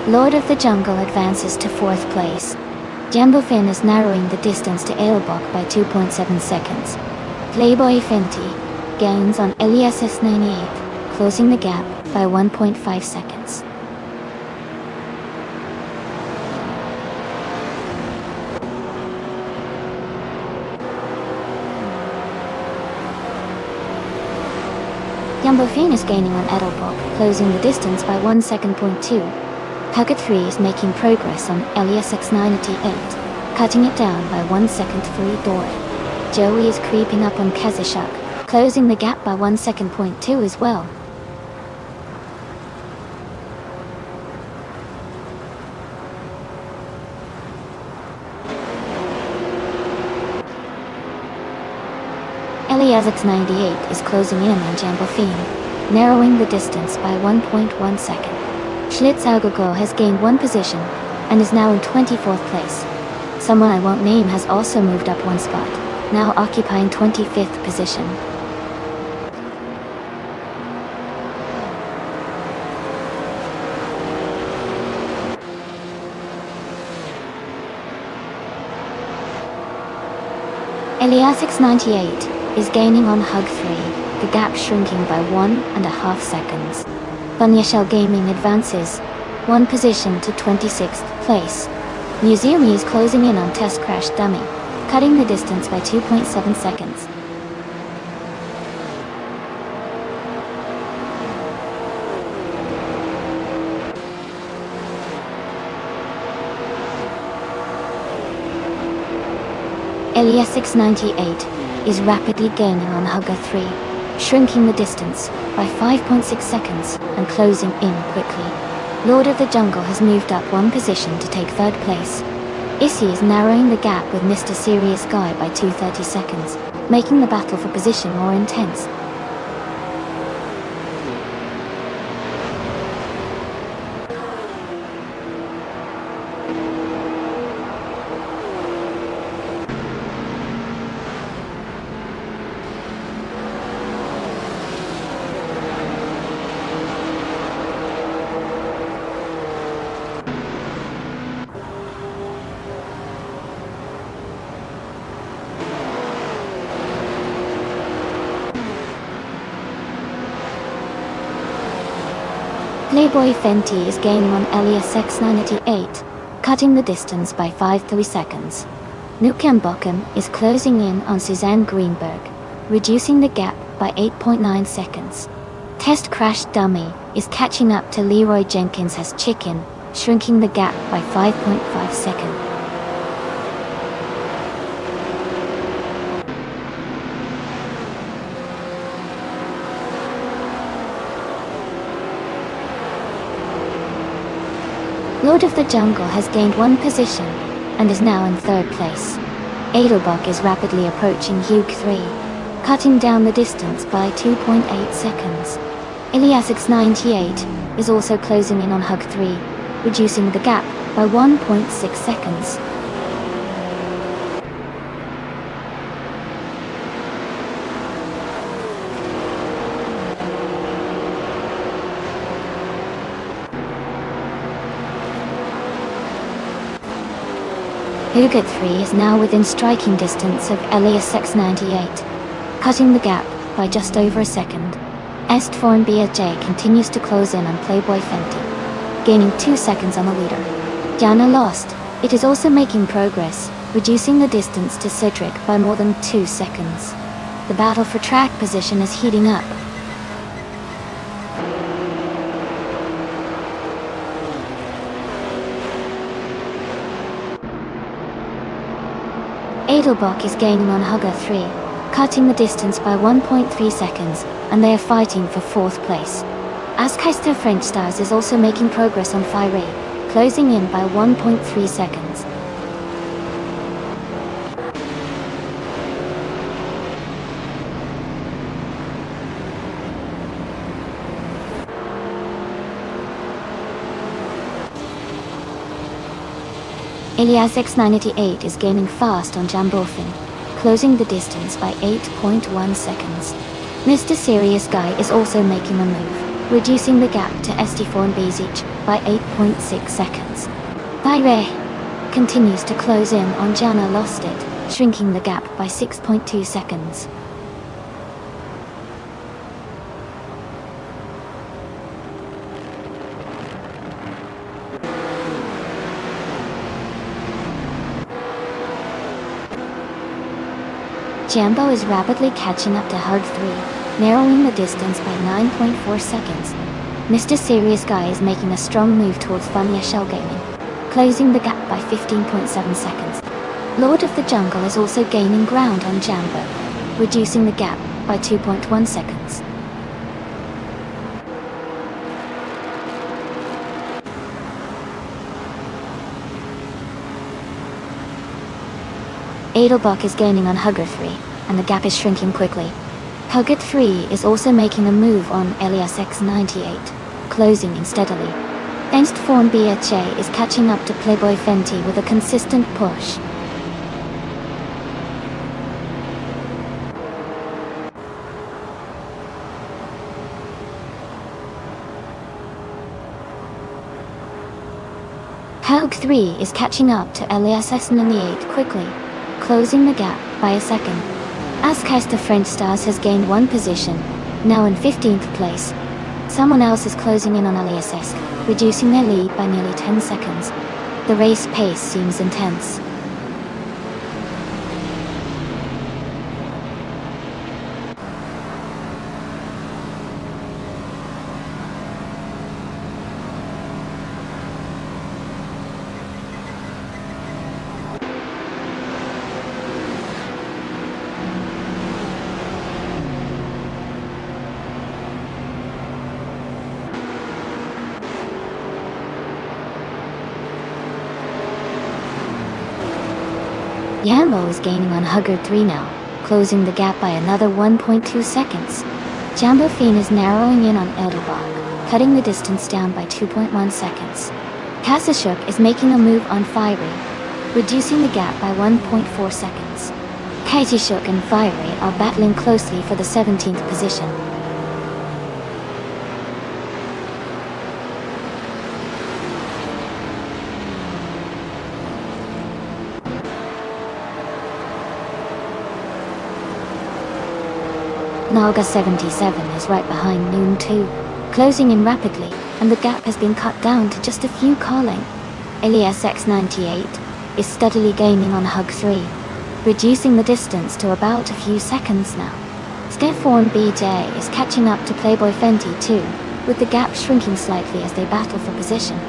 Lord of the Jungle advances to 4th place. Jambo Finn is narrowing the distance to Edelbach by 2.7 seconds. Playboy Fenty gains on Elias 98, closing the gap by 1.5 seconds. Jambo Finn is gaining on Edelbach, closing the distance by 1 second. 2. Hugged 3 is making progress on Elias X98, cutting it down by 1 second. 3 door. Joey is creeping up on Kazashuk, closing the gap by 1 second. 2 as well. Elias X98 is closing in on Jambo Finn, narrowing the distance by 1.1 second. Schlitzaugogo has gained 1 position and is now in 24th place. Someone I won't name has also moved up 1 spot, now occupying 25th position. Elias X98 is gaining on Hug 3, the gap shrinking by 1.5 seconds. Funny Shell Gaming advances 1 position to 26th place. Museumi is closing in on Test Crash Dummy, cutting the distance by 2.7 seconds. Elias X98 is rapidly gaining on Hugger 3, shrinking the distance by 5.6 seconds and closing in quickly. Lord of the Jungle has moved up 1 position to take 3rd place. Issy is narrowing the gap with Mr. Serious Guy by 2.30 seconds, making the battle for position more intense. Playboy Fenty is gaining on Elias X98, cutting the distance by 5.3 seconds. Nukem Bochum is closing in on Suzanne Greenberg, reducing the gap by 8.9 seconds. Test Crash Dummy is catching up to Leroy Jenkins as Chicken, shrinking the gap by 5.5 seconds. Lord of the Jungle has gained 1 position and is now in 3rd place. Edelbach is rapidly approaching Hugh 3, cutting down the distance by 2.8 seconds. Elias X98 is also closing in on Hug 3, reducing the gap by 1.6 seconds. Huget 3 is now within striking distance of Elias X98, cutting the gap by just over a second. Estform BJ continues to close in on Playboy Fenty, gaining 2 seconds on the leader. Jana lost. It is also making progress, reducing the distance to Cedric by more than 2 seconds. The battle for track position is heating up. Edelbach is gaining on Hugger 3, cutting the distance by 1.3 seconds, and they are fighting for 4th place. Askeister French Stars is also making progress on Fire, closing in by 1.3 seconds. Elias X988 is gaining fast on Jambofin, closing the distance by 8.1 seconds. Mr. Serious Guy is also making a move, reducing the gap to ST4 and Bezic by 8.6 seconds. Fire continues to close in on Jana Lost It, shrinking the gap by 6.2 seconds. Jambo is rapidly catching up to Hug 3, narrowing the distance by 9.4 seconds. Mr. Serious Guy is making a strong move towards Funya Shell Gaming, closing the gap by 15.7 seconds. Lord of the Jungle is also gaining ground on Jambo, reducing the gap by 2.1 seconds. Adelbach is gaining on Hugger 3, and the gap is shrinking quickly. Hugger 3 is also making a move on Elias X98, closing in steadily. Ernstform BHA is catching up to Playboy Fenty with a consistent push. Hug 3 is catching up to Elias X98 quickly, closing the gap by a second. Askeister French Stars has gained one position, now in 15th place. Someone else is closing in on Elias X, reducing their lead by nearly 10 seconds. The race pace seems intense. Jambo is gaining on Hugger 3 now, closing the gap by another 1.2 seconds. Jambo Fiend is narrowing in on Edelbach, cutting the distance down by 2.1 seconds. Kasashuk is making a move on Fiery, reducing the gap by 1.4 seconds. Kaitishuk and Fiery are battling closely for the 17th position. Naga 77 is right behind Noon 2, closing in rapidly, and the gap has been cut down to just a few car lengths. Elias X98 is steadily gaining on Hug 3, reducing the distance to about a few seconds now. Stephorn BJ is catching up to Playboy Fenty too, with the gap shrinking slightly as they battle for position.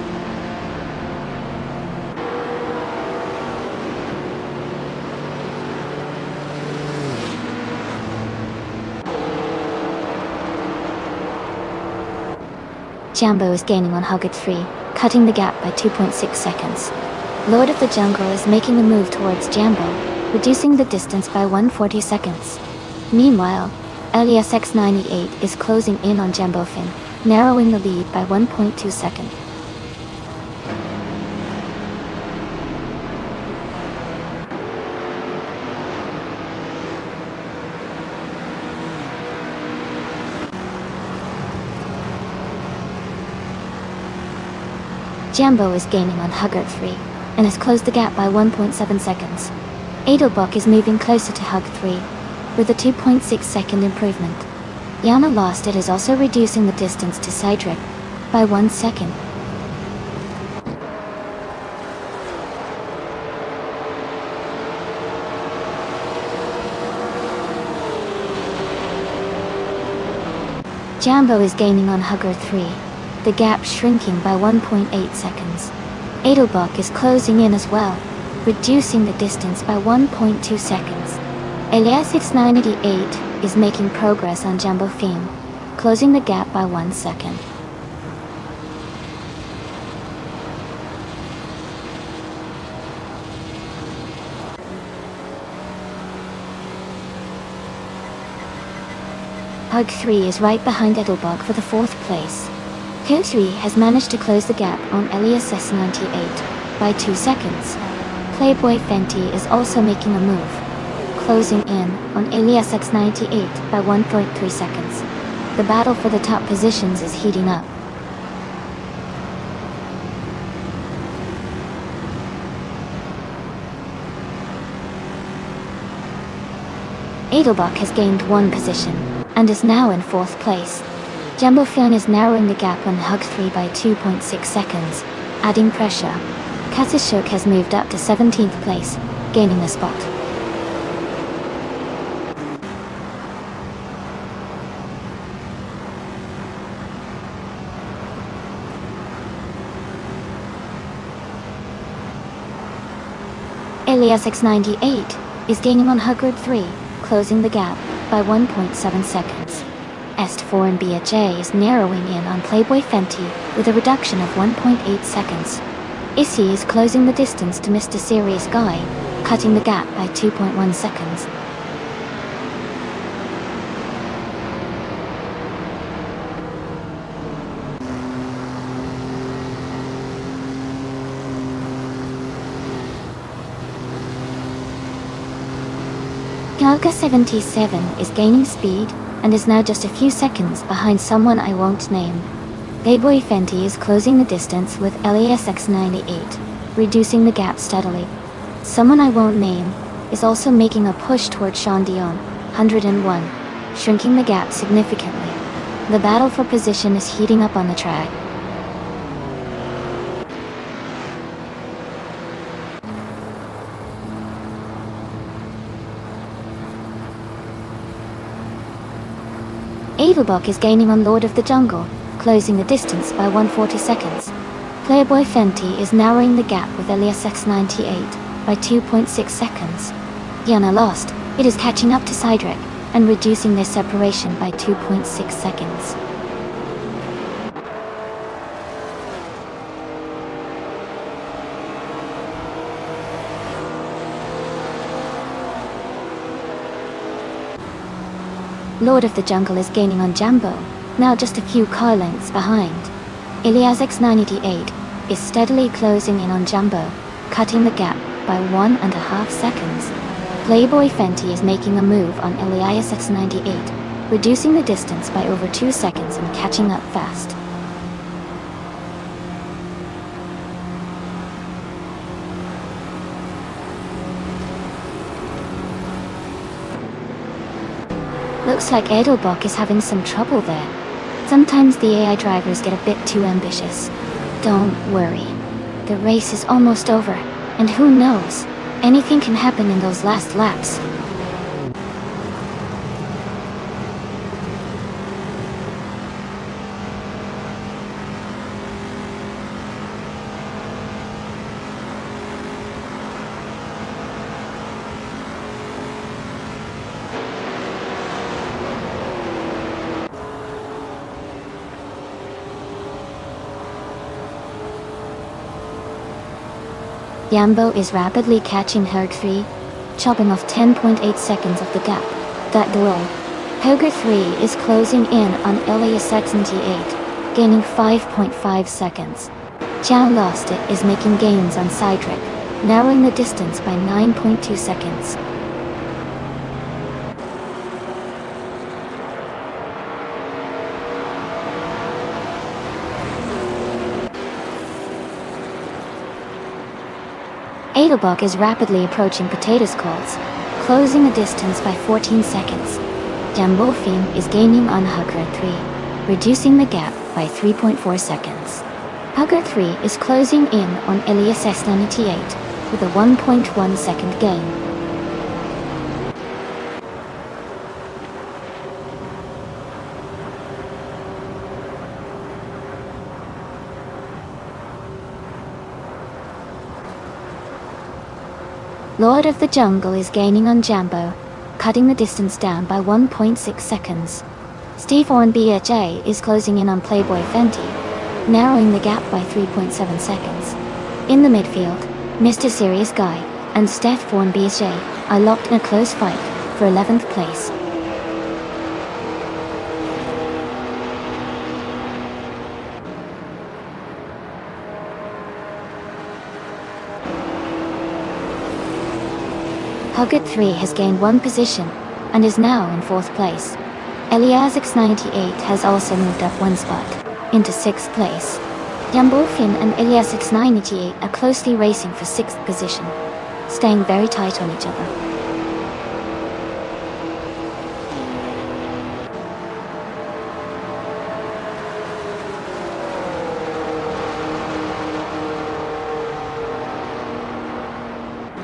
Jambo is gaining on Hugger 3, cutting the gap by 2.6 seconds. Lord of the Jungle is making a move towards Jambo, reducing the distance by 140 seconds. Meanwhile, Elias X98 is closing in on Jambofin, narrowing the lead by 1.2 seconds. Jambo is gaining on Hugger 3, and has closed the gap by 1.7 seconds. Adelbach is moving closer to Hug 3, with a 2.6 second improvement. Yana Lost It is also reducing the distance to Cydric by 1 second. Jambo is gaining on Hugger 3, the gap shrinking by 1.8 seconds. Adelbach is closing in as well, reducing the distance by 1.2 seconds. Elias X988 is making progress on Jambofin, closing the gap by 1 second. Hug 3 is right behind Edelbog for the 4th place. Hug 3 has managed to close the gap on Elias S98 by 2 seconds. Playboy Fenty is also making a move, closing in on Elias X98 by 1.3 seconds. The battle for the top positions is heating up. Edelbach has gained 1 position, and is now in 4th place. Jumbo Fion is narrowing the gap on Hug 3 by 2.6 seconds, adding pressure. Katsushuk has moved up to 17th place, gaining a spot. Elias X98 is gaining on Hugard 3, closing the gap by 1.7 seconds. Est4 and BJ is narrowing in on Playboy Fenty with a reduction of 1.8 seconds. Issy is closing the distance to Mr. Serious Guy, cutting the gap by 2.1 seconds. Galga 77 is gaining speed and is now just a few seconds behind someone I won't name. Playboy Fenty is closing the distance with Elias X98, reducing the gap steadily. Someone I won't name is also making a push toward Sean Dion, 101, shrinking the gap significantly. The battle for position is heating up on the track. Edelbach is gaining on Lord of the Jungle, closing the distance by 140 seconds. Playboy Fenty is narrowing the gap with Elias X98 by 2.6 seconds. Yana lost, it is catching up to Cydric, and reducing their separation by 2.6 seconds. Lord of the Jungle is gaining on Jambo, now just a few car lengths behind. Elias X98 is steadily closing in on Jambo, cutting the gap by 1.5 seconds. Playboy Fenty is making a move on Elias X98, reducing the distance by over 2 seconds and catching up fast. Looks like Edelbach is having some trouble there. Sometimes the AI drivers get a bit too ambitious. Don't worry. The race is almost over, and who knows? Anything can happen in those last laps. Yambo is rapidly catching Herg 3, chopping off 10.8 seconds of the gap. That duel. Herger 3 is closing in on Elias X98, gaining 5.5 seconds. Jiao Lost It is making gains on Cydric, narrowing the distance by 9.2 seconds. Edelbach is rapidly approaching Potato Skulls, closing the distance by 14 seconds. Jambofim is gaining on Hugger 3, reducing the gap by 3.4 seconds. Hugger 3 is closing in on Elias S98 with a 1.1 second gain. Lord of the Jungle is gaining on Jambo, cutting the distance down by 1.6 seconds. Steve Ornbj is closing in on Playboy Fenty, narrowing the gap by 3.7 seconds. In the midfield, Mr. Serious Guy and Steph Ornbj are locked in a close fight for 11th place. Huggett 3 has gained 1 position and is now in 4th place. Elias X98 has also moved up 1 spot into 6th place. Jambofin and Elias X98 are closely racing for 6th position, staying very tight on each other.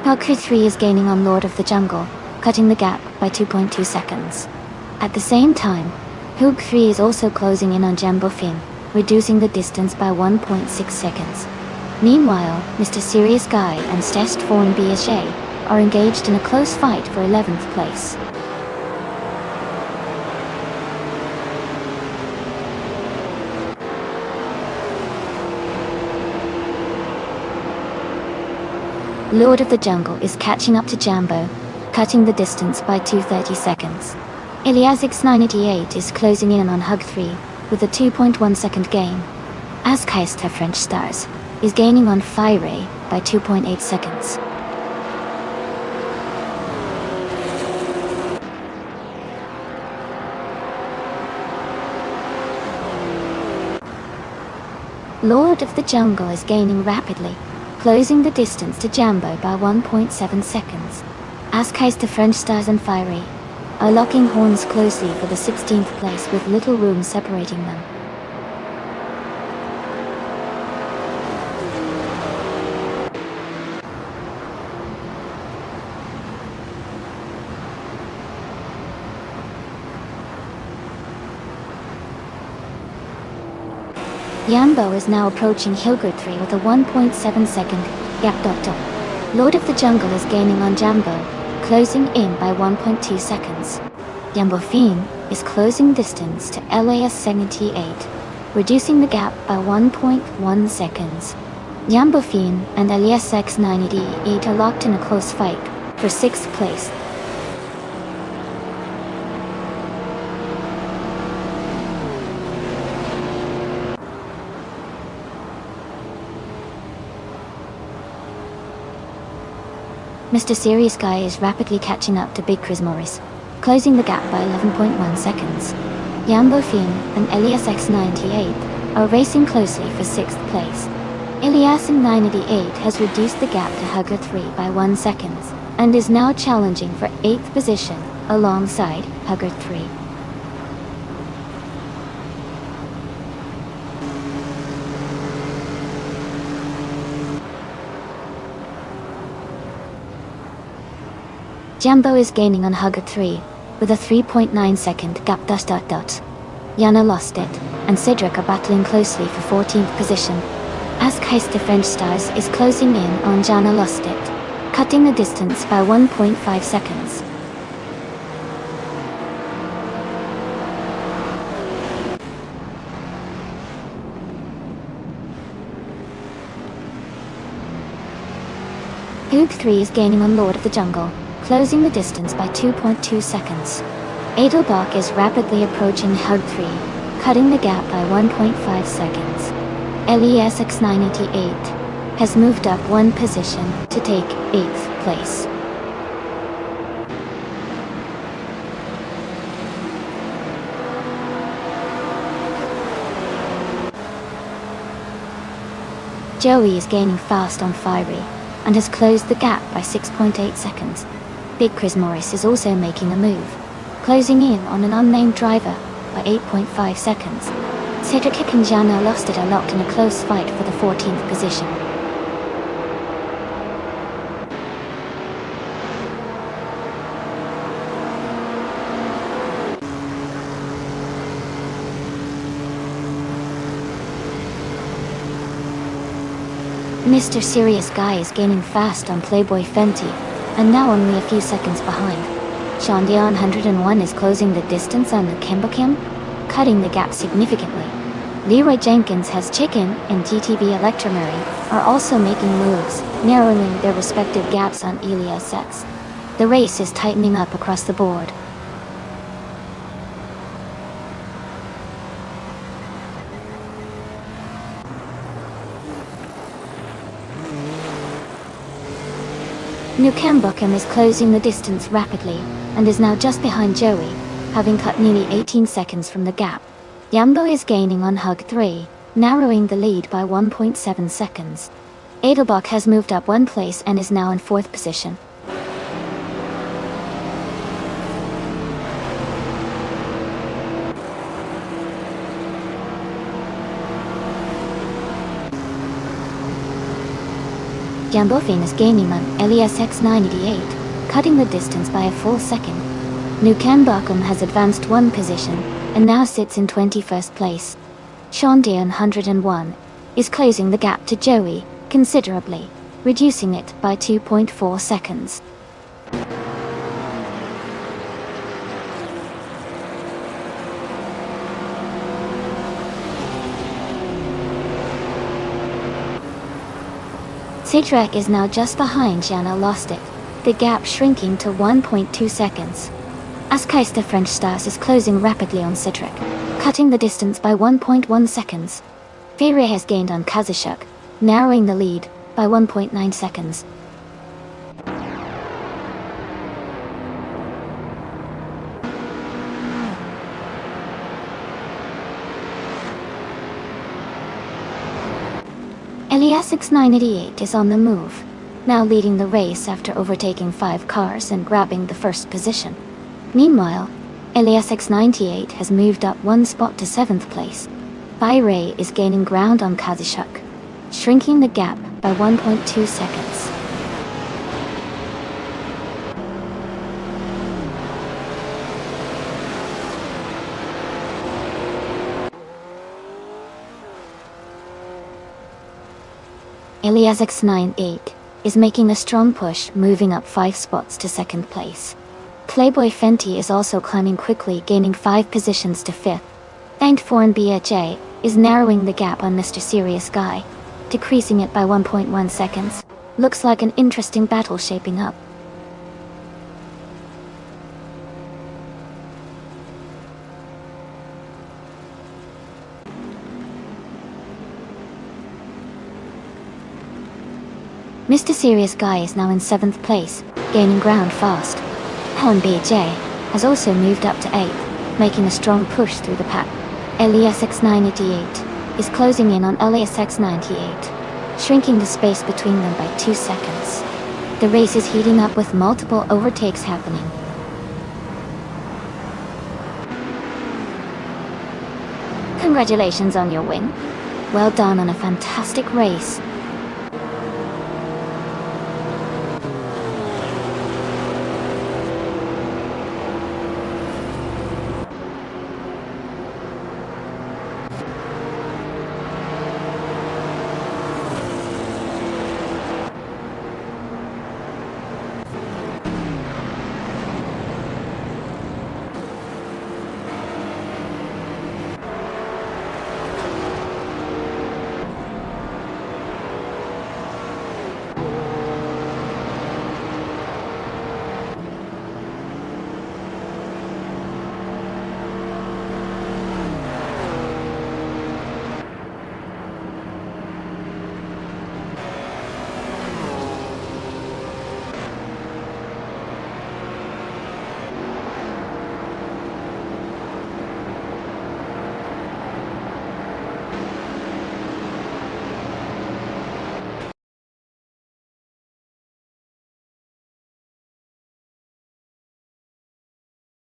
Huggett 3 is gaining on Lord of the Jungle, cutting the gap by 2.2 seconds. At the same time, Hug 3 is also closing in on Jambofin, reducing the distance by 1.6 seconds. Meanwhile, Mr. Serious Guy and Stest Fawn BSA are engaged in a close fight for 11th place. Lord of the Jungle is catching up to Jambo, cutting the distance by 2.30 seconds. Elias X98 is closing in on Hug 3 with a 2.1 second gain. Askeister French Stars is gaining on Fire by 2.8 seconds. Lord of the Jungle is gaining rapidly, closing the distance to Jambo by 1.7 seconds. Askeister French Stars and Fiery are locking horns closely for the 16th place with little room separating them. Yambo is now approaching Hilgert 3 with a 1.7 second gap. Lord of the Jungle is gaining on Jambo, closing in by 1.2 seconds. Jambofin is closing distance to LAS 78, reducing the gap by 1.1 seconds. Jambofin and Elias X98 are locked in a close fight for 6th place. Mr. Serious Guy is rapidly catching up to Big Chris Morris, closing the gap by 11.1 seconds. Jambofin and Elias X98 are racing closely for 6th place. Elias X98 has reduced the gap to Hugger 3 by 1 second, and is now challenging for 8th position, alongside Hugger 3. Jambo is gaining on Hugger 3, with a 3.9 second gap. Yana lost it, and Cedric are battling closely for 14th position. Askeister French Stars is closing in on Jana lost it, cutting the distance by 1.5 seconds. Hoog 3 is gaining on Lord of the Jungle, closing the distance by 2.2 seconds. Adelbach is rapidly approaching Hug 3, cutting the gap by 1.5 seconds. LES X988 has moved up 1 position to take 8th place. Joey is gaining fast on Fiery, and has closed the gap by 6.8 seconds. Big Chris Morris is also making a move, closing in on an unnamed driver by 8.5 seconds. Cedric and Jana lost it are locked in a close fight for the 14th position. Mr. Serious Guy is gaining fast on Playboy Fenty, and now only a few seconds behind. Shandian 101 is closing the distance on the Kimbo Kim, cutting the gap significantly. Leroy Jenkins has Chicken and GTV Electromary are also making moves, narrowing their respective gaps on Elias X. The race is tightening up across the board. Nukembukum is closing the distance rapidly, and is now just behind Joey, having cut nearly 18 seconds from the gap. Yambo is gaining on Hug 3, narrowing the lead by 1.7 seconds. Edelbach has moved up one place and is now in 4th position. Jambofin is gaining on Elias X988, cutting the distance by a full second. Nukembukum has advanced one position, and now sits in 21st place. Shondian 101 is closing the gap to Joey considerably, reducing it by 2.4 seconds. Citrek is now just behind Jana Lost It, the gap shrinking to 1.2 seconds. Askaista French Stars is closing rapidly on Citrek, cutting the distance by 1.1 seconds. Fere has gained on Kazashuk, narrowing the lead by 1.9 seconds. Elias X988 is on the move, now leading the race after overtaking 5 cars and grabbing the 1st position. Meanwhile, Elias X98 has moved up one spot to 7th place. Fire is gaining ground on Kazashuk, shrinking the gap by 1.2 seconds. Elias X98 is making a strong push, moving up 5 spots to 2nd place. Playboy Fenty is also climbing quickly, gaining 5 positions to 5th. Thanked Foreign BHA is narrowing the gap on Mr. Serious Guy, decreasing it by 1.1 seconds. Looks like an interesting battle shaping up. Mr. Serious Guy is now in 7th place, gaining ground fast. Helen BJ has also moved up to 8th, making a strong push through the pack. Elias X988 is closing in on Elias X98, shrinking the space between them by 2 seconds. The race is heating up with multiple overtakes happening. Congratulations on your win. Well done on a fantastic race.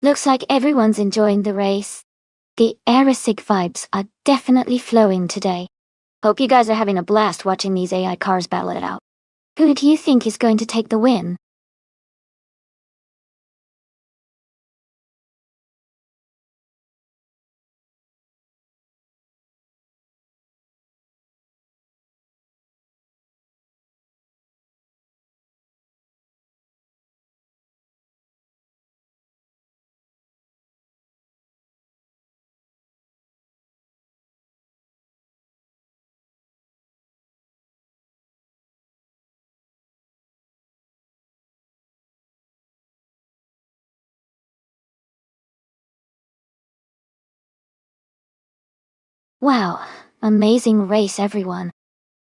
Looks like everyone's enjoying the race. The Aerosig vibes are definitely flowing today. Hope you guys are having a blast watching these AI cars battle it out. Who do you think is going to take the win? Wow, amazing race everyone.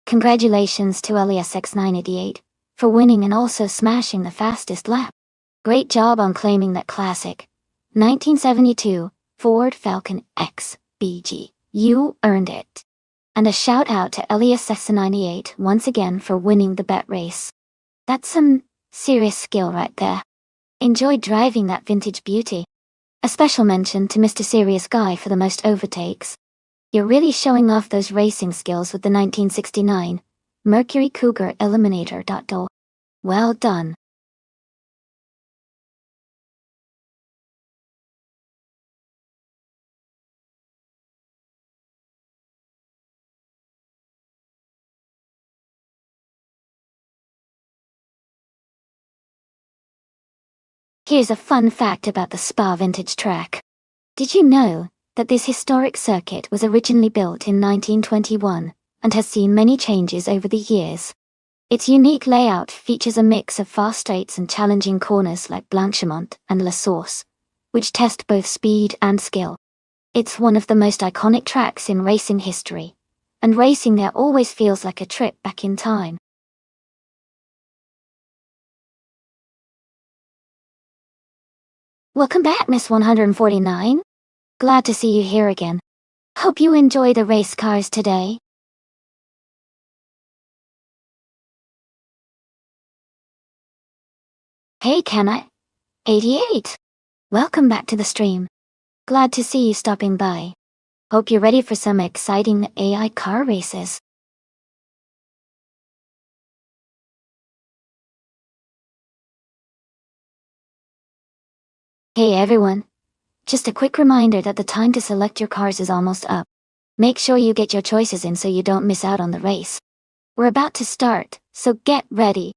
Congratulations to Elias X988. for winning and also smashing the fastest lap. Great job on claiming that classic 1972 Ford Falcon X BG. You earned it. And a shout out to Elias Sessa98 once again for winning the bet race. That's some serious skill right there. Enjoyed driving that vintage beauty. A special mention to Mr. Serious Guy for the most overtakes. You're really showing off those racing skills with the 1969 Mercury Cougar Eliminator. Well done. Here's a fun fact about the Spa Vintage Track. Did you know that this historic circuit was originally built in 1921 and has seen many changes over the years? Its unique layout features a mix of fast straights and challenging corners like Blanchimont and La Source, which test both speed and skill. It's one of the most iconic tracks in racing history, and racing there always feels like a trip back in time. Welcome back, Miss 149. Glad to see you here again. Hope you enjoy the race cars today. Hey, can I? 88. Welcome back to the stream. Glad to see you stopping by. Hope you're ready for some exciting AI car races. Hey everyone. Just a quick reminder that the time to select your cars is almost up. Make sure you get your choices in so you don't miss out on the race. We're about to start, so get ready.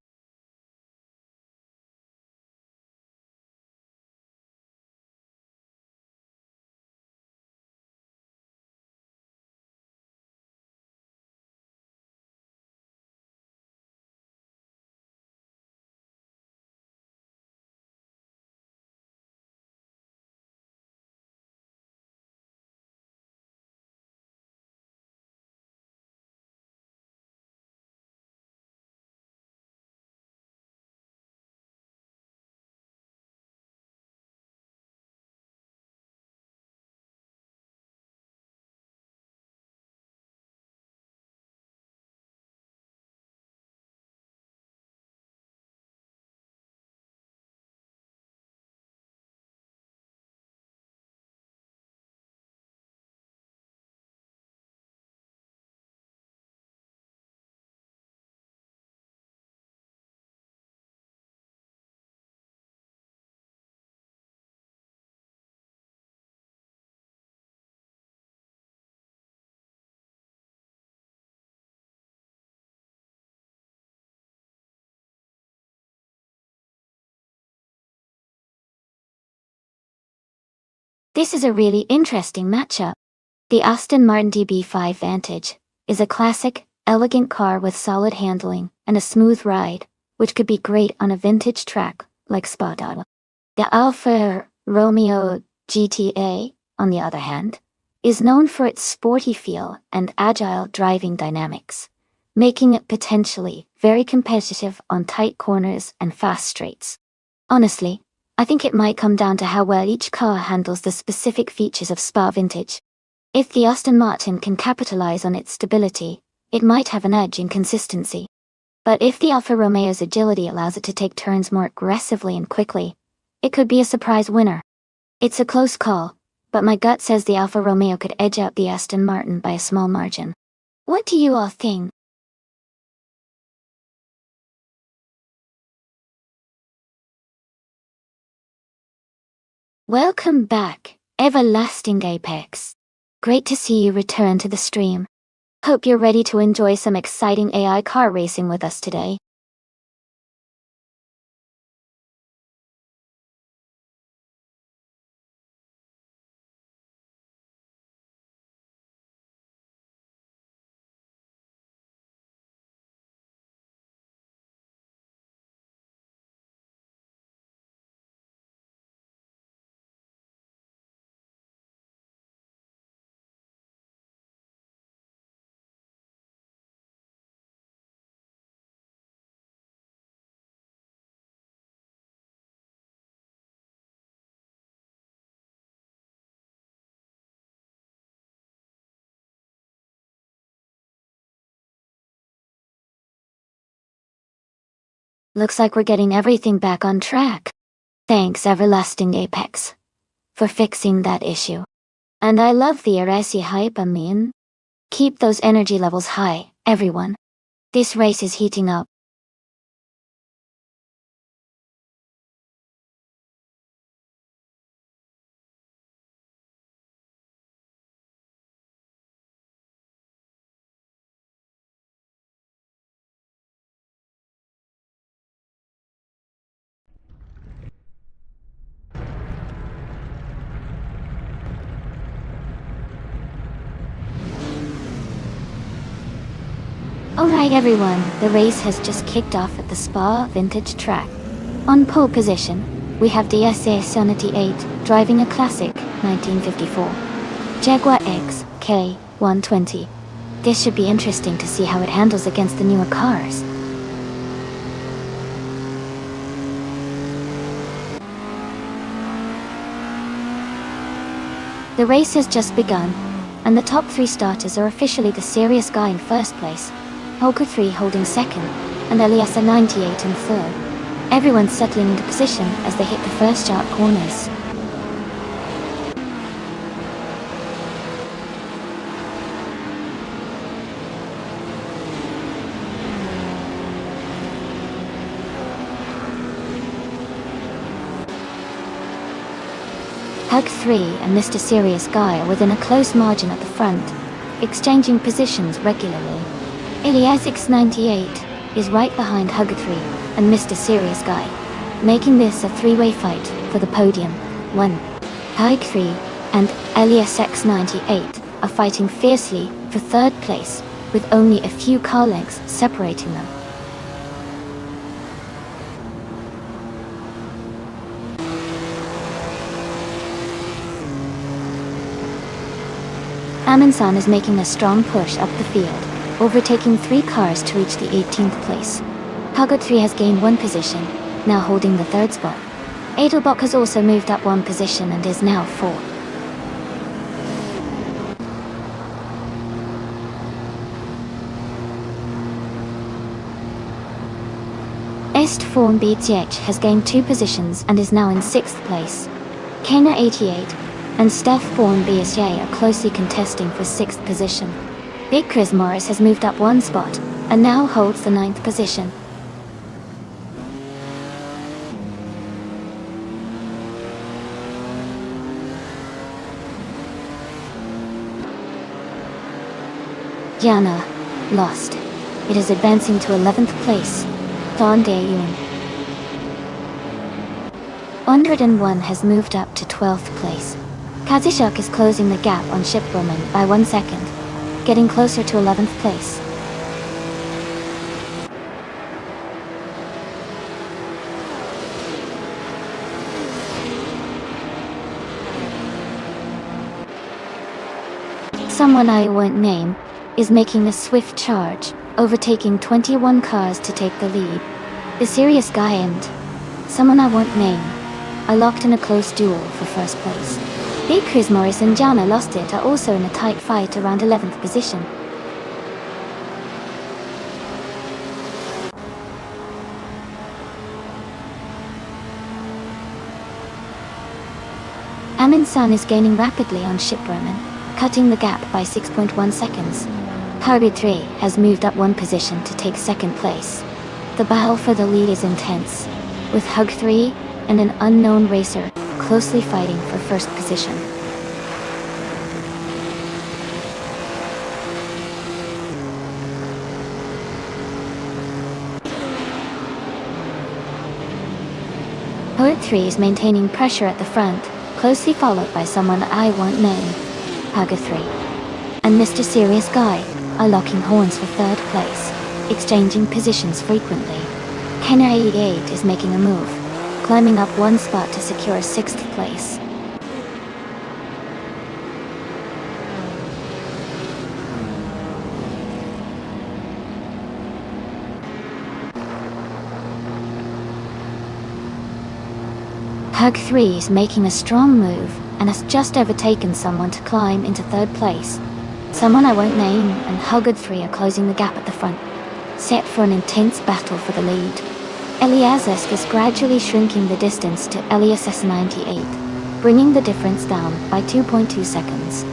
This is a really interesting matchup. The Aston Martin DB5 Vantage is a classic, elegant car with solid handling and a smooth ride, which could be great on a vintage track like Spa. The Alfa Romeo GTA, on the other hand, is known for its sporty feel and agile driving dynamics, making it potentially very competitive on tight corners and fast straights. Honestly, I think it might come down to how well each car handles the specific features of Spa Vintage. If the Aston Martin can capitalize on its stability, it might have an edge in consistency. But if the Alfa Romeo's agility allows it to take turns more aggressively and quickly, it could be a surprise winner. It's a close call, but my gut says the Alfa Romeo could edge out the Aston Martin by a small margin. What do you all think? Welcome back, Everlasting Apex. Great to see you return to the stream. Hope you're ready to enjoy some exciting AI car racing with us today. Looks like we're getting everything back on track. Thanks, Everlasting Apex, for fixing that issue. And I love the Aresi hype, Keep those energy levels high, everyone. This race is heating up. Alright everyone, the race has just kicked off at the Spa Vintage track. On pole position, we have DSA Sanity 8, driving a classic, 1954. Jaguar X K120. This should be interesting to see how it handles against the newer cars. The race has just begun, and the top 3 starters are officially the Serious Guy in first place, Holger 3 holding second, and Eliasa 98 in third. Everyone's settling into position as they hit the first sharp corners. Hug 3 and Mr. Serious Guy are within a close margin at the front, exchanging positions regularly. Elias X98 is right behind Hug 3 and Mr. Serious Guy, making this a 3-way fight for the podium. 1. Hug 3 and Elias X98 are fighting fiercely for third place, with only a few car lengths separating them. Amin-san is making a strong push up the field, overtaking 3 cars to reach the 18th place. Hugger 3 has gained 1 position, now holding the 3rd spot. Adelbach has also moved up 1 position and is now 4. Est4 BTH has gained 2 positions and is now in 6th place. Kana 88 and Steph Bourne BSJ are closely contesting for 6th position. Big Chris Morris has moved up 1 spot, and now holds the 9th position. Yana, lost. It is advancing to 11th place. Thon Dae-yoon. 101 has moved up to 12th place. Kazishuk is closing the gap on Shipperman by 1 second, getting closer to 11th place. Someone I won't name is making a swift charge, overtaking 21 cars to take the lead. The Serious Guy and someone I won't name are locked in a close duel for first place. Big Chris Morris and Jana Lost It are also in a tight fight around 11th position. Amin-san is gaining rapidly on Shipperman, cutting the gap by 6.1 seconds. Harvey 3 has moved up 1 position to take 2nd place. The battle for the lead is intense, with Hug 3 and an unknown racer closely fighting for 1st position. Poet 3 is maintaining pressure at the front, closely followed by someone I won't name, Haga 3. And Mr. Serious Guy are locking horns for 3rd place, exchanging positions frequently. Kenner 88 is making a move, climbing up 1 spot to secure 6th place. Hug 3 is making a strong move and has just overtaken someone to climb into 3rd place. Someone I won't name and Hugged 3 are closing the gap at the front, set for an intense battle for the lead. Eliassk is gradually shrinking the distance to Eliassk 98, bringing the difference down by 2.2 seconds.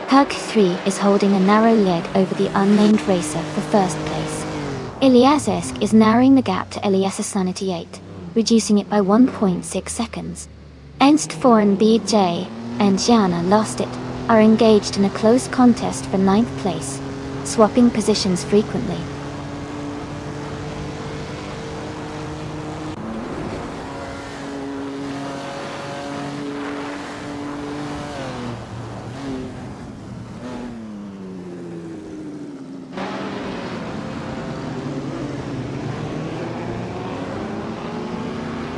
Hug 3 is holding a narrow lead over the unnamed racer for first place. Eliassk is narrowing the gap to Eliassk 98, reducing it by 1.6 seconds. Ernst Foreign BJ and Jana Lost It are engaged in a close contest for 9th place, swapping positions frequently.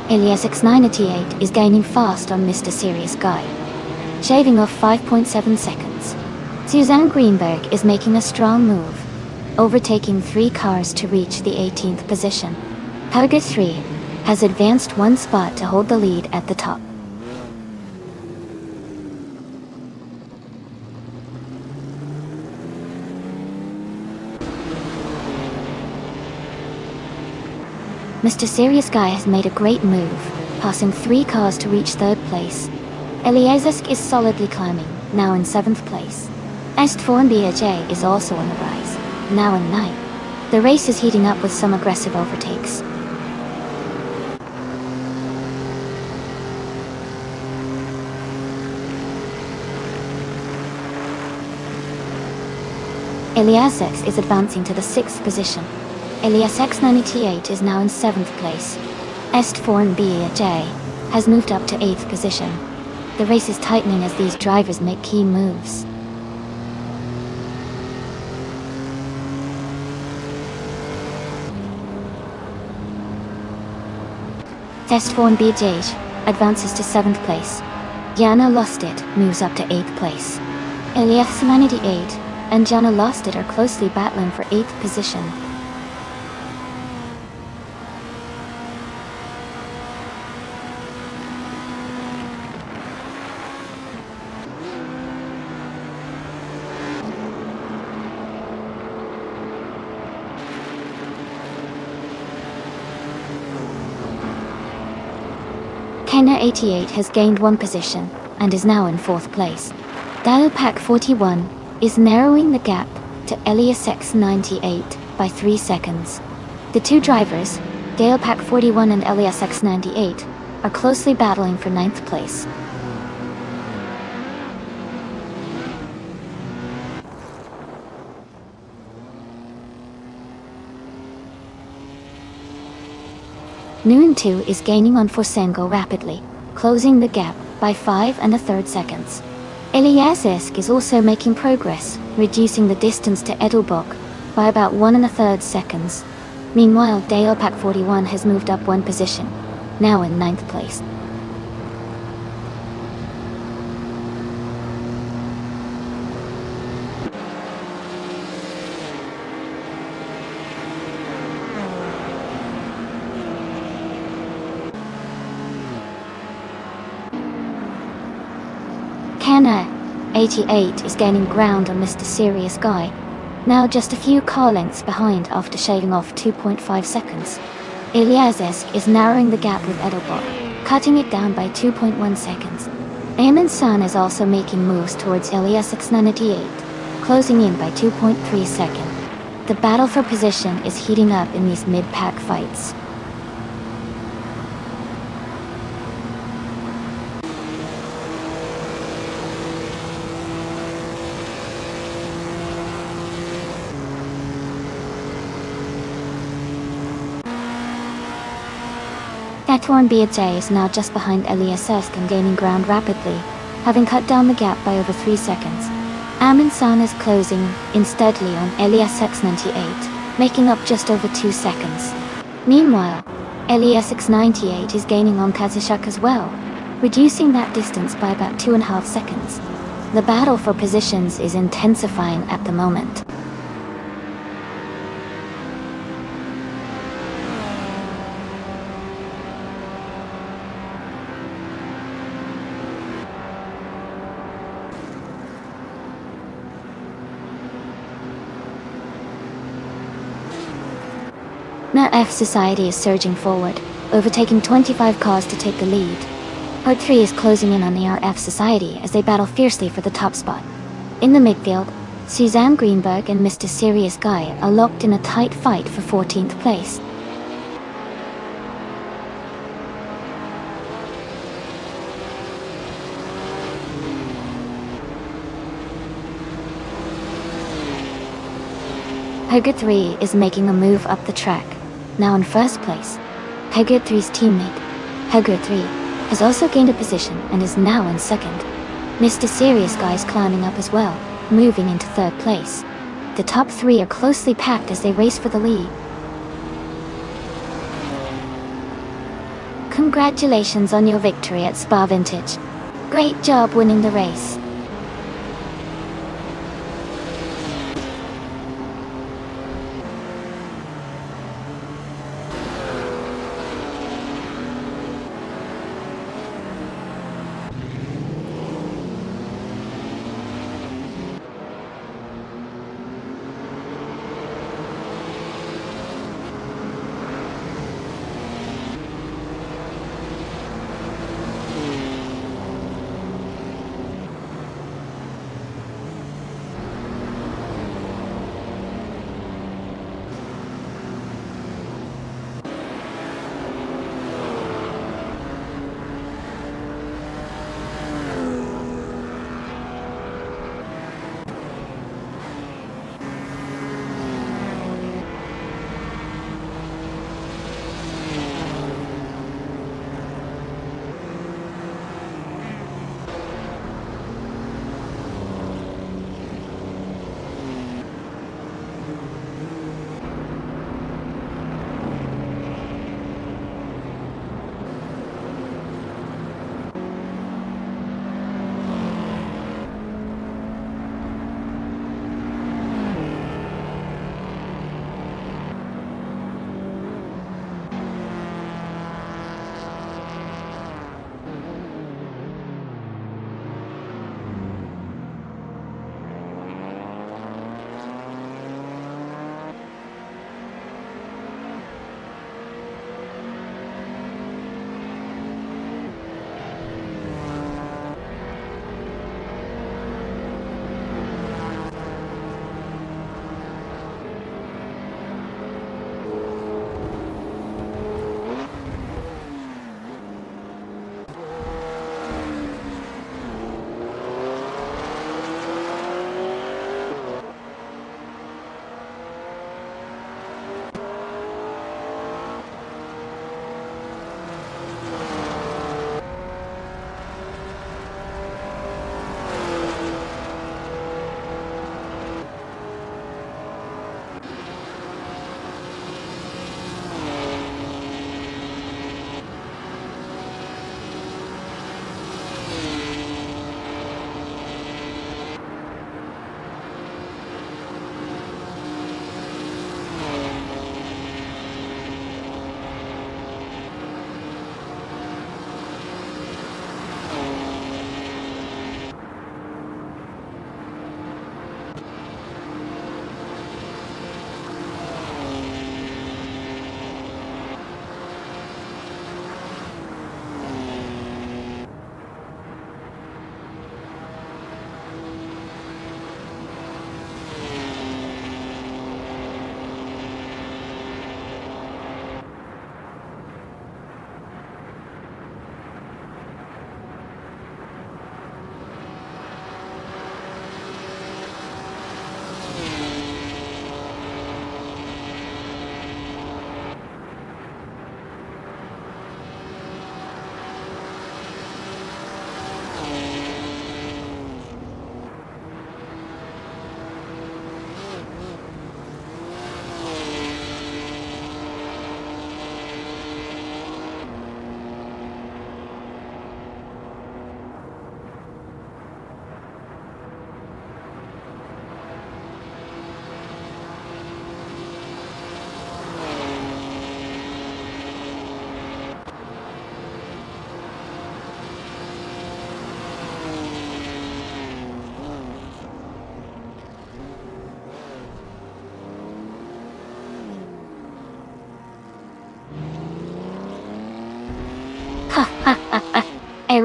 Eliassk 98 is gaining fast on Mr. Serious Guy, shaving off 5.7 seconds. Suzanne Greenberg is making a strong move, overtaking 3 cars to reach the 18th position. Hugger 3 has advanced 1 spot to hold the lead at the top. Mr. Serious Guy has made a great move, passing 3 cars to reach 3rd place. Eliassk is solidly climbing, now in 7th place. Estforn BJ is also on the rise, now in 9th. The race is heating up with some aggressive overtakes. Eliassk is advancing to the 6th position. Eliassk 98 is now in 7th place. Estforn BJ has moved up to 8th position. The race is tightening as these drivers make key moves. Estforn BJ advances to 7th place. Jana Lost It moves up to 8th place. Eliassk 98 and Jana Lost It are closely battling for 8th position. Kenna 88 has gained 1 position and is now in 4th place. Dialpack 41 is narrowing the gap to Eliassk 98 by 3 seconds. The 2 drivers, Dialpack 41 and Eliassk 98, are closely battling for 9th place. Noon 2 is gaining on Forsengo rapidly, closing the gap by 5 1/3 seconds. Eliassk is also making progress, reducing the distance to Edelbrock by about 1 1/3 seconds. Meanwhile, Dialpack 41 has moved up 1 position, now in 9th place. Kenna 88 is gaining ground on Mr. Serious Guy, now just a few car lengths behind after shaving off 2.5 seconds. Eliassk is narrowing the gap with Edelbrock, cutting it down by 2.1 seconds. Ayman San is also making moves towards Eliassk 98, closing in by 2.3 seconds. The battle for position is heating up in these mid-pack fights. Estforn BJ is now just behind Eliassk and gaining ground rapidly, having cut down the gap by over 3 seconds. Amin San is closing in steadily on Eliassk 98, making up just over 2 seconds. Meanwhile, Eliassk 98 is gaining on Kazushuk as well, reducing that distance by about 2.5 seconds. The battle for positions is intensifying at the moment. Now F Society is surging forward, overtaking 25 cars to take the lead. Part 3 is closing in on the RF Society as they battle fiercely for the top spot. In the midfield, Suzanne Greenberg and Mr. Serious Guy are locked in a tight fight for 14th place. Pegger 3 is making a move up the track, now in first place. Pegger 3's teammate, Pegger 3, has also gained a position and is now in second. Mr. Serious Guy is climbing up as well, moving into third place. The top 3 are closely packed as they race for the lead. Congratulations on your victory at Spa Vintage. Great job winning the race.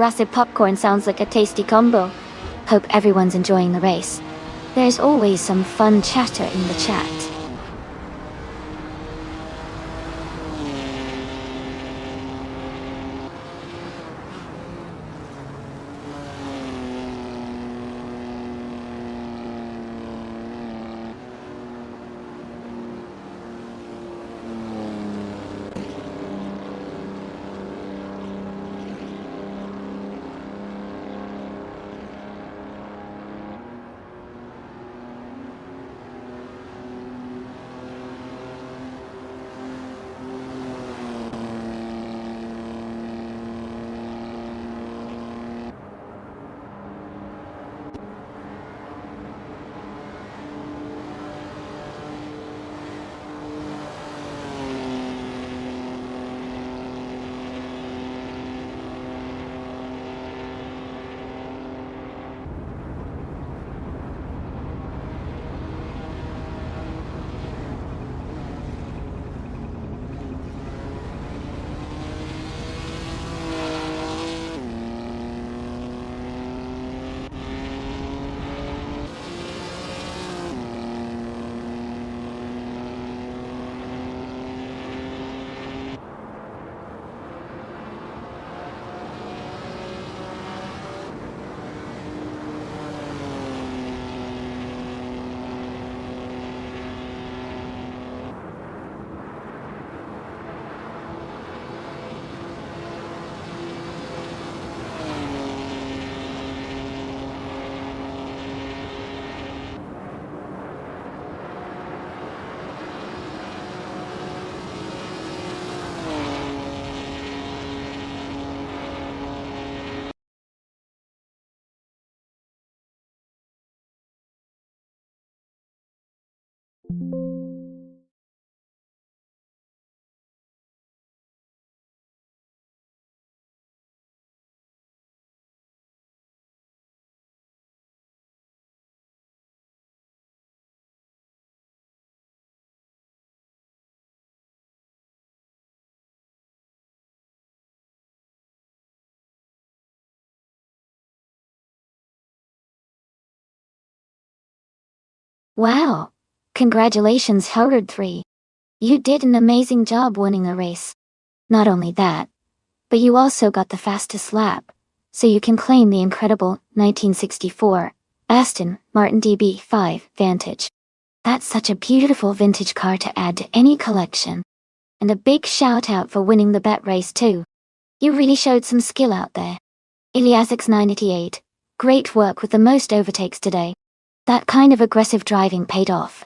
Jurassic popcorn sounds like a tasty combo. Hope everyone's enjoying the race. There's always some fun chatter in the chat. Wow! Congratulations, Howard 3. You did an amazing job winning the race. Not only that, but you also got the fastest lap, so you can claim the incredible 1964 Aston Martin DB5 Vantage. That's such a beautiful vintage car to add to any collection. And a big shout out for winning the bet race too. You really showed some skill out there. Iliasix988, great work with the most overtakes today. That kind of aggressive driving paid off.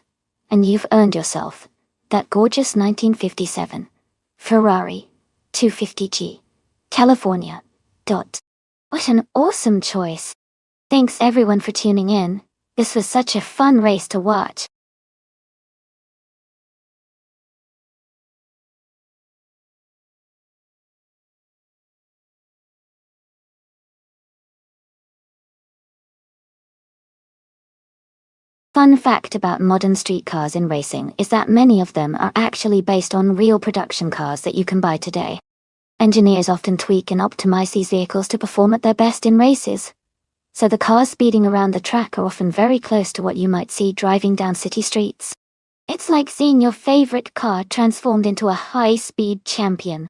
And you've earned yourself that gorgeous 1957 Ferrari 250G. California. Dot. What an awesome choice. Thanks everyone for tuning in. This was such a fun race to watch. Fun fact about modern street cars in racing is that many of them are actually based on real production cars that you can buy today. Engineers often tweak and optimize these vehicles to perform at their best in races. So the cars speeding around the track are often very close to what you might see driving down city streets. It's like seeing your favorite car transformed into a high-speed champion.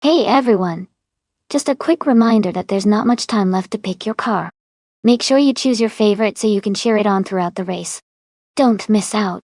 Hey everyone! Just a quick reminder that there's not much time left to pick your car. Make sure you choose your favorite so you can cheer it on throughout the race. Don't miss out.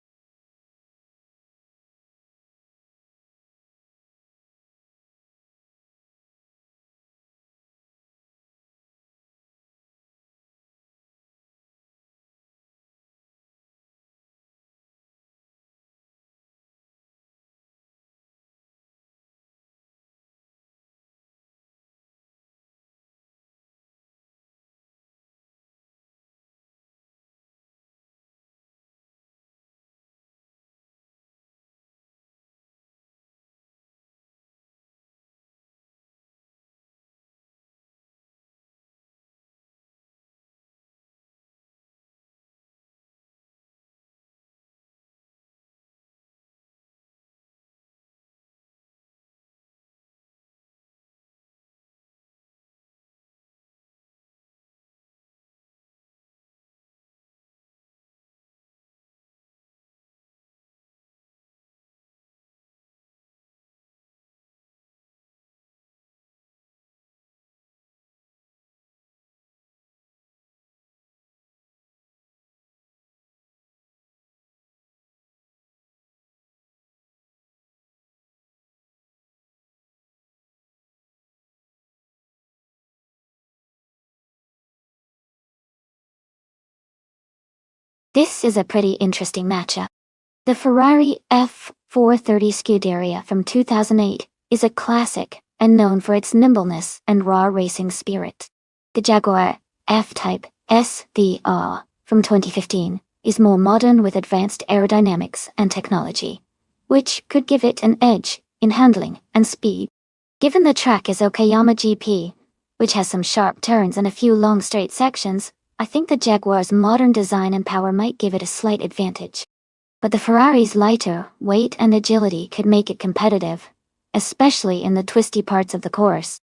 This is a pretty interesting matchup. The Ferrari F430 Scuderia from 2008 is a classic and known for its nimbleness and raw racing spirit. The Jaguar F-Type SVR from 2015 is more modern with advanced aerodynamics and technology, which could give it an edge in handling and speed. Given the track is Okayama GP, which has some sharp turns and a few long straight sections, I think the Jaguar's modern design and power might give it a slight advantage. But the Ferrari's lighter weight and agility could make it competitive, especially in the twisty parts of the course.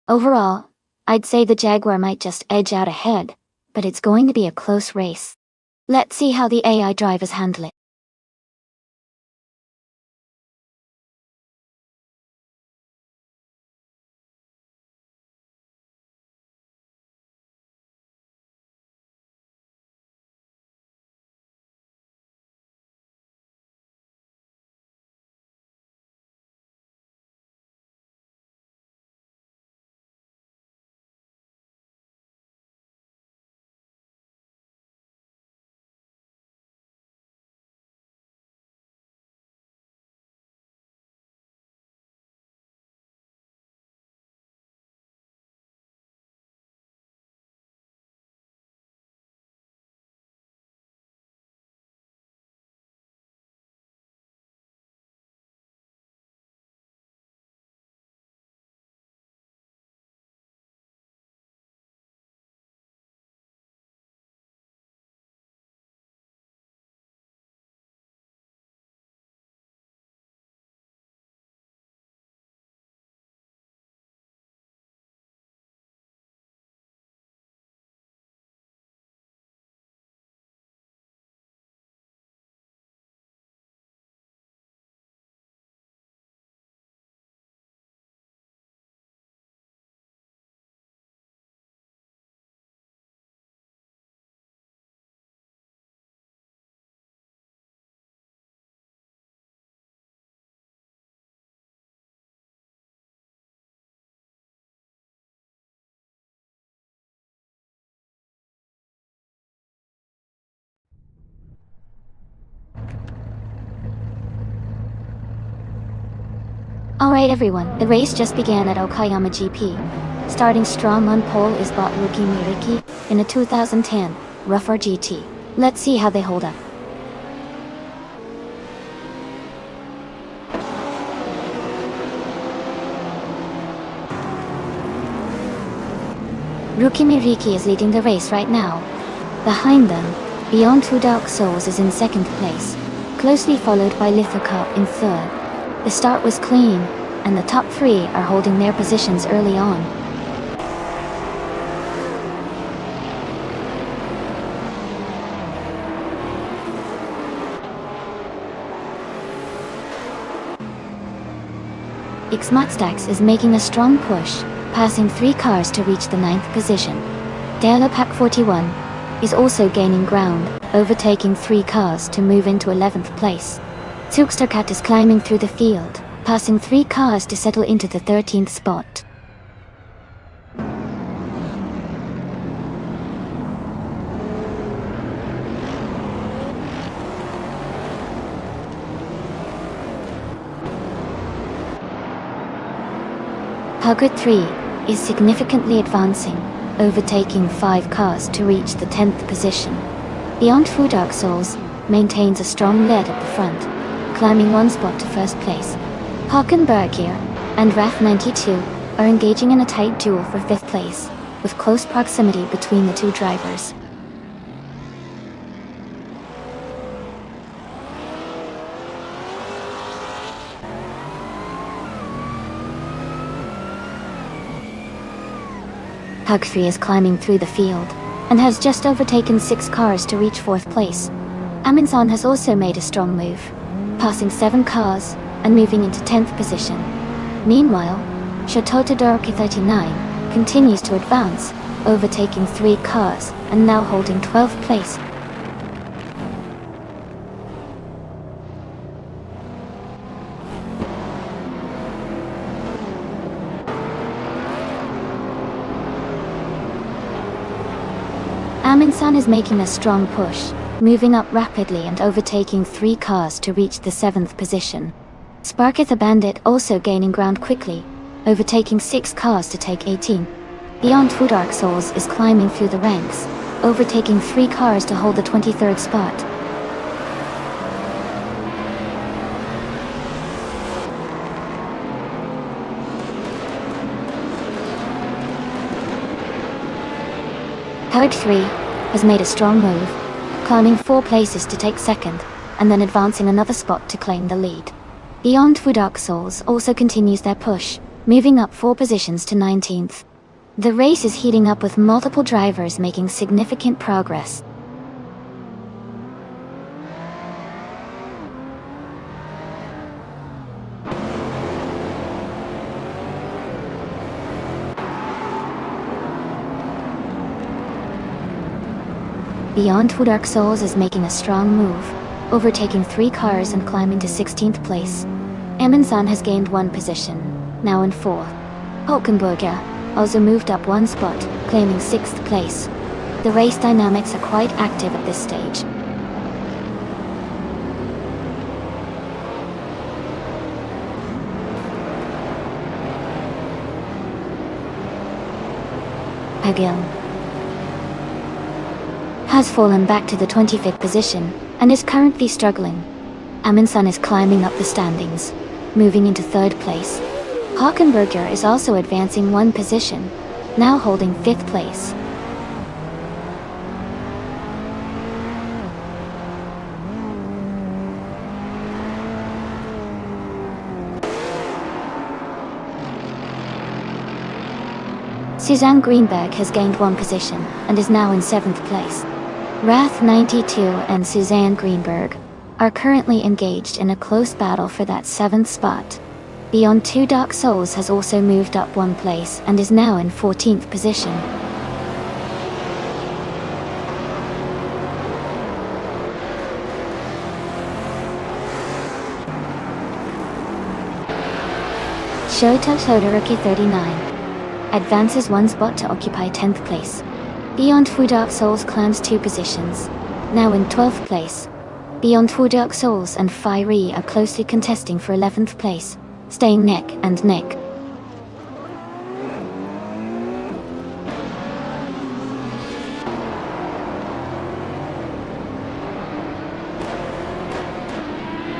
Overall, I'd say the Jaguar might just edge out ahead, but it's going to be a close race. Let's see how the AI drivers handle it. Alright everyone, the race just began at Okayama GP. Starting strong on pole is bot rookie Miriki in a 2010 Rougher GT. Let's see how they hold up. Rookie Miriki is leading the race right now. Behind them, Beyond Two Dark Souls is in second place, closely followed by Lithocar in third. The start was clean, and the top three are holding their positions early on. Xmatstax is making a strong push, passing 3 cars to reach the 9th position. Delapac 41 is also gaining ground, overtaking 3 cars to move into 11th place. Zugstercat is climbing through the field, passing 3 cars to settle into the 13th spot. Hugger 3 is significantly advancing, overtaking 5 cars to reach the 10th position. Beyond Two Dark Souls maintains a strong lead at the front, climbing 1 spot to first place. Hockenbergier and RAF92 are engaging in a tight duel for 5th place, with close proximity between the 2 drivers. Hug 3 is climbing through the field, and has just overtaken 6 cars to reach 4th place. Amundsen has also made a strong move, passing 7 cars and moving into 10th position. Meanwhile, Chateau Todoroki 39 continues to advance, overtaking 3 cars and now holding 12th place. Amundsen is making a strong push, moving up rapidly and overtaking 3 cars to reach the 7th position. Sparky the Bandit also gaining ground quickly, overtaking 6 cars to take 18. Beyond Two Dark Souls is climbing through the ranks, overtaking 3 cars to hold the 23rd spot. Code 3 has made a strong move, climbing 4 places to take 2nd, and then advancing another spot to claim the lead. Beyond Two Dark Souls also continues their push, moving up 4 positions to 19th. The race is heating up with multiple drivers making significant progress. Beyond Two Dark Souls is making a strong move, overtaking 3 cars and climbing to 16th place. Eminsan has gained 1 position, now in 4th. Hulkenberger also moved up 1 spot, claiming 6th place. The race dynamics are quite active at this stage. Hagil has fallen back to the 25th position and is currently struggling. Amundsen is climbing up the standings, moving into 3rd place. Hockenberger is also advancing 1 position, now holding 5th place. Suzanne Greenberg has gained 1 position and is now in 7th place. Wrath 92 and Suzanne Greenberg are currently engaged in a close battle for that 7th spot. Beyond Two Dark Souls has also moved up 1 place and is now in 14th position. Shota Todoroki 39 advances 1 spot to occupy 10th place. Beyond Two Dark Souls climbs 2 positions, now in 12th place. Beyond Two Dark Souls and Fiery are closely contesting for 11th place, staying neck and neck.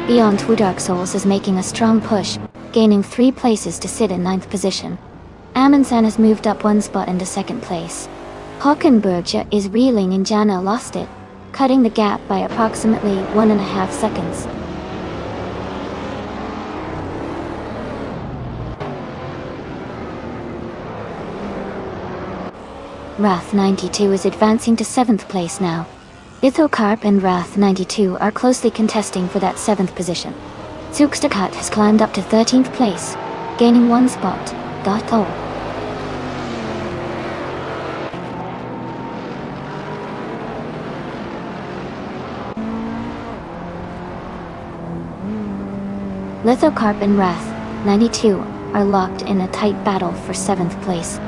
Beyond Two Dark Souls is making a strong push, gaining 3 places to sit in 9th position. Amundsen has moved up 1 spot into 2nd place. Hockenberger is reeling and Jana lost it, cutting the gap by approximately 1.5 seconds. Wrath 92 is advancing to 7th place now. Ithocarp and Wrath 92 are closely contesting for that 7th position. Zugstakat has climbed up to 13th place, gaining 1 spot. Gato. Lithocarp and Wrath 92 are locked in a tight battle for 7th place.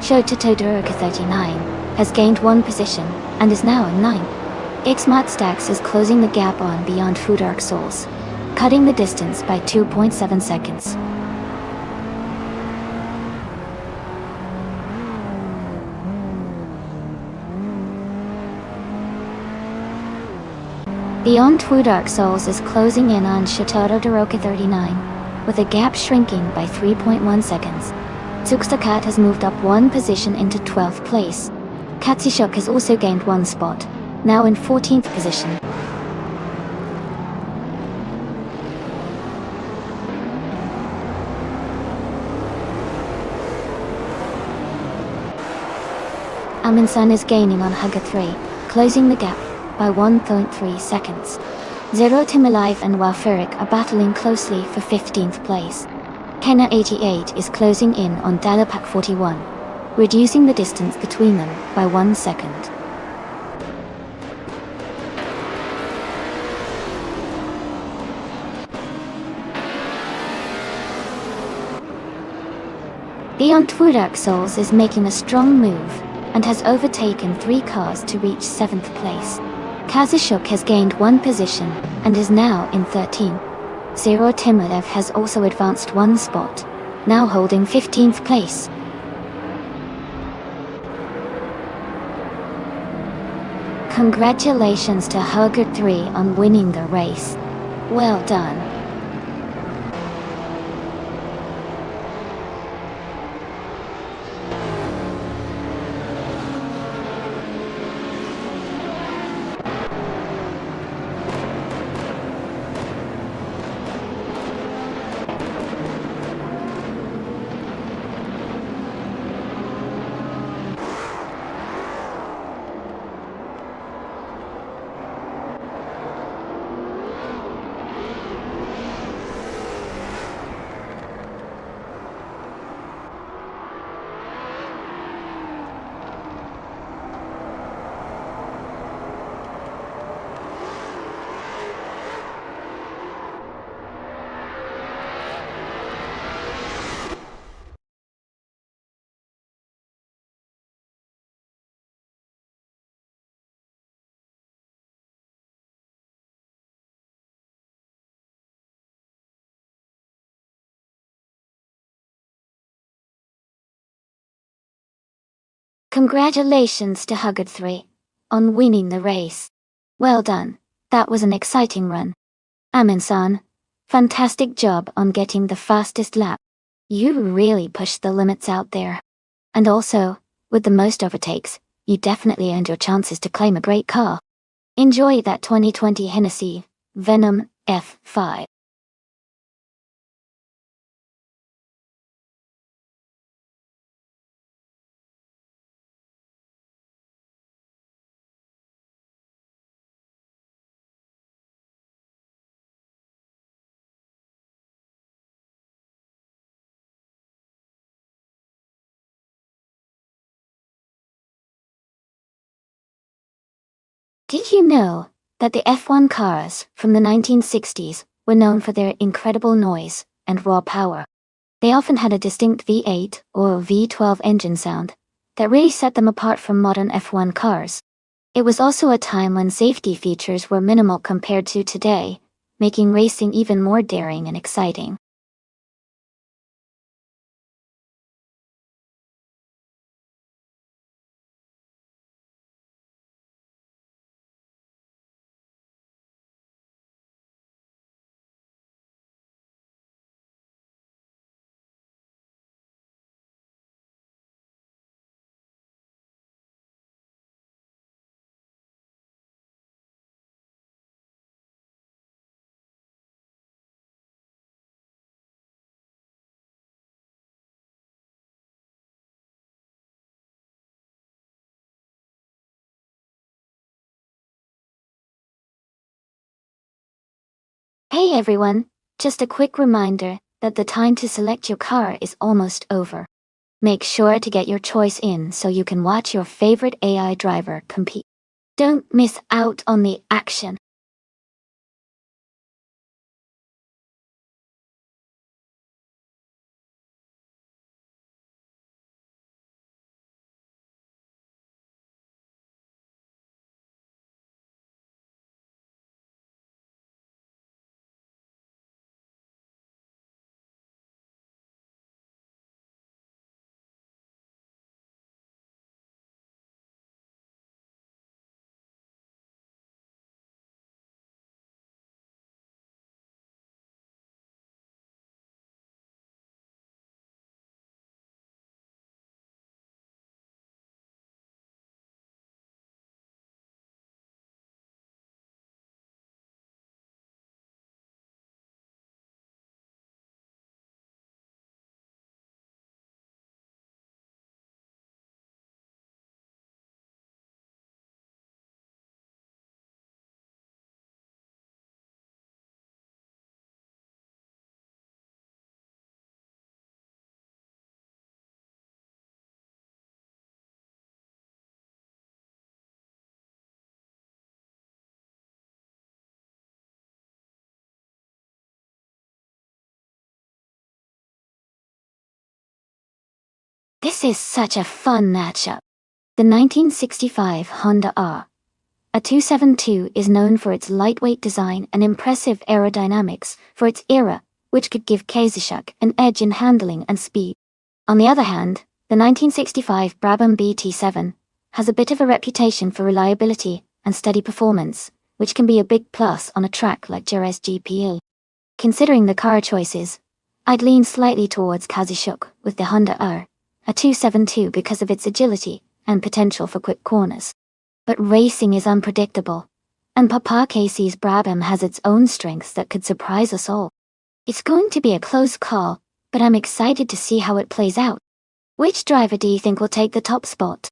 Shota Todoroki 39 has gained 1 position and is now in 9th. Ixmat Stax is closing the gap on Beyond Two Dark Souls, cutting the distance by 2.7 seconds. Beyond Two Dark Souls is closing in on Shota Todoroki 39, with a gap shrinking by 3.1 seconds. Zugstakat has moved up 1 position into 12th place. Katsishuk has also gained 1 spot, now in 14th position. Amundsen is gaining on Hugger 3, closing the gap by 1.3 seconds. Zero Timalive and Wafurik are battling closely for 15th place. Kenna 88 is closing in on Dalapak 41, reducing the distance between them by 1 second. Beyond Two Dark Souls is making a strong move and has overtaken 3 cars to reach 7th place. Kazushuk has gained 1 position and is now in 13. Zero Timolev has also advanced 1 spot, now holding 15th place. Congratulations to Hugger 3 on winning the race. Well done. Congratulations to Hugger 3 on winning the race. Well done, that was an exciting run. Amin-san, fantastic job on getting the fastest lap. You really pushed the limits out there. And also, with the most overtakes, you definitely earned your chances to claim a great car. Enjoy that 2020 Hennessy Venom F5. Did you know that the F1 cars from the 1960s were known for their incredible noise and raw power? They often had a distinct V8 or V12 engine sound that really set them apart from modern F1 cars. It was also a time when safety features were minimal compared to today, making racing even more daring and exciting. Hey everyone, just a quick reminder that the time to select your car is almost over. Make sure to get your choice in so you can watch your favorite AI driver compete. Don't miss out on the action. This is such a fun matchup. The 1965 Honda R A 272 is known for its lightweight design and impressive aerodynamics for its era, which could give Kazishuk an edge in handling and speed. On the other hand, the 1965 Brabham BT7 has a bit of a reputation for reliability and steady performance, which can be a big plus on a track like Jerez GPA. Considering the car choices, I'd lean slightly towards Kazishuk with the Honda R, a 272 because of its agility and potential for quick corners. But racing is unpredictable, and Papa Casey's Brabham has its own strengths that could surprise us all. It's going to be a close call, but I'm excited to see how it plays out. Which driver do you think will take the top spot?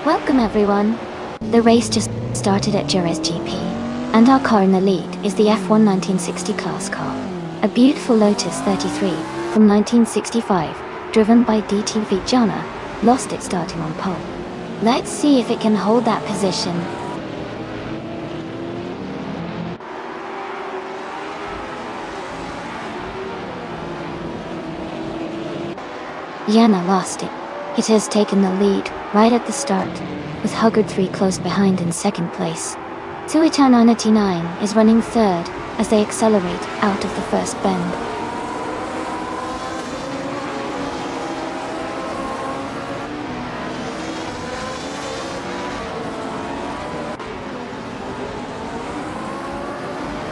Welcome everyone. The race just started at Jerez GP, and our car in the lead is the F1 1960 class car, a beautiful Lotus 33 from 1965, driven by DTV Jana, lost it starting on pole. Let's see if it can hold that position. Jana lost it. It has taken the lead right at the start, with Huggard 3 close behind in second place. Suetana 99 is running third as they accelerate out of the first bend.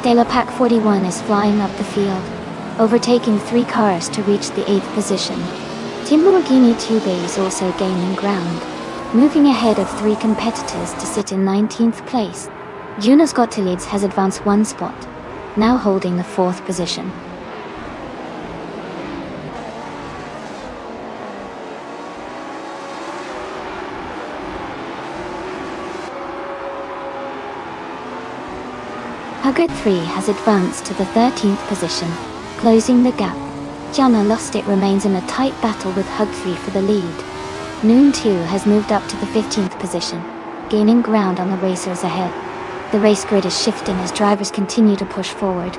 De La Pac 41 is flying up the field, overtaking 3 cars to reach the 8th position. Timburghini Tube is also gaining ground, moving ahead of 3 competitors to sit in 19th place. Jonas Gottliebs has advanced 1 spot, now holding the 4th position. Huggard 3 has advanced to the 13th position, closing the gap. Jana lost it remains in a tight battle with Hug 3 for the lead. Noon 2 has moved up to the 15th position, gaining ground on the racers ahead. The race grid is shifting as drivers continue to push forward.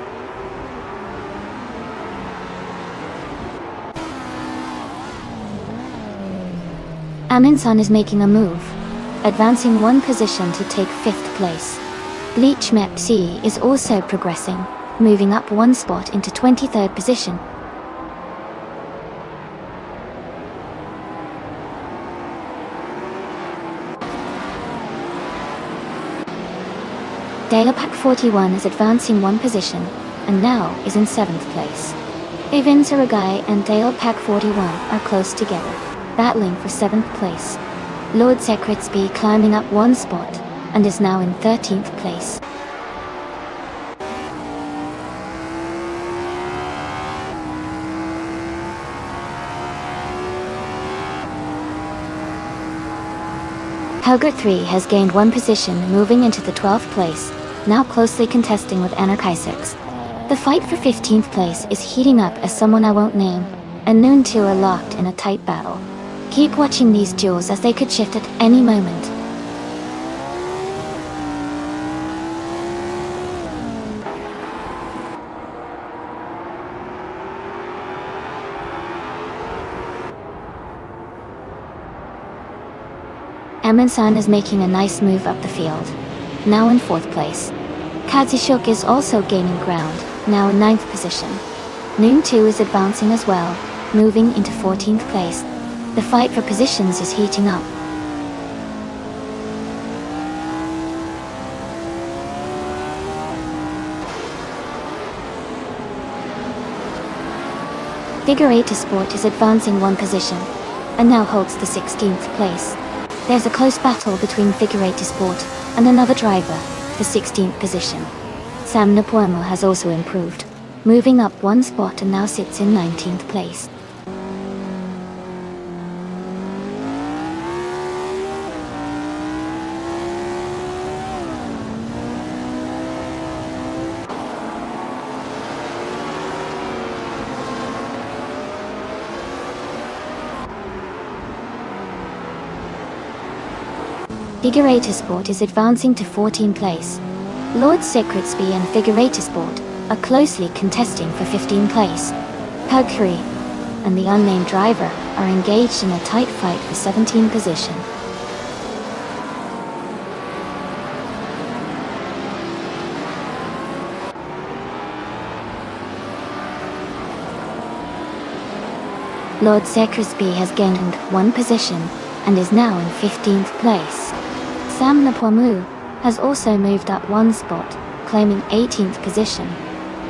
Aminsan is making a move, advancing 1 position to take 5th place. Bleach Mep C is also progressing, moving up 1 spot into 23rd position. De La Pac 41 is advancing 1 position, and now is in 7th place. Evin Saragai and De La Pac 41 are close together, battling for 7th place. Lord Sekritsby climbing up 1 spot, and is now in 13th place. Helger 3 has gained 1 position, moving into the 12th place, now closely contesting with Anarchy 6. The fight for 15th place is heating up as someone I won't name, and Noon 2 are locked in a tight battle. Keep watching these duels as they could shift at any moment. Amundsen is making a nice move up the field, now in 4th place. Kadzishuk is also gaining ground, now in 9th position. Noon 2 is advancing as well, moving into 14th place. The fight for positions is heating up. Figure 8 Sport is advancing 1 position, and now holds the 16th place. There's a close battle between Figure 8 Sport and another driver, the 16th position. Sam Napuemo has also improved, moving up 1 spot and now sits in 19th place. Figure 8 Sport is advancing to 14th place. Lord Secretsby and Figure 8 Sport are closely contesting for 15th place. Pugkery and the unnamed driver are engaged in a tight fight for 17th position. Lord Secretsby has gained 1 position and is now in 15th place. Sam Napuamu has also moved up 1 spot, claiming 18th position.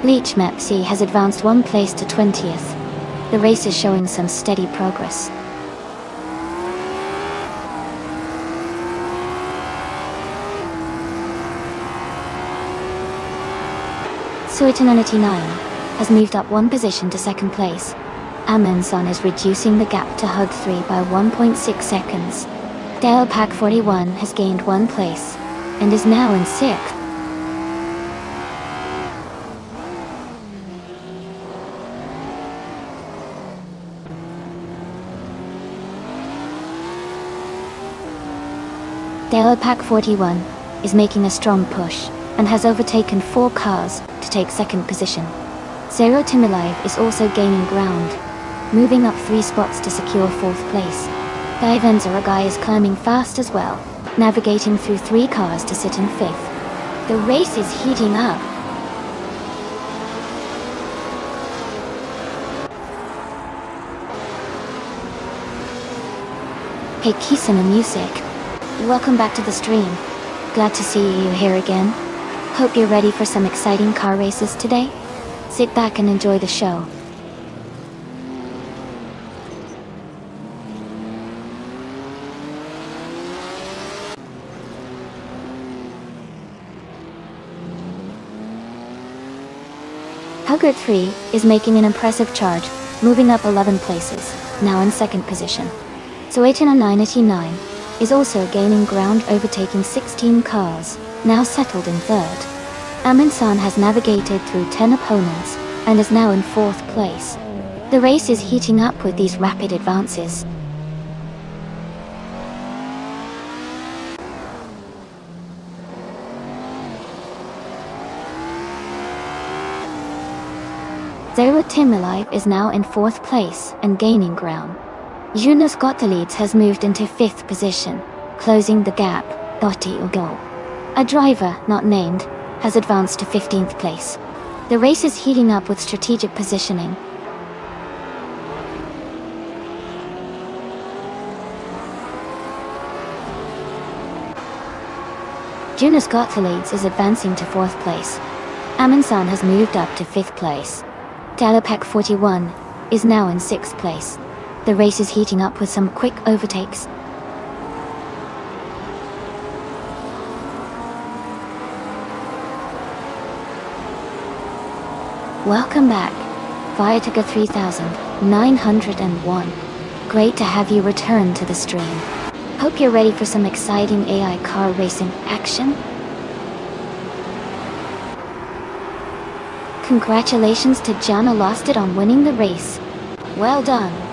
Leech Mepsi has advanced 1 place to 20th. The race is showing some steady progress. Suitananity 9 has moved up 1 position to 2nd place. Amundsen is reducing the gap to Hug 3 by 1.6 seconds. Dale Pack 41 has gained 1 place, and is now in 6th. Dale Pack 41 is making a strong push, and has overtaken 4 cars to take 2nd position. Zero Timilive is also gaining ground, moving up 3 spots to secure 4th place. Diven Zaragai is climbing fast as well, navigating through 3 cars to sit in 5th. The race is heating up. Hey Kisana Music, welcome back to the stream. Glad to see you here again. Hope you're ready for some exciting car races today. Sit back and enjoy the show. Hugger 3 is making an impressive charge, moving up 11 places, now in 2nd position. Soetana 989 is also gaining ground, overtaking 16 cars, now settled in 3rd. Amundsen has navigated through 10 opponents, and is now in 4th place. The race is heating up with these rapid advances. Zero Timilive is now in 4th place and gaining ground. Jonas Gottlieb has moved into 5th position, closing the gap. Dotti Ugo, a driver not named, has advanced to 15th place. The race is heating up with strategic positioning. Jonas Gottlieb is advancing to 4th place. Amundsen has moved up to 5th place. Dalapek 41 is now in 6th place. The race is heating up with some quick overtakes. Welcome back, Viatica 3901. Great to have you return to the stream. Hope you're ready for some exciting AI car racing action. Congratulations to Jana Lost It on winning the race. Well done.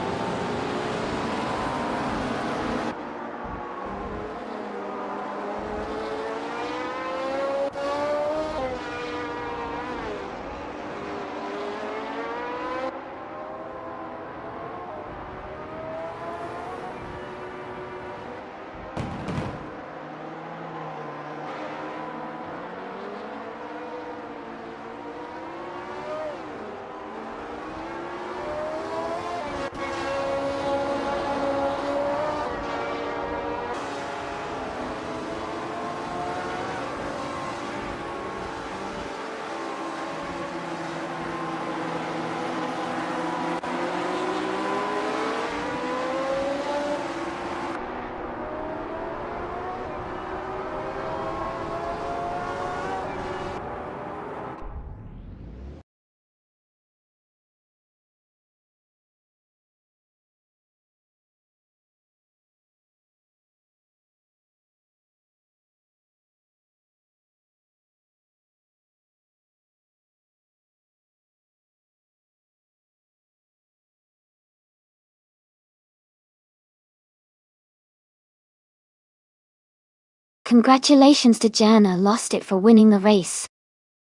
Congratulations to Jana Lost It for winning the race.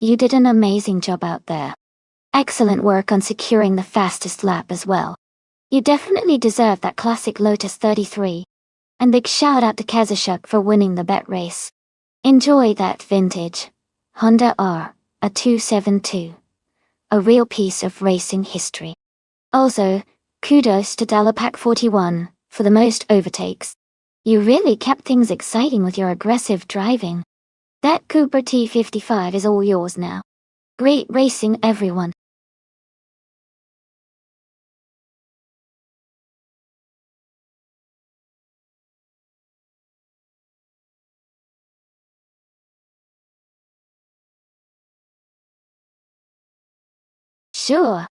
You did an amazing job out there. Excellent work on securing the fastest lap as well. You definitely deserve that classic Lotus 33. And big shout out to Kazashuk for winning the bet race. Enjoy that vintage Honda R, a 272. A real piece of racing history. Also, kudos to Dalapack41 for the most overtakes. You really kept things exciting with your aggressive driving. That Cooper T55 is all yours now. Great racing, everyone. Sure.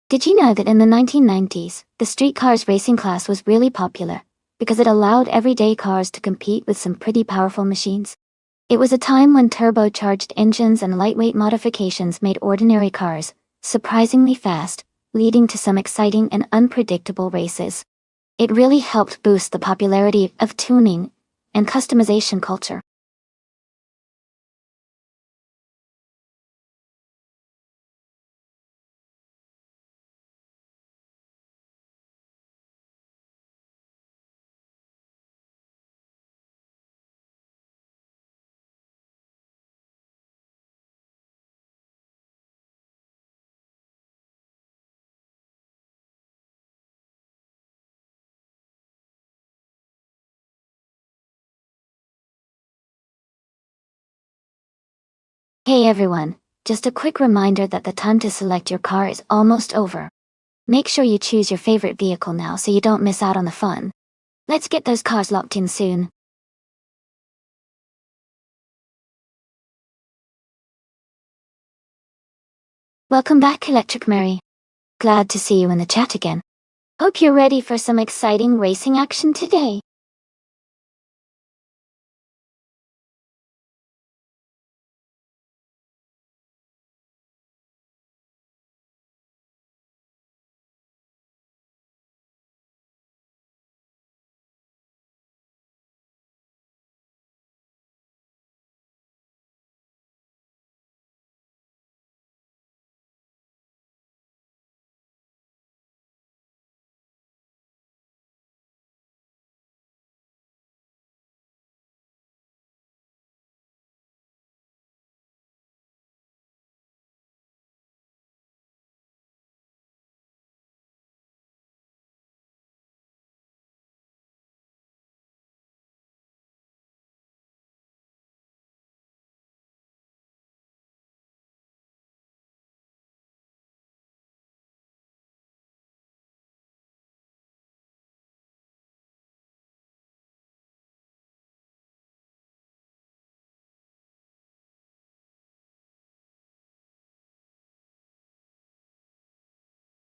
Did you know that in the 1990s, the street cars racing class was really popular because it allowed everyday cars to compete with some pretty powerful machines? It was a time when turbocharged engines and lightweight modifications made ordinary cars surprisingly fast, leading to some exciting and unpredictable races. It really helped boost the popularity of tuning and customization culture. Hey everyone, just a quick reminder that the time to select your car is almost over. Make sure you choose your favorite vehicle now so you don't miss out on the fun. Let's get those cars locked in soon. Welcome back, Electric Mary. Glad to see you in the chat again. Hope you're ready for some exciting racing action today.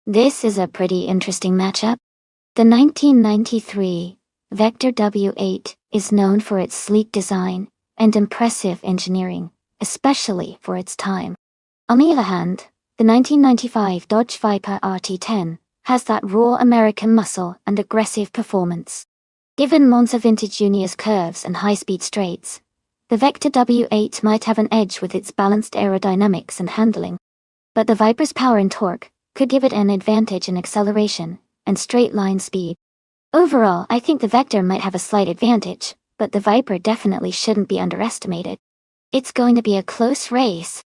This is a pretty interesting matchup. The 1993 Vector W8 is known for its sleek design and impressive engineering, especially for its time. On the other hand, the 1995 Dodge Viper RT10 has that raw American muscle and aggressive performance. Given Monza Vintage Junior's curves and high-speed straights, the Vector W8 might have an edge with its balanced aerodynamics and handling. But the Viper's power and torque could give it an advantage in acceleration and straight-line speed. Overall, I think the Vector might have a slight advantage, but the Viper definitely shouldn't be underestimated. It's going to be a close race.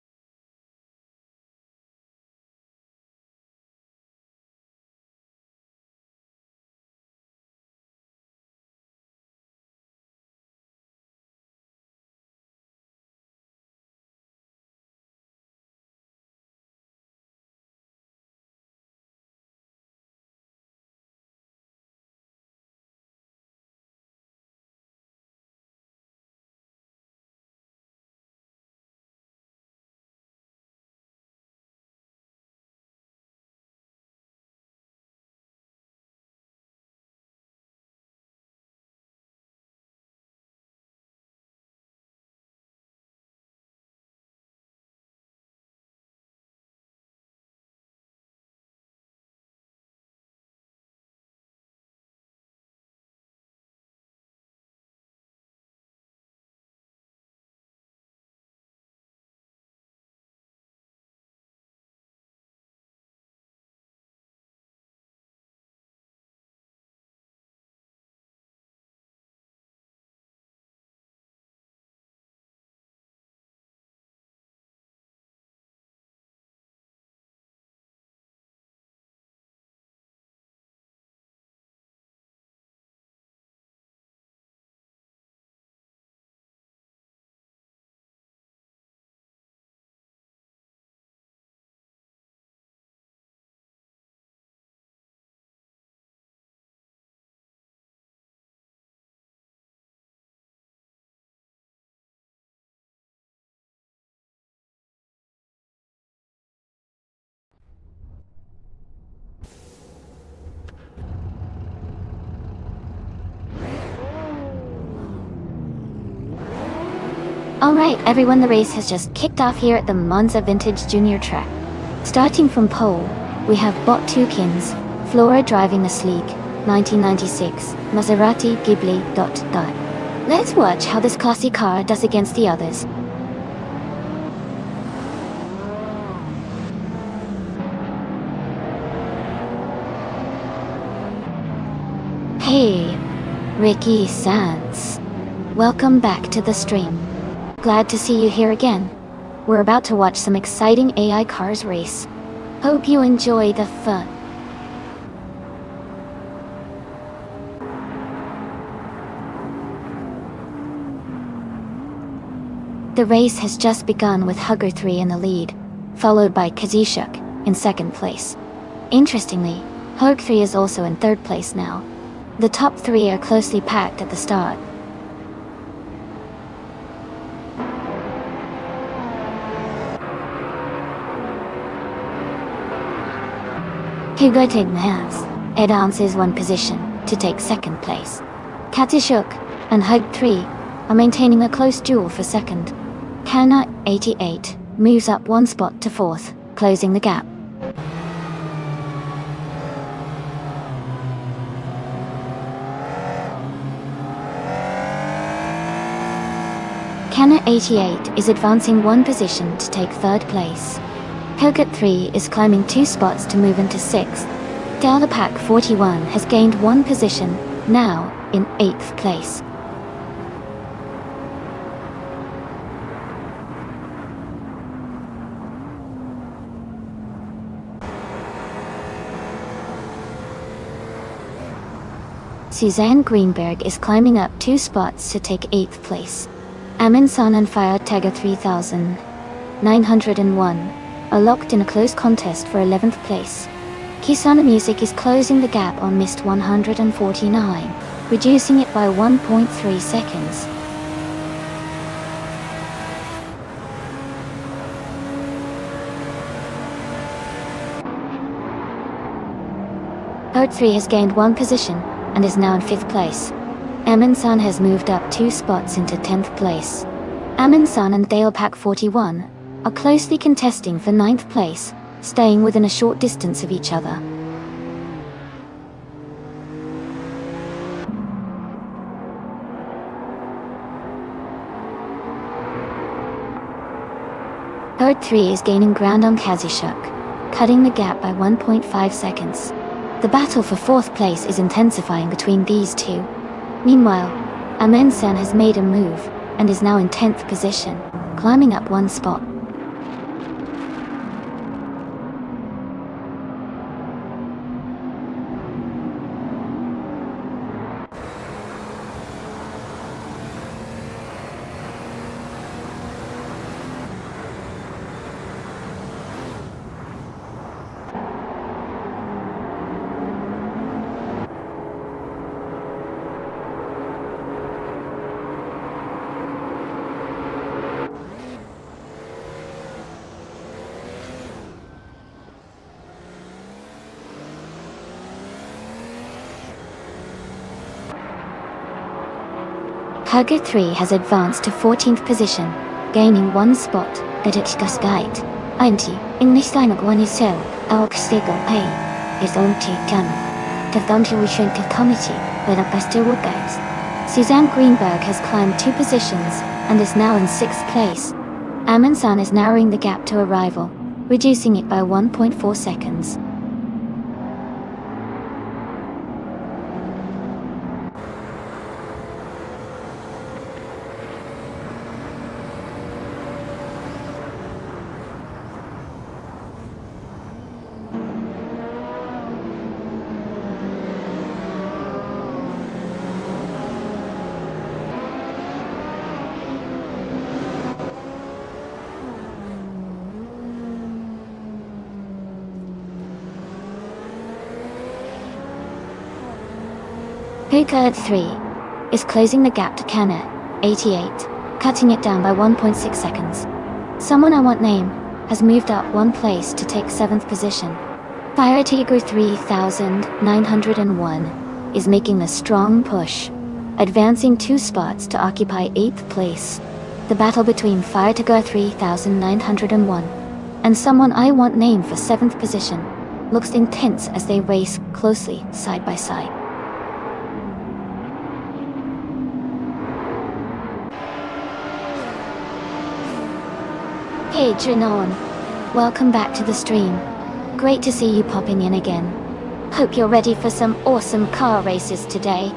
Alright everyone, the race has just kicked off here at the Monza Vintage Junior track. Starting from pole, we have Bot Tukins, Flora driving the sleek 1996 Maserati Ghibli ... Let's watch how this classy car does against the others. Hey, Ricky Sands. Welcome back to the stream. Glad to see you here again. We're about to watch some exciting AI cars race. Hope you enjoy the fun. The race has just begun with Hugger 3 in the lead, followed by Kazishuk in second place. Interestingly, Hug 3 is also in third place now. The top three are closely packed at the start. Hugo Tignas advances one position to take second place. Katishuk and Hug 3 are maintaining a close duel for second. Kana 88 moves up one spot to fourth, closing the gap. Kana 88 is advancing one position to take third place. Hilgert 3 is climbing 2 spots to move into 6th. Dalapak 41 has gained 1 position, now in 8th place. Suzanne Greenberg is climbing up 2 spots to take 8th place. Amin San and Fire Tagger 3901 are locked in a close contest for 11th place. Kisana Music is closing the gap on missed 149, reducing it by 1.3 seconds. Code 3 has gained 1 position and is now in 5th place. Amin-san has moved up 2 spots into 10th place. Amin-san and Dalepack 41 are closely contesting for 9th place, staying within a short distance of each other. Third 3 is gaining ground on Kazushuk, cutting the gap by 1.5 seconds. The battle for 4th place is intensifying between these two. Meanwhile, Amin-san has made a move, and is now in 10th position, climbing up 1 spot. Hager 3 has advanced to 14th position, gaining 1 spot. Editkas Guide. Einti, English Dinog 1 is so, Alk Stigl Pay, is on T-Gun. Tavdonti Wishenka Committee, with a Buster Woodguides. Suzanne Greenberg has climbed 2 positions, and is now in 6th place. Amin-san is narrowing the gap to a rival, reducing it by 1.4 seconds. Puka 3 is closing the gap to Kana, 88, cutting it down by 1.6 seconds. Someone I want name has moved up 1 place to take 7th position. Fire Tiger 3901 is making a strong push, advancing 2 spots to occupy 8th place. The battle between Fire Tiger 3901 and someone I want name for 7th position looks intense as they race closely side by side. Hey Janon, welcome back to the stream. Great to see you popping in again. Hope you're ready for some awesome car races today.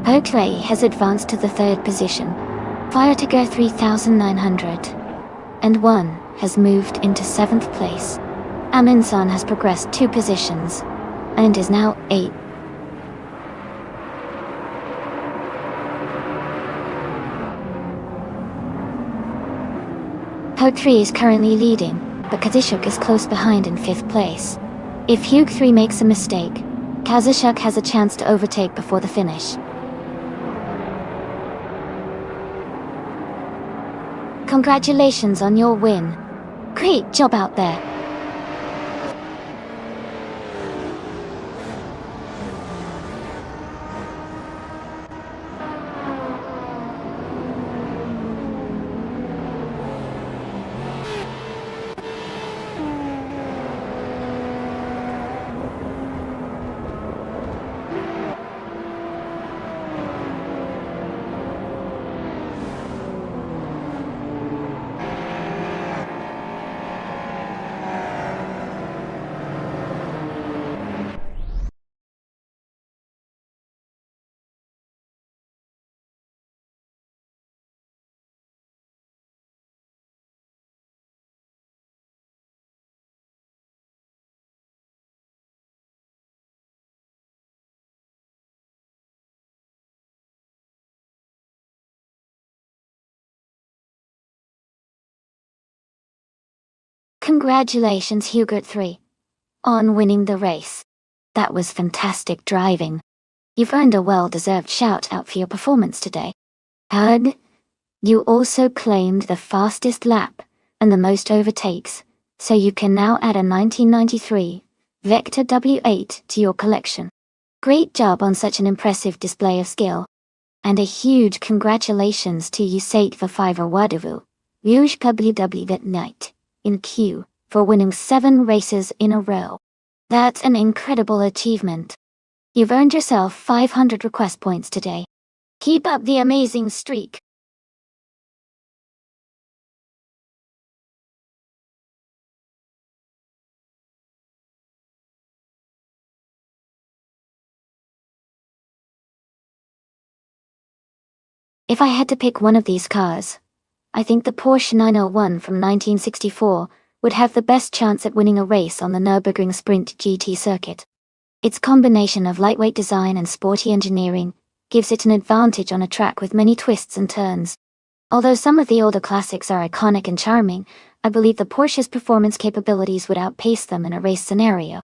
Oakley has advanced to the 3rd position. Fire to go 3900. And 1 has moved into 7th place. Amin-san has progressed 2 positions, and is now 8th. Hug 3 is currently leading, but Kazushuk is close behind in 5th place. If Hug 3 makes a mistake, Kazushuk has a chance to overtake before the finish. Congratulations on your win. Great job out there. Congratulations Hugert 3 on winning the race. That was fantastic driving. You've earned a well-deserved shout-out for your performance today. Hug, you also claimed the fastest lap and the most overtakes, so you can now add a 1993 Vector W8 to your collection. Great job on such an impressive display of skill. And a huge congratulations to Usate for Fiverr Wadavu, Yuj WW Night, in Q, for winning 7 races in a row. That's an incredible achievement. You've earned yourself 500 request points today. Keep up the amazing streak. If I had to pick one of these cars, I think the Porsche 901 from 1964 would have the best chance at winning a race on the Nürburgring Sprint GT circuit. Its combination of lightweight design and sporty engineering gives it an advantage on a track with many twists and turns. Although some of the older classics are iconic and charming, I believe the Porsche's performance capabilities would outpace them in a race scenario.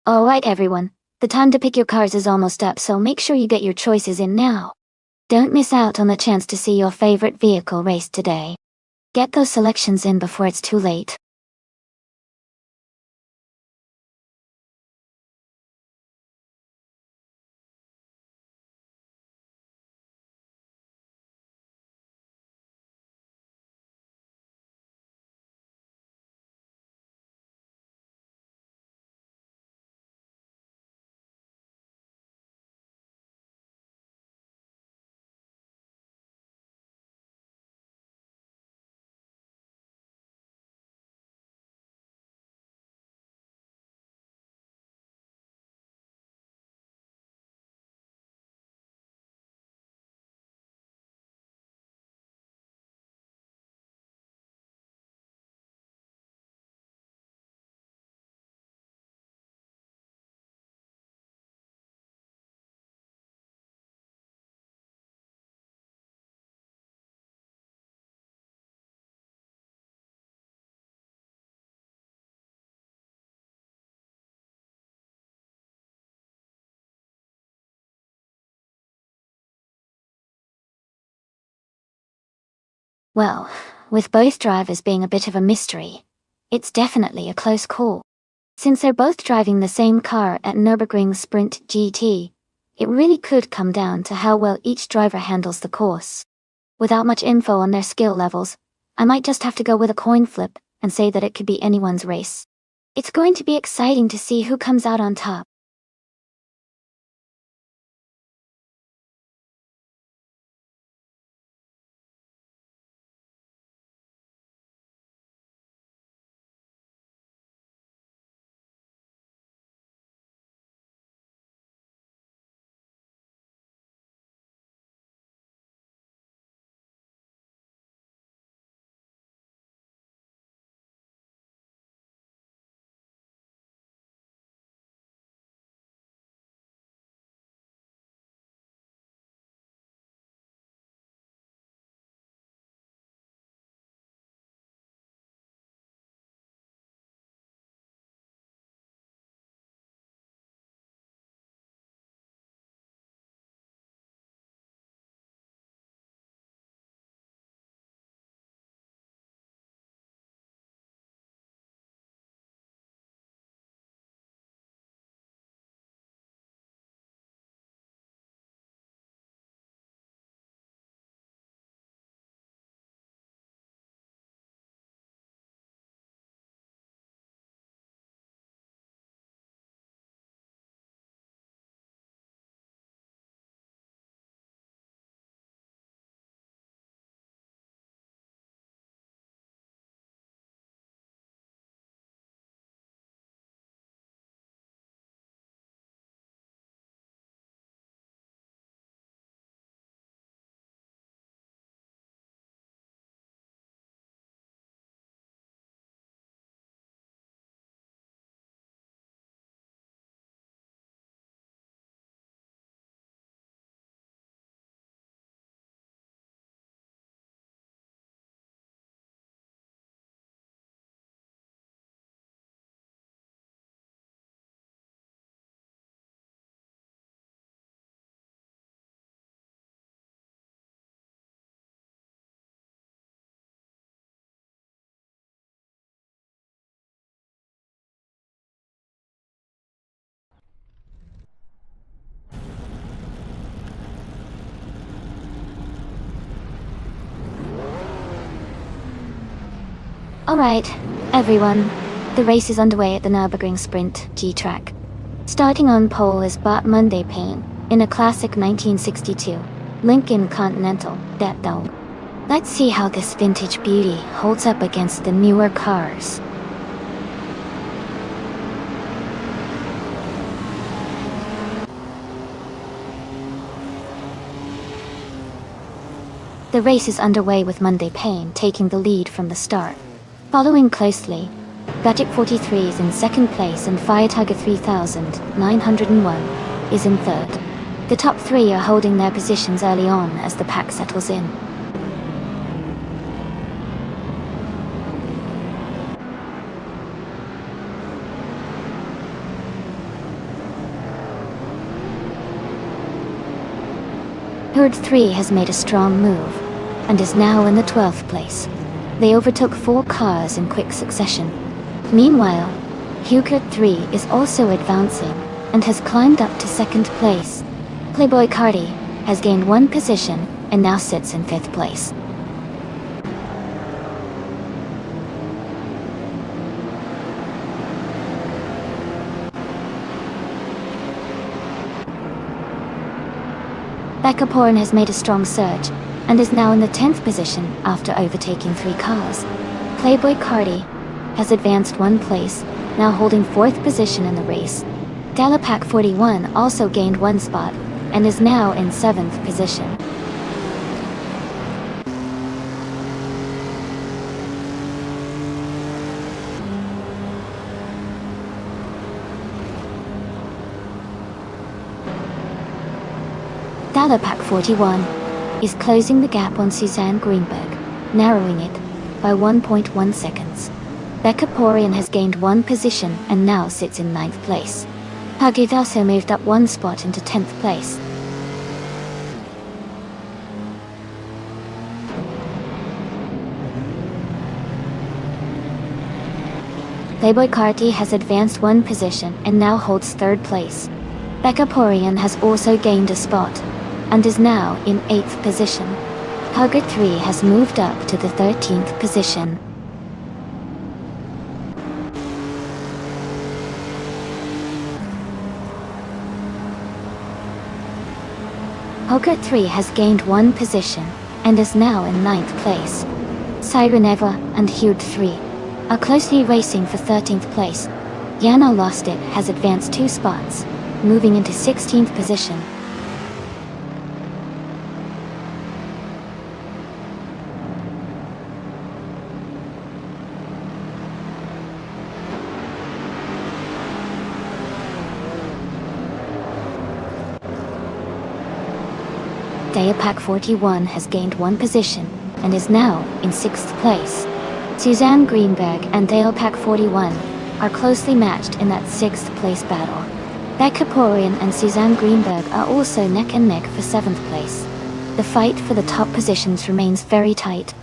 Alright everyone, the time to pick your cars is almost up, so make sure you get your choices in now. Don't miss out on the chance to see your favorite vehicle raced today. Get those selections in before it's too late. Well, with both drivers being a bit of a mystery, it's definitely a close call. Since they're both driving the same car at Nürburgring Sprint GT, it really could come down to how well each driver handles the course. Without much info on their skill levels, I might just have to go with a coin flip and say that it could be anyone's race. It's going to be exciting to see who comes out on top. Alright, everyone. The race is underway at the Nürburgring Sprint G-Track. Starting on pole is Bart Monday Payne, in a classic 1962 Lincoln Continental Death Dog. Let's see how this vintage beauty holds up against the newer cars. The race is underway with Monday Payne taking the lead from the start. Following closely, Batik 43 is in second place and Firetugger 3901 is in third. The top three are holding their positions early on as the pack settles in. Herd 3 has made a strong move and is now in the 12th place. They overtook 4 cars in quick succession. Meanwhile, Hugert 3 is also advancing and has climbed up to second place. Playboy Cardi has gained 1 position and now sits in 5th place. Becca Porin has made a strong surge and is now in the 10th position after overtaking 3 cars. Playboy Cardi has advanced 1 place, now holding 4th position in the race. Delapac 41 also gained 1 spot and is now in 7th position. Delapac 41 is closing the gap on Suzanne Greenberg, narrowing it by 1.1 seconds. Becca Porian has gained 1 position and now sits in 9th place. Hugget also moved up 1 spot into 10th place. Playboy Carty has advanced 1 position and now holds 3rd place. Becca Porian has also gained a spot and is now in 8th position. Hugget 3 has moved up to the 13th position. Hugget 3 has gained 1 position and is now in 9th place. Sireneva and Huged 3 are closely racing for 13th place. Yano Lost It has advanced 2 spots, moving into 16th position. Dayapak 41 has gained 1 position and is now in 6th place. Suzanne Greenberg and Dayapak 41 are closely matched in that 6th place battle. Becca Porian and Suzanne Greenberg are also neck and neck for 7th place. The fight for the top positions remains very tight.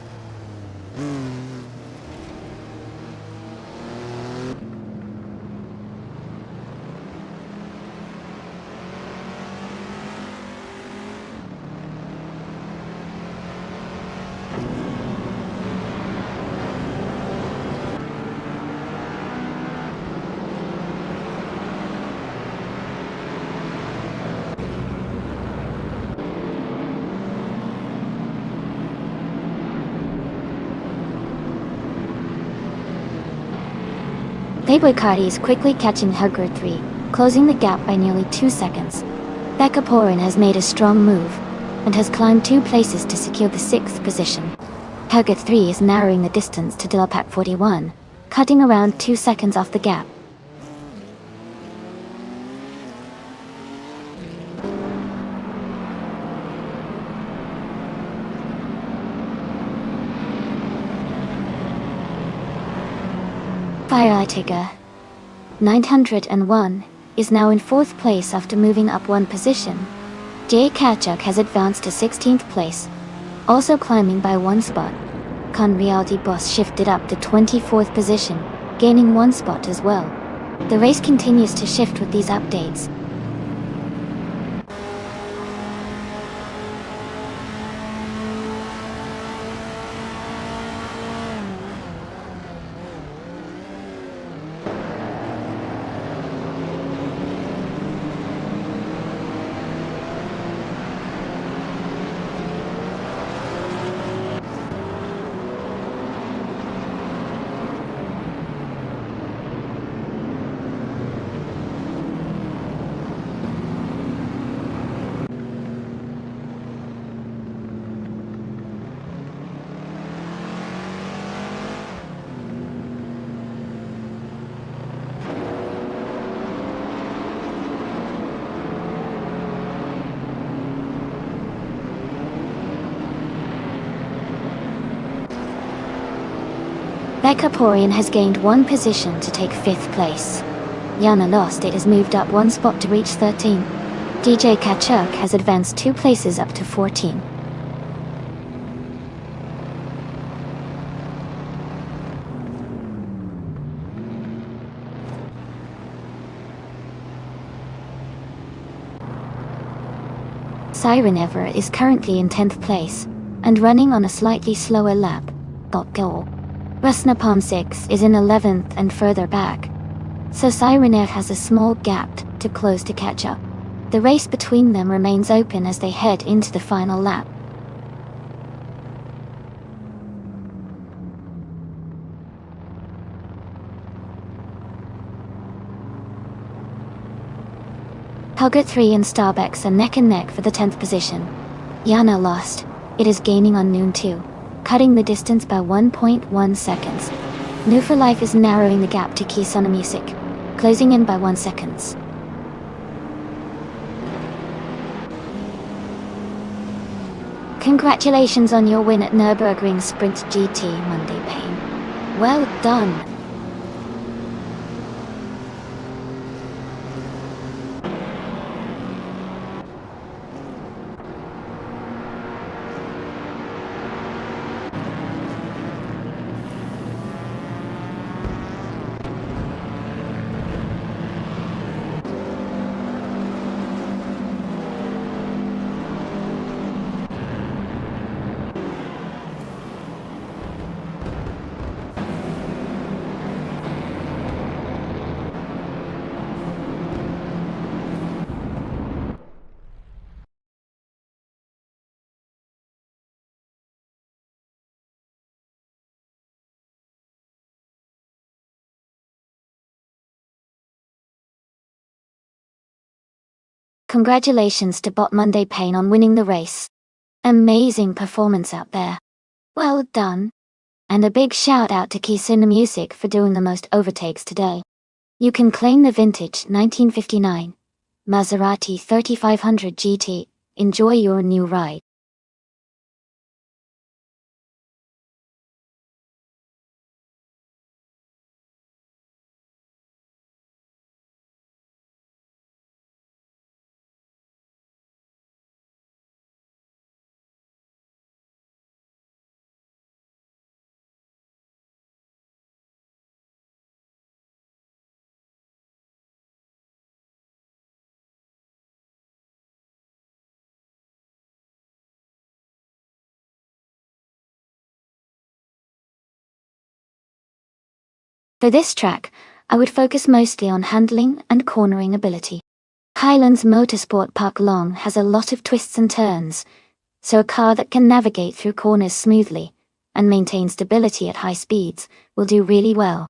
Playboy Cardi is quickly catching Hugger 3, closing the gap by nearly 2 seconds. Becca Porin has made a strong move and has climbed 2 places to secure the 6th position. Hugger 3 is narrowing the distance to Dillapack 41, cutting around 2 seconds off the gap. Firetugger 901 is now in 4th place after moving up 1 position. Jay Kachuk has advanced to 16th place, also climbing by 1 spot. Con Reality Boss shifted up to 24th position, gaining 1 spot as well. The race continues to shift with these updates. Kaporian has gained 1 position to take 5th place. Yana lost, it has moved up 1 spot to reach 13. DJ Kachuk has advanced 2 places up to 14. Siren Ever is currently in 10th place, and running on a slightly slower lap. Goal. Rusnapalm 6 is in 11th and further back, so Siren Ever has a small gap to close to catch up. The race between them remains open as they head into the final lap. Hugger 3 and Starbucks are neck and neck for the 10th position. Yana lost. It is gaining on Noon 2, cutting the distance by 1.1 seconds. New for Life is narrowing the gap to Kisona Music, closing in by 1 second. Congratulations on your win at Nürburgring Sprint GT Monday, Payne. Well done. Congratulations to Bot Monday Payne on winning the race. Amazing performance out there. Well done. And a big shout out to Kisona Music for doing the most overtakes today. You can claim the vintage 1959 Maserati 3500 GT. Enjoy your new ride. For this track, I would focus mostly on handling and cornering ability. Highlands Motorsport Park Long has a lot of twists and turns, so a car that can navigate through corners smoothly and maintain stability at high speeds will do really well.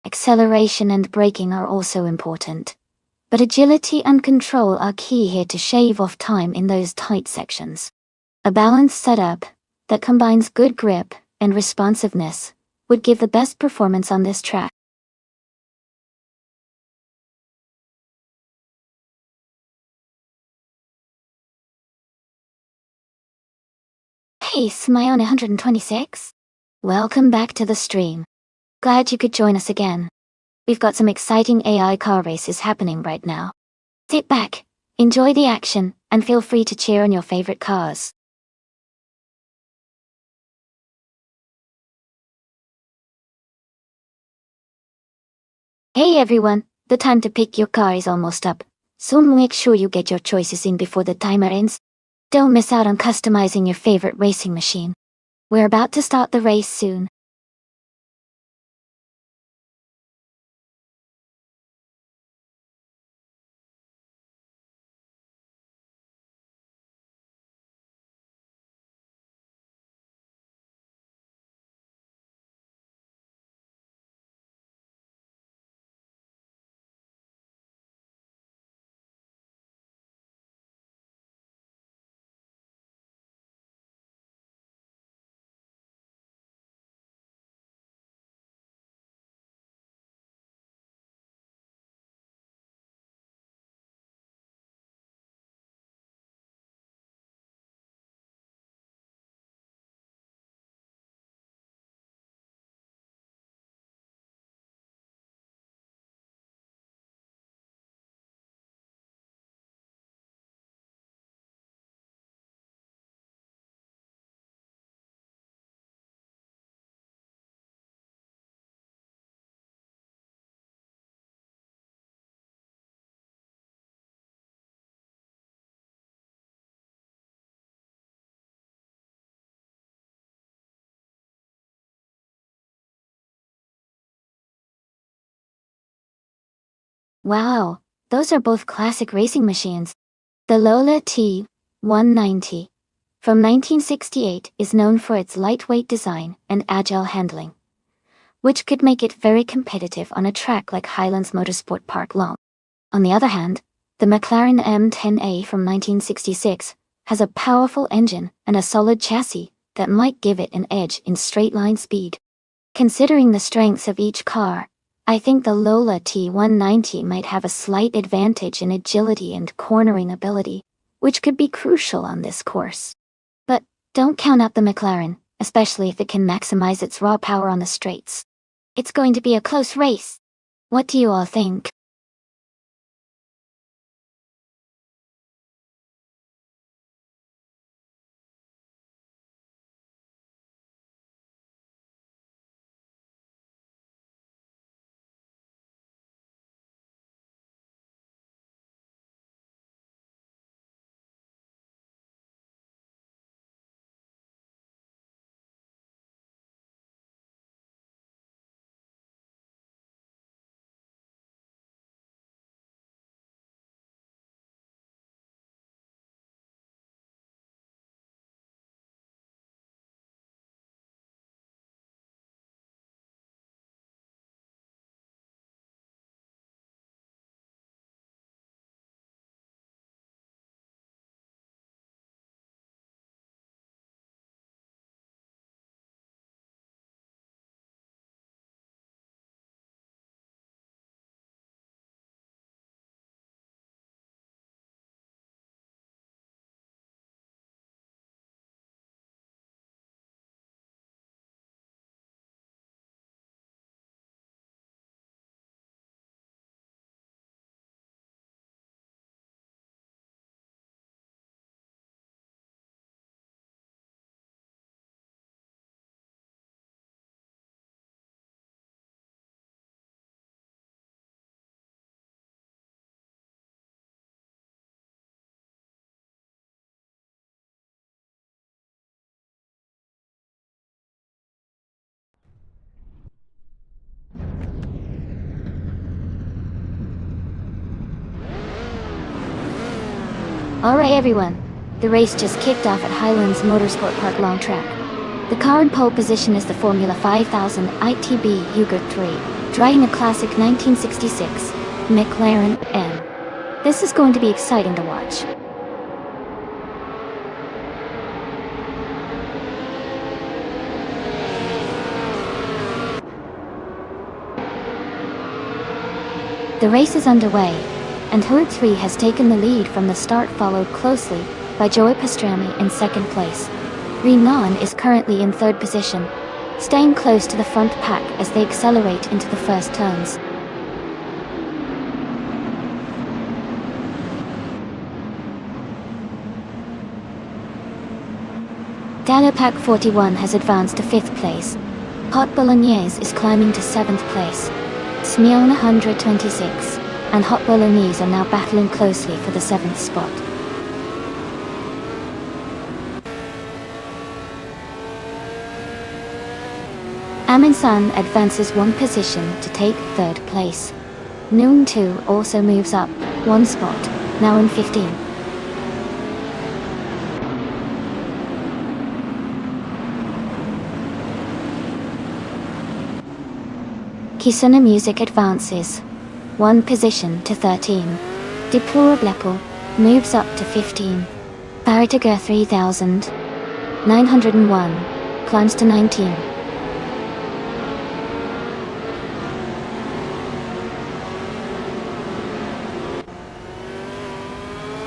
Acceleration and braking are also important, but agility and control are key here to shave off time in those tight sections. A balanced setup that combines good grip and responsiveness would give the best performance on this track. Hey, Smion 126? Welcome back to the stream. Glad you could join us again. We've got some exciting AI car races happening right now. Sit back, enjoy the action, and feel free to cheer on your favorite cars. Hey everyone, the time to pick your car is almost up, so make sure you get your choices in before the timer ends. Don't miss out on customizing your favorite racing machine. We're about to start the race soon. Wow, those are both classic racing machines. The Lola T190 from 1968 is known for its lightweight design and agile handling, which could make it very competitive on a track like Highlands Motorsport Park Long. On the other hand, the McLaren M10A from 1966 has a powerful engine and a solid chassis that might give it an edge in straight-line speed. Considering the strengths of each car, I think the Lola T190 might have a slight advantage in agility and cornering ability, which could be crucial on this course. But don't count out the McLaren, especially if it can maximize its raw power on the straights. It's going to be a close race. What do you all think? Alright everyone, the race just kicked off at Highlands Motorsport Park Long Track. The car in pole position is the Formula 5000 ITB Yuger 3, driving a classic 1966 McLaren M. This is going to be exciting to watch. The race is underway, and Herd 3 has taken the lead from the start, followed closely by Joey Pastrami in second place. Renan is currently in third position, staying close to the front pack as they accelerate into the first turns. Pack 41 has advanced to 5th place. Hot Bolognese is climbing to 7th place. Smione 126 and Hot Bolognese are now battling closely for the 7th spot. Aminsan advances 1 position to take 3rd place. Noon 2 also moves up 1 spot, now in 15. Kisuna Music advances 1 position to 13. Deplorable moves up to 15. Paritager 3901 climbs to 19.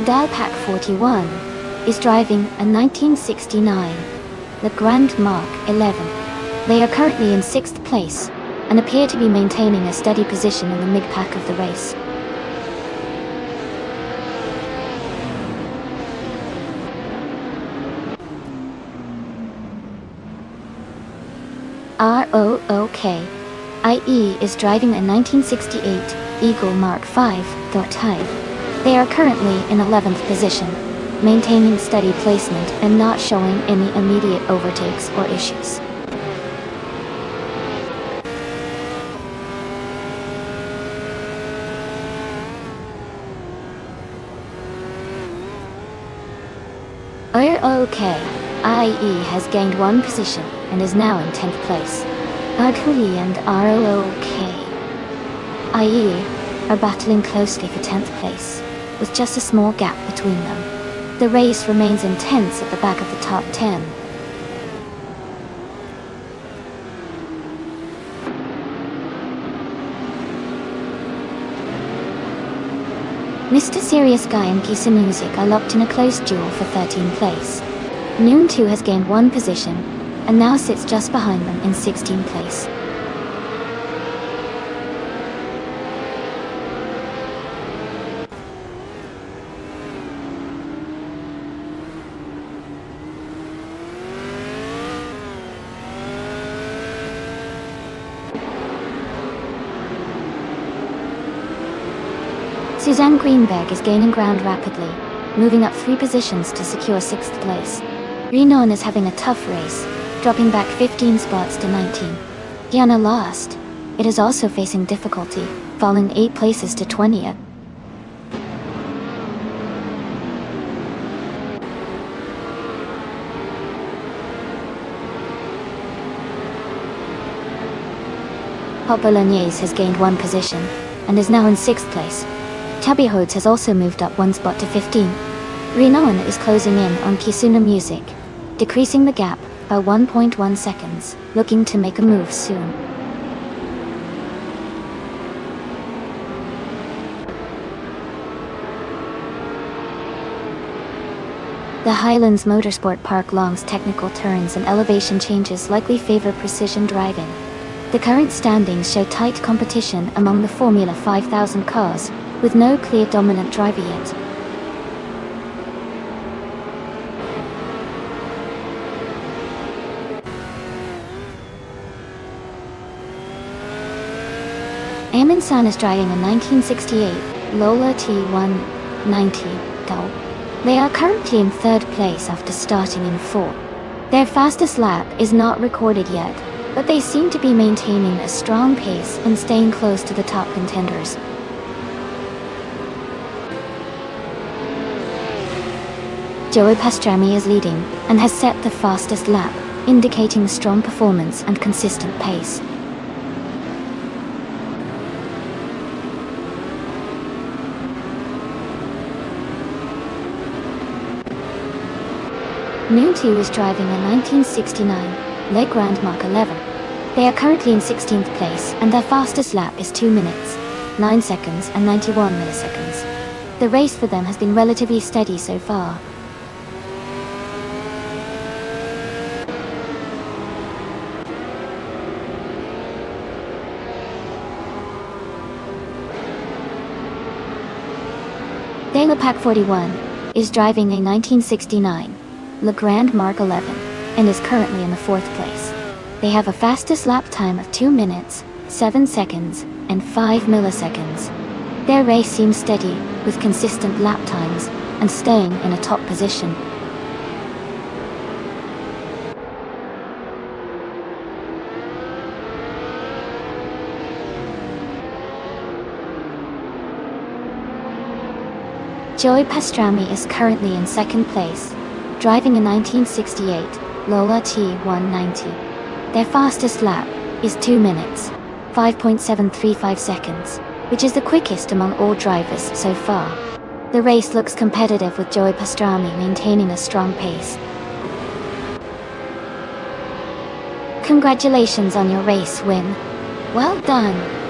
Pack 41 is driving a 1969 Le Grand Mark 11. They are currently in 6th place and appear to be maintaining a steady position in the mid-pack of the race. ROOK IE is driving a 1968 Eagle Mark V Type. They are currently in 11th position, maintaining steady placement and not showing any immediate overtakes or issues. Okay. IE has gained one position and is now in 10th place. Ugly and ROOK. IE are battling closely for 10th place, with just a small gap between them. The race remains intense at the back of the top 10. Mr. Serious Guy and Geese Music are locked in a close duel for 13th place. Noon 2 has gained one position, and now sits just behind them in 16th place. Suzanne Greenberg is gaining ground rapidly, moving up 3 positions to secure 6th place. Renan is having a tough race, dropping back 15 spots to 19. Diana lost. It is also facing difficulty, falling 8 places to 20th. Papa Laniers has gained 1 position, and is now in 6th place. Chubby Hodes has also moved up 1 spot to 15. Renan is closing in on Kisuna Music, decreasing the gap by 1.1 seconds, looking to make a move soon. The Highlands Motorsport Park Long's technical turns and elevation changes likely favor precision driving. The current standings show tight competition among the Formula 5000 cars, with no clear dominant driver yet. Amin San is driving a 1968 Lola T190 Gull. They are currently in 3rd place after starting in 4th. Their fastest lap is not recorded yet, but they seem to be maintaining a strong pace and staying close to the top contenders. Joey Pastrami is leading, and has set the fastest lap, indicating strong performance and consistent pace. Noon 2 is driving a 1969 Le Grand Mark 11. They are currently in 16th place, and their fastest lap is 2 minutes, 9 seconds and 91 milliseconds. The race for them has been relatively steady so far. De La Pac 41 is driving a 1969 Le Grand Mark 11 and is currently in the 4th place. They have a fastest lap time of 2 minutes, 7 seconds, and 5 milliseconds. Their race seems steady, with consistent lap times, and staying in a top position. Joey Pastrami is currently in 2nd place, driving a 1968 Lola T190. Their fastest lap is 2 minutes, 5.735 seconds, which is the quickest among all drivers so far. The race looks competitive with Joey Pastrami maintaining a strong pace. Congratulations on your race win. Well done.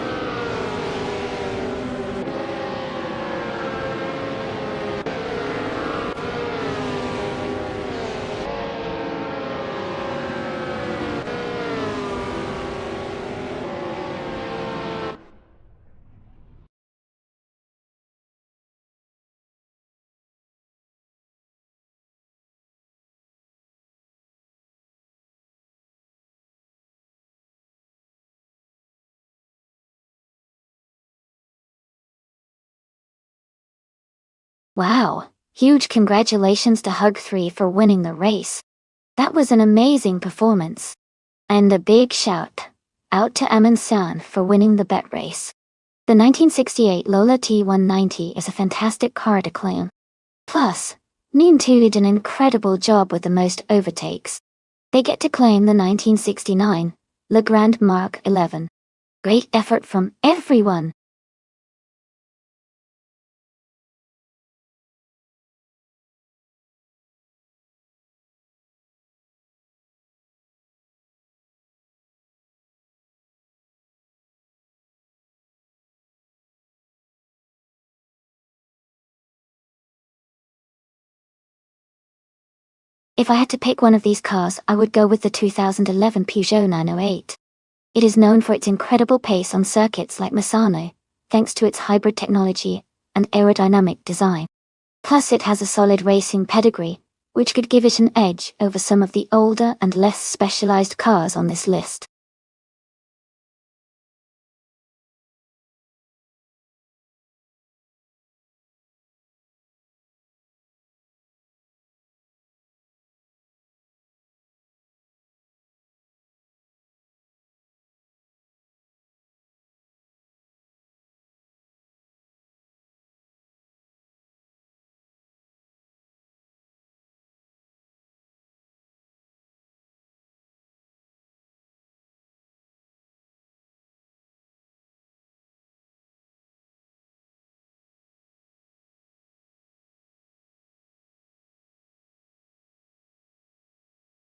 Wow, huge congratulations to Hug 3 for winning the race. That was an amazing performance. And a big shout out to Amin San for winning the bet race. The 1968 Lola T190 is a fantastic car to claim. Plus, Nonstop did an incredible job with the most overtakes. They get to claim the 1969 Le Grand Mark 11. Great effort from everyone. If I had to pick one of these cars, I would go with the 2011 Peugeot 908. It is known for its incredible pace on circuits like Misano, thanks to its hybrid technology and aerodynamic design. Plus it has a solid racing pedigree, which could give it an edge over some of the older and less specialized cars on this list.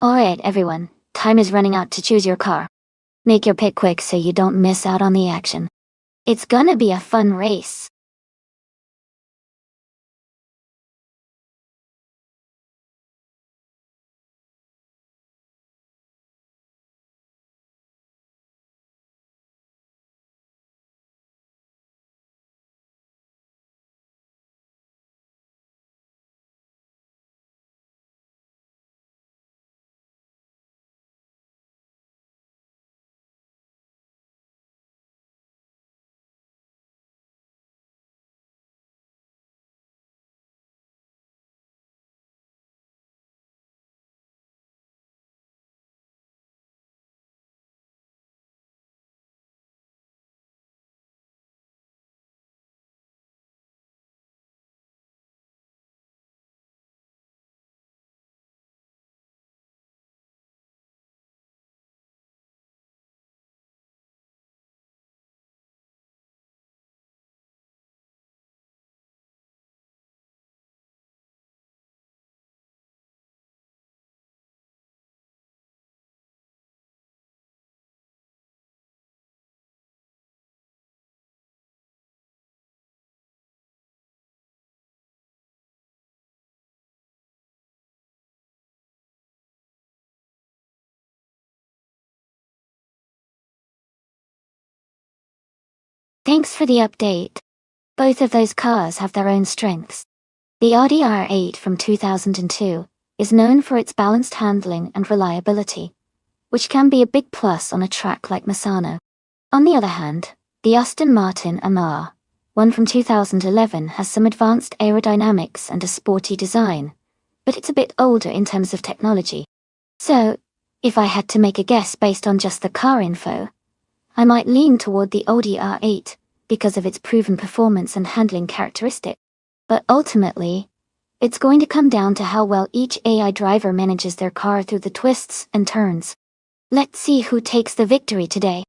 Alright everyone, time is running out to choose your car. Make your pick quick so you don't miss out on the action. It's gonna be a fun race. Thanks for the update. Both of those cars have their own strengths. The Audi R8 from 2002 is known for its balanced handling and reliability, which can be a big plus on a track like Misano. On the other hand, the Aston Martin MR, one from 2011, has some advanced aerodynamics and a sporty design, but it's a bit older in terms of technology. So, if I had to make a guess based on just the car info, I might lean toward the Audi R8 because of its proven performance and handling characteristic. But ultimately, it's going to come down to how well each AI driver manages their car through the twists and turns. Let's see who takes the victory today.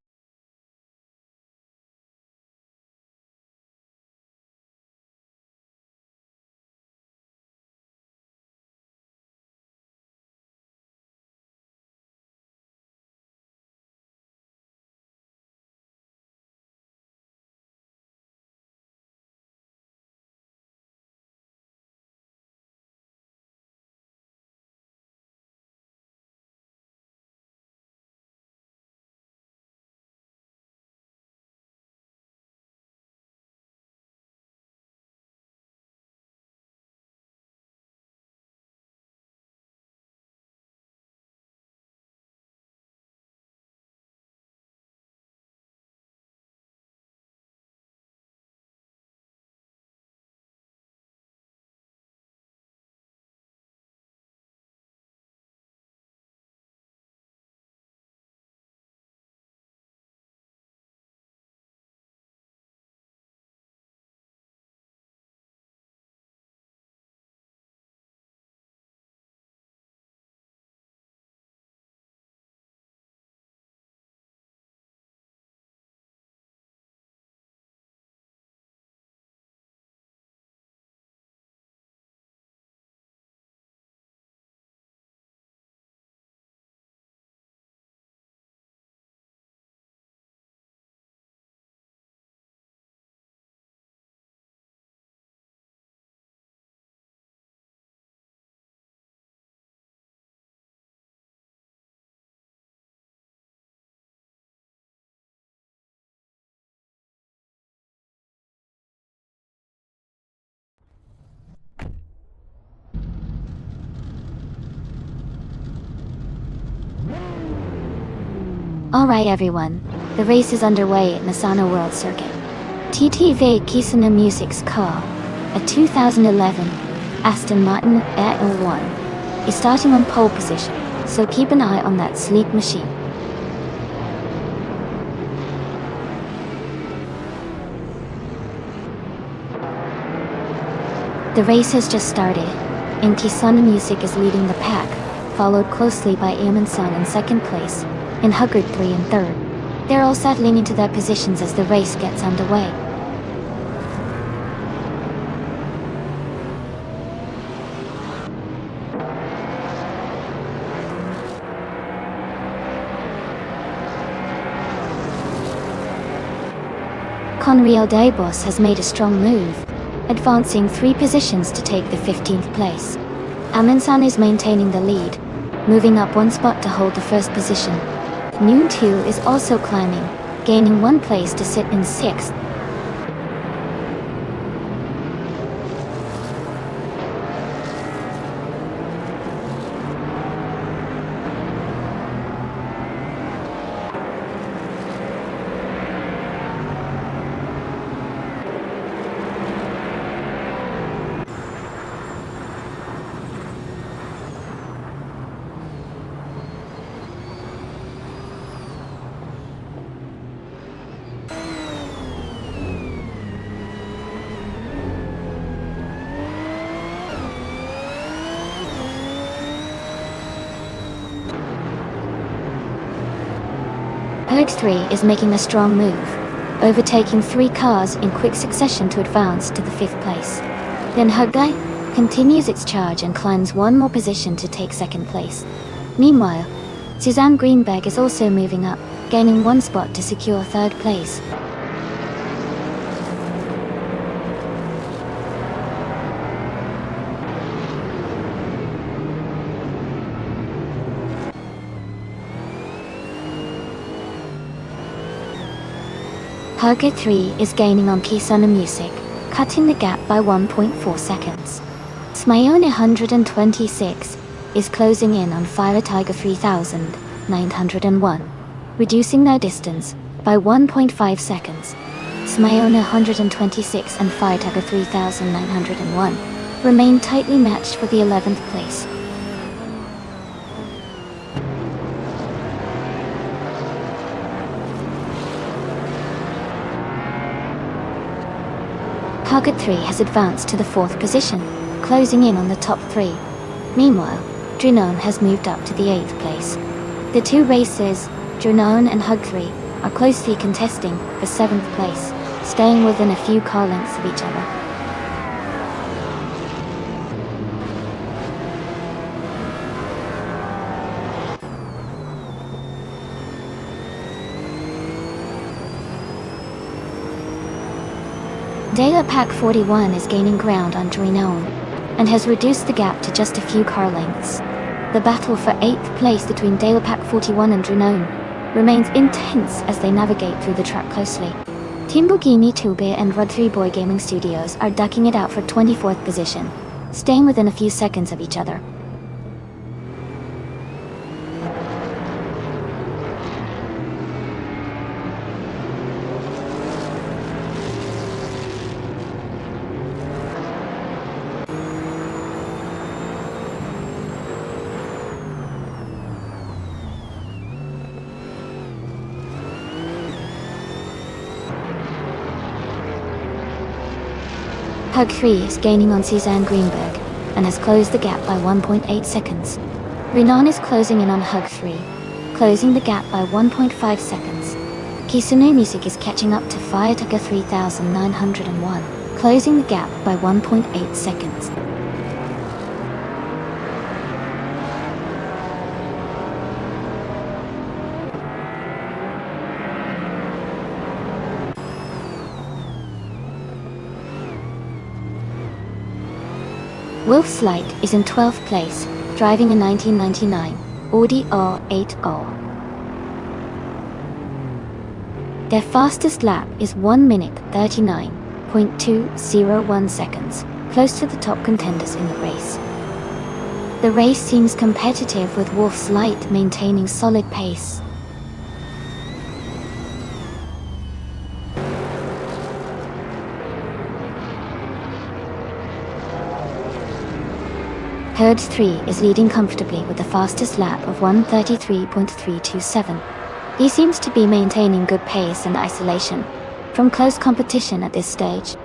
Alright everyone, the race is underway at Misano World Circuit. TTV Kisuna Music's car, a 2011 Aston Martin Air 01, is starting on pole position, so keep an eye on that sleek machine. The race has just started, and Kisuna Music is leading the pack, followed closely by Amin-san in second place, and Huggard 3 in third. They're all settling into their positions as the race gets underway. Conreal Debos has made a strong move, advancing 3 positions to take the 15th place. Amin-san is maintaining the lead, moving up 1 spot to hold the first position. Noon 2 is also climbing, gaining 1 place to sit in 6th. Hug 3 is making a strong move, overtaking 3 cars in quick succession to advance to the 5th place. Then Huggai continues its charge and climbs 1 more position to take 2nd place. Meanwhile, Suzanne Greenberg is also moving up, gaining 1 spot to secure 3rd place. Huggard 3 is gaining on Kisuna Music, cutting the gap by 1.4 seconds. Smayone 126 is closing in on Fire Tiger 3901, reducing their distance by 1.5 seconds. Smayone 126 and Fire Tiger 3901 remain tightly matched for the 11th place. Huggard 3 has advanced to the 4th position, closing in on the top 3. Meanwhile, Drunon has moved up to the 8th place. The 2 racers, Drunon and Hug 3, are closely contesting for 7th place, staying within a few car lengths of each other. Dela Pack 41 is gaining ground on Drunon, and has reduced the gap to just a few car lengths. The battle for 8th place between Dela Pack 41 and Drunon remains intense as they navigate through the track closely. Team Bogini Tube and Rod 3 Boy Gaming Studios are ducking it out for 24th position, staying within a few seconds of each other. Hug 3 is gaining on Suzanne Greenberg, and has closed the gap by 1.8 seconds. Renan is closing in on Hug 3, closing the gap by 1.5 seconds. Kisuna Music is catching up to Fire Tiger 3901, closing the gap by 1.8 seconds. Wolf's Light is in 12th place, driving a 1999 Audi R8R. Their fastest lap is 1 minute 39.201 seconds, close to the top contenders in the race. The race seems competitive with Wolf's Light maintaining solid pace. Herd 3 is leading comfortably with the fastest lap of 1:33.327. He seems to be maintaining good pace and isolation from close competition at this stage.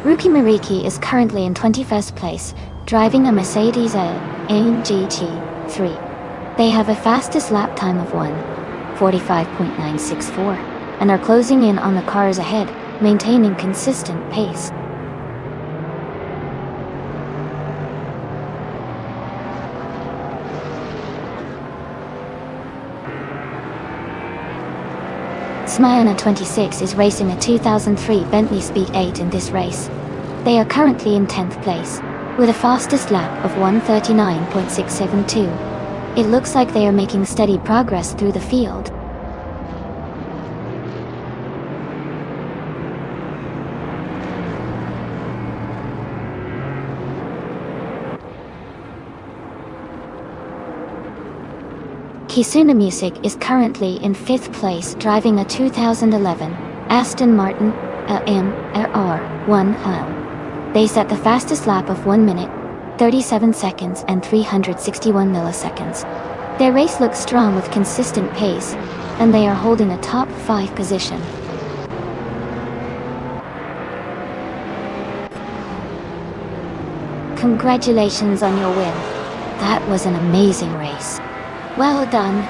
Rookie Mariki is currently in 21st place, driving a Mercedes-AMG GT3. They have a fastest lap time of 1:45.964, and are closing in on the cars ahead, maintaining consistent pace. Smayana 26 is racing a 2003 Bentley Speed 8 in this race. They are currently in 10th place, with a fastest lap of 1:39.672. It looks like they are making steady progress through the field. Kisuna Music is currently in 5th place, driving a 2011 Aston Martin AMR1 Hum. They set the fastest lap of 1 minute, 37 seconds and 361 milliseconds. Their race looks strong with consistent pace, and they are holding a top 5 position. Congratulations on your win. That was an amazing race. Well done.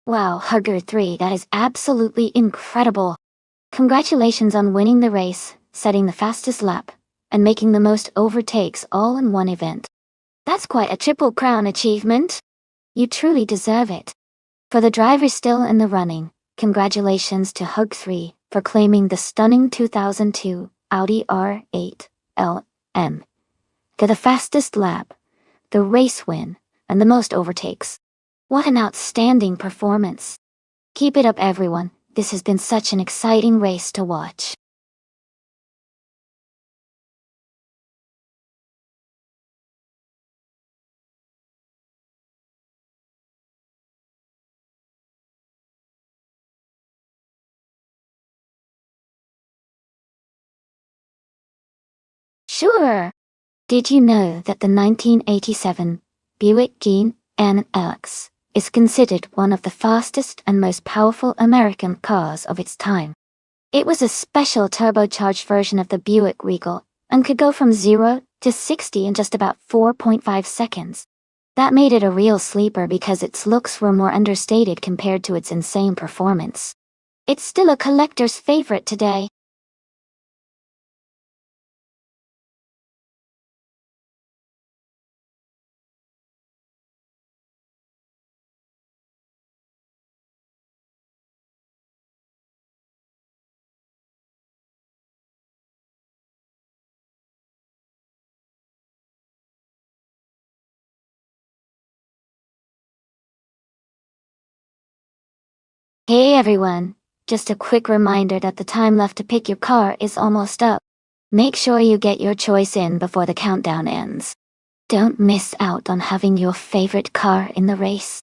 Wow, Hugger 3, that is absolutely incredible. Congratulations on winning the race, setting the fastest lap, and making the most overtakes all in one event. That's quite a Triple Crown achievement. You truly deserve it. For the drivers still in the running, congratulations to Hug 3 for claiming the stunning 2002 Audi R8 LM. For the fastest lap, the race win, and the most overtakes. What an outstanding performance. Keep it up, everyone. This has been such an exciting race to watch. Sure. Did you know that the 1987 Buick GN-X is considered one of the fastest and most powerful American cars of its time? It was a special turbocharged version of the Buick Regal and could go from 0 to 60 in just about 4.5 seconds. That made it a real sleeper because its looks were more understated compared to its insane performance. It's still a collector's favorite today. Hey everyone, just a quick reminder that the time left to pick your car is almost up. Make sure you get your choice in before the countdown ends. Don't miss out on having your favorite car in the race.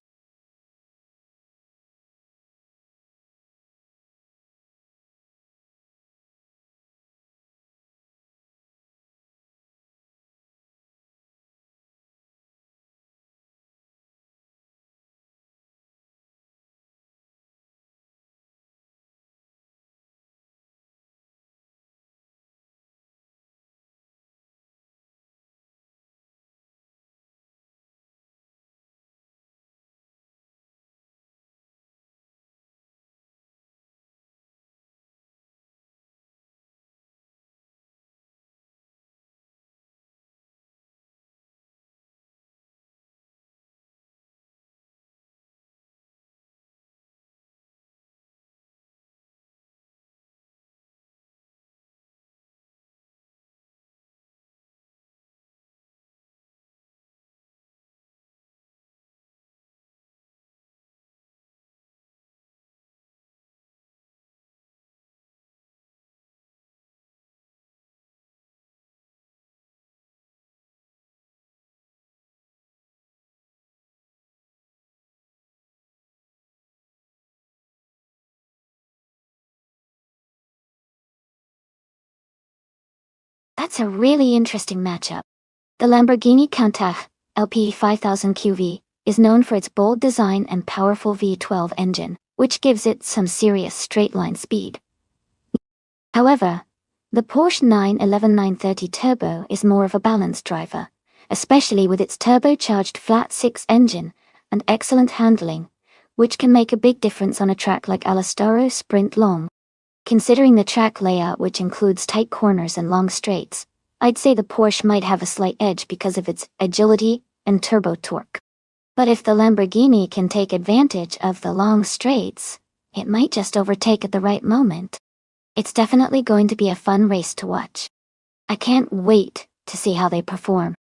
That's a really interesting matchup. The Lamborghini Countach LP 5000 QV is known for its bold design and powerful V12 engine, which gives it some serious straight-line speed. However, the Porsche 911 930 Turbo is more of a balanced driver, especially with its turbocharged flat-six engine and excellent handling, which can make a big difference on a track like Alastaro Sprint Long. Considering the track layout, which includes tight corners and long straights, I'd say the Porsche might have a slight edge because of its agility and turbo torque. But if the Lamborghini can take advantage of the long straights, it might just overtake at the right moment. It's definitely going to be a fun race to watch. I can't wait to see how they perform.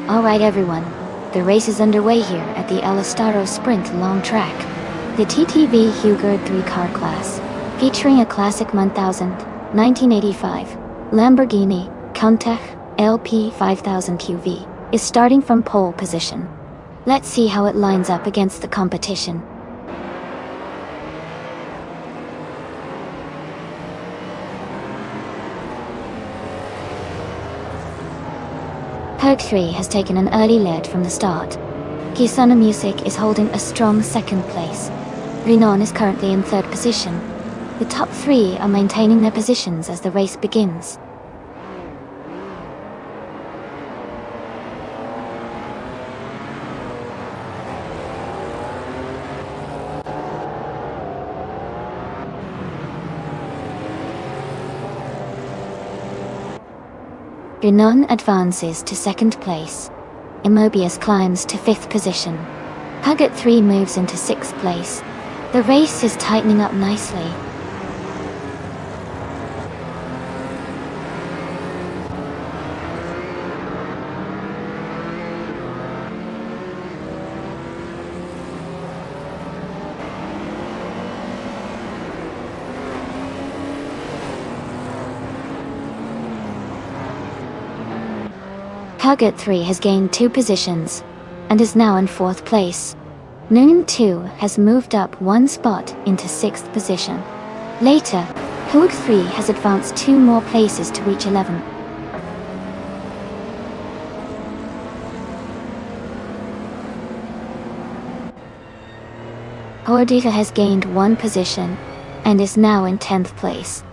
Alright everyone, the race is underway here at the Alastaro Sprint Long Track. The TTV Hugard 3-car class, featuring a classic 1985 Lamborghini Countach LP 5000 QV, is starting from pole position. Let's see how it lines up against the competition. Perk 3 has taken an early lead from the start. Kisana Music is holding a strong second place. Rinon is currently in third position. The top three are maintaining their positions as the race begins. Rinon advances to second place. Immobius climbs to fifth position. Huggett 3 moves into sixth place. The race is tightening up nicely. Huggett 3 has gained 2 positions, and is now in 4th place. Noon 2 has moved up 1 spot into 6th position. Later, Hoog 3 has advanced 2 more places to reach 11th. Hordita has gained 1 position, and is now in 10th place.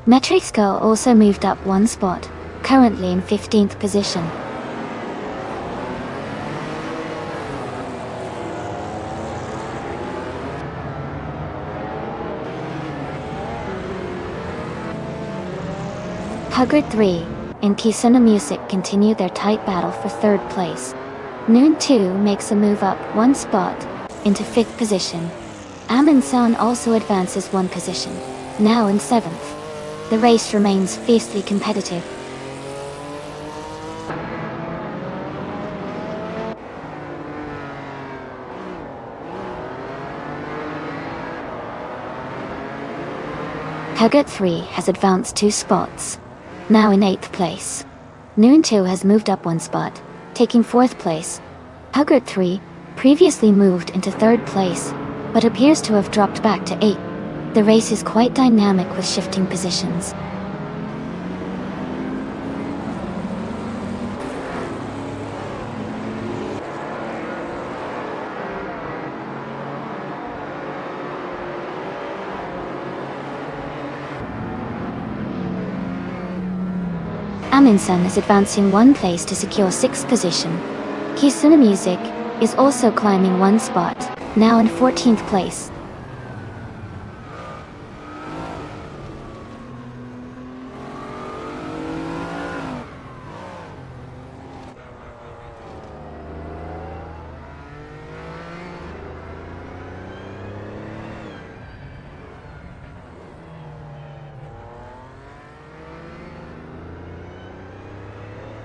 Metrixco also moved up 1 spot, currently in 15th position. Huggard 3 and Kisuna Music continue their tight battle for 3rd place. Noon 2 makes a move up 1 spot into 5th position. Amin-san also advances 1 position, now in 7th. The race remains fiercely competitive. Hugget 3 has advanced 2 spots, now in 8th place. Noon 2 has moved up 1 spot, taking 4th place. Hugget 3 previously moved into 3rd place, but appears to have dropped back to 8th. The race is quite dynamic with shifting positions. Amundsen is advancing 1 place to secure 6th position. Kisuna Music is also climbing 1 spot, now in 14th place.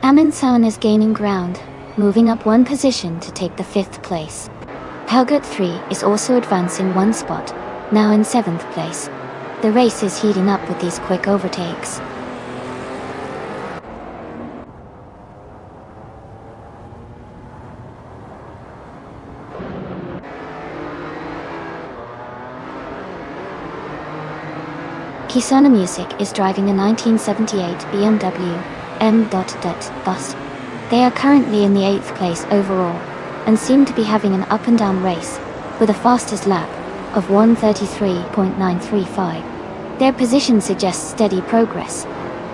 Amundsen is gaining ground, moving up 1 position to take the 5th place. Hugget 3 is also advancing 1 spot, now in 7th place. The race is heating up with these quick overtakes. Kisuna Music is driving a 1978 BMW M.Bus. They are currently in the 8th place overall, and seem to be having an up and down race, with a fastest lap of 1:33.935. Their position suggests steady progress,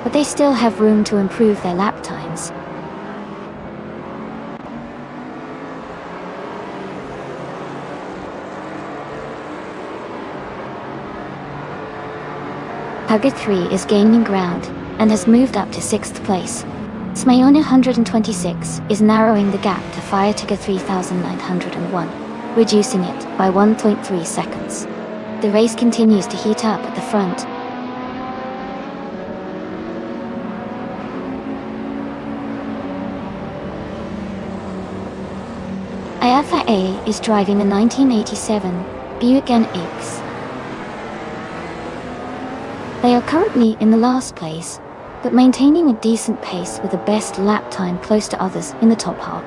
but they still have room to improve their lap times. Hugget 3 is gaining ground, and has moved up to 6th place. Smayona 126 is narrowing the gap to Fiatiga 3901, reducing it by 1.3 seconds. The race continues to heat up at the front. IFA is driving a 1987 Buick NX. They are currently in the last place, but maintaining a decent pace with the best lap time close to others in the top half.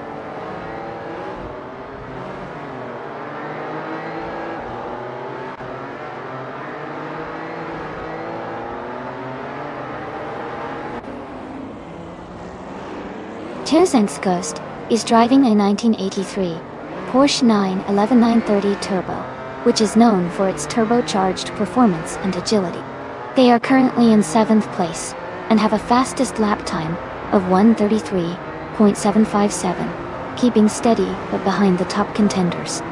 Ghost is driving a 1983 Porsche 911 Turbo, which is known for its turbocharged performance and agility. They are currently in 7th place, and have a fastest lap time of 1:33.757, keeping steady but behind the top contenders.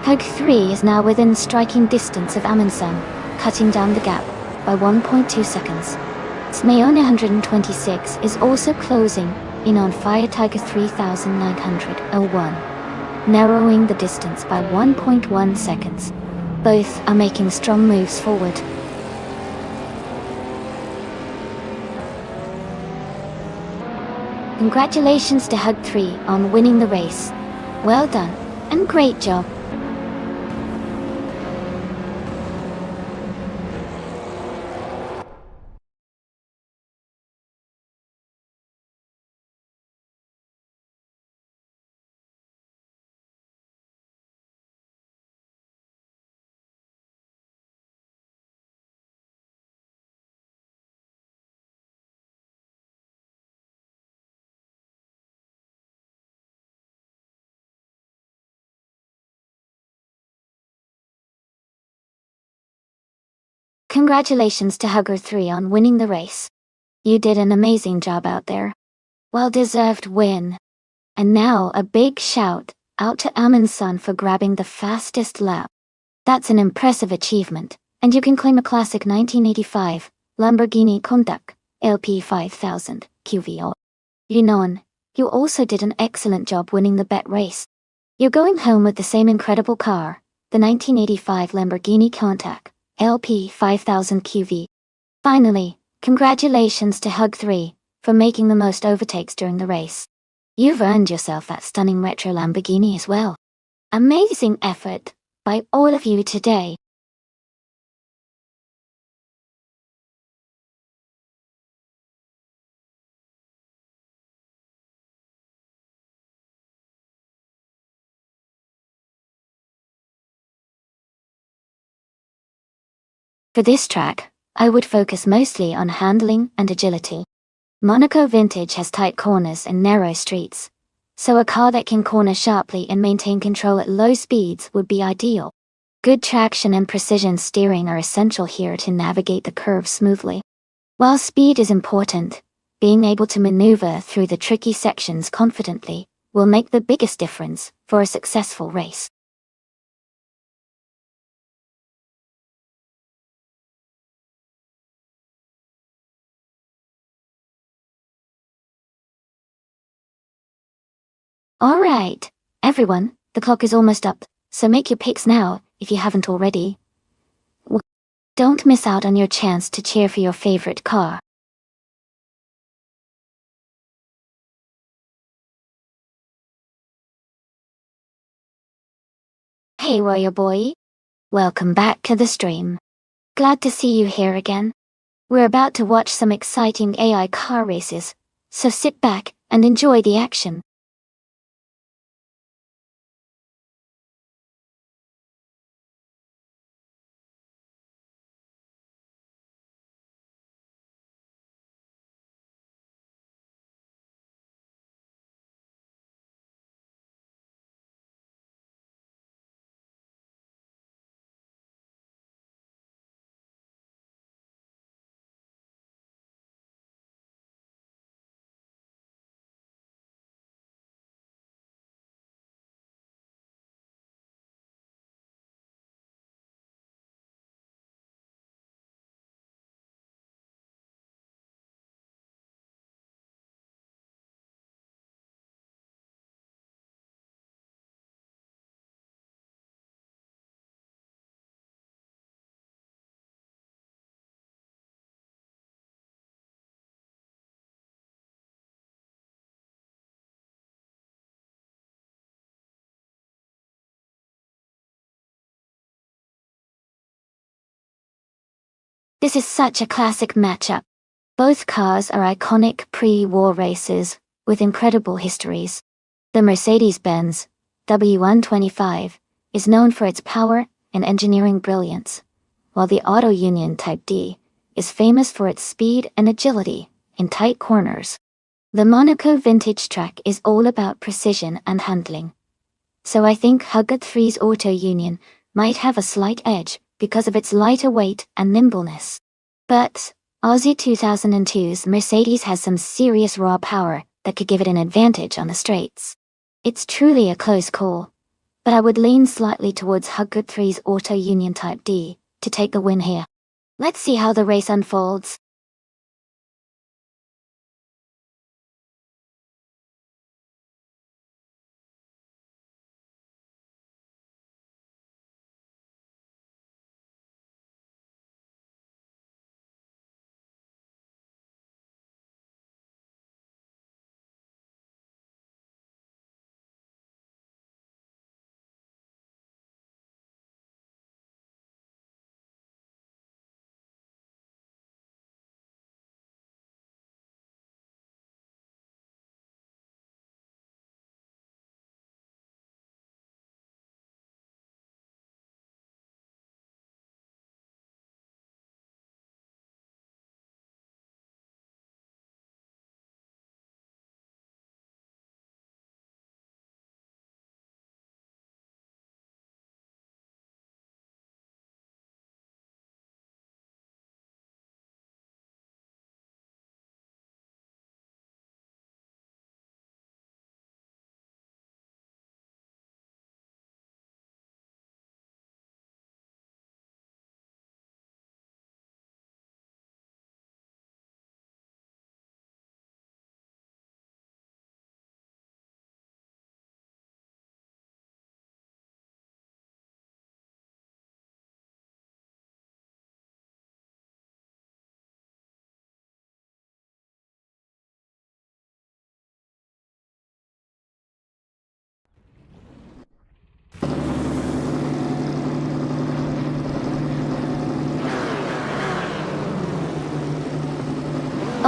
Hug 3 is now within striking distance of Amundsen, cutting down the gap by 1.2 seconds. Smayona 126 is also closing in on Fiatiga 3901, narrowing the distance by 1.1 seconds. Both are making strong moves forward. Congratulations to Hug 3 on winning the race. Well done, and great job. Congratulations to Hugger 3 on winning the race. You did an amazing job out there. Well-deserved win. And now a big shout out to Amundsen for grabbing the fastest lap. That's an impressive achievement, and you can claim a classic 1985 Lamborghini Countach LP 5000 QVO. Linon, you also did an excellent job winning the bet race. You're going home with the same incredible car, the 1985 Lamborghini Countach, LP 5000 QV. Finally, congratulations to Hug 3 for making the most overtakes during the race. You've earned yourself that stunning retro Lamborghini as well. Amazing effort by all of you today. For this track, I would focus mostly on handling and agility. Monaco Vintage has tight corners and narrow streets, so a car that can corner sharply and maintain control at low speeds would be ideal. Good traction and precision steering are essential here to navigate the curves smoothly. While speed is important, being able to maneuver through the tricky sections confidently will make the biggest difference for a successful race. Alright, everyone, the clock is almost up, so make your picks now, if you haven't already. Don't miss out on your chance to cheer for your favorite car. Hey warrior boy! Welcome back to the stream. Glad to see you here again. We're about to watch some exciting AI car races, so sit back and enjoy the action. This is such a classic matchup. Both cars are iconic pre-war races, with incredible histories. The Mercedes-Benz W125 is known for its power and engineering brilliance, while the Auto Union Type D is famous for its speed and agility in tight corners. The Monaco Vintage track is all about precision and handling. So I think Hugget 3's Auto Union might have a slight edge because of its lighter weight and nimbleness. But Aussie 2002's Mercedes has some serious raw power that could give it an advantage on the straights. It's truly a close call, but I would lean slightly towards Hugget 3's Auto Union Type D to take the win here. Let's see how the race unfolds.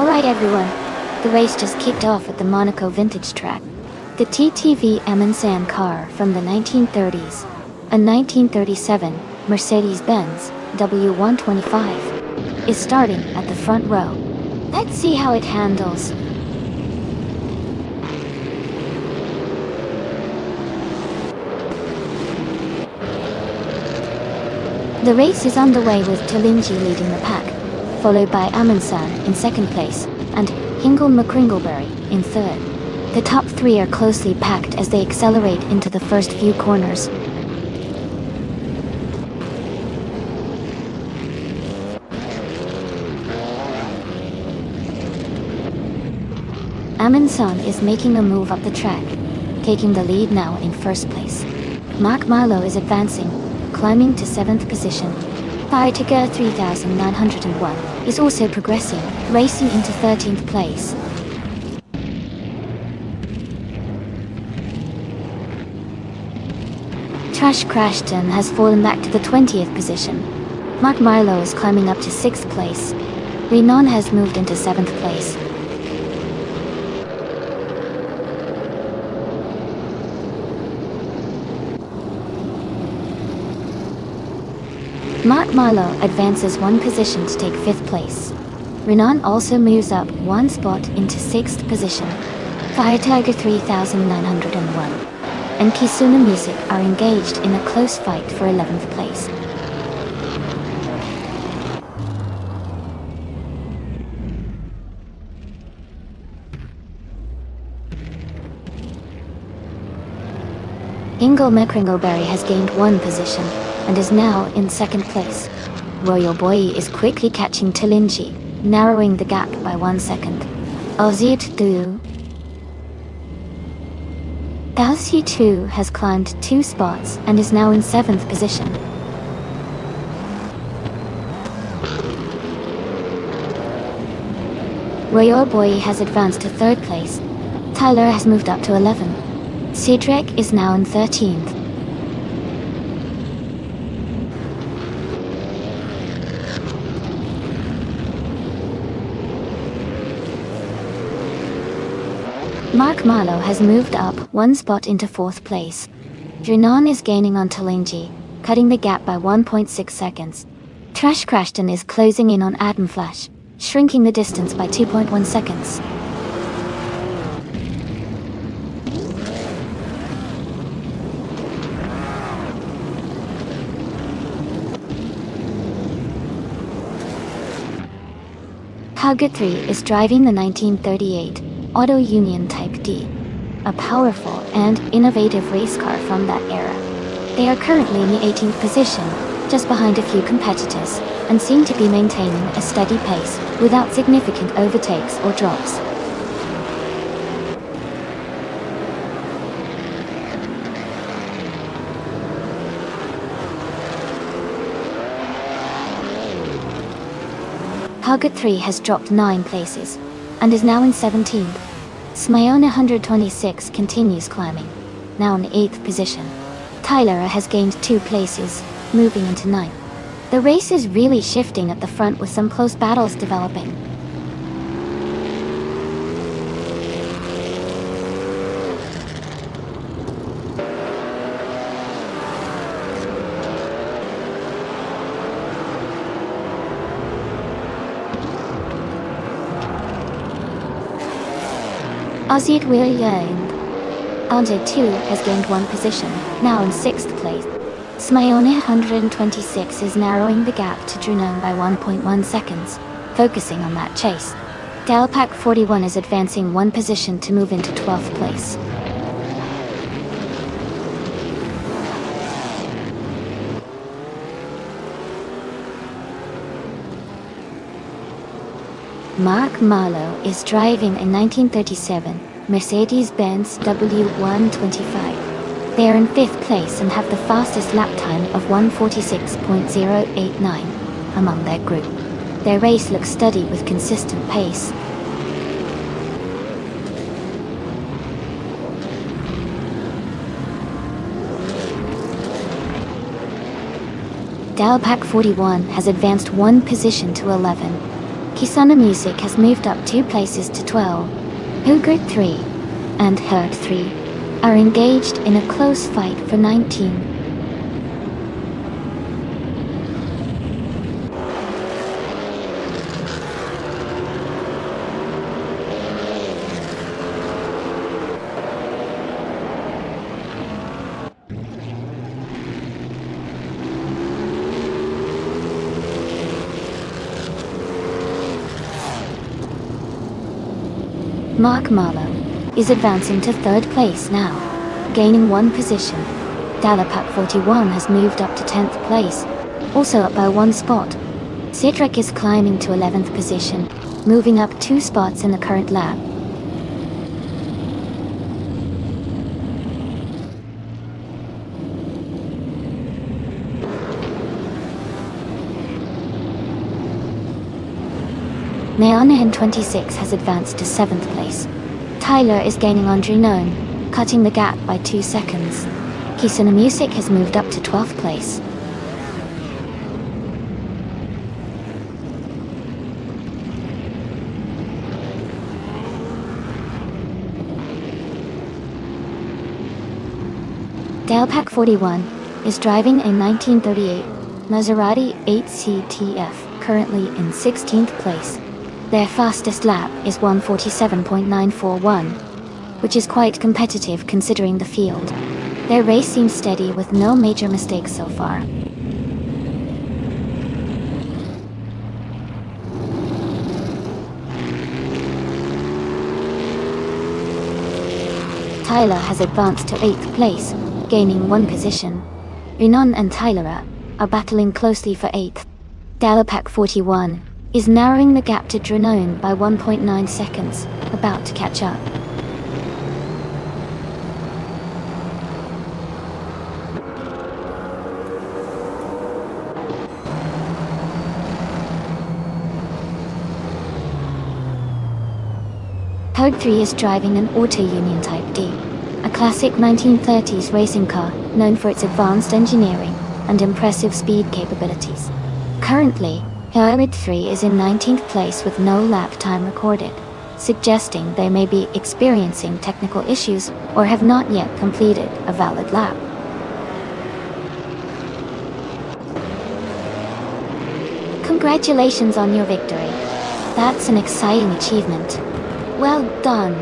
Alright everyone, the race just kicked off at the Monaco Vintage Track. The TTV Amundsen car from the 1930s, a 1937 Mercedes-Benz W125, is starting at the front row. Let's see how it handles. The race is underway with Tilingi leading the pack, followed by Amundsen in second place, and Hingle McCringleberry in third. The top three are closely packed as they accelerate into the first few corners. Amundsen is making a move up the track, taking the lead now in first place. Mark Marlow is advancing, climbing to 7th position. Fire Tiger 3901 is also progressing, racing into 13th place. Trash Crashton has fallen back to the 20th position. Mark Marlow is climbing up to 6th place. Renan has moved into 7th place. Mark Marlow advances one position to take 5th place. Renan also moves up one spot into 6th position. Fire Tiger 3901 and Kisuna Music are engaged in a close fight for 11th place. Hingle McCringleberry has gained one position and is now in 2nd place. Royal Boy is quickly catching Tilingi, narrowing the gap by 1 second. Ozit Du Dalsi 2 has climbed 2 spots and is now in 7th position. Royal Boy has advanced to 3rd place. Tyler has moved up to 11. Cedric is now in 13th. Mark Marlow has moved up one spot into 4th place. Renan is gaining on Tilingi, cutting the gap by 1.6 seconds. Trash Crashton is closing in on Adam Flash, shrinking the distance by 2.1 seconds. Target 3 is driving the 1938 Auto Union Type D, a powerful and innovative race car from that era. They are currently in the 18th position, just behind a few competitors, and seem to be maintaining a steady pace without significant overtakes or drops. Target 3 has dropped 9 places, and is now in 17th. Smayona 126 continues climbing, now in 8th position. Tyler has gained 2 places, moving into 9th. The race is really shifting at the front with some close battles developing. Ozzy William. Alger 2 has gained 1 position, now in 6th place. Smayone 126 is narrowing the gap to Drunon by 1.1 seconds, focusing on that chase. Dalpac 41 is advancing 1 position to move into 12th place. Mark Marlow is driving a 1937 Mercedes-Benz W125. They are in 5th place and have the fastest lap time of 1:46.089 among their group. Their race looks steady with consistent pace. Dalpac 41 has advanced 1 position to 11. Kisana Music has moved up 2 places to 12. Hugert 3 and Herd 3 are engaged in a close fight for 19. Mark Marlowe is advancing to 3rd place now, gaining 1 position. Dalapak 41 has moved up to 10th place, also up by 1 spot. Sidrek is climbing to 11th position, moving up 2 spots in the current lap. Neonahan 26 has advanced to 7th place. Tyler is gaining on Drenone, cutting the gap by 2 seconds. Kisana Music has moved up to 12th place. Dalpak 41 is driving a 1938 Maserati 8CTF, currently in 16th place. Their fastest lap is 1:47.941, which is quite competitive considering the field. Their race seems steady with no major mistakes so far. Tyler has advanced to 8th place, gaining 1 position. Renan and Tyler are battling closely for 8th. Dalapak 41 is narrowing the gap to Drenone by 1.9 seconds, about to catch up. Code 3 is driving an Auto Union Type D, a classic 1930s racing car known for its advanced engineering and impressive speed capabilities. Currently, Herd 3 is in 19th place with no lap time recorded, suggesting they may be experiencing technical issues or have not yet completed a valid lap. Congratulations on your victory. That's an exciting achievement. Well done.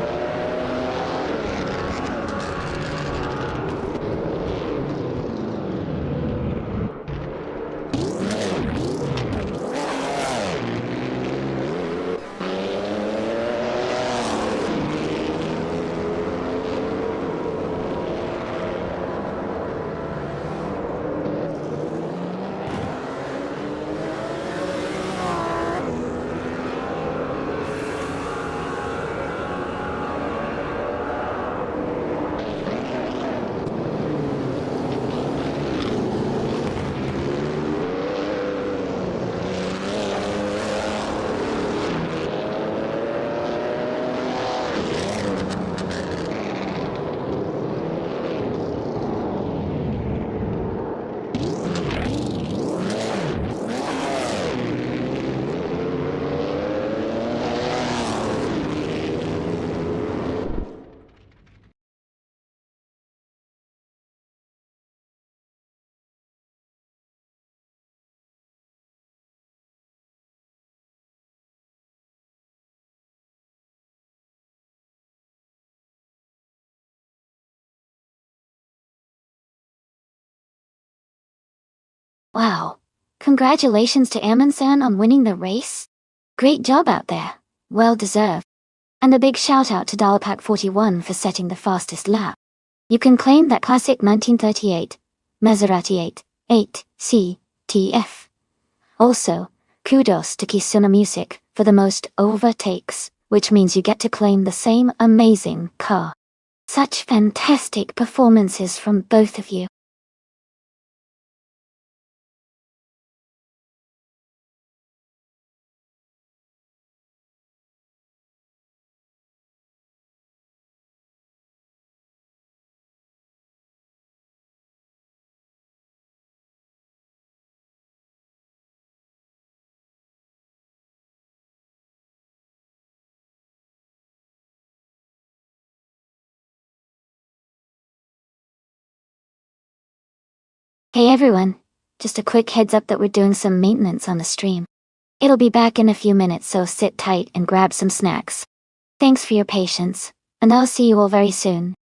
Wow. Congratulations to Ammon-san on winning the race. Great job out there. Well deserved. And a big shout out to Dalapak 41 for setting the fastest lap. You can claim that classic 1938 Maserati 8 CTF. Also, kudos to Kisuna Music for the most overtakes, which means you get to claim the same amazing car. Such fantastic performances from both of you. Hey everyone, just a quick heads up that we're doing some maintenance on the stream. It'll be back in a few minutes, so sit tight and grab some snacks. Thanks for your patience, and I'll see you all very soon.